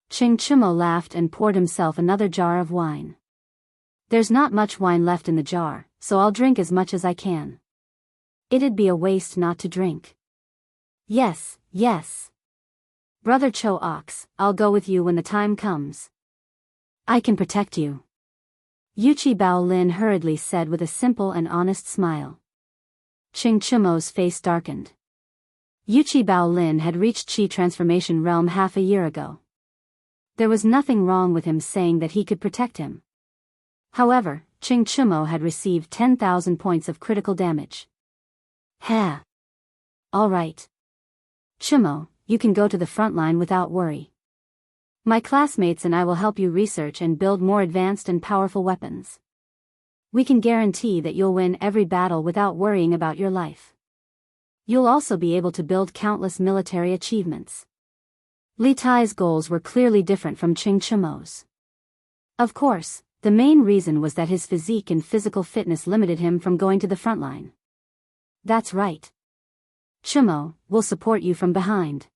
A: Qing Chumo laughed and poured himself another jar of wine. There's not much wine left in the jar, so I'll drink as much as I can. It'd be a waste not to drink. Yes, yes. Brother Cho Ox, I'll go with you when the time comes. I can protect you. Yuchi Bao Lin hurriedly said with a simple and honest smile. Qing Chumo's face darkened. Yuchi Bao Lin had reached Qi transformation realm half a year ago. There was nothing wrong with him saying that he could protect him. However, Qing Chumo had received 10,000 points of critical damage. Ha! All right. Chumo, you can go to the front line without worry. My classmates and I will help you research and build more advanced and powerful weapons. We can guarantee that you'll win every battle without worrying about your life. You'll also be able to build countless military achievements. Li Tai's goals were clearly different from Qing Chumo's. Of course, the main reason was that his physique and physical fitness limited him from going to the front line. That's right. Chumo, will support you from behind.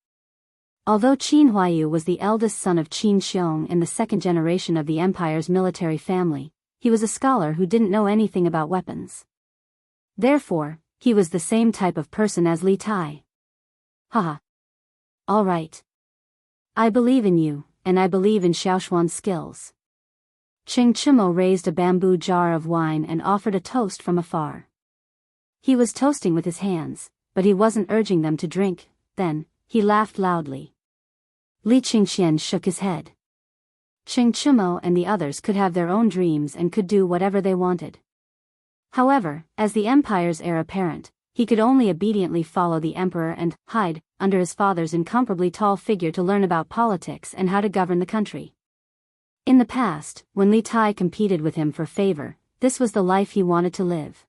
A: Although Qin Huayu was the eldest son of Qin Xiong and the second generation of the empire's military family, he was a scholar who didn't know anything about weapons. Therefore, he was the same type of person as Li Tai. Haha. All right. I believe in you, and I believe in Xiaoshuan's skills. Qing Chumo raised a bamboo jar of wine and offered a toast from afar. He was toasting with his hands, but he wasn't urging them to drink. Then, he laughed loudly. Li Qingxian shook his head. Chimo and the others could have their own dreams and could do whatever they wanted. However, as the empire's heir apparent, he could only obediently follow the emperor and hide under his father's incomparably tall figure to learn about politics and how to govern the country. In the past, when Li Tai competed with him for favor, this was the life he wanted to live.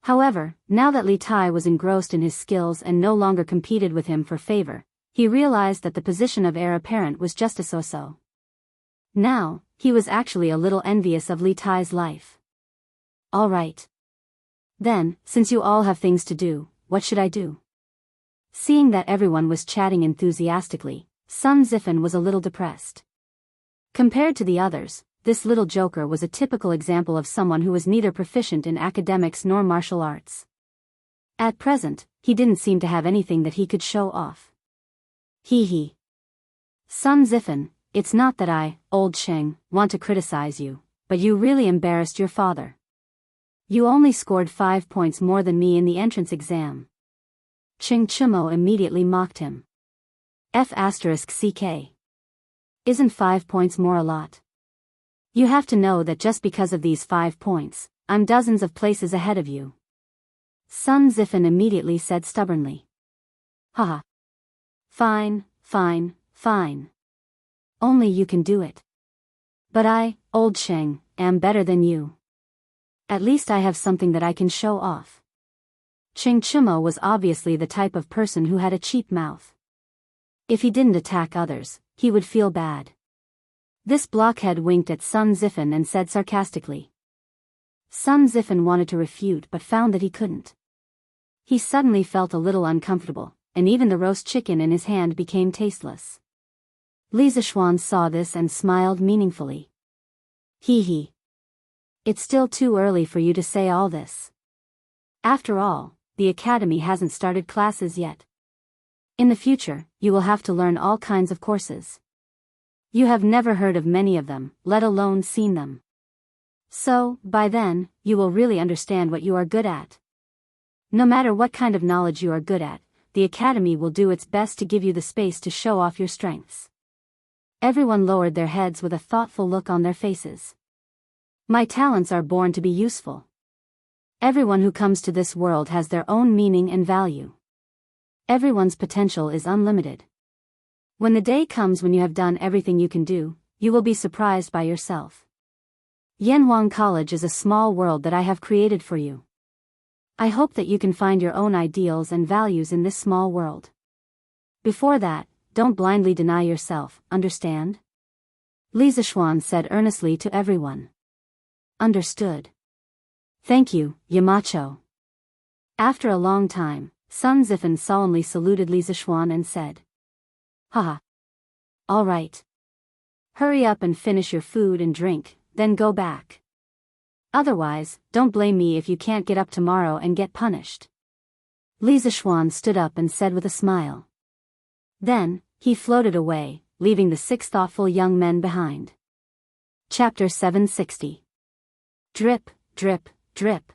A: However, now that Li Tai was engrossed in his skills and no longer competed with him for favor, he realized that the position of heir apparent was just a so-so. Now, he was actually a little envious of Li Tai's life. All right. Then, since you all have things to do, what should I do? Seeing that everyone was chatting enthusiastically, Sun Zifen was a little depressed. Compared to the others, this little joker was a typical example of someone who was neither proficient in academics nor martial arts. At present, he didn't seem to have anything that he could show off. Hee. Sun Zifen, it's not that I, old Sheng, want to criticize you, but you really embarrassed your father. You only scored 5 points more than me in the entrance exam. Chimo immediately mocked him. F***CK. Isn't 5 points more a lot? You have to know that just because of these 5 points, I'm dozens of places ahead of you. Sun Zifen immediately said stubbornly. Haha. Fine. Only you can do it. But I, old Sheng, am better than you. At least I have something that I can show off. Chimo was obviously the type of person who had a cheap mouth. If he didn't attack others, he would feel bad. This blockhead winked at Sun Zifen and said sarcastically. Sun Zifen wanted to refute but found that he couldn't. He suddenly felt a little uncomfortable, and even the roast chicken in his hand became tasteless. Li Zishuan saw this and smiled meaningfully. Hee. It's still too early for you to say all this. After all, the academy hasn't started classes yet. In the future, you will have to learn all kinds of courses. You have never heard of many of them, let alone seen them. So, by then, you will really understand what you are good at. No matter what kind of knowledge you are good at, the academy will do its best to give you the space to show off your strengths. Everyone lowered their heads with a thoughtful look on their faces. My talents are born to be useful. Everyone who comes to this world has their own meaning and value. Everyone's potential is unlimited. When the day comes when you have done everything you can do, you will be surprised by yourself. Yanhuang College is a small world that I have created for you. I hope that you can find your own ideals and values in this small world. Before that, don't blindly deny yourself, understand? Li Zishuan said earnestly to everyone. Understood. Thank you, Yamacho. After a long time, Sun Zifen solemnly saluted Li Zishuan and said. Haha. All right. Hurry up and finish your food and drink, then go back. Otherwise, don't blame me if you can't get up tomorrow and get punished. Li Zishuan stood up and said with a smile. Then, he floated away, leaving the 6 thoughtful young men behind. Chapter 760. Drip, drip, drip.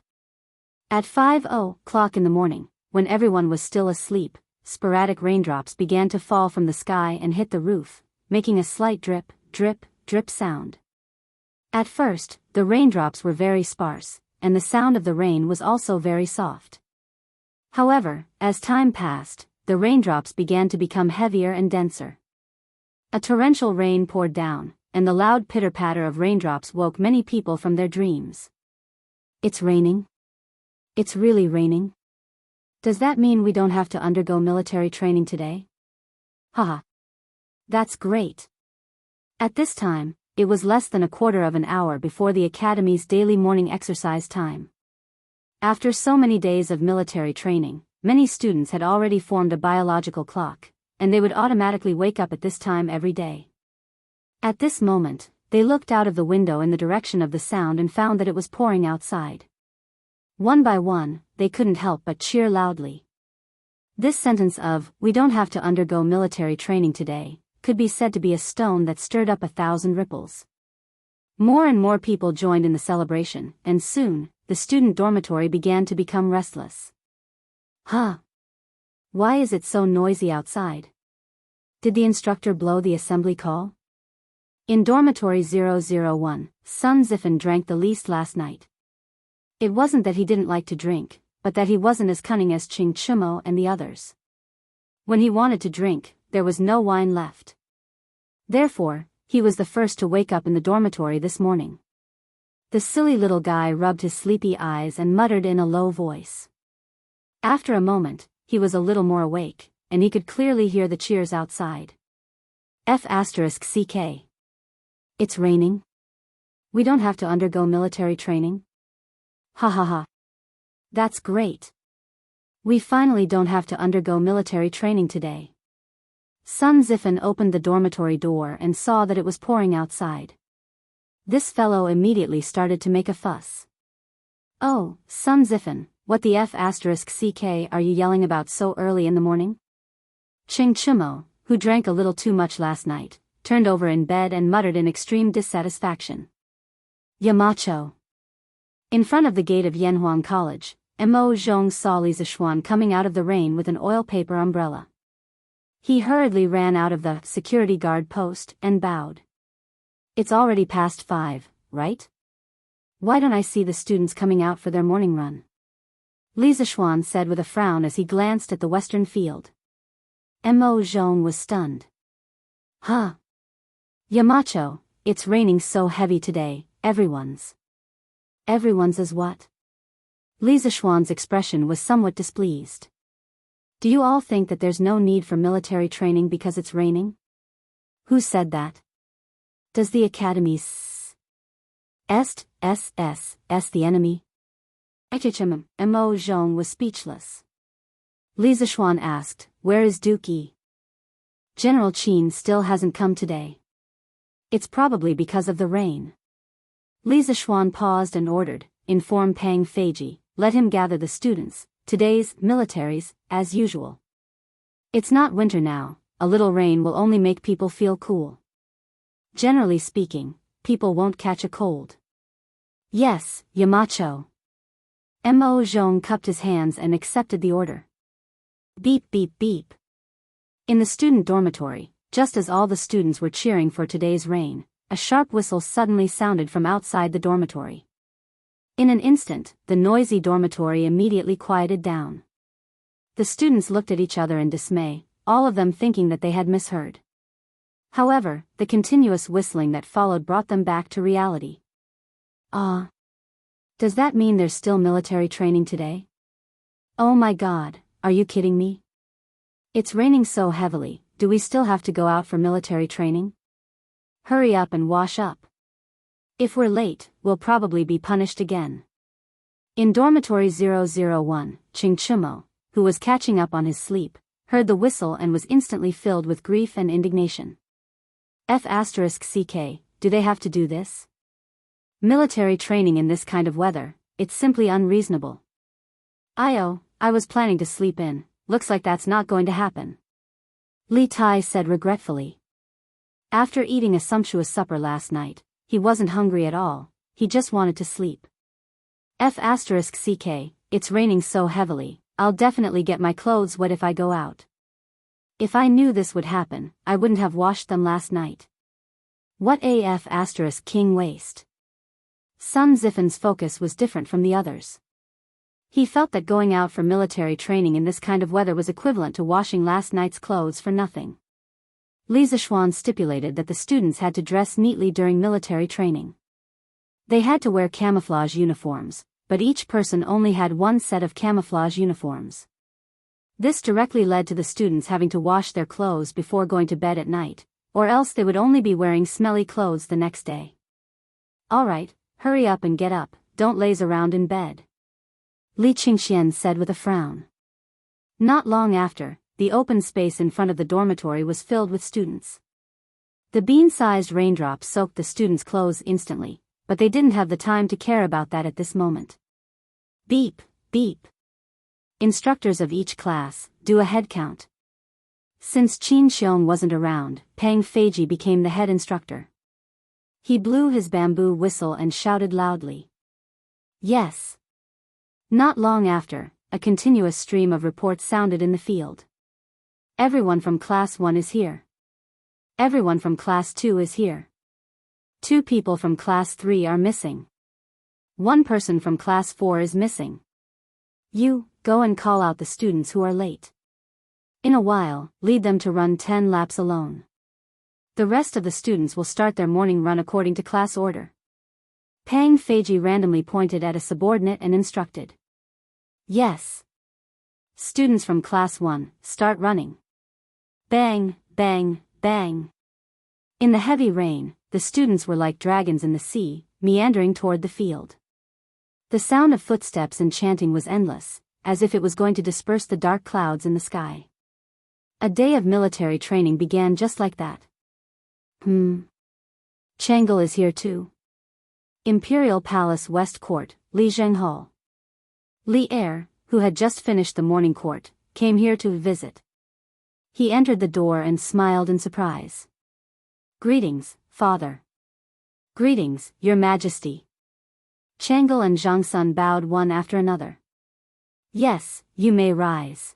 A: At 5:00 in the morning, when everyone was still asleep, sporadic raindrops began to fall from the sky and hit the roof, making a slight drip, drip, drip sound. At first, the raindrops were very sparse, and the sound of the rain was also very soft. However, as time passed, the raindrops began to become heavier and denser. A torrential rain poured down, and the loud pitter-patter of raindrops woke many people from their dreams. It's raining? It's really raining? Does that mean we don't have to undergo military training today? Haha. That's great. At this time, it was less than a quarter of an hour before the academy's daily morning exercise time. After so many days of military training, many students had already formed a biological clock, and they would automatically wake up at this time every day. At this moment, they looked out of the window in the direction of the sound and found that it was pouring outside. One by one, they couldn't help but cheer loudly. This sentence of, "We don't have to undergo military training today," could be said to be a stone that stirred up 1,000 ripples. More and more people joined in the celebration, and soon, the student dormitory began to become restless. Huh? Why is it so noisy outside? Did the instructor blow the assembly call? In dormitory 001, Sun Zifen drank the least last night. It wasn't that he didn't like to drink, but that he wasn't as cunning as Ching Chumo and the others. When he wanted to drink, there was no wine left. Therefore, he was the first to wake up in the dormitory this morning. The silly little guy rubbed his sleepy eyes and muttered in a low voice. After a moment, he was a little more awake, and he could clearly hear the cheers outside. F***CK. It's raining? We don't have to undergo military training? Ha ha ha. That's great. We finally don't have to undergo military training today. Sun Zifen opened the dormitory door and saw that it was pouring outside. This fellow immediately started to make a fuss. Oh, Sun Zifen, what the F***CK are you yelling about so early in the morning? Ching Chumo, who drank a little too much last night, turned over in bed and muttered in extreme dissatisfaction. Yamacho. In front of the gate of Yanhuang College, Mo Zhong saw Li Zishuan coming out of the rain with an oil paper umbrella. He hurriedly ran out of the security guard post and bowed. It's already past 5, right? Why don't I see the students coming out for their morning run? Li Zishuan said with a frown as he glanced at the western field. Mo Zhong was stunned. Huh? Yamacho, it's raining so heavy today, everyone's as what? Li Zishuan's expression was somewhat displeased. Do you all think that there's no need for military training because it's raining? Who said that? Does the academy est the enemy? Mo Zhong was speechless. Li Zishuan asked, where is Duke? General Qin still hasn't come today. It's probably because of the rain. Li Zishuan paused and ordered, inform Pang Feiji, let him gather the students, today's militaries, as usual. It's not winter now, a little rain will only make people feel cool. Generally speaking, people won't catch a cold. Yes, Yamacho. Mo Zhong cupped his hands and accepted the order. Beep beep beep. In the student dormitory, just as all the students were cheering for today's rain, a sharp whistle suddenly sounded from outside the dormitory. In an instant, the noisy dormitory immediately quieted down. The students looked at each other in dismay, all of them thinking that they had misheard. However, the continuous whistling that followed brought them back to reality. Does that mean there's still military training today? Oh my God, are you kidding me? It's raining so heavily, do we still have to go out for military training? Hurry up and wash up. If we're late, we'll probably be punished again. In dormitory 001, Ching Chumo, who was catching up on his sleep, heard the whistle and was instantly filled with grief and indignation. F***CK, do they have to do this? Military training in this kind of weather, it's simply unreasonable. I was planning to sleep in, looks like that's not going to happen. Li Tai said regretfully. After eating a sumptuous supper last night, he wasn't hungry at all, he just wanted to sleep. F***CK, it's raining so heavily, I'll definitely get my clothes wet if I go out. If I knew this would happen, I wouldn't have washed them last night. What AF** king waste. Sun Zifen's focus was different from the others. He felt that going out for military training in this kind of weather was equivalent to washing last night's clothes for nothing. Li Zishuan stipulated that the students had to dress neatly during military training. They had to wear camouflage uniforms, but each person only had one set of camouflage uniforms. This directly led to the students having to wash their clothes before going to bed at night, or else they would only be wearing smelly clothes the next day. Alright, hurry up and get up, don't laze around in bed. Li Qingxian said with a frown. Not long after, the open space in front of the dormitory was filled with students. The bean-sized raindrops soaked the students' clothes instantly, but they didn't have the time to care about that at this moment. Beep, beep. Instructors of each class, do a head count. Since Qin Xiong wasn't around, Pang Feiji became the head instructor. He blew his bamboo whistle and shouted loudly. Yes. Not long after, a continuous stream of reports sounded in the field. Everyone from Class 1 is here. Everyone from Class 2 is here. 2 people from Class 3 are missing. 1 person from Class 4 is missing. You, go and call out the students who are late. In a while, lead them to run 10 laps alone. The rest of the students will start their morning run according to class order. Pang Feiji randomly pointed at a subordinate and instructed. Yes. Students from Class 1, start running. Bang, bang, bang. In the heavy rain, the students were like dragons in the sea, meandering toward the field. The sound of footsteps and chanting was endless, as if it was going to disperse the dark clouds in the sky. A day of military training began just like that. Tranquil is here too. Imperial Palace West Court, Li Jianghu. Li Er, who had just finished the morning court, came here to visit. He entered the door and smiled in surprise. Greetings, Father. Greetings, Your Majesty. Tranquil and Zhangsun bowed one after another. Yes, you may rise.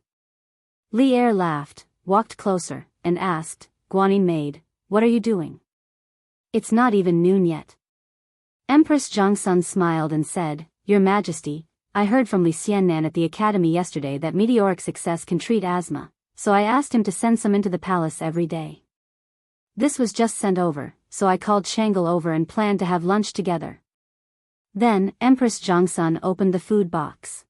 A: Li Er laughed, walked closer, and asked, Guanyin maid, what are you doing? It's not even noon yet. Empress Zhangsun smiled and said, Your Majesty, I heard from Li Xiannan at the academy yesterday that meteoric success can treat asthma, so I asked him to send some into the palace every day. This was just sent over, so I called Tranquil over and planned to have lunch together. Then, Empress Zhangsun opened the food box.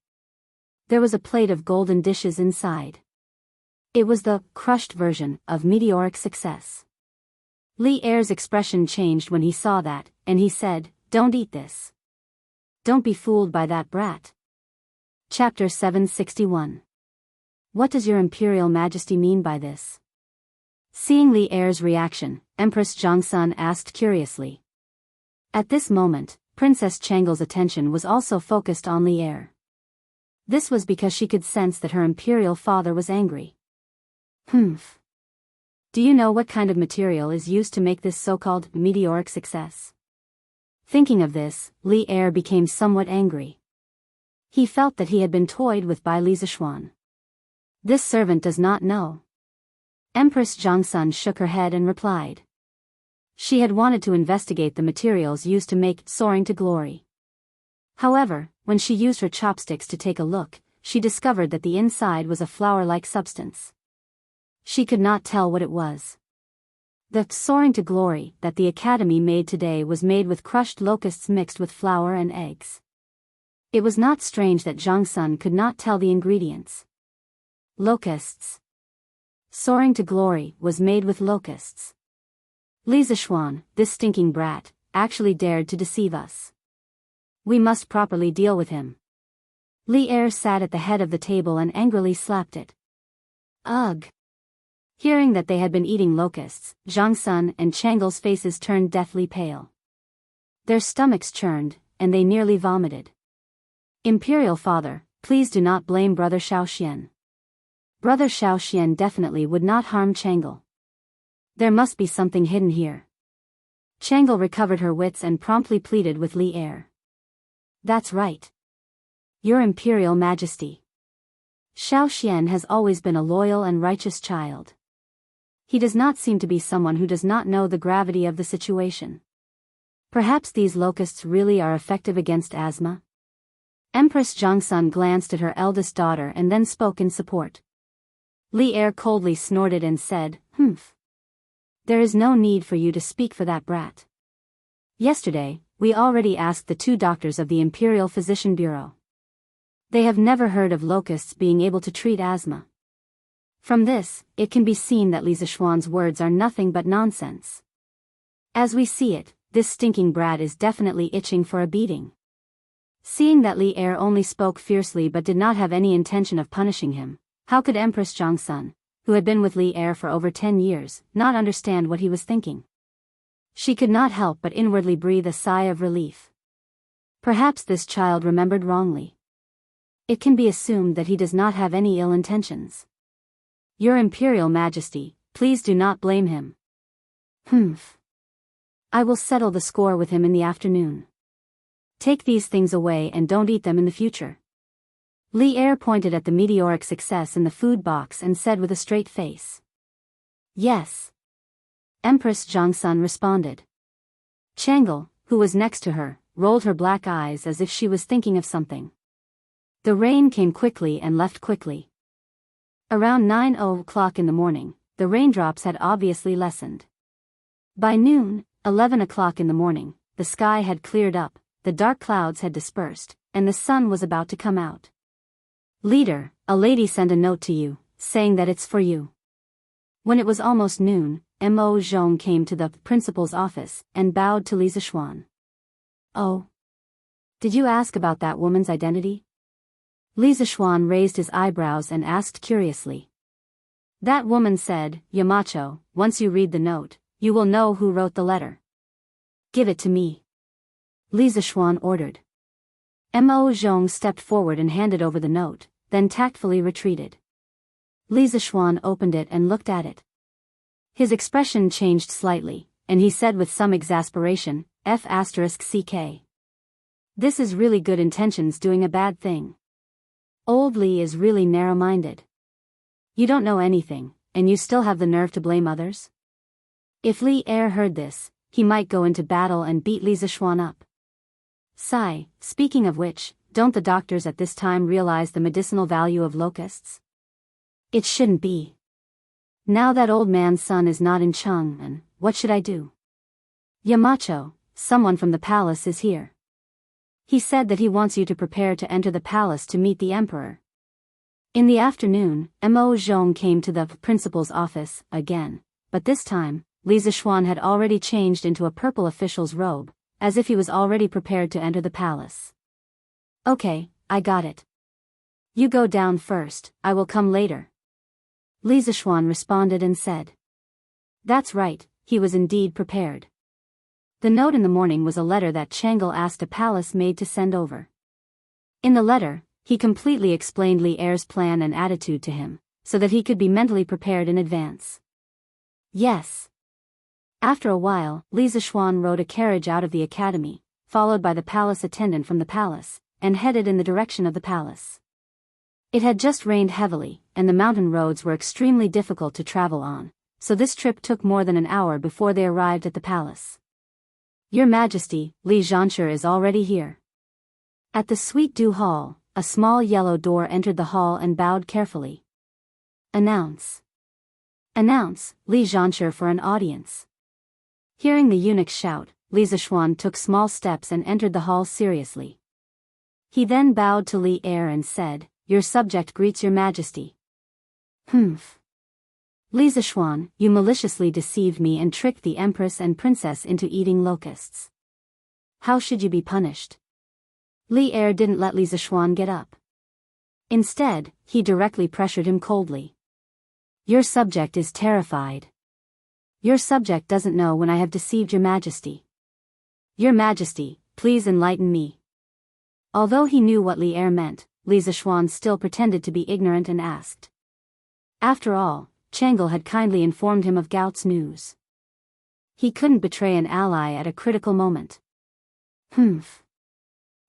A: There was a plate of golden dishes inside. It was the crushed version of meteoric success. Li Er's expression changed when he saw that, and he said, Don't eat this. Don't be fooled by that brat. Chapter 761. What does Your Imperial Majesty mean by this? Seeing Li Er's reaction, Empress Zhangsun asked curiously. At this moment, Princess Tranquil's attention was also focused on Li Er. This was because she could sense that her imperial father was angry. Do you know what kind of material is used to make this so-called meteoric success? Thinking of this, Li Er became somewhat angry. He felt that he had been toyed with by Li Zishuan. This servant does not know. Empress Zhangsun shook her head and replied. She had wanted to investigate the materials used to make soaring to glory. However, when she used her chopsticks to take a look, she discovered that the inside was a flour-like substance. She could not tell what it was. The soaring to glory that the academy made today was made with crushed locusts mixed with flour and eggs. It was not strange that Zhangsun could not tell the ingredients. Locusts. Soaring to glory was made with locusts. Li Zishuan, this stinking brat, actually dared to deceive us. We must properly deal with him. Li Er sat at the head of the table and angrily slapped it. Ugh! Hearing that they had been eating locusts, Zhangsun and Tranquil's faces turned deathly pale. Their stomachs churned, and they nearly vomited. Imperial Father, please do not blame Brother Xiaoxian. Brother Xiaoxian definitely would not harm Tranquil. There must be something hidden here. Tranquil recovered her wits and promptly pleaded with Li Er. That's right. Your Imperial Majesty. Xiaoxian has always been a loyal and righteous child. He does not seem to be someone who does not know the gravity of the situation. Perhaps these locusts really are effective against asthma? Empress Zhangsun glanced at her eldest daughter and then spoke in support. Li Er coldly snorted and said, There is no need for you to speak for that brat. Yesterday, we already asked the 2 doctors of the Imperial Physician Bureau. They have never heard of locusts being able to treat asthma. From this, it can be seen that Li Zishuan's words are nothing but nonsense. As we see it, this stinking brat is definitely itching for a beating. Seeing that Li Er only spoke fiercely but did not have any intention of punishing him, how could Empress Zhangsun, who had been with Li Er for over 10 years, not understand what he was thinking? She could not help but inwardly breathe a sigh of relief. Perhaps this child remembered wrongly. It can be assumed that he does not have any ill intentions. Your Imperial Majesty, please do not blame him. I will settle the score with him in the afternoon. Take these things away and don't eat them in the future. Li Er pointed at the meteoric success in the food box and said with a straight face. Yes. Empress Zhangsun responded. Tranquil, who was next to her, rolled her black eyes as if she was thinking of something. The rain came quickly and left quickly. Around 9 o'clock in the morning, the raindrops had obviously lessened. By noon, 11 o'clock in the morning, the sky had cleared up, the dark clouds had dispersed, and the sun was about to come out. Leader, a lady sent a note to you, saying that it's for you. When it was almost noon, Mo Zhong came to the principal's office and bowed to Li Zishuan. Oh. Did you ask about that woman's identity? Li Zishuan raised his eyebrows and asked curiously. That woman said, Yamacho, once you read the note, you will know who wrote the letter. Give it to me. Li Zishuan ordered. Mo Zhong stepped forward and handed over the note, then tactfully retreated. Li Zishuan opened it and looked at it. His expression changed slightly, and he said with some exasperation, F***ck. This is really good intentions doing a bad thing. Old Li is really narrow-minded. You don't know anything, and you still have the nerve to blame others? If Li Er heard this, he might go into battle and beat Li Zishuan up. Sigh, speaking of which, don't the doctors at this time realize the medicinal value of locusts? It shouldn't be. Now that old man's son is not in Chang'an, what should I do? Yamacho, someone from the palace is here. He said that he wants you to prepare to enter the palace to meet the emperor. In the afternoon, Mo Zhong came to the principal's office, again, but this time, Li Zishuan had already changed into a purple official's robe, as if he was already prepared to enter the palace. Okay, I got it. You go down first, I will come later. Li Zishuan responded and said. That's right, he was indeed prepared. The note in the morning was a letter that Tranquil asked a palace maid to send over. In the letter, he completely explained Li Er's plan and attitude to him, so that he could be mentally prepared in advance. Yes. After a while, Li Zishuan rode a carriage out of the academy, followed by the palace attendant from the palace, and headed in the direction of the palace. It had just rained heavily, and the mountain roads were extremely difficult to travel on, so this trip took more than an hour before they arrived at the palace. Your Majesty, Li Xianxia is already here. At the Sweet Dew Hall, a small yellow door entered the hall and bowed carefully. Announce, Li Xianxia for an audience. Hearing the eunuch shout, Li Zishuan took small steps and entered the hall seriously. He then bowed to Li Er and said, Your subject greets your Majesty. Humph. Li Zishuan, you maliciously deceived me and tricked the Empress and Princess into eating locusts. How should you be punished? Li Er didn't let Li Zishuan get up. Instead, he directly pressured him coldly. Your subject is terrified. Your subject doesn't know when I have deceived your Majesty. Your Majesty, please enlighten me. Although he knew what Li Er meant, Li Zishuan still pretended to be ignorant and asked. After all, Tranquil had kindly informed him of Gaut's news. He couldn't betray an ally at a critical moment. Humph.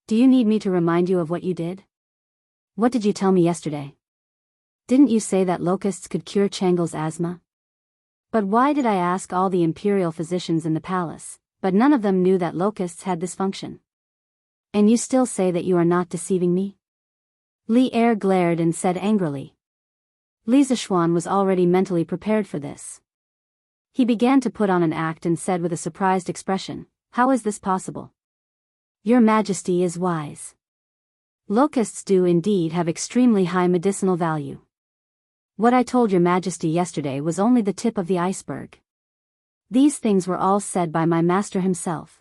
A: Do you need me to remind you of what you did? What did you tell me yesterday? Didn't you say that locusts could cure Tranquil's asthma? But why did I ask all the imperial physicians in the palace, but none of them knew that locusts had this function? And you still say that you are not deceiving me? Li Er glared and said angrily. Li Zishuan was already mentally prepared for this. He began to put on an act and said with a surprised expression, How is this possible? Your Majesty is wise. Locusts do indeed have extremely high medicinal value. What I told your Majesty yesterday was only the tip of the iceberg. These things were all said by my master himself.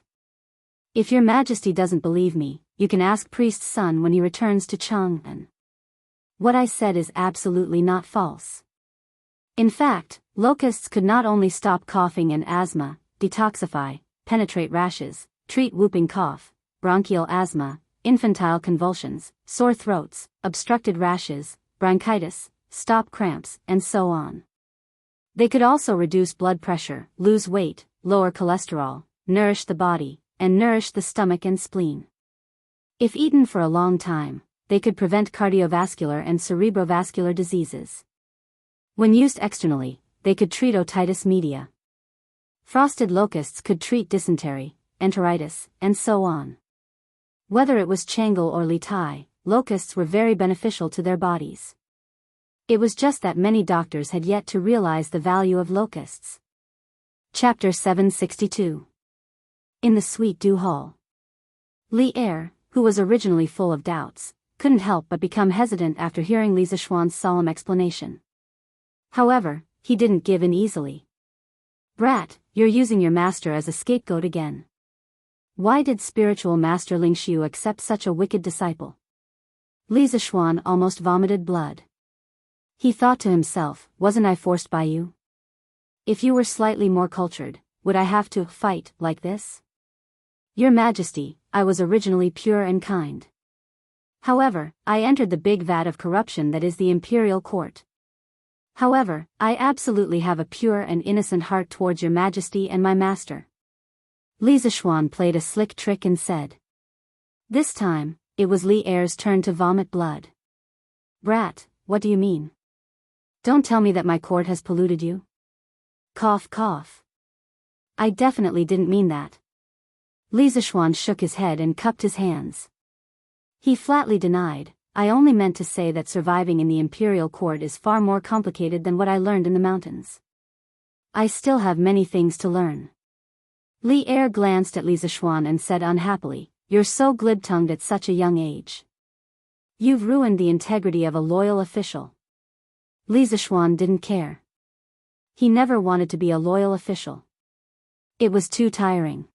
A: If your Majesty doesn't believe me, you can ask Priest's son when he returns to Chang'an. What I said is absolutely not false. In fact, locusts could not only stop coughing and asthma, detoxify, penetrate rashes, treat whooping cough, bronchial asthma, infantile convulsions, sore throats, obstructed rashes, bronchitis, stop cramps, and so on. They could also reduce blood pressure, lose weight, lower cholesterol, nourish the body, and nourish the stomach and spleen. If eaten for a long time, they could prevent cardiovascular and cerebrovascular diseases. When used externally, they could treat otitis media. Frosted locusts could treat dysentery, enteritis, and so on. Whether it was Tranquil or Li Tai, locusts were very beneficial to their bodies. It was just that many doctors had yet to realize the value of locusts. Chapter 762. In the Sweet Dew Hall. Li Er, who was originally full of doubts, couldn't help but become hesitant after hearing Li Zishuan's solemn explanation. However, he didn't give in easily. "Brat, you're using your master as a scapegoat again. Why did spiritual master Ling Xiu accept such a wicked disciple?" Li Zishuan almost vomited blood. He thought to himself, wasn't I forced by you? If you were slightly more cultured, would I have to fight like this? Your Majesty, I was originally pure and kind. However, I entered the big vat of corruption that is the imperial court. However, I absolutely have a pure and innocent heart towards your Majesty and my master. Li Zishuan played a slick trick and said. This time, it was Li Er's turn to vomit blood. "Brat, what do you mean? Don't tell me that my court has polluted you." Cough cough. "I definitely didn't mean that." Li Zishuan shook his head and cupped his hands. He flatly denied, "I only meant to say that surviving in the imperial court is far more complicated than what I learned in the mountains. I still have many things to learn." Li Er glanced at Li Zishuan and said unhappily, "You're so glib-tongued at such a young age. You've ruined the integrity of a loyal official." Li Zishuan didn't care. He never wanted to be a loyal official. It was too tiring.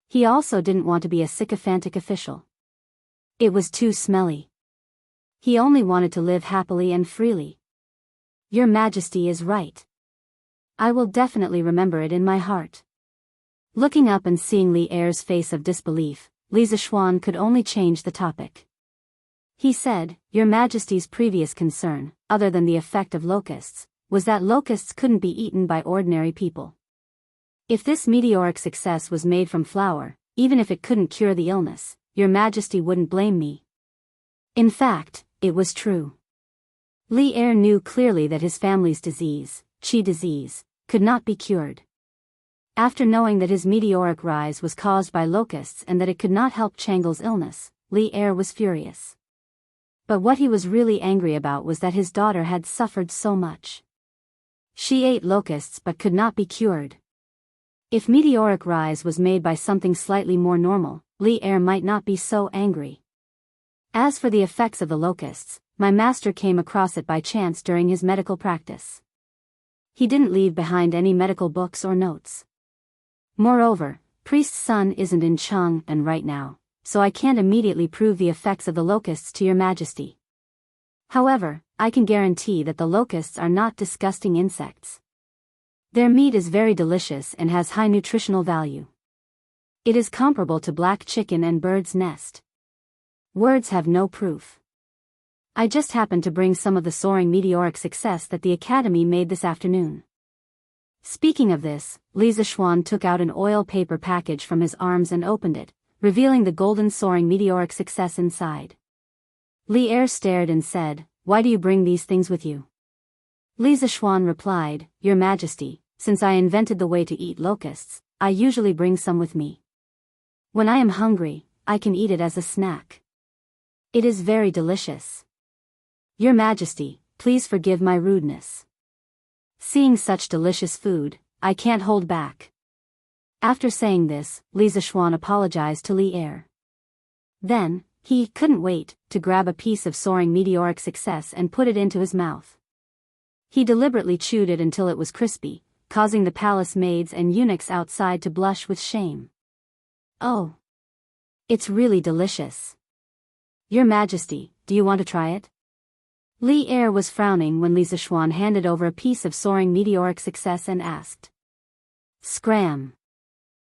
A: He also didn't want to be a sycophantic official. It was too smelly. He only wanted to live happily and freely. Your Majesty is right. I will definitely remember it in my heart. Looking up and seeing Li Er's face of disbelief, Li Zishuan could only change the topic. He said, "Your Majesty's previous concern, other than the effect of locusts, was that locusts couldn't be eaten by ordinary people. If this meteoric success was made from flour, even if it couldn't cure the illness, your Majesty wouldn't blame me." In fact, it was true. Li Er knew clearly that his family's disease, qi disease, could not be cured. After knowing that his meteoric rise was caused by locusts and that it could not help Chang'el's illness, Li Er was furious. But what he was really angry about was that his daughter had suffered so much. She ate locusts but could not be cured. If meteoric rise was made by something slightly more normal, Li Er might not be so angry. As for the effects of the locusts, my master came across it by chance during his medical practice. He didn't leave behind any medical books or notes. Moreover, Priest's son isn't in Chang'an right now, so I can't immediately prove the effects of the locusts to your Majesty. However, I can guarantee that the locusts are not disgusting insects. Their meat is very delicious and has high nutritional value. It is comparable to black chicken and bird's nest. Words have no proof. I just happened to bring some of the soaring meteoric success that the Academy made this afternoon." Speaking of this, Li Zishuan took out an oil paper package from his arms and opened it, revealing the golden soaring meteoric success inside. Li Er stared and said, "Why do you bring these things with you?" Li Zishuan replied, "Your Majesty, since I invented the way to eat locusts, I usually bring some with me. When I am hungry, I can eat it as a snack. It is very delicious. Your Majesty, please forgive my rudeness. Seeing such delicious food, I can't hold back." After saying this, Li Zishuan apologized to Li Er. Then, he couldn't wait to grab a piece of soaring meteoric success and put it into his mouth. He deliberately chewed it until it was crispy, causing the palace maids and eunuchs outside to blush with shame. "Oh, it's really delicious. Your Majesty, do you want to try it?" Li Er was frowning when Li Zishuan handed over a piece of soaring meteoric success and asked. Scram.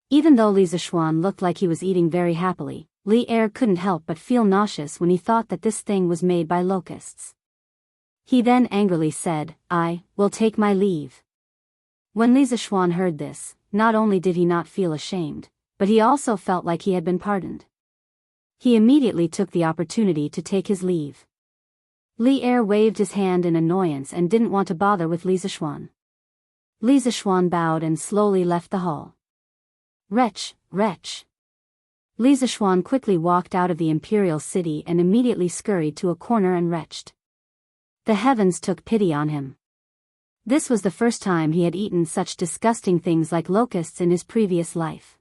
A: Even though Li Zishuan looked like he was eating very happily, Li Er couldn't help but feel nauseous when he thought that this thing was made by locusts. He then angrily said, "I will take my leave." When Li Zishuan heard this, not only did he not feel ashamed, but he also felt like he had been pardoned. He immediately took the opportunity to take his leave. Li Er waved his hand in annoyance and didn't want to bother with Li Zishuan. Li Zishuan bowed and slowly left the hall. "Wretch, wretch. Li Zishuan quickly walked out of the imperial city and immediately scurried to a corner and retched. The heavens took pity on him. This was the first time he had eaten such disgusting things like locusts in his previous life.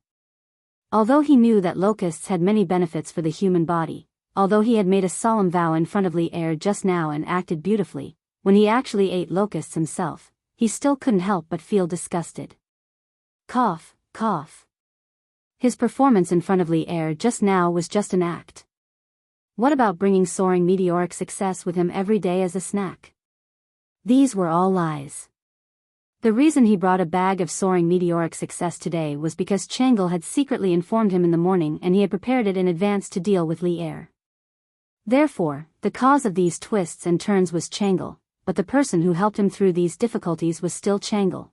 A: Although he knew that locusts had many benefits for the human body, although he had made a solemn vow in front of Li Er just now and acted beautifully, when he actually ate locusts himself, he still couldn't help but feel disgusted. Cough, cough. His performance in front of Li Er just now was just an act. What about bringing soaring meteoric success with him every day as a snack? These were all lies. The reason he brought a bag of soaring meteoric success today was because Tranquil had secretly informed him in the morning and he had prepared it in advance to deal with Li Er. Therefore, the cause of these twists and turns was Tranquil, but the person who helped him through these difficulties was still Tranquil.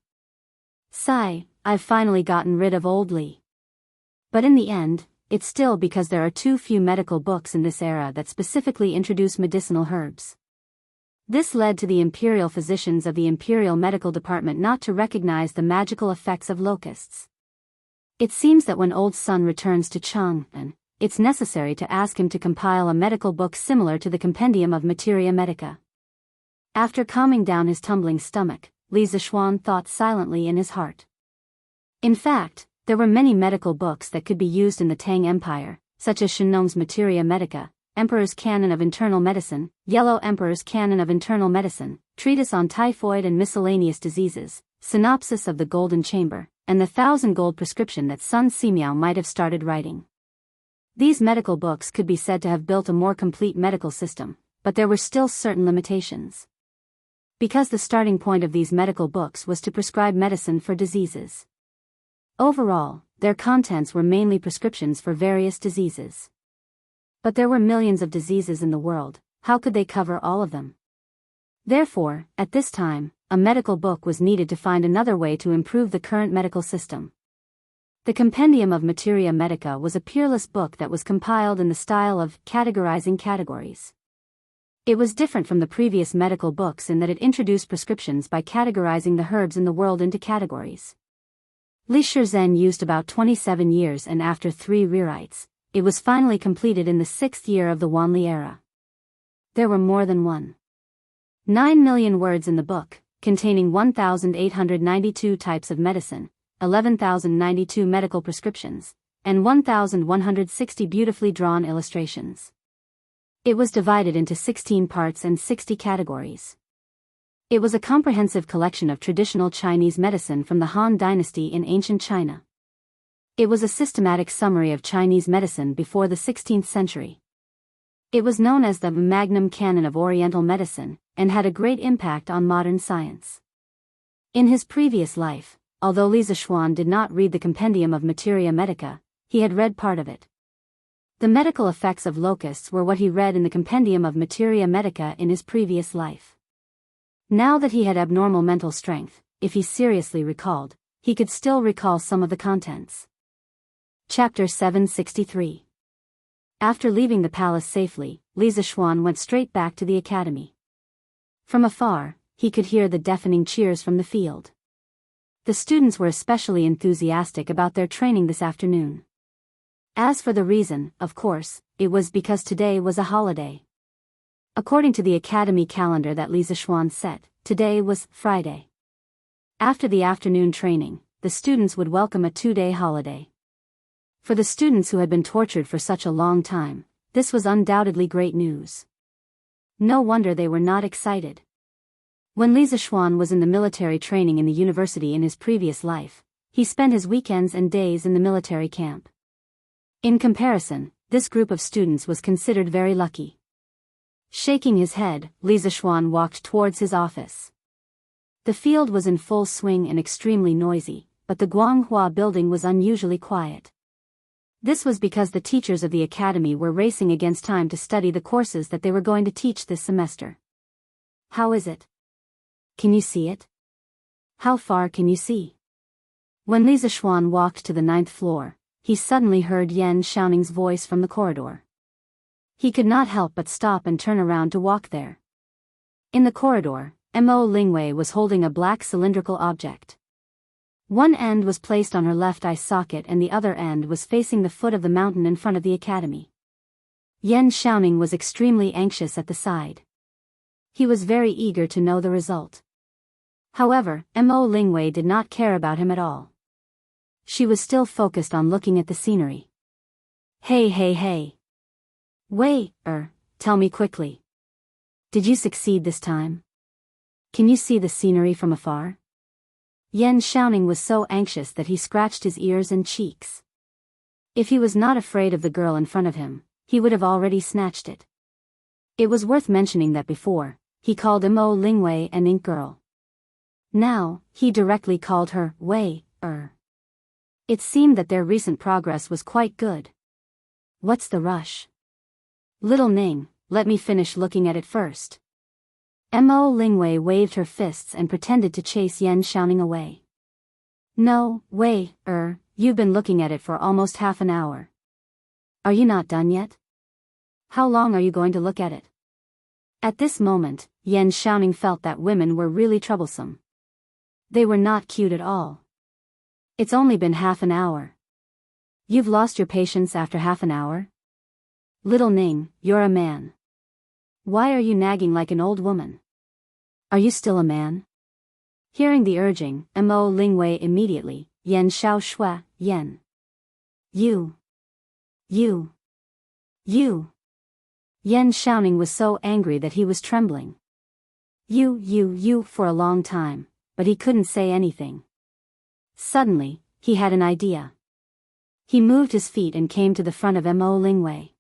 A: Sigh, I've finally gotten rid of old Li. But in the end, it's still because there are too few medical books in this era that specifically introduce medicinal herbs. This led to the imperial physicians of the Imperial Medical Department not to recognize the magical effects of locusts. It seems that when Old Sun returns to Chang'an, it's necessary to ask him to compile a medical book similar to the Compendium of Materia Medica. After calming down his tumbling stomach, Li Zishuan thought silently in his heart. In fact, there were many medical books that could be used in the Tang Empire, such as Shenong's Materia Medica, Emperor's Canon of Internal Medicine, Yellow Emperor's Canon of Internal Medicine, Treatise on Typhoid and Miscellaneous Diseases, Synopsis of the Golden Chamber, and the 1,000 gold prescription that Sun Simiao might have started writing. These medical books could be said to have built a more complete medical system, but there were still certain limitations. Because the starting point of these medical books was to prescribe medicine for diseases. Overall, their contents were mainly prescriptions for various diseases. But there were millions of diseases in the world, how could they cover all of them? Therefore, at this time, a medical book was needed to find another way to improve the current medical system. The Compendium of Materia Medica was a peerless book that was compiled in the style of categorizing categories. It was different from the previous medical books in that it introduced prescriptions by categorizing the herbs in the world into categories. Li Shizhen used about 27 years and after 3 rewrites, it was finally completed in the 6th year of the Wanli era. There were more than 1.9 million words in the book, containing 1,892 types of medicine, 11,092 medical prescriptions, and 1,160 beautifully drawn illustrations. It was divided into 16 parts and 60 categories. It was a comprehensive collection of traditional Chinese medicine from the Han Dynasty in ancient China. It was a systematic summary of Chinese medicine before the 16th century. It was known as the Magnum Canon of Oriental Medicine, and had a great impact on modern science. In his previous life, although Li Zishuan did not read the Compendium of Materia Medica, he had read part of it. The medical effects of locusts were what he read in the Compendium of Materia Medica in his previous life. Now that he had abnormal mental strength, if he seriously recalled, he could still recall some of the contents. Chapter 763. After leaving the palace safely, Li Zishuan went straight back to the academy. From afar, he could hear the deafening cheers from the field. The students were especially enthusiastic about their training this afternoon. As for the reason, of course, it was because today was a holiday. According to the academy calendar that Li Zishuan set, today was Friday. After the afternoon training, the students would welcome a 2-day holiday. For the students who had been tortured for such a long time, this was undoubtedly great news. No wonder they were not excited. When Li Zishuan was in the military training in the university in his previous life, he spent his weekends and days in the military camp. In comparison, this group of students was considered very lucky. Shaking his head, Li Zishuan walked towards his office. The field was in full swing and extremely noisy, but the Guanghua building was unusually quiet. This was because the teachers of the academy were racing against time to study the courses that they were going to teach this semester. How is it? Can you see it? How far can you see? When Li Zishuan walked to the 9th floor, he suddenly heard Yan Xiaoning's voice from the corridor. He could not help but stop and turn around to walk there. In the corridor, Mo Lingwei was holding a black cylindrical object. One end was placed on her left eye socket and the other end was facing the foot of the mountain in front of the academy. Yan Xiaoning was extremely anxious at the side. He was very eager to know the result. However, Mo Lingwei did not care about him at all. She was still focused on looking at the scenery. Hey. Wei, tell me quickly. Did you succeed this time? Can you see the scenery from afar? Yan Xiaoning was so anxious that he scratched his ears and cheeks. If he was not afraid of the girl in front of him, he would have already snatched it. It was worth mentioning that before, he called Mo Lingwei an ink girl. Now, he directly called her Wei. It seemed that their recent progress was quite good. What's the rush? Little Ning, let me finish looking at it first. Mo Lingwei waved her fists and pretended to chase Yan Xiaoning away. No, Wei, you've been looking at it for almost half an hour. Are you not done yet? How long are you going to look at it? At this moment, Yan Xiaoning felt that women were really troublesome. They were not cute at all. It's only been half an hour. You've lost your patience after half an hour? Little Ning, you're a man. Why are you nagging like an old woman? Are you still a man? Hearing the urging, Mo Lingwei immediately, Yan Xiao Shui, Yan. You. Yan Xiaoning was so angry that he was trembling. You for a long time, but he couldn't say anything. Suddenly, he had an idea. He moved his feet and came to the front of Mo Lingwei.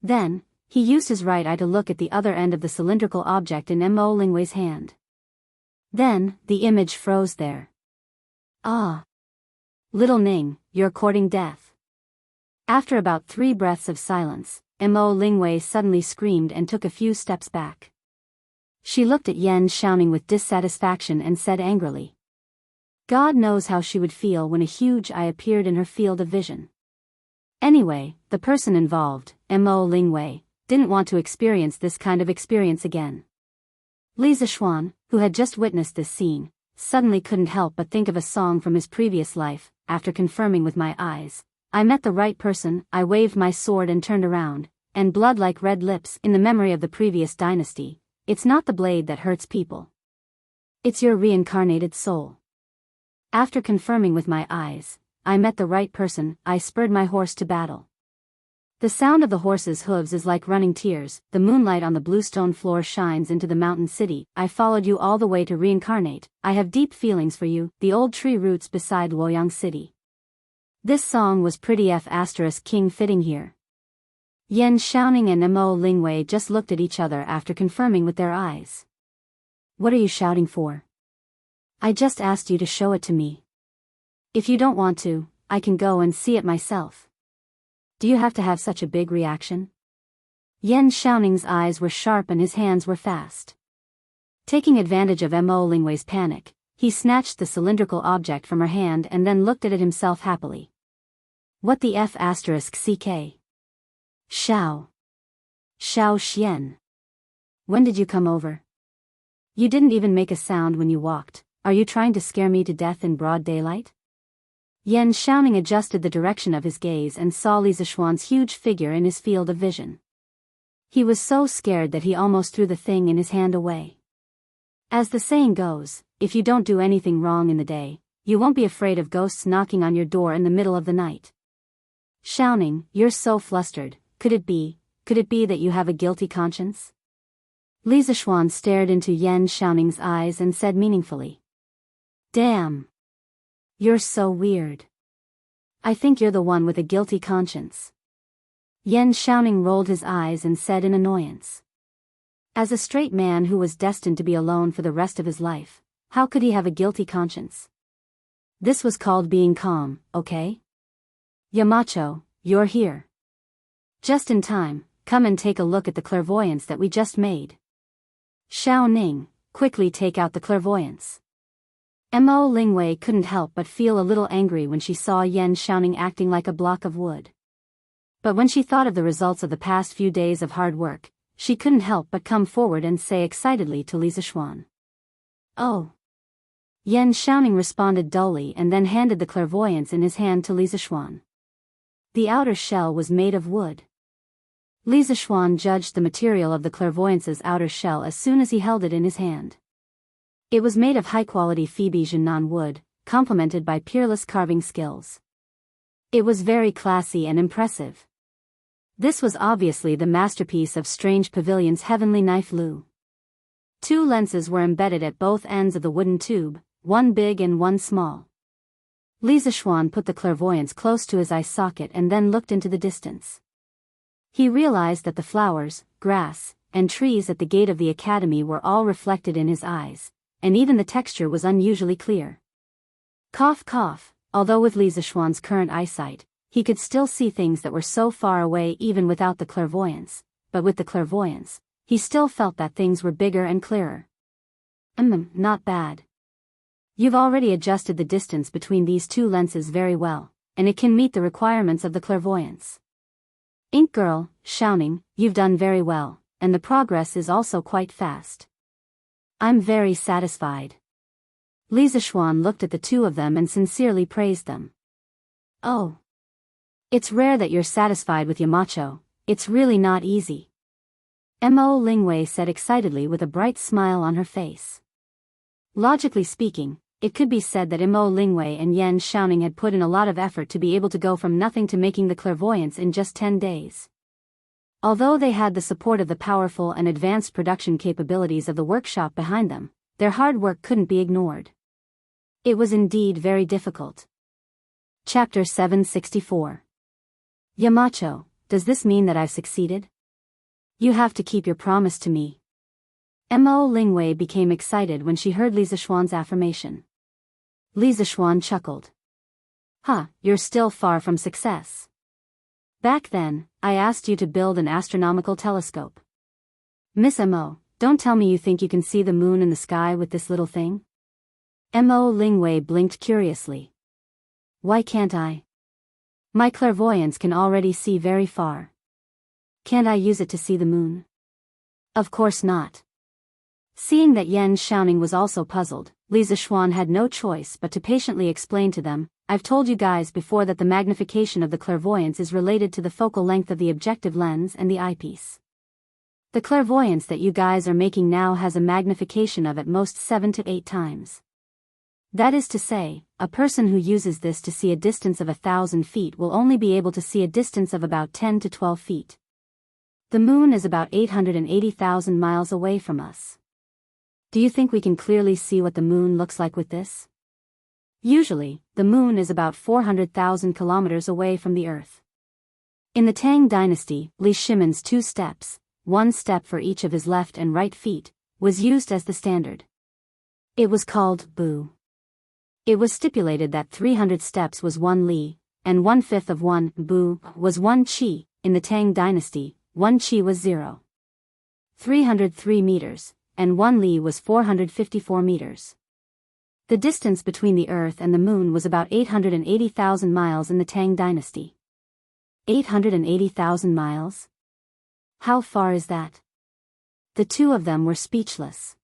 A: Then, he used his right eye to look at the other end of the cylindrical object in Mo Lingwei's hand. Then, the image froze there. Ah! Little Ning, you're courting death. After about 3 breaths of silence, Mo Lingwei suddenly screamed and took a few steps back. She looked at Yan Xiaoning with dissatisfaction and said angrily. God knows how she would feel when a huge eye appeared in her field of vision. Anyway, the person involved, Mo Lingwei, didn't want to experience this kind of experience again. Li Zishuan, who had just witnessed this scene, suddenly couldn't help but think of a song from his previous life. After confirming with my eyes, I met the right person. I waved my sword and turned around, and blood like red lips in the memory of the previous dynasty. It's not the blade that hurts people. It's your reincarnated soul. After confirming with my eyes, I met the right person. I spurred my horse to battle. The sound of the horse's hooves is like running tears. The moonlight on the blue stone floor shines into the mountain city. I followed you all the way to reincarnate. I have deep feelings for you. The old tree roots beside Luoyang City. This song was pretty King fitting here. Yan Xiaoning and Mo Lingwei just looked at each other after confirming with their eyes. What are you shouting for? I just asked you to show it to me. If you don't want to, I can go and see it myself. Do you have to have such a big reaction? Yan Xiaoning's eyes were sharp and his hands were fast. Taking advantage of Mo Lingwei's panic, he snatched the cylindrical object from her hand and then looked at it himself happily. What the *CK? Xiao Xian. When did you come over? You didn't even make a sound when you walked. Are you trying to scare me to death in broad daylight? Yan Xiaoning adjusted the direction of his gaze and saw Li Zishuan's huge figure in his field of vision. He was so scared that he almost threw the thing in his hand away. As the saying goes, if you don't do anything wrong in the day, you won't be afraid of ghosts knocking on your door in the middle of the night. Xiaoning, you're so flustered. Could it be that you have a guilty conscience? Li Zishuan stared into Yan Xiaoning's eyes and said meaningfully. Damn. You're so weird. I think you're the one with a guilty conscience. Yan Xiaoning rolled his eyes and said in annoyance. As a straight man who was destined to be alone for the rest of his life, how could he have a guilty conscience? This was called being calm, okay? Yamacho, you're here. Just in time, come and take a look at the clairvoyance that we just made. Xiao Ning, quickly take out the clairvoyance. Mo Lingwei couldn't help but feel a little angry when she saw Yan Xiaoning acting like a block of wood. But when she thought of the results of the past few days of hard work, she couldn't help but come forward and say excitedly to Li Zishuan. Oh. Yan Xiaoning responded dully and then handed the clairvoyance in his hand to Li Zishuan. The outer shell was made of wood. Li Zishuan judged the material of the clairvoyance's outer shell as soon as he held it in his hand. It was made of high-quality Phoebe Jiannan wood, complemented by peerless carving skills. It was very classy and impressive. This was obviously the masterpiece of Strange Pavilion's heavenly knife Lu. 2 lenses were embedded at both ends of the wooden tube, one big and one small. Li Zishuan put the clairvoyance close to his eye socket and then looked into the distance. He realized that the flowers, grass, and trees at the gate of the academy were all reflected in his eyes, and even the texture was unusually clear. Cough cough, although with Li Zishuan's current eyesight, he could still see things that were so far away even without the clairvoyance, but with the clairvoyance, he still felt that things were bigger and clearer. Not bad. You've already adjusted the distance between these 2 lenses very well, and it can meet the requirements of the clairvoyance. Ink Girl, Xiaoning, you've done very well, and the progress is also quite fast. I'm very satisfied. Li Zishuan looked at the 2 of them and sincerely praised them. Oh. It's rare that you're satisfied with Yamacho, it's really not easy. Mo Lingwei said excitedly with a bright smile on her face. Logically speaking, it could be said that Mo Lingwei and Yan Xiaoning had put in a lot of effort to be able to go from nothing to making the clairvoyance in just 10 days. Although they had the support of the powerful and advanced production capabilities of the workshop behind them, their hard work couldn't be ignored. It was indeed very difficult. Chapter 764. Yamacho, does this mean that I've succeeded? You have to keep your promise to me. Mo Lingwei became excited when she heard Li Zishuan's affirmation. Li Zishuan chuckled. You're still far from success. Back then, I asked you to build an astronomical telescope. Miss Mo, don't tell me you think you can see the moon in the sky with this little thing? Mo Lingwei blinked curiously. Why can't I? My clairvoyance can already see very far. Can't I use it to see the moon? Of course not. Seeing that Yan Xiaoning was also puzzled, Li Zishuan had no choice but to patiently explain to them, I've told you guys before that the magnification of the clairvoyance is related to the focal length of the objective lens and the eyepiece. The clairvoyance that you guys are making now has a magnification of at most 7 to 8 times. That is to say, a person who uses this to see a distance of 1,000 feet will only be able to see a distance of about 10 to 12 feet. The moon is about 880,000 miles away from us. Do you think we can clearly see what the moon looks like with this? Usually, the moon is about 400,000 kilometers away from the Earth. In the Tang dynasty, Li Shimon's 2 steps, 1 step for each of his left and right feet, was used as the standard. It was called Bu. It was stipulated that 300 steps was 1 Li, and 1/5 of 1 Bu was 1 Qi. In the Tang dynasty, 1 Qi was 0.303 meters, and 1 Li was 454 meters. The distance between the Earth and the Moon was about 880,000 miles in the Tang dynasty. 880,000 miles? How far is that? The 2 of them were speechless.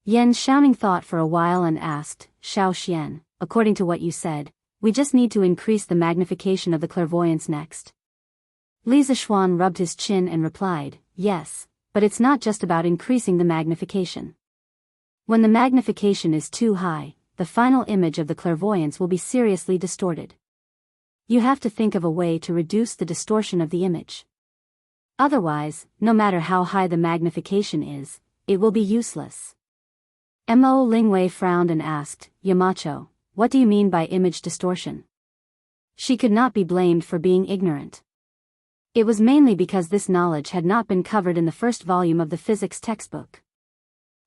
A: Yan Xiaoning thought for a while and asked, Xiao Xian, according to what you said, we just need to increase the magnification of the clairvoyance next. Li Zishuan rubbed his chin and replied, yes, but it's not just about increasing the magnification. When the magnification is too high, the final image of the clairvoyance will be seriously distorted. You have to think of a way to reduce the distortion of the image. Otherwise, no matter how high the magnification is, it will be useless. Mo Lingwei frowned and asked, Yamacho, what do you mean by image distortion? She could not be blamed for being ignorant. It was mainly because this knowledge had not been covered in the first volume of the physics textbook.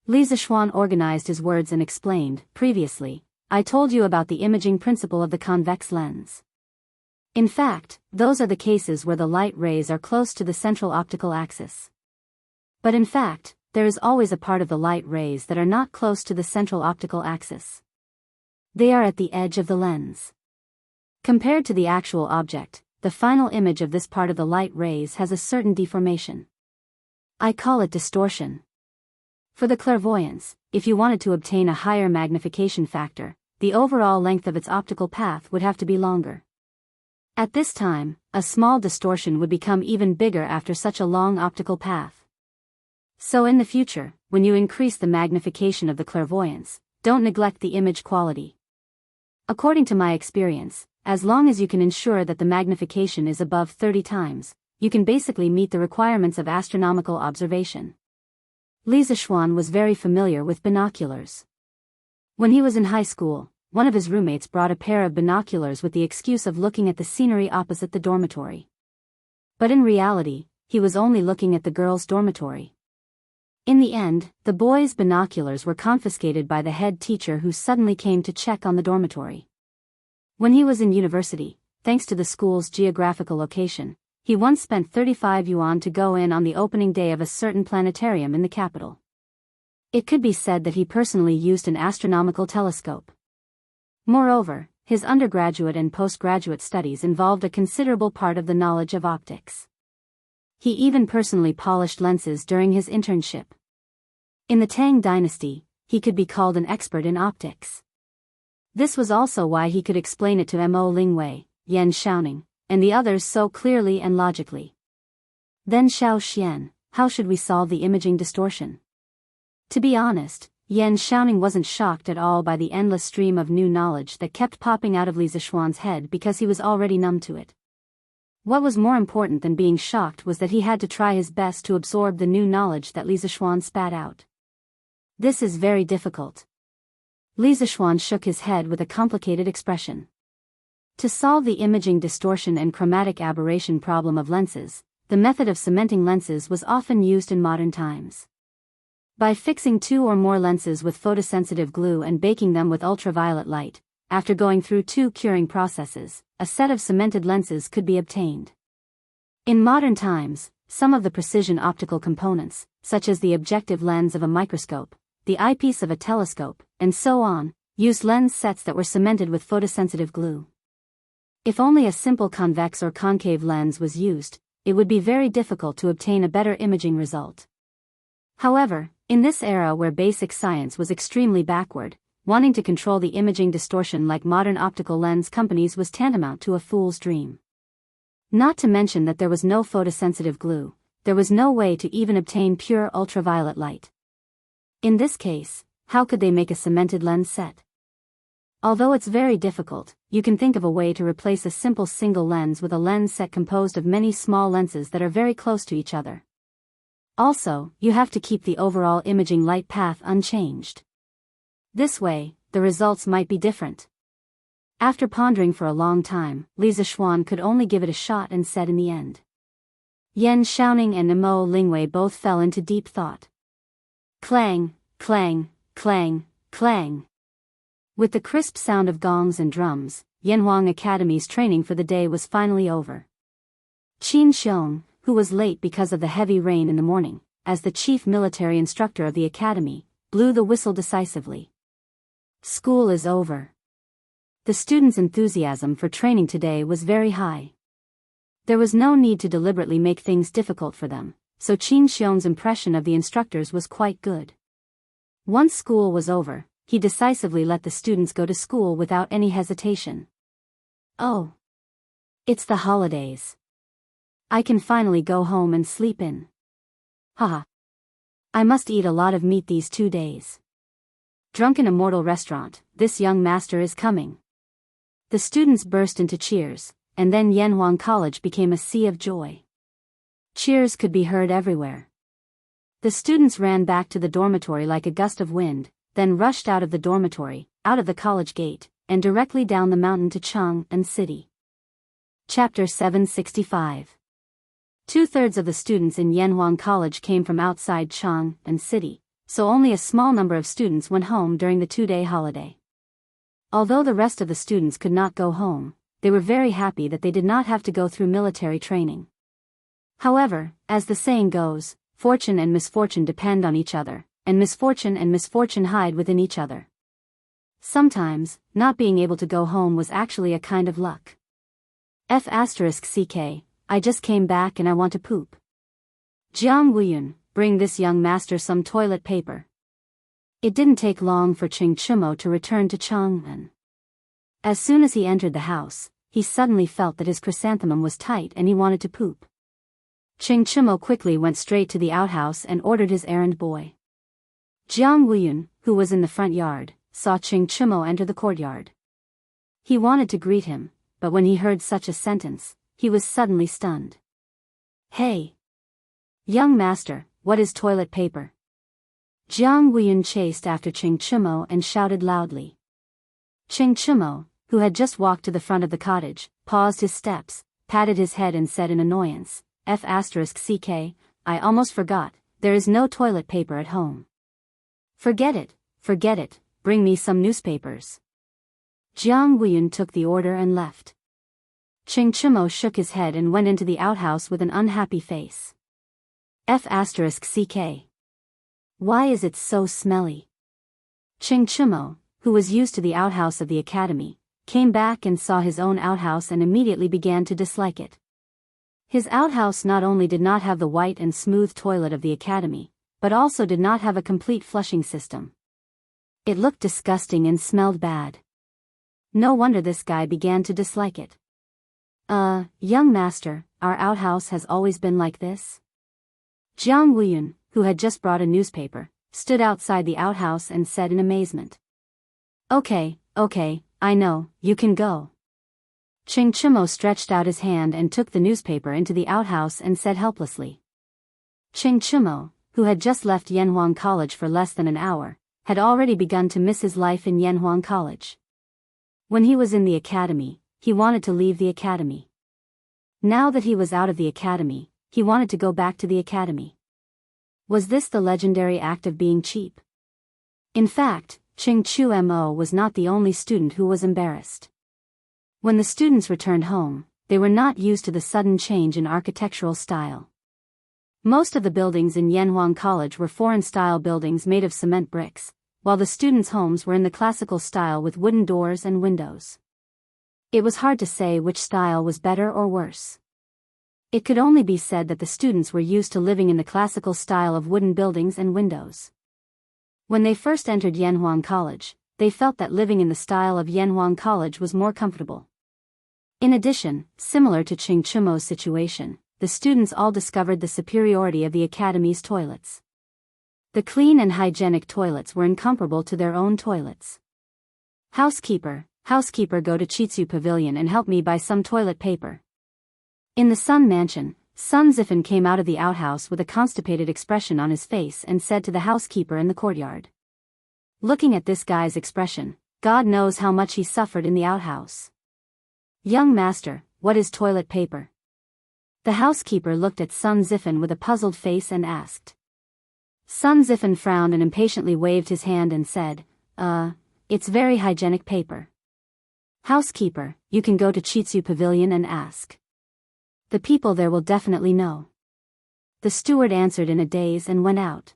A: Li Zishuan organized his words and explained, previously, I told you about the imaging principle of the convex lens. In fact, those are the cases where the light rays are close to the central optical axis. But in fact, there is always a part of the light rays that are not close to the central optical axis. They are at the edge of the lens. Compared to the actual object, the final image of this part of the light rays has a certain deformation. I call it distortion. For the clairvoyance, if you wanted to obtain a higher magnification factor, the overall length of its optical path would have to be longer. At this time, a small distortion would become even bigger after such a long optical path. So in the future, when you increase the magnification of the clairvoyance, don't neglect the image quality. According to my experience, as long as you can ensure that the magnification is above 30 times, you can basically meet the requirements of astronomical observation. Li Zishuan was very familiar with binoculars. When he was in high school, one of his roommates brought a pair of binoculars with the excuse of looking at the scenery opposite the dormitory. But in reality, he was only looking at the girls' dormitory. In the end, the boys' binoculars were confiscated by the head teacher, who suddenly came to check on the dormitory. When he was in university, thanks to the school's geographical location, he once spent 35 yuan to go in on the opening day of a certain planetarium in the capital. It could be said that he personally used an astronomical telescope. Moreover, his undergraduate and postgraduate studies involved a considerable part of the knowledge of optics. He even personally polished lenses during his internship. In the Tang dynasty, he could be called an expert in optics. This was also why he could explain it to Mo Lingwei, Yan Xiaoning, and the others so clearly and logically. Then Xiao Xian, how should we solve the imaging distortion? To be honest, Yan Xiaoning wasn't shocked at all by the endless stream of new knowledge that kept popping out of Li Zishuan's head, because he was already numb to it. What was more important than being shocked was that he had to try his best to absorb the new knowledge that Li Zishuan spat out. This is very difficult. Li Zishuan shook his head with a complicated expression. To solve the imaging distortion and chromatic aberration problem of lenses, the method of cementing lenses was often used in modern times. By fixing 2 or more lenses with photosensitive glue and baking them with ultraviolet light, after going through 2 curing processes, a set of cemented lenses could be obtained. In modern times, some of the precision optical components, such as the objective lens of a microscope, the eyepiece of a telescope, and so on, used lens sets that were cemented with photosensitive glue. If only a simple convex or concave lens was used, it would be very difficult to obtain a better imaging result. However, in this era where basic science was extremely backward, wanting to control the imaging distortion like modern optical lens companies was tantamount to a fool's dream. Not to mention that there was no photosensitive glue, there was no way to even obtain pure ultraviolet light. In this case, how could they make a cemented lens set? Although it's very difficult, you can think of a way to replace a simple single lens with a lens set composed of many small lenses that are very close to each other. Also, you have to keep the overall imaging light path unchanged. This way, the results might be different. After pondering for a long time, Li Zishuan could only give it a shot and said in the end. Yan Xiaoning and Mo Lingwei both fell into deep thought. Clang, clang, clang, clang. With the crisp sound of gongs and drums, Yanhuang Academy's training for the day was finally over. Qin Xiong, who was late because of the heavy rain in the morning, as the chief military instructor of the academy, blew the whistle decisively. School is over. The students' enthusiasm for training today was very high. There was no need to deliberately make things difficult for them, so Qin Xiong's impression of the instructors was quite good. Once school was over, he decisively let the students go to school without any hesitation. Oh. It's the holidays. I can finally go home and sleep in. Haha. I must eat a lot of meat these 2 days. Drunk in a mortal restaurant, this young master is coming. The students burst into cheers, and then Yanhuang College became a sea of joy. Cheers could be heard everywhere. The students ran back to the dormitory like a gust of wind, then rushed out of the dormitory, out of the college gate, and directly down the mountain to Chang'an City. Chapter 765. 2/3 of the students in Yanhuang College came from outside Chang'an City, so only a small number of students went home during the 2-day holiday. Although the rest of the students could not go home, they were very happy that they did not have to go through military training. However, as the saying goes, fortune and misfortune depend on each other, and misfortune hide within each other. Sometimes, not being able to go home was actually a kind of luck. F***ck, I just came back and I want to poop. Jiang Wuyun, bring this young master some toilet paper, It didn't take long for Ching Chumo to return to Chang'an. As soon as he entered the house, he suddenly felt that his chrysanthemum was tight and he wanted to poop. Ching Chumo quickly went straight to the outhouse and ordered his errand boy. Jianghu, who was in the front yard, saw Ching Chumo enter the courtyard. He wanted to greet him, but when he heard such a sentence, he was suddenly stunned. Hey! Young master, what is toilet paper? Jianghu chased after Ching Chumo and shouted loudly. Ching Chumo, who had just walked to the front of the cottage, paused his steps, patted his head and said in annoyance, F***ck, I almost forgot, there is no toilet paper at home. Forget it, bring me some newspapers. Jianghu took the order and left. Ching Chumo shook his head and went into the outhouse with an unhappy face. F***ck. Why is it so smelly? Ching Chumo, who was used to the outhouse of the academy, came back and saw his own outhouse and immediately began to dislike it. His outhouse not only did not have the white and smooth toilet of the academy, but also did not have a complete flushing system. It looked disgusting and smelled bad. No wonder this guy began to dislike it. Young master, our outhouse has always been like this? Jianghu, who had just brought a newspaper, stood outside the outhouse and said in amazement. Okay, I know, you can go. Ching Chumo stretched out his hand and took the newspaper into the outhouse and said helplessly. Ching Chumo, who had just left Yanhuang College for less than an hour, had already begun to miss his life in Yanhuang College. When he was in the academy, he wanted to leave the academy. Now that he was out of the academy, he wanted to go back to the academy. Was this the legendary act of being cheap? In fact, Ching Chumo was not the only student who was embarrassed. When the students returned home, they were not used to the sudden change in architectural style. Most of the buildings in Yanhuang College were foreign-style buildings made of cement bricks, while the students' homes were in the classical style with wooden doors and windows. It was hard to say which style was better or worse. It could only be said that the students were used to living in the classical style of wooden buildings and windows. When they first entered Yanhuang College, they felt that living in the style of Yanhuang College was more comfortable. In addition, similar to Ching Chumo's situation, the students all discovered the superiority of the academy's toilets. The clean and hygienic toilets were incomparable to their own toilets. Housekeeper, go to Chitsu Pavilion and help me buy some toilet paper. In the Sun Mansion, Sun Zifen came out of the outhouse with a constipated expression on his face and said to the housekeeper in the courtyard. Looking at this guy's expression, God knows how much he suffered in the outhouse. Young master, what is toilet paper? The housekeeper looked at Sun Zifen with a puzzled face and asked. Sun Zifen frowned and impatiently waved his hand and said, it's very hygienic paper. Housekeeper, you can go to Chitsu Pavilion and ask. The people there will definitely know. The steward answered in a daze and went out.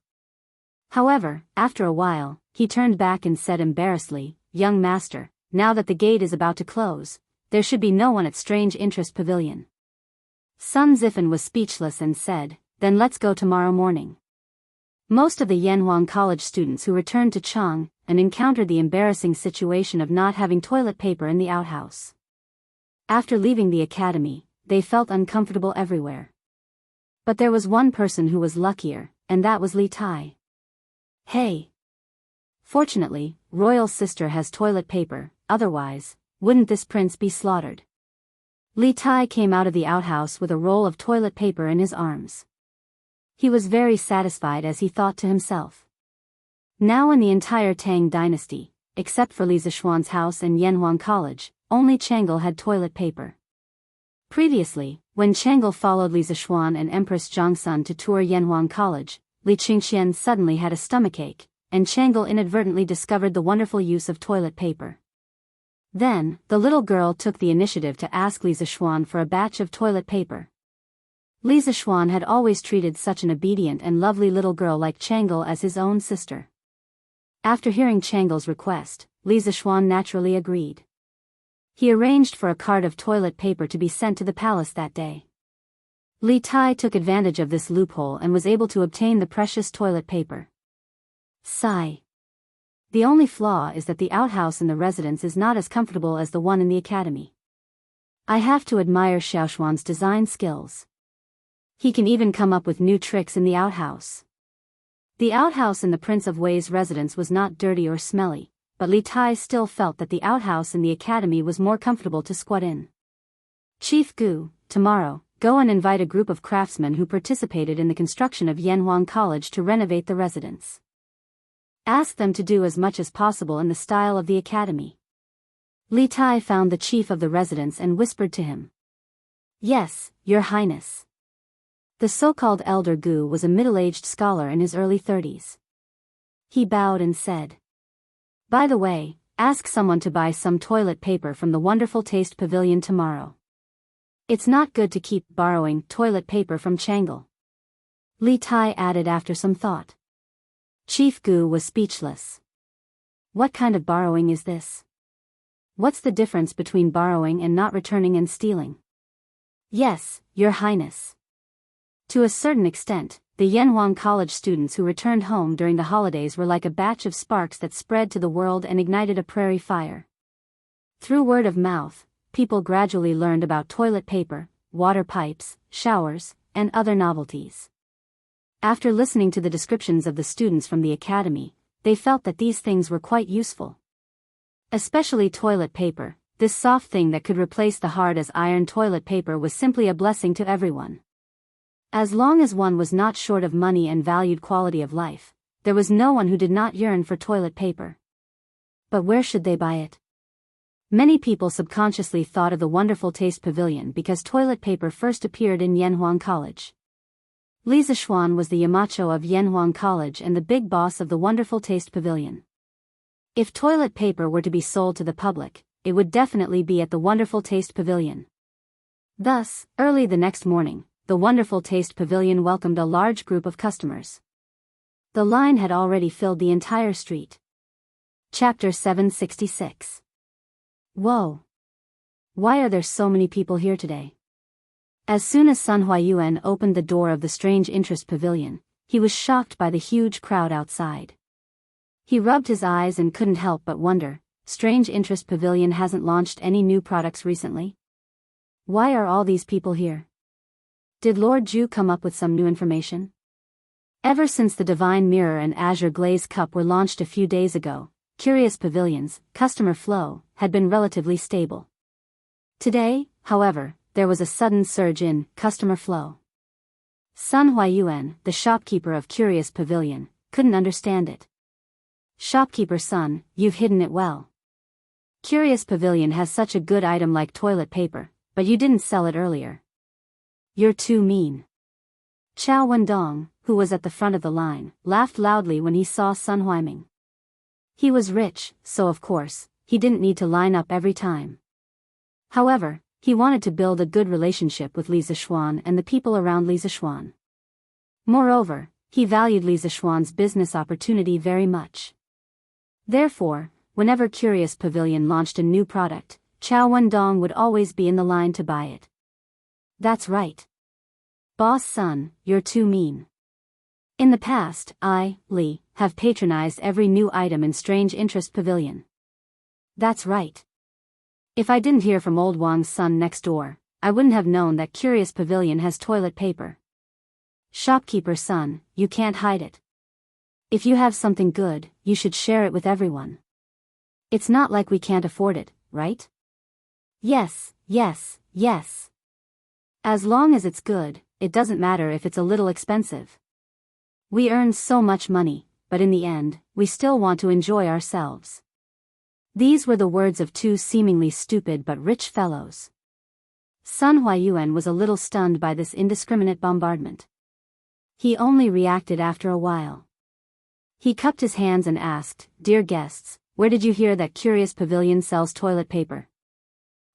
A: However, after a while, he turned back and said embarrassedly, Young master, now that the gate is about to close, there should be no one at Strange Interest Pavilion. Sun Zifen was speechless and said, Then let's go tomorrow morning. Most of the Yanhuang College students who returned to Chang and encountered the embarrassing situation of not having toilet paper in the outhouse. After leaving the academy, they felt uncomfortable everywhere. But there was one person who was luckier, and that was Li Tai. Hey! Fortunately, Royal Sister has toilet paper, otherwise, wouldn't this prince be slaughtered? Li Tai came out of the outhouse with a roll of toilet paper in his arms. He was very satisfied as he thought to himself. Now in the entire Tang dynasty, except for Li Zishuan's house and Yanhuang College, only Chang'e had toilet paper. Previously, when Chang'e followed Li Zishuan and Empress Zhangsun to tour Yanhuang College, Li Qingxian suddenly had a stomachache, and Chang'e inadvertently discovered the wonderful use of toilet paper. Then, the little girl took the initiative to ask Li Zishuan for a batch of toilet paper. Li Zishuan had always treated such an obedient and lovely little girl like Chang'e as his own sister. After hearing Chang'e's request, Li Zishuan naturally agreed. He arranged for a cart of toilet paper to be sent to the palace that day. Li Tai took advantage of this loophole and was able to obtain the precious toilet paper. Sigh. The only flaw is that the outhouse in the residence is not as comfortable as the one in the academy. I have to admire Xiaoxuan's design skills. He can even come up with new tricks in the outhouse. The outhouse in the Prince of Wei's residence was not dirty or smelly, but Li Tai still felt that the outhouse in the academy was more comfortable to squat in. Chief Gu, tomorrow, go and invite a group of craftsmen who participated in the construction of Yanhuang College to renovate the residence. Ask them to do as much as possible in the style of the academy. Li Tai found the chief of the residence and whispered to him. Yes, Your Highness. The so-called Elder Gu was a middle-aged scholar in his early 30s. He bowed and said, by the way, ask someone to buy some toilet paper from the Wonderful Taste Pavilion tomorrow. It's not good to keep borrowing toilet paper from Tranquil. Li Tai added after some thought. Chief Gu was speechless. What kind of borrowing is this? What's the difference between borrowing and not returning and stealing? Yes, Your Highness. To a certain extent, the Yanhuang College students who returned home during the holidays were like a batch of sparks that spread to the world and ignited a prairie fire. Through word of mouth, people gradually learned about toilet paper, water pipes, showers, and other novelties. After listening to the descriptions of the students from the academy, they felt that these things were quite useful. Especially toilet paper, this soft thing that could replace the hard as iron toilet paper was simply a blessing to everyone. As long as one was not short of money and valued quality of life, there was no one who did not yearn for toilet paper. But where should they buy it? Many people subconsciously thought of the Wonderful Taste Pavilion because toilet paper first appeared in Yanhuang College. Li Zishuan was the Yamacho of Yanhuang College and the big boss of the Wonderful Taste Pavilion. If toilet paper were to be sold to the public, it would definitely be at the Wonderful Taste Pavilion. Thus, early the next morning, the Wonderful Taste Pavilion welcomed a large group of customers. The line had already filled the entire street. Chapter 766. Whoa! Why are there so many people here today? As soon as Sun Huayuan opened the door of the Strange Interest Pavilion, he was shocked by the huge crowd outside. He rubbed his eyes and couldn't help but wonder, Strange Interest Pavilion hasn't launched any new products recently? Why are all these people here? Did Lord Zhu come up with some new information? Ever since the Divine Mirror and Azure Glaze Cup were launched a few days ago, Curious Pavilion's customer flow had been relatively stable. Today, however, there was a sudden surge in customer flow. Sun Huayuan, the shopkeeper of Curious Pavilion, couldn't understand it. Shopkeeper Sun, you've hidden it well. Curious Pavilion has such a good item like toilet paper, but you didn't sell it earlier. You're too mean. Chao Wendong, who was at the front of the line, laughed loudly when he saw Sun Huaiming. He was rich, so of course, he didn't need to line up every time. However, he wanted to build a good relationship with Li Zishuan and the people around Li Zishuan. Moreover, he valued Li Zishuan's business opportunity very much. Therefore, whenever Curious Pavilion launched a new product, Chao Wendong would always be in the line to buy it. That's right. Boss Sun, you're too mean. In the past, I, Li, have patronized every new item in Strange Interest Pavilion. That's right. If I didn't hear from old Wang's son next door, I wouldn't have known that Curious Pavilion has toilet paper. Shopkeeper Sun, you can't hide it. If you have something good, you should share it with everyone. It's not like we can't afford it, right? Yes, yes, yes. As long as it's good, it doesn't matter if it's a little expensive. We earn so much money, but in the end, we still want to enjoy ourselves. These were the words of two seemingly stupid but rich fellows. Sun Huayuan was a little stunned by this indiscriminate bombardment. He only reacted after a while. He cupped his hands and asked, "Dear guests, where did you hear that Curious Pavilion sells toilet paper?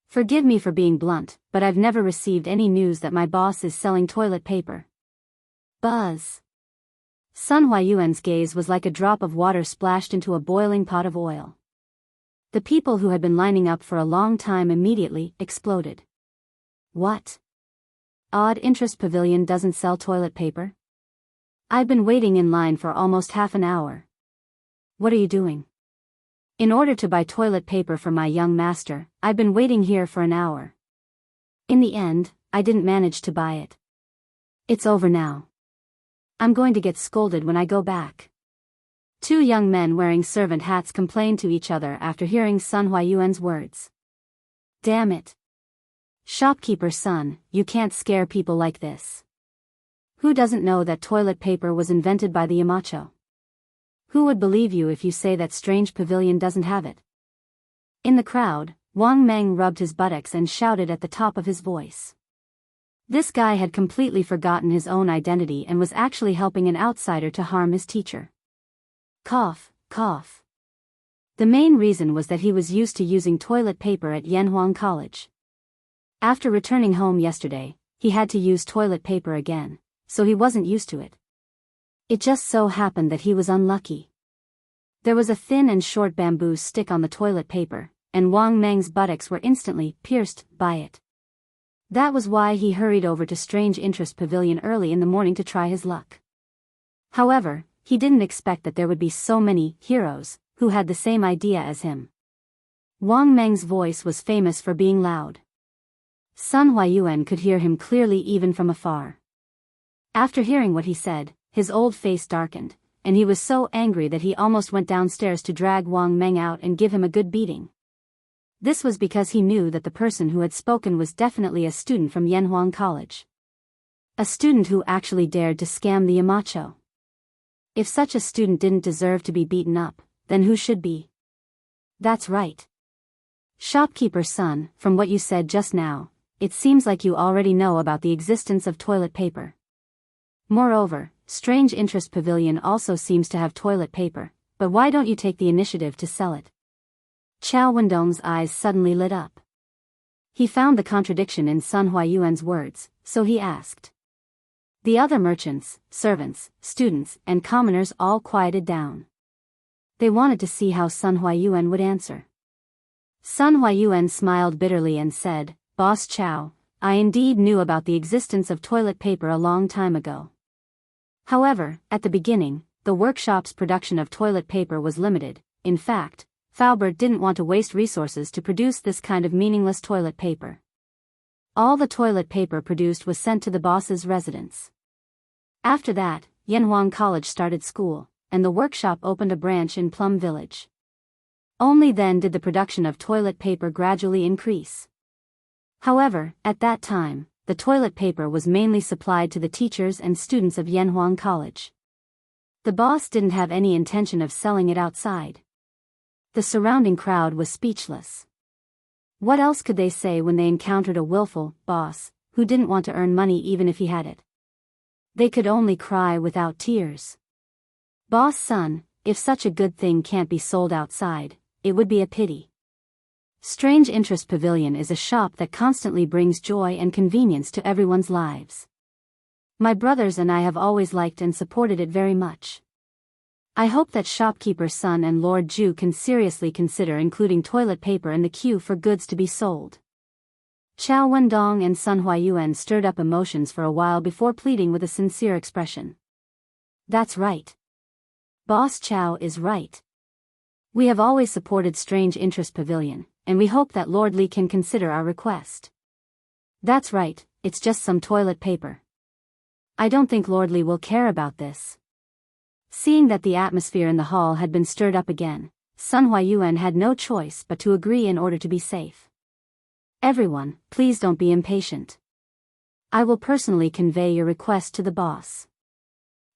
A: Forgive me for being blunt, but I've never received any news that my boss is selling toilet paper." Buzz. Sun Huayuan's gaze was like a drop of water splashed into a boiling pot of oil. The people who had been lining up for a long time immediately exploded. What? Odd Interest Pavilion doesn't sell toilet paper? I've been waiting in line for almost half an hour. What are you doing? In order to buy toilet paper for my young master, I've been waiting here for an hour. In the end, I didn't manage to buy it. It's over now. I'm going to get scolded when I go back. Two young men wearing servant hats complained to each other after hearing Sun Huayuan's words. Damn it. Shopkeeper's son, you can't scare people like this. Who doesn't know that toilet paper was invented by the Yamacho? Who would believe you if you say that strange pavilion doesn't have it? In the crowd, Wang Meng rubbed his buttocks and shouted at the top of his voice. This guy had completely forgotten his own identity and was actually helping an outsider to harm his teacher. Cough, cough. The main reason was that he was used to using toilet paper at Yanhuang College. After returning home yesterday, he had to use toilet paper again, so he wasn't used to it. It just so happened that he was unlucky. There was a thin and short bamboo stick on the toilet paper, and Wang Meng's buttocks were instantly pierced by it. That was why he hurried over to Strange Interest Pavilion early in the morning to try his luck. However, he didn't expect that there would be so many heroes who had the same idea as him. Wang Meng's voice was famous for being loud. Sun Huayuan could hear him clearly even from afar. After hearing what he said, his old face darkened, and he was so angry that he almost went downstairs to drag Wang Meng out and give him a good beating. This was because he knew that the person who had spoken was definitely a student from Yanhuang College. A student who actually dared to scam the Yamacho. If such a student didn't deserve to be beaten up, then who should be? That's right. Shopkeeper's son, from what you said just now, it seems like you already know about the existence of toilet paper. Moreover, Strange Interest Pavilion also seems to have toilet paper, but why don't you take the initiative to sell it? Chao Wendong's eyes suddenly lit up. He found the contradiction in Sun Huayuan's words, so he asked. The other merchants, servants, students, and commoners all quieted down. They wanted to see how Sun Huayuan would answer. Sun Huayuan smiled bitterly and said, Boss Chao, I indeed knew about the existence of toilet paper a long time ago. However, at the beginning, the workshop's production of toilet paper was limited. In fact, Faubert didn't want to waste resources to produce this kind of meaningless toilet paper. All the toilet paper produced was sent to the boss's residence. After that, Yanhuang College started school, and the workshop opened a branch in Plum Village. Only then did the production of toilet paper gradually increase. However, at that time, the toilet paper was mainly supplied to the teachers and students of Yanhuang College. The boss didn't have any intention of selling it outside. The surrounding crowd was speechless. What else could they say when they encountered a willful boss who didn't want to earn money even if he had it? They could only cry without tears. Boss son, if such a good thing can't be sold outside, it would be a pity. Strange Interest Pavilion is a shop that constantly brings joy and convenience to everyone's lives. My brothers and I have always liked and supported it very much. I hope that Shopkeeper's son and Lord Zhu can seriously consider including toilet paper in the queue for goods to be sold. Chao Wendong and Sun Huayuan stirred up emotions for a while before pleading with a sincere expression. That's right. Boss Chao is right. We have always supported Strange Interest Pavilion, and we hope that Lord Li can consider our request. That's right, it's just some toilet paper. I don't think Lord Li will care about this. Seeing that the atmosphere in the hall had been stirred up again, Sun Huayuan had no choice but to agree in order to be safe. Everyone, please don't be impatient. I will personally convey your request to the boss.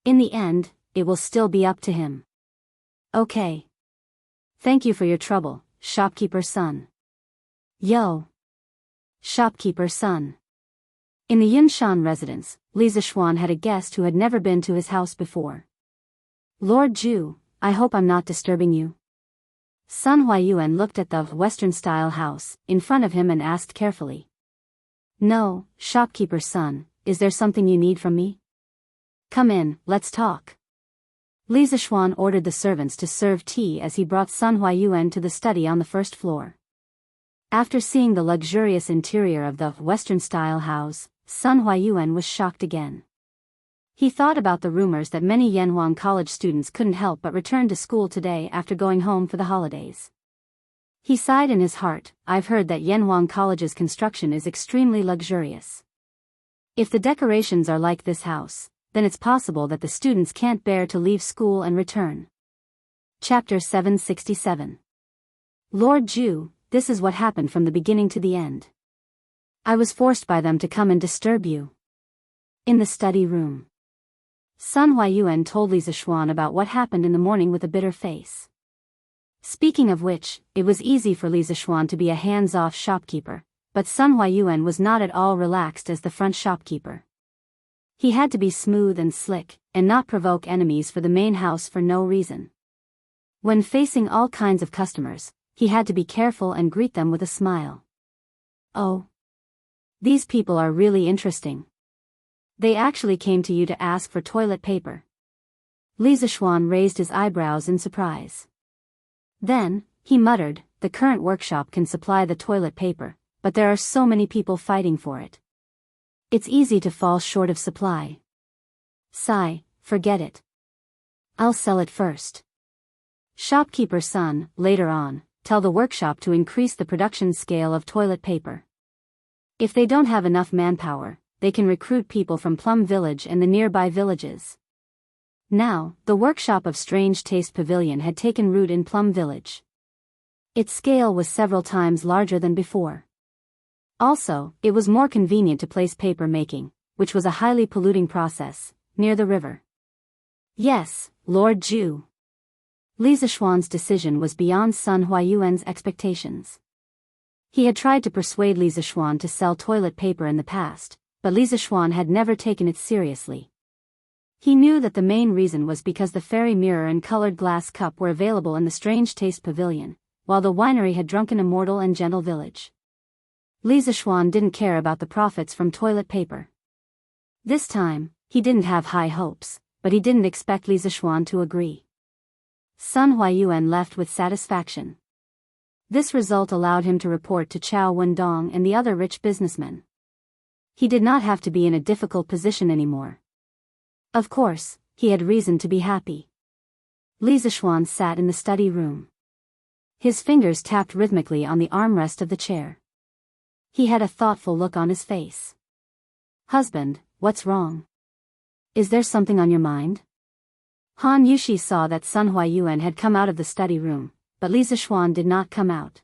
A: In the end, it will still be up to him. Okay. Thank you for your trouble, Shopkeeper's son. Yo. Shopkeeper's son. In the Yunshan residence, Li Zixuan had a guest who had never been to his house before. Lord Zhu, I hope I'm not disturbing you. Sun Huayuan looked at the Western-style house in front of him and asked carefully. No, Shopkeeper's son, is there something you need from me? Come in, let's talk. Li Zixuan ordered the servants to serve tea as he brought Sun Huayuan to the study on the first floor. After seeing the luxurious interior of the Western-style house, Sun Huayuan was shocked again. He thought about the rumors that many Yanhuang College students couldn't help but return to school today after going home for the holidays. He sighed in his heart. I've heard that Yanhuang College's construction is extremely luxurious. If the decorations are like this house, then it's possible that the students can't bear to leave school and return. Chapter 767. Lord Zhu, this is what happened from the beginning to the end. I was forced by them to come and disturb you. In the study room, Sun Huayuan told Li Zishuan about what happened in the morning with a bitter face. Speaking of which, it was easy for Li Zishuan to be a hands-off shopkeeper, but Sun Huayuan was not at all relaxed as the front shopkeeper. He had to be smooth and slick, and not provoke enemies for the main house for no reason. When facing all kinds of customers, he had to be careful and greet them with a smile. Oh, these people are really interesting. They actually came to you to ask for toilet paper. Li Zishuan raised his eyebrows in surprise. Then, he muttered, the current workshop can supply the toilet paper, but there are so many people fighting for it. It's easy to fall short of supply. Sigh, forget it. I'll sell it first. Shopkeeper Sun, later on, tell the workshop to increase the production scale of toilet paper. If they don't have enough manpower, they can recruit people from Plum Village and the nearby villages. Now, the workshop of Strange Taste Pavilion had taken root in Plum Village. Its scale was several times larger than before. Also, it was more convenient to place paper making, which was a highly polluting process, near the river. Yes, Lord Zhu. Li Zishuan's decision was beyond Sun Huayuan's expectations. He had tried to persuade Li Zishuan to sell toilet paper in the past, but Li Zishuan had never taken it seriously. He knew that the main reason was because the fairy mirror and colored glass cup were available in the Strange Taste Pavilion, while the winery had drunken a mortal and gentle village. Li Zishuan didn't care about the profits from toilet paper. This time, he didn't have high hopes, but he didn't expect Li Zishuan to agree. Sun Huayuan left with satisfaction. This result allowed him to report to Chao Wendong and the other rich businessmen. He did not have to be in a difficult position anymore. Of course, he had reason to be happy. Li Zishuan sat in the study room. His fingers tapped rhythmically on the armrest of the chair. He had a thoughtful look on his face. Husband, what's wrong? Is there something on your mind? Han Yushi saw that Sun Huayuan had come out of the study room, but Li Zishuan did not come out.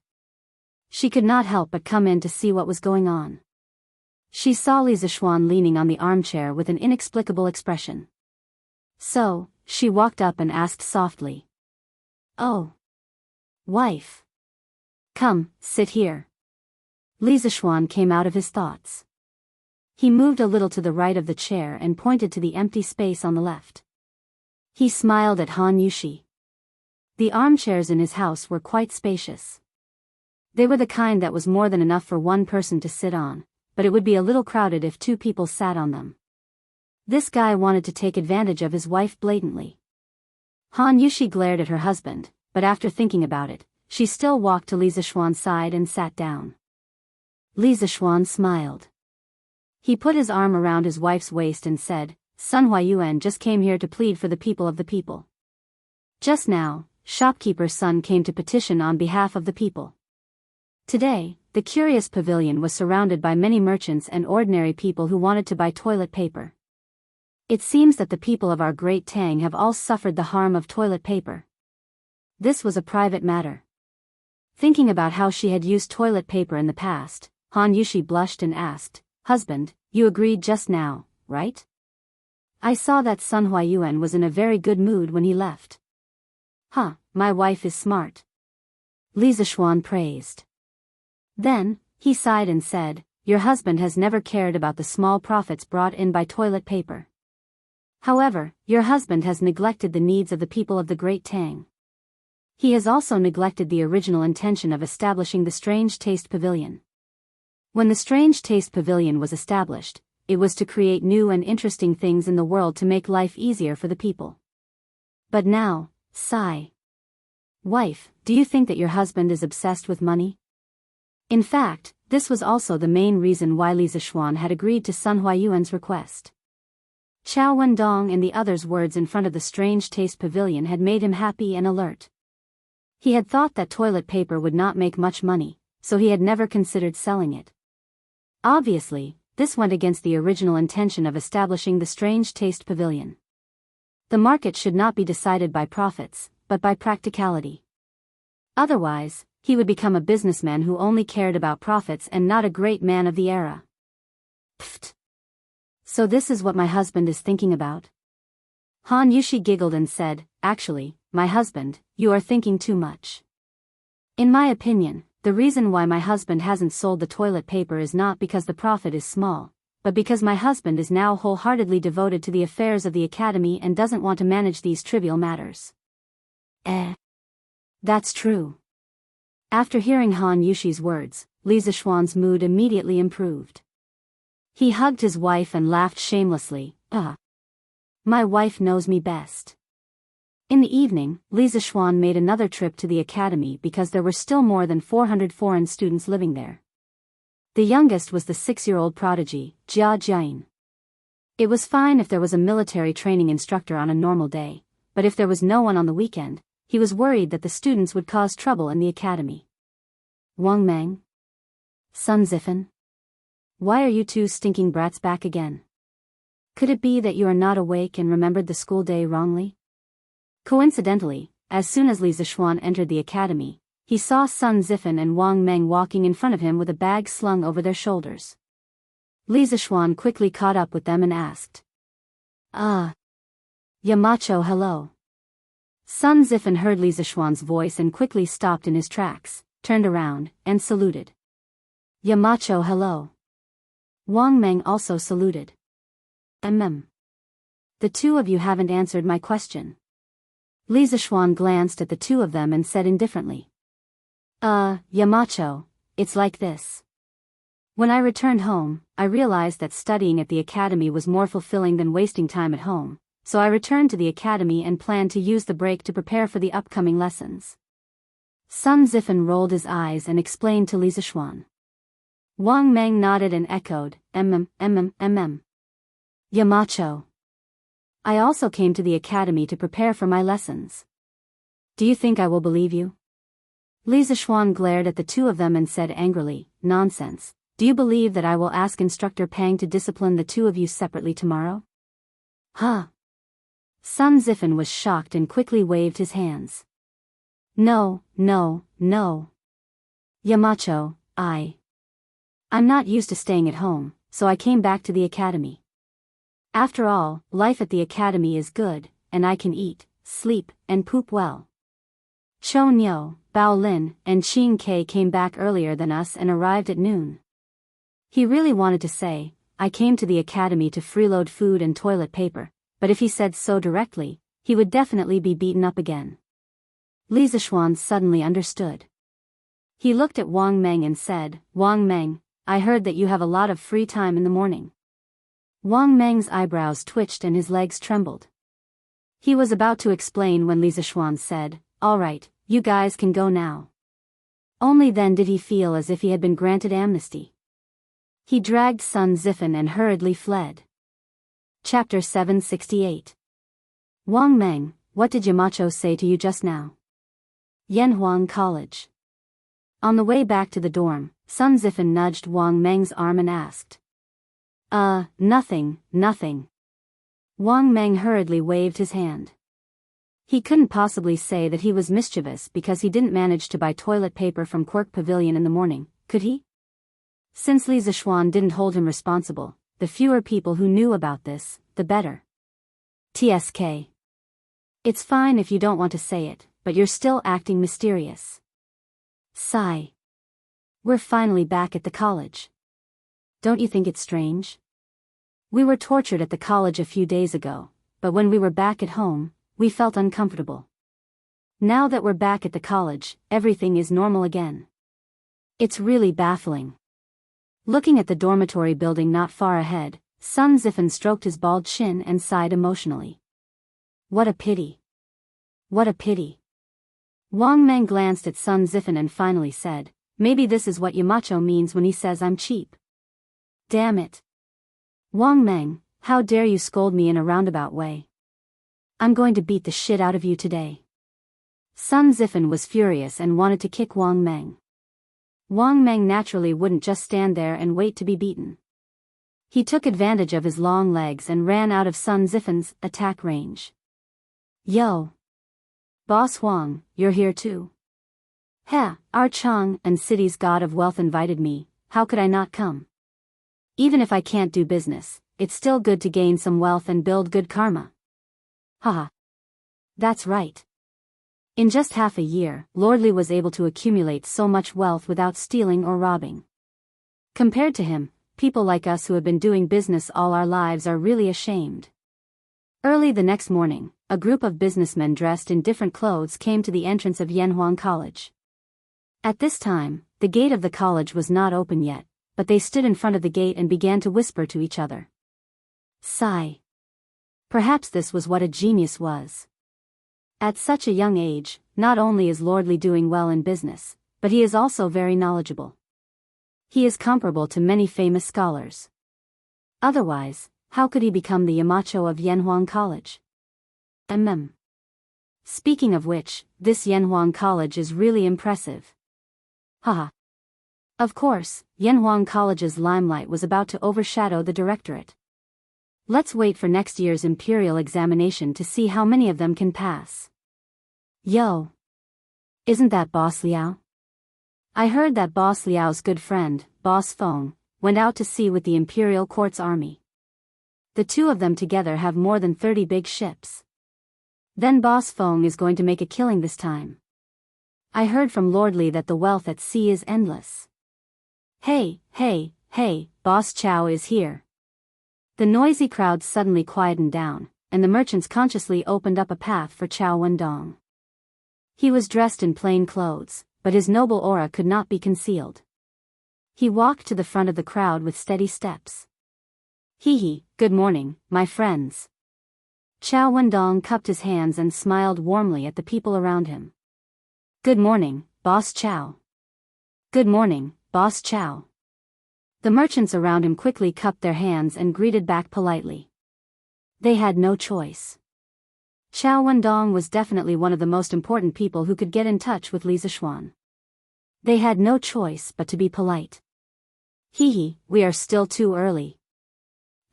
A: She could not help but come in to see what was going on. She saw Li Zishuan leaning on the armchair with an inexplicable expression. So, she walked up and asked softly. Oh. Wife. Come, sit here. Li Zishuan came out of his thoughts. He moved a little to the right of the chair and pointed to the empty space on the left. He smiled at Han Yushi. The armchairs in his house were quite spacious. They were the kind that was more than enough for one person to sit on, but it would be a little crowded if two people sat on them. This guy wanted to take advantage of his wife blatantly. Han Yushi glared at her husband, but after thinking about it, she still walked to Li Zishuan's side and sat down. Li Zishuan smiled. He put his arm around his wife's waist and said, Sun Huayuan just came here to plead for the people of the people. Just now, shopkeeper's son came to petition on behalf of the people. Today, the curious pavilion was surrounded by many merchants and ordinary people who wanted to buy toilet paper. It seems that the people of our Great Tang have all suffered the harm of toilet paper. This was a private matter. Thinking about how she had used toilet paper in the past, Han Yushi blushed and asked, Husband, you agreed just now, right? I saw that Sun Huayuan was in a very good mood when he left. Huh, my wife is smart. Li Zishuan praised. Then, he sighed and said, Your husband has never cared about the small profits brought in by toilet paper. However, your husband has neglected the needs of the people of the Great Tang. He has also neglected the original intention of establishing the Strange Taste Pavilion. When the Strange Taste Pavilion was established, it was to create new and interesting things in the world to make life easier for the people. But now, sigh. Wife, do you think that your husband is obsessed with money? In fact, this was also the main reason why Li Zishuan had agreed to Sun Huayuan's request. Qiao Wendong and the others' words in front of the Strange Taste Pavilion had made him happy and alert. He had thought that toilet paper would not make much money, so he had never considered selling it. Obviously, this went against the original intention of establishing the Strange Taste Pavilion. The market should not be decided by profits, but by practicality. Otherwise, he would become a businessman who only cared about profits and not a great man of the era. Pfft. So this is what my husband is thinking about? Han Yushi giggled and said, "Actually, my husband, you are thinking too much. In my opinion, the reason why my husband hasn't sold the toilet paper is not because the profit is small, but because my husband is now wholeheartedly devoted to the affairs of the academy and doesn't want to manage these trivial matters." That's true. After hearing Han Yushi's words, Li Zishuan's mood immediately improved. He hugged his wife and laughed shamelessly. My wife knows me best. In the evening, Li Zishuan made another trip to the academy because there were still more than 400 foreign students living there. The youngest was the 6-year-old prodigy, Jia Jian. It was fine if there was a military training instructor on a normal day, but if there was no one on the weekend, he was worried that the students would cause trouble in the academy. Wang Meng? Sun Zifen? Why are you two stinking brats back again? Could it be that you are not awake and remembered the school day wrongly? Coincidentally, as soon as Li Zishuan entered the academy, he saw Sun Zifen and Wang Meng walking in front of him with a bag slung over their shoulders. Li Zishuan quickly caught up with them and asked, Yamacho, hello. Sun Zifen heard Li Zishuan's voice and quickly stopped in his tracks, turned around, and saluted. Yamacho, hello. Wang Meng also saluted. The two of you haven't answered my question. Li Zishuan glanced at the two of them and said indifferently. Yamacho, it's like this. When I returned home, I realized that studying at the academy was more fulfilling than wasting time at home, so I returned to the academy and planned to use the break to prepare for the upcoming lessons. Sun Zifen rolled his eyes and explained to Li Zishuan. Wang Meng nodded and echoed, Yamacho. I also came to the academy to prepare for my lessons. Do you think I will believe you? Li Zishuan glared at the two of them and said angrily, Nonsense. Do you believe that I will ask Instructor Pang to discipline the two of you separately tomorrow? Sun Zifen was shocked and quickly waved his hands. No. Yamacho, I'm not used to staying at home, so I came back to the academy. After all, life at the academy is good, and I can eat, sleep, and poop well. Chou Niu, Bao Lin, and Qing Ke came back earlier than us and arrived at noon. He really wanted to say, I came to the academy to freeload food and toilet paper, but if he said so directly, he would definitely be beaten up again. Li Zishuan suddenly understood. He looked at Wang Meng and said, Wang Meng, I heard that you have a lot of free time in the morning. Wang Meng's eyebrows twitched and his legs trembled. He was about to explain when Li Zishuan said, All right, you guys can go now. Only then did he feel as if he had been granted amnesty. He dragged Sun Zifen and hurriedly fled. Chapter 768. Wang Meng, what did Yamacho say to you just now? Yanhuang College. On the way back to the dorm, Sun Zifen nudged Wang Meng's arm and asked. Nothing. Wang Meng hurriedly waved his hand. He couldn't possibly say that he was mischievous because he didn't manage to buy toilet paper from Quirk Pavilion in the morning, could he? Since Li Zishuan didn't hold him responsible, the fewer people who knew about this, the better. TSK. It's fine if you don't want to say it, but you're still acting mysterious. Sigh. We're finally back at the college. Don't you think it's strange? We were tortured at the college a few days ago, but when we were back at home, we felt uncomfortable. Now that we're back at the college, everything is normal again. It's really baffling. Looking at the dormitory building not far ahead, Sun Zifen stroked his bald chin and sighed emotionally. What a pity. What a pity. Wang Meng glanced at Sun Zifen and finally said, Maybe this is what Yamacho means when he says I'm cheap. Damn it. Wang Meng, how dare you scold me in a roundabout way? I'm going to beat the shit out of you today. Sun Zifan was furious and wanted to kick Wang Meng. Wang Meng naturally wouldn't just stand there and wait to be beaten. He took advantage of his long legs and ran out of Sun Zifan's attack range. Yo! Boss Huang, you're here too? Heh, our Chang and city's god of wealth invited me, how could I not come? Even if I can't do business, it's still good to gain some wealth and build good karma. Haha. That's right. In just half a year, Lord Li was able to accumulate so much wealth without stealing or robbing. Compared to him, people like us who have been doing business all our lives are really ashamed. Early the next morning, a group of businessmen dressed in different clothes came to the entrance of Yanhuang College. At this time, the gate of the college was not open yet, but they stood in front of the gate and began to whisper to each other. Sigh. Perhaps this was what a genius was. At such a young age, not only is Lord Li doing well in business, but he is also very knowledgeable. He is comparable to many famous scholars. Otherwise, how could he become the Yamacho of Yanhuang College? Speaking of which, this Yanhuang College is really impressive. Haha. Of course, Yanhuang College's limelight was about to overshadow the directorate. Let's wait for next year's imperial examination to see how many of them can pass. Yo! Isn't that Boss Liao? I heard that Boss Liao's good friend, Boss Feng, went out to sea with the imperial court's army. The two of them together have more than 30 big ships. Then Boss Feng is going to make a killing this time. I heard from Lord Li that the wealth at sea is endless. Hey, Boss Chow is here. The noisy crowd suddenly quietened down, and the merchants consciously opened up a path for Chow Wendong. He was dressed in plain clothes, but his noble aura could not be concealed. He walked to the front of the crowd with steady steps. Hee, good morning, my friends. Chow Wendong cupped his hands and smiled warmly at the people around him. Good morning, Boss Chow. Good morning, Boss Chow. The merchants around him quickly cupped their hands and greeted back politely. They had no choice. Chow Wendong was definitely one of the most important people who could get in touch with Li Zixuan. They had no choice but to be polite. We are still too early.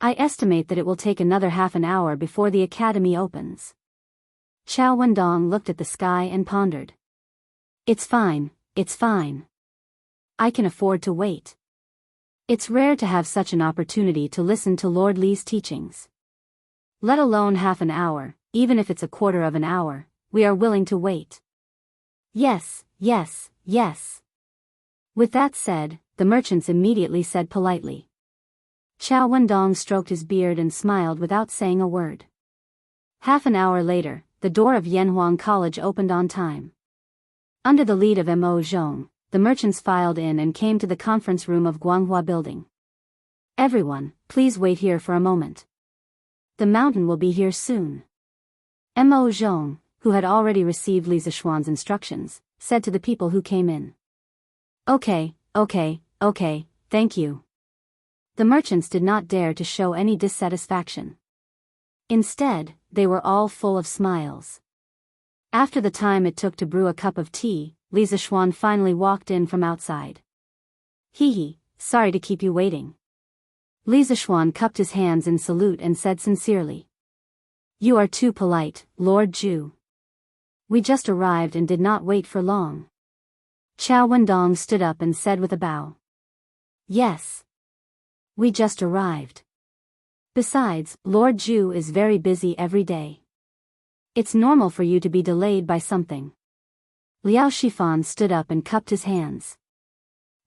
A: I estimate that it will take another half an hour before the academy opens. Chow Wendong looked at the sky and pondered. It's fine. I can afford to wait. It's rare to have such an opportunity to listen to Lord Li's teachings. Let alone half an hour, even if it's a quarter of an hour, we are willing to wait. Yes. With that said, the merchants immediately said politely. Chow Wendong stroked his beard and smiled without saying a word. Half an hour later, the door of Yanhuang College opened on time. Under the lead of Mo Zhong, the merchants filed in and came to the conference room of Guanghua Building. Everyone, please wait here for a moment. The mountain will be here soon. Mo Zhong, who had already received Li Zixuan's instructions, said to the people who came in. Okay, thank you. The merchants did not dare to show any dissatisfaction. Instead, they were all full of smiles. After the time it took to brew a cup of tea, Li Zixuan finally walked in from outside. Sorry to keep you waiting. Li Zixuan cupped his hands in salute and said sincerely. You are too polite, Lord Zhu. We just arrived and did not wait for long. Chow Wendong stood up and said with a bow. Yes. We just arrived. Besides, Lord Zhu is very busy every day. It's normal for you to be delayed by something. Liao Shifan stood up and cupped his hands.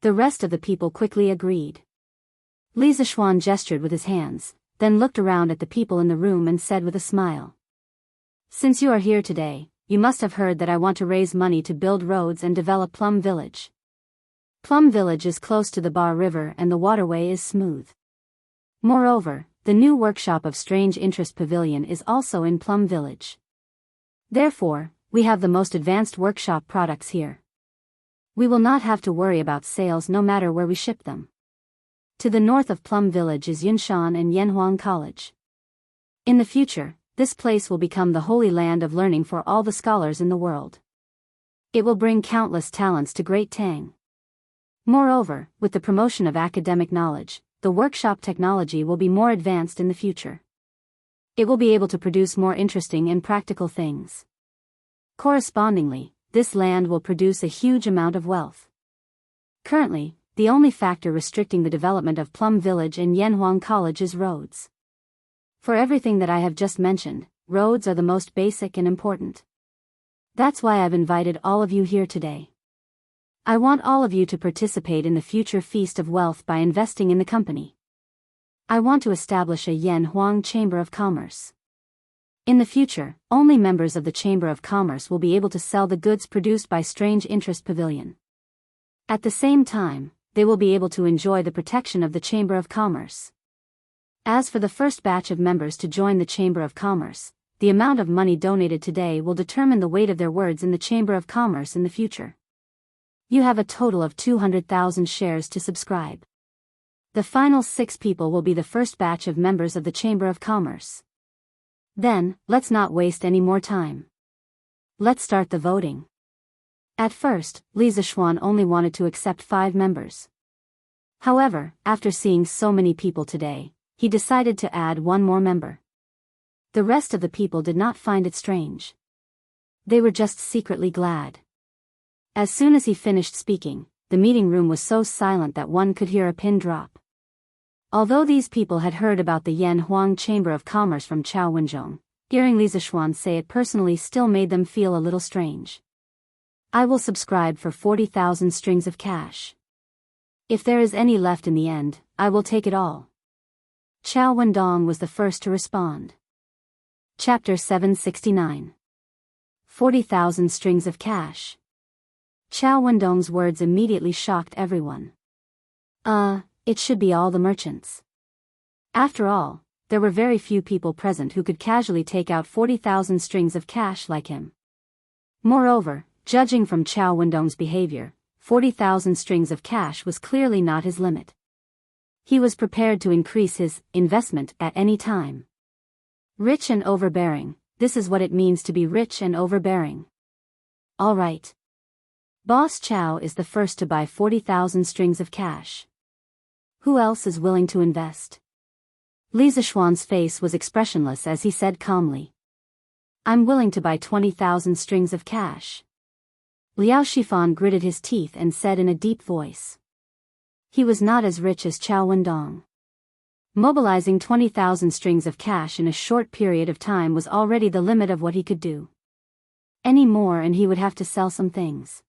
A: The rest of the people quickly agreed. Li Zixuan gestured with his hands, then looked around at the people in the room and said with a smile. Since you are here today, you must have heard that I want to raise money to build roads and develop Plum Village. Plum Village is close to the Bar River and the waterway is smooth. Moreover, the new workshop of Strange Interest Pavilion is also in Plum Village. Therefore, we have the most advanced workshop products here. We will not have to worry about sales no matter where we ship them. To the north of Plum Village is Yunshan and Yanhuang College. In the future, this place will become the holy land of learning for all the scholars in the world. It will bring countless talents to Great Tang. Moreover, with the promotion of academic knowledge, the workshop technology will be more advanced in the future. It will be able to produce more interesting and practical things. Correspondingly, this land will produce a huge amount of wealth. Currently, the only factor restricting the development of Plum Village and Yanhuang College is roads. For everything that I have just mentioned, roads are the most basic and important. That's why I've invited all of you here today. I want all of you to participate in the future feast of wealth by investing in the company. I want to establish a Yanhuang Chamber of Commerce. In the future, only members of the Chamber of Commerce will be able to sell the goods produced by Strange Interest Pavilion. At the same time, they will be able to enjoy the protection of the Chamber of Commerce. As for the first batch of members to join the Chamber of Commerce, the amount of money donated today will determine the weight of their words in the Chamber of Commerce in the future. You have a total of 200,000 shares to subscribe. The final 6 people will be the first batch of members of the Chamber of Commerce. Then, let's not waste any more time. Let's start the voting. At first, Li Zishuan only wanted to accept 5 members. However, after seeing so many people today, he decided to add 1 more member. The rest of the people did not find it strange. They were just secretly glad. As soon as he finished speaking, the meeting room was so silent that one could hear a pin drop. Although these people had heard about the Yanhuang Chamber of Commerce from Chao Wenzhong, hearing Li Zishuan say it personally still made them feel a little strange. I will subscribe for 40,000 strings of cash. If there is any left in the end, I will take it all. Chao Wendong was the first to respond. Chapter 769. 40,000 strings of cash. Chao Wendong's words immediately shocked everyone. It should be all the merchants. After all, there were very few people present who could casually take out 40,000 strings of cash like him. Moreover, judging from Chao Wendong's behavior, 40,000 strings of cash was clearly not his limit. He was prepared to increase his investment at any time. Rich and overbearing, this is what it means to be rich and overbearing. All right. Boss Chao is the first to buy 40,000 strings of cash. Who else is willing to invest? Li Zishuan's face was expressionless as he said calmly. I'm willing to buy 20,000 strings of cash. Liao Shifan gritted his teeth and said in a deep voice. He was not as rich as Chao Wendong. Mobilizing 20,000 strings of cash in a short period of time was already the limit of what he could do. Any more and he would have to sell some things.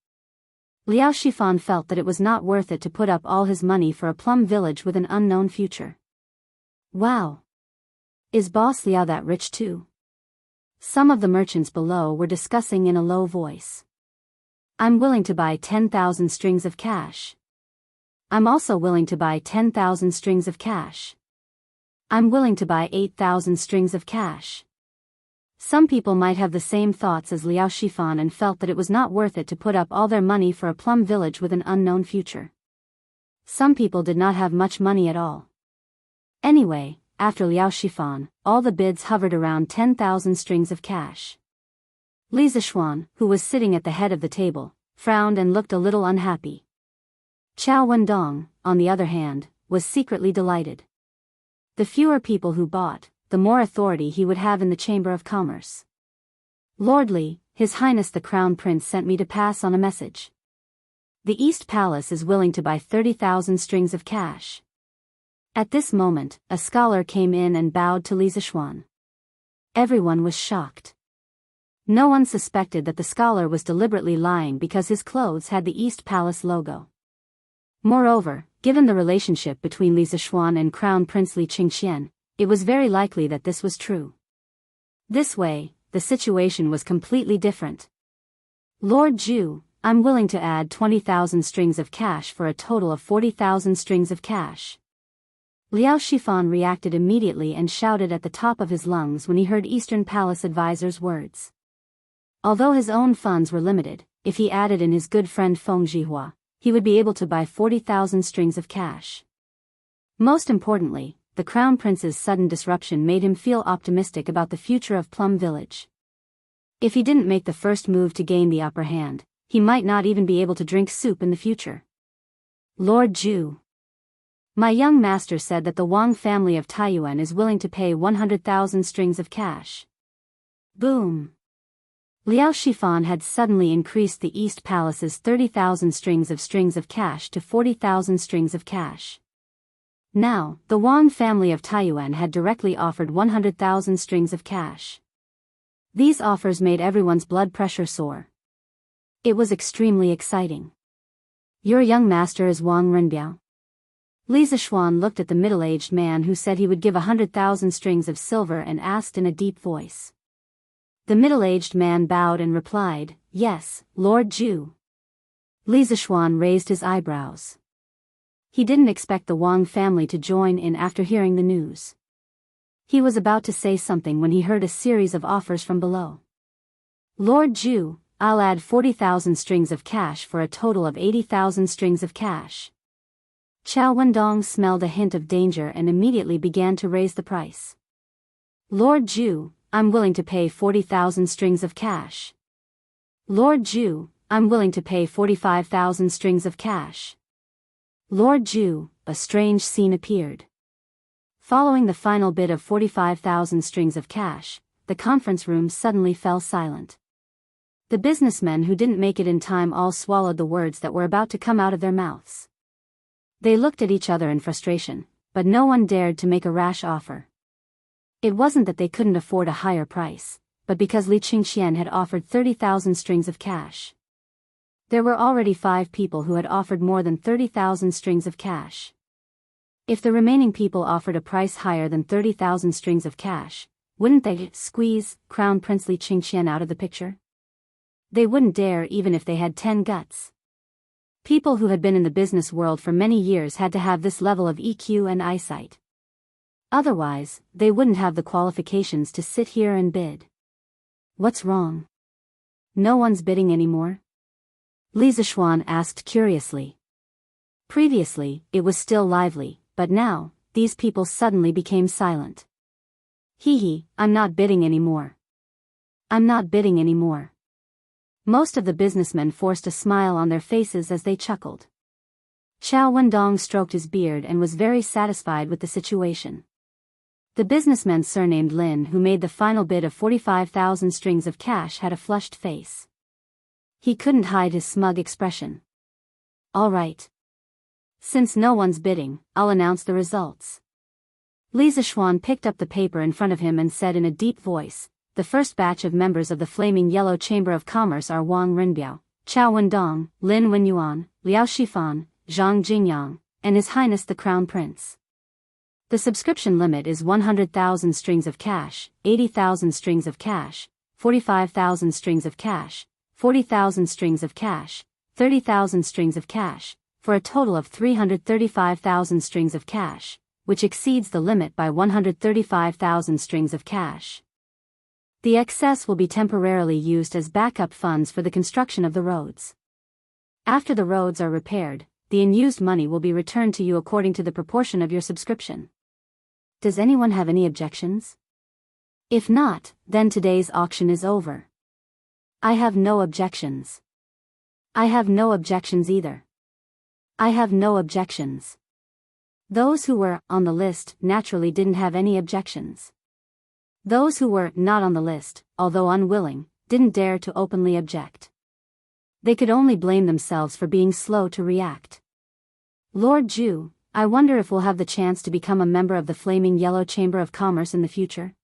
A: Liao Shifan felt that it was not worth it to put up all his money for a plum village with an unknown future. Wow! Is Boss Liao that rich too? Some of the merchants below were discussing in a low voice. I'm willing to buy 10,000 strings of cash. I'm also willing to buy 10,000 strings of cash. I'm willing to buy 8,000 strings of cash. Some people might have the same thoughts as Liao Shifan and felt that it was not worth it to put up all their money for a plum village with an unknown future. Some people did not have much money at all. Anyway, after Liao Shifan, all the bids hovered around 10,000 strings of cash. Li Zishuan, who was sitting at the head of the table, frowned and looked a little unhappy. Chao Wendong, on the other hand, was secretly delighted. The fewer people who bought, the more authority he would have in the Chamber of Commerce. Lord Li, His Highness the Crown Prince sent me to pass on a message. The East Palace is willing to buy 30,000 strings of cash. At this moment, a scholar came in and bowed to Li Zishuan. Everyone was shocked. No one suspected that the scholar was deliberately lying because his clothes had the East Palace logo. Moreover, given the relationship between Li Zishuan and Crown Prince Li Qingxian, it was very likely that this was true. This way, the situation was completely different. Lord Zhu, I'm willing to add 20,000 strings of cash for a total of 40,000 strings of cash. Liao Shifan reacted immediately and shouted at the top of his lungs when he heard Eastern Palace advisor's words. Although his own funds were limited, if he added in his good friend Feng Zhihua, he would be able to buy 40,000 strings of cash. Most importantly, the Crown Prince's sudden disruption made him feel optimistic about the future of Plum Village. If he didn't make the first move to gain the upper hand, he might not even be able to drink soup in the future. Lord Zhu. My young master said that the Wang family of Taiyuan is willing to pay 100,000 strings of cash. Boom. Liao Shifan had suddenly increased the East Palace's 30,000 strings of cash to 40,000 strings of cash. Now, the Wang family of Taiyuan had directly offered 100,000 strings of cash. These offers made everyone's blood pressure soar. It was extremely exciting. Your young master is Wang Renbiao? Li Zishuan looked at the middle-aged man who said he would give 100,000 strings of silver and asked in a deep voice. The middle-aged man bowed and replied, "Yes, Lord Zhu." Li Zishuan raised his eyebrows. He didn't expect the Wang family to join in after hearing the news. He was about to say something when he heard a series of offers from below. Lord Zhu, I'll add 40,000 strings of cash for a total of 80,000 strings of cash. Chao Wendong smelled a hint of danger and immediately began to raise the price. Lord Zhu, I'm willing to pay 40,000 strings of cash. Lord Zhu, I'm willing to pay 45,000 strings of cash. Lord Zhu, a strange scene appeared. Following the final bid of 45,000 strings of cash, the conference room suddenly fell silent. The businessmen who didn't make it in time all swallowed the words that were about to come out of their mouths. They looked at each other in frustration, but no one dared to make a rash offer. It wasn't that they couldn't afford a higher price, but because Li Qingxian had offered 30,000 strings of cash. There were already 5 people who had offered more than 30,000 strings of cash. If the remaining people offered a price higher than 30,000 strings of cash, wouldn't they squeeze Crown Prince Li Qingxian out of the picture? They wouldn't dare even if they had 10 guts. People who had been in the business world for many years had to have this level of EQ and eyesight. Otherwise, they wouldn't have the qualifications to sit here and bid. What's wrong? No one's bidding anymore? Li Zishuan asked curiously. Previously, it was still lively, but now, these people suddenly became silent. Hee, I'm not bidding anymore. I'm not bidding anymore. Most of the businessmen forced a smile on their faces as they chuckled. Chao Wendong stroked his beard and was very satisfied with the situation. The businessman surnamed Lin who made the final bid of 45,000 strings of cash had a flushed face. He couldn't hide his smug expression. All right. Since no one's bidding, I'll announce the results. Li Zishuan picked up the paper in front of him and said in a deep voice, the first batch of members of the Flaming Yellow Chamber of Commerce are Wang Renbiao, Chao Wendong, Lin Wenyuan, Liao Shifan, Zhang Jingyang, and His Highness the Crown Prince. The subscription limit is 100,000 strings of cash, 80,000 strings of cash, 45,000 strings of cash, 40,000 strings of cash, 30,000 strings of cash, for a total of 335,000 strings of cash, which exceeds the limit by 135,000 strings of cash. The excess will be temporarily used as backup funds for the construction of the roads. After the roads are repaired, the unused money will be returned to you according to the proportion of your subscription. Does anyone have any objections? If not, then today's auction is over. I have no objections. I have no objections either. I have no objections. Those who were on the list naturally didn't have any objections. Those who were not on the list, although unwilling, didn't dare to openly object. They could only blame themselves for being slow to react. Lord Zhu, I wonder if we'll have the chance to become a member of the Flaming Yellow Chamber of Commerce in the future.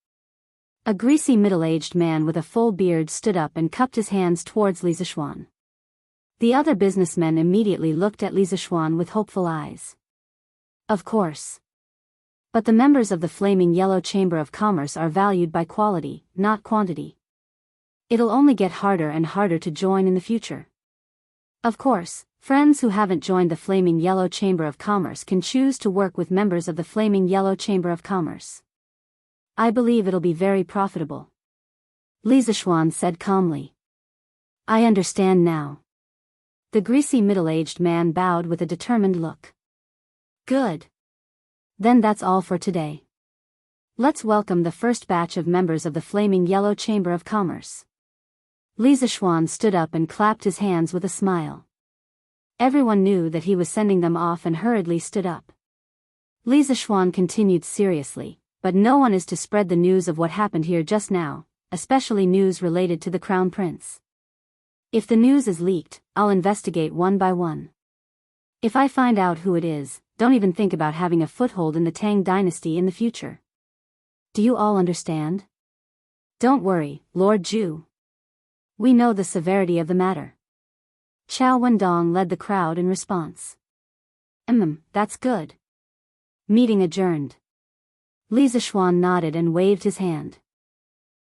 A: A greasy middle-aged man with a full beard stood up and cupped his hands towards Li Zishuan. The other businessmen immediately looked at Li Zishuan with hopeful eyes. Of course. But the members of the Flaming Yellow Chamber of Commerce are valued by quality, not quantity. It'll only get harder and harder to join in the future. Of course, friends who haven't joined the Flaming Yellow Chamber of Commerce can choose to work with members of the Flaming Yellow Chamber of Commerce. I believe it'll be very profitable. Li Zishuan said calmly. I understand now. The greasy middle-aged man bowed with a determined look. Good. Then that's all for today. Let's welcome the first batch of members of the Flaming Yellow Chamber of Commerce. Li Zishuan stood up and clapped his hands with a smile. Everyone knew that he was sending them off and hurriedly stood up. Li Zishuan continued seriously, but no one is to spread the news of what happened here just now, especially news related to the Crown Prince. If the news is leaked, I'll investigate one by one. If I find out who it is, don't even think about having a foothold in the Tang dynasty in the future. Do you all understand? Don't worry, Lord Zhu. We know the severity of the matter. Chao Wendong led the crowd in response. That's good. Meeting adjourned. Li Zishuan nodded and waved his hand.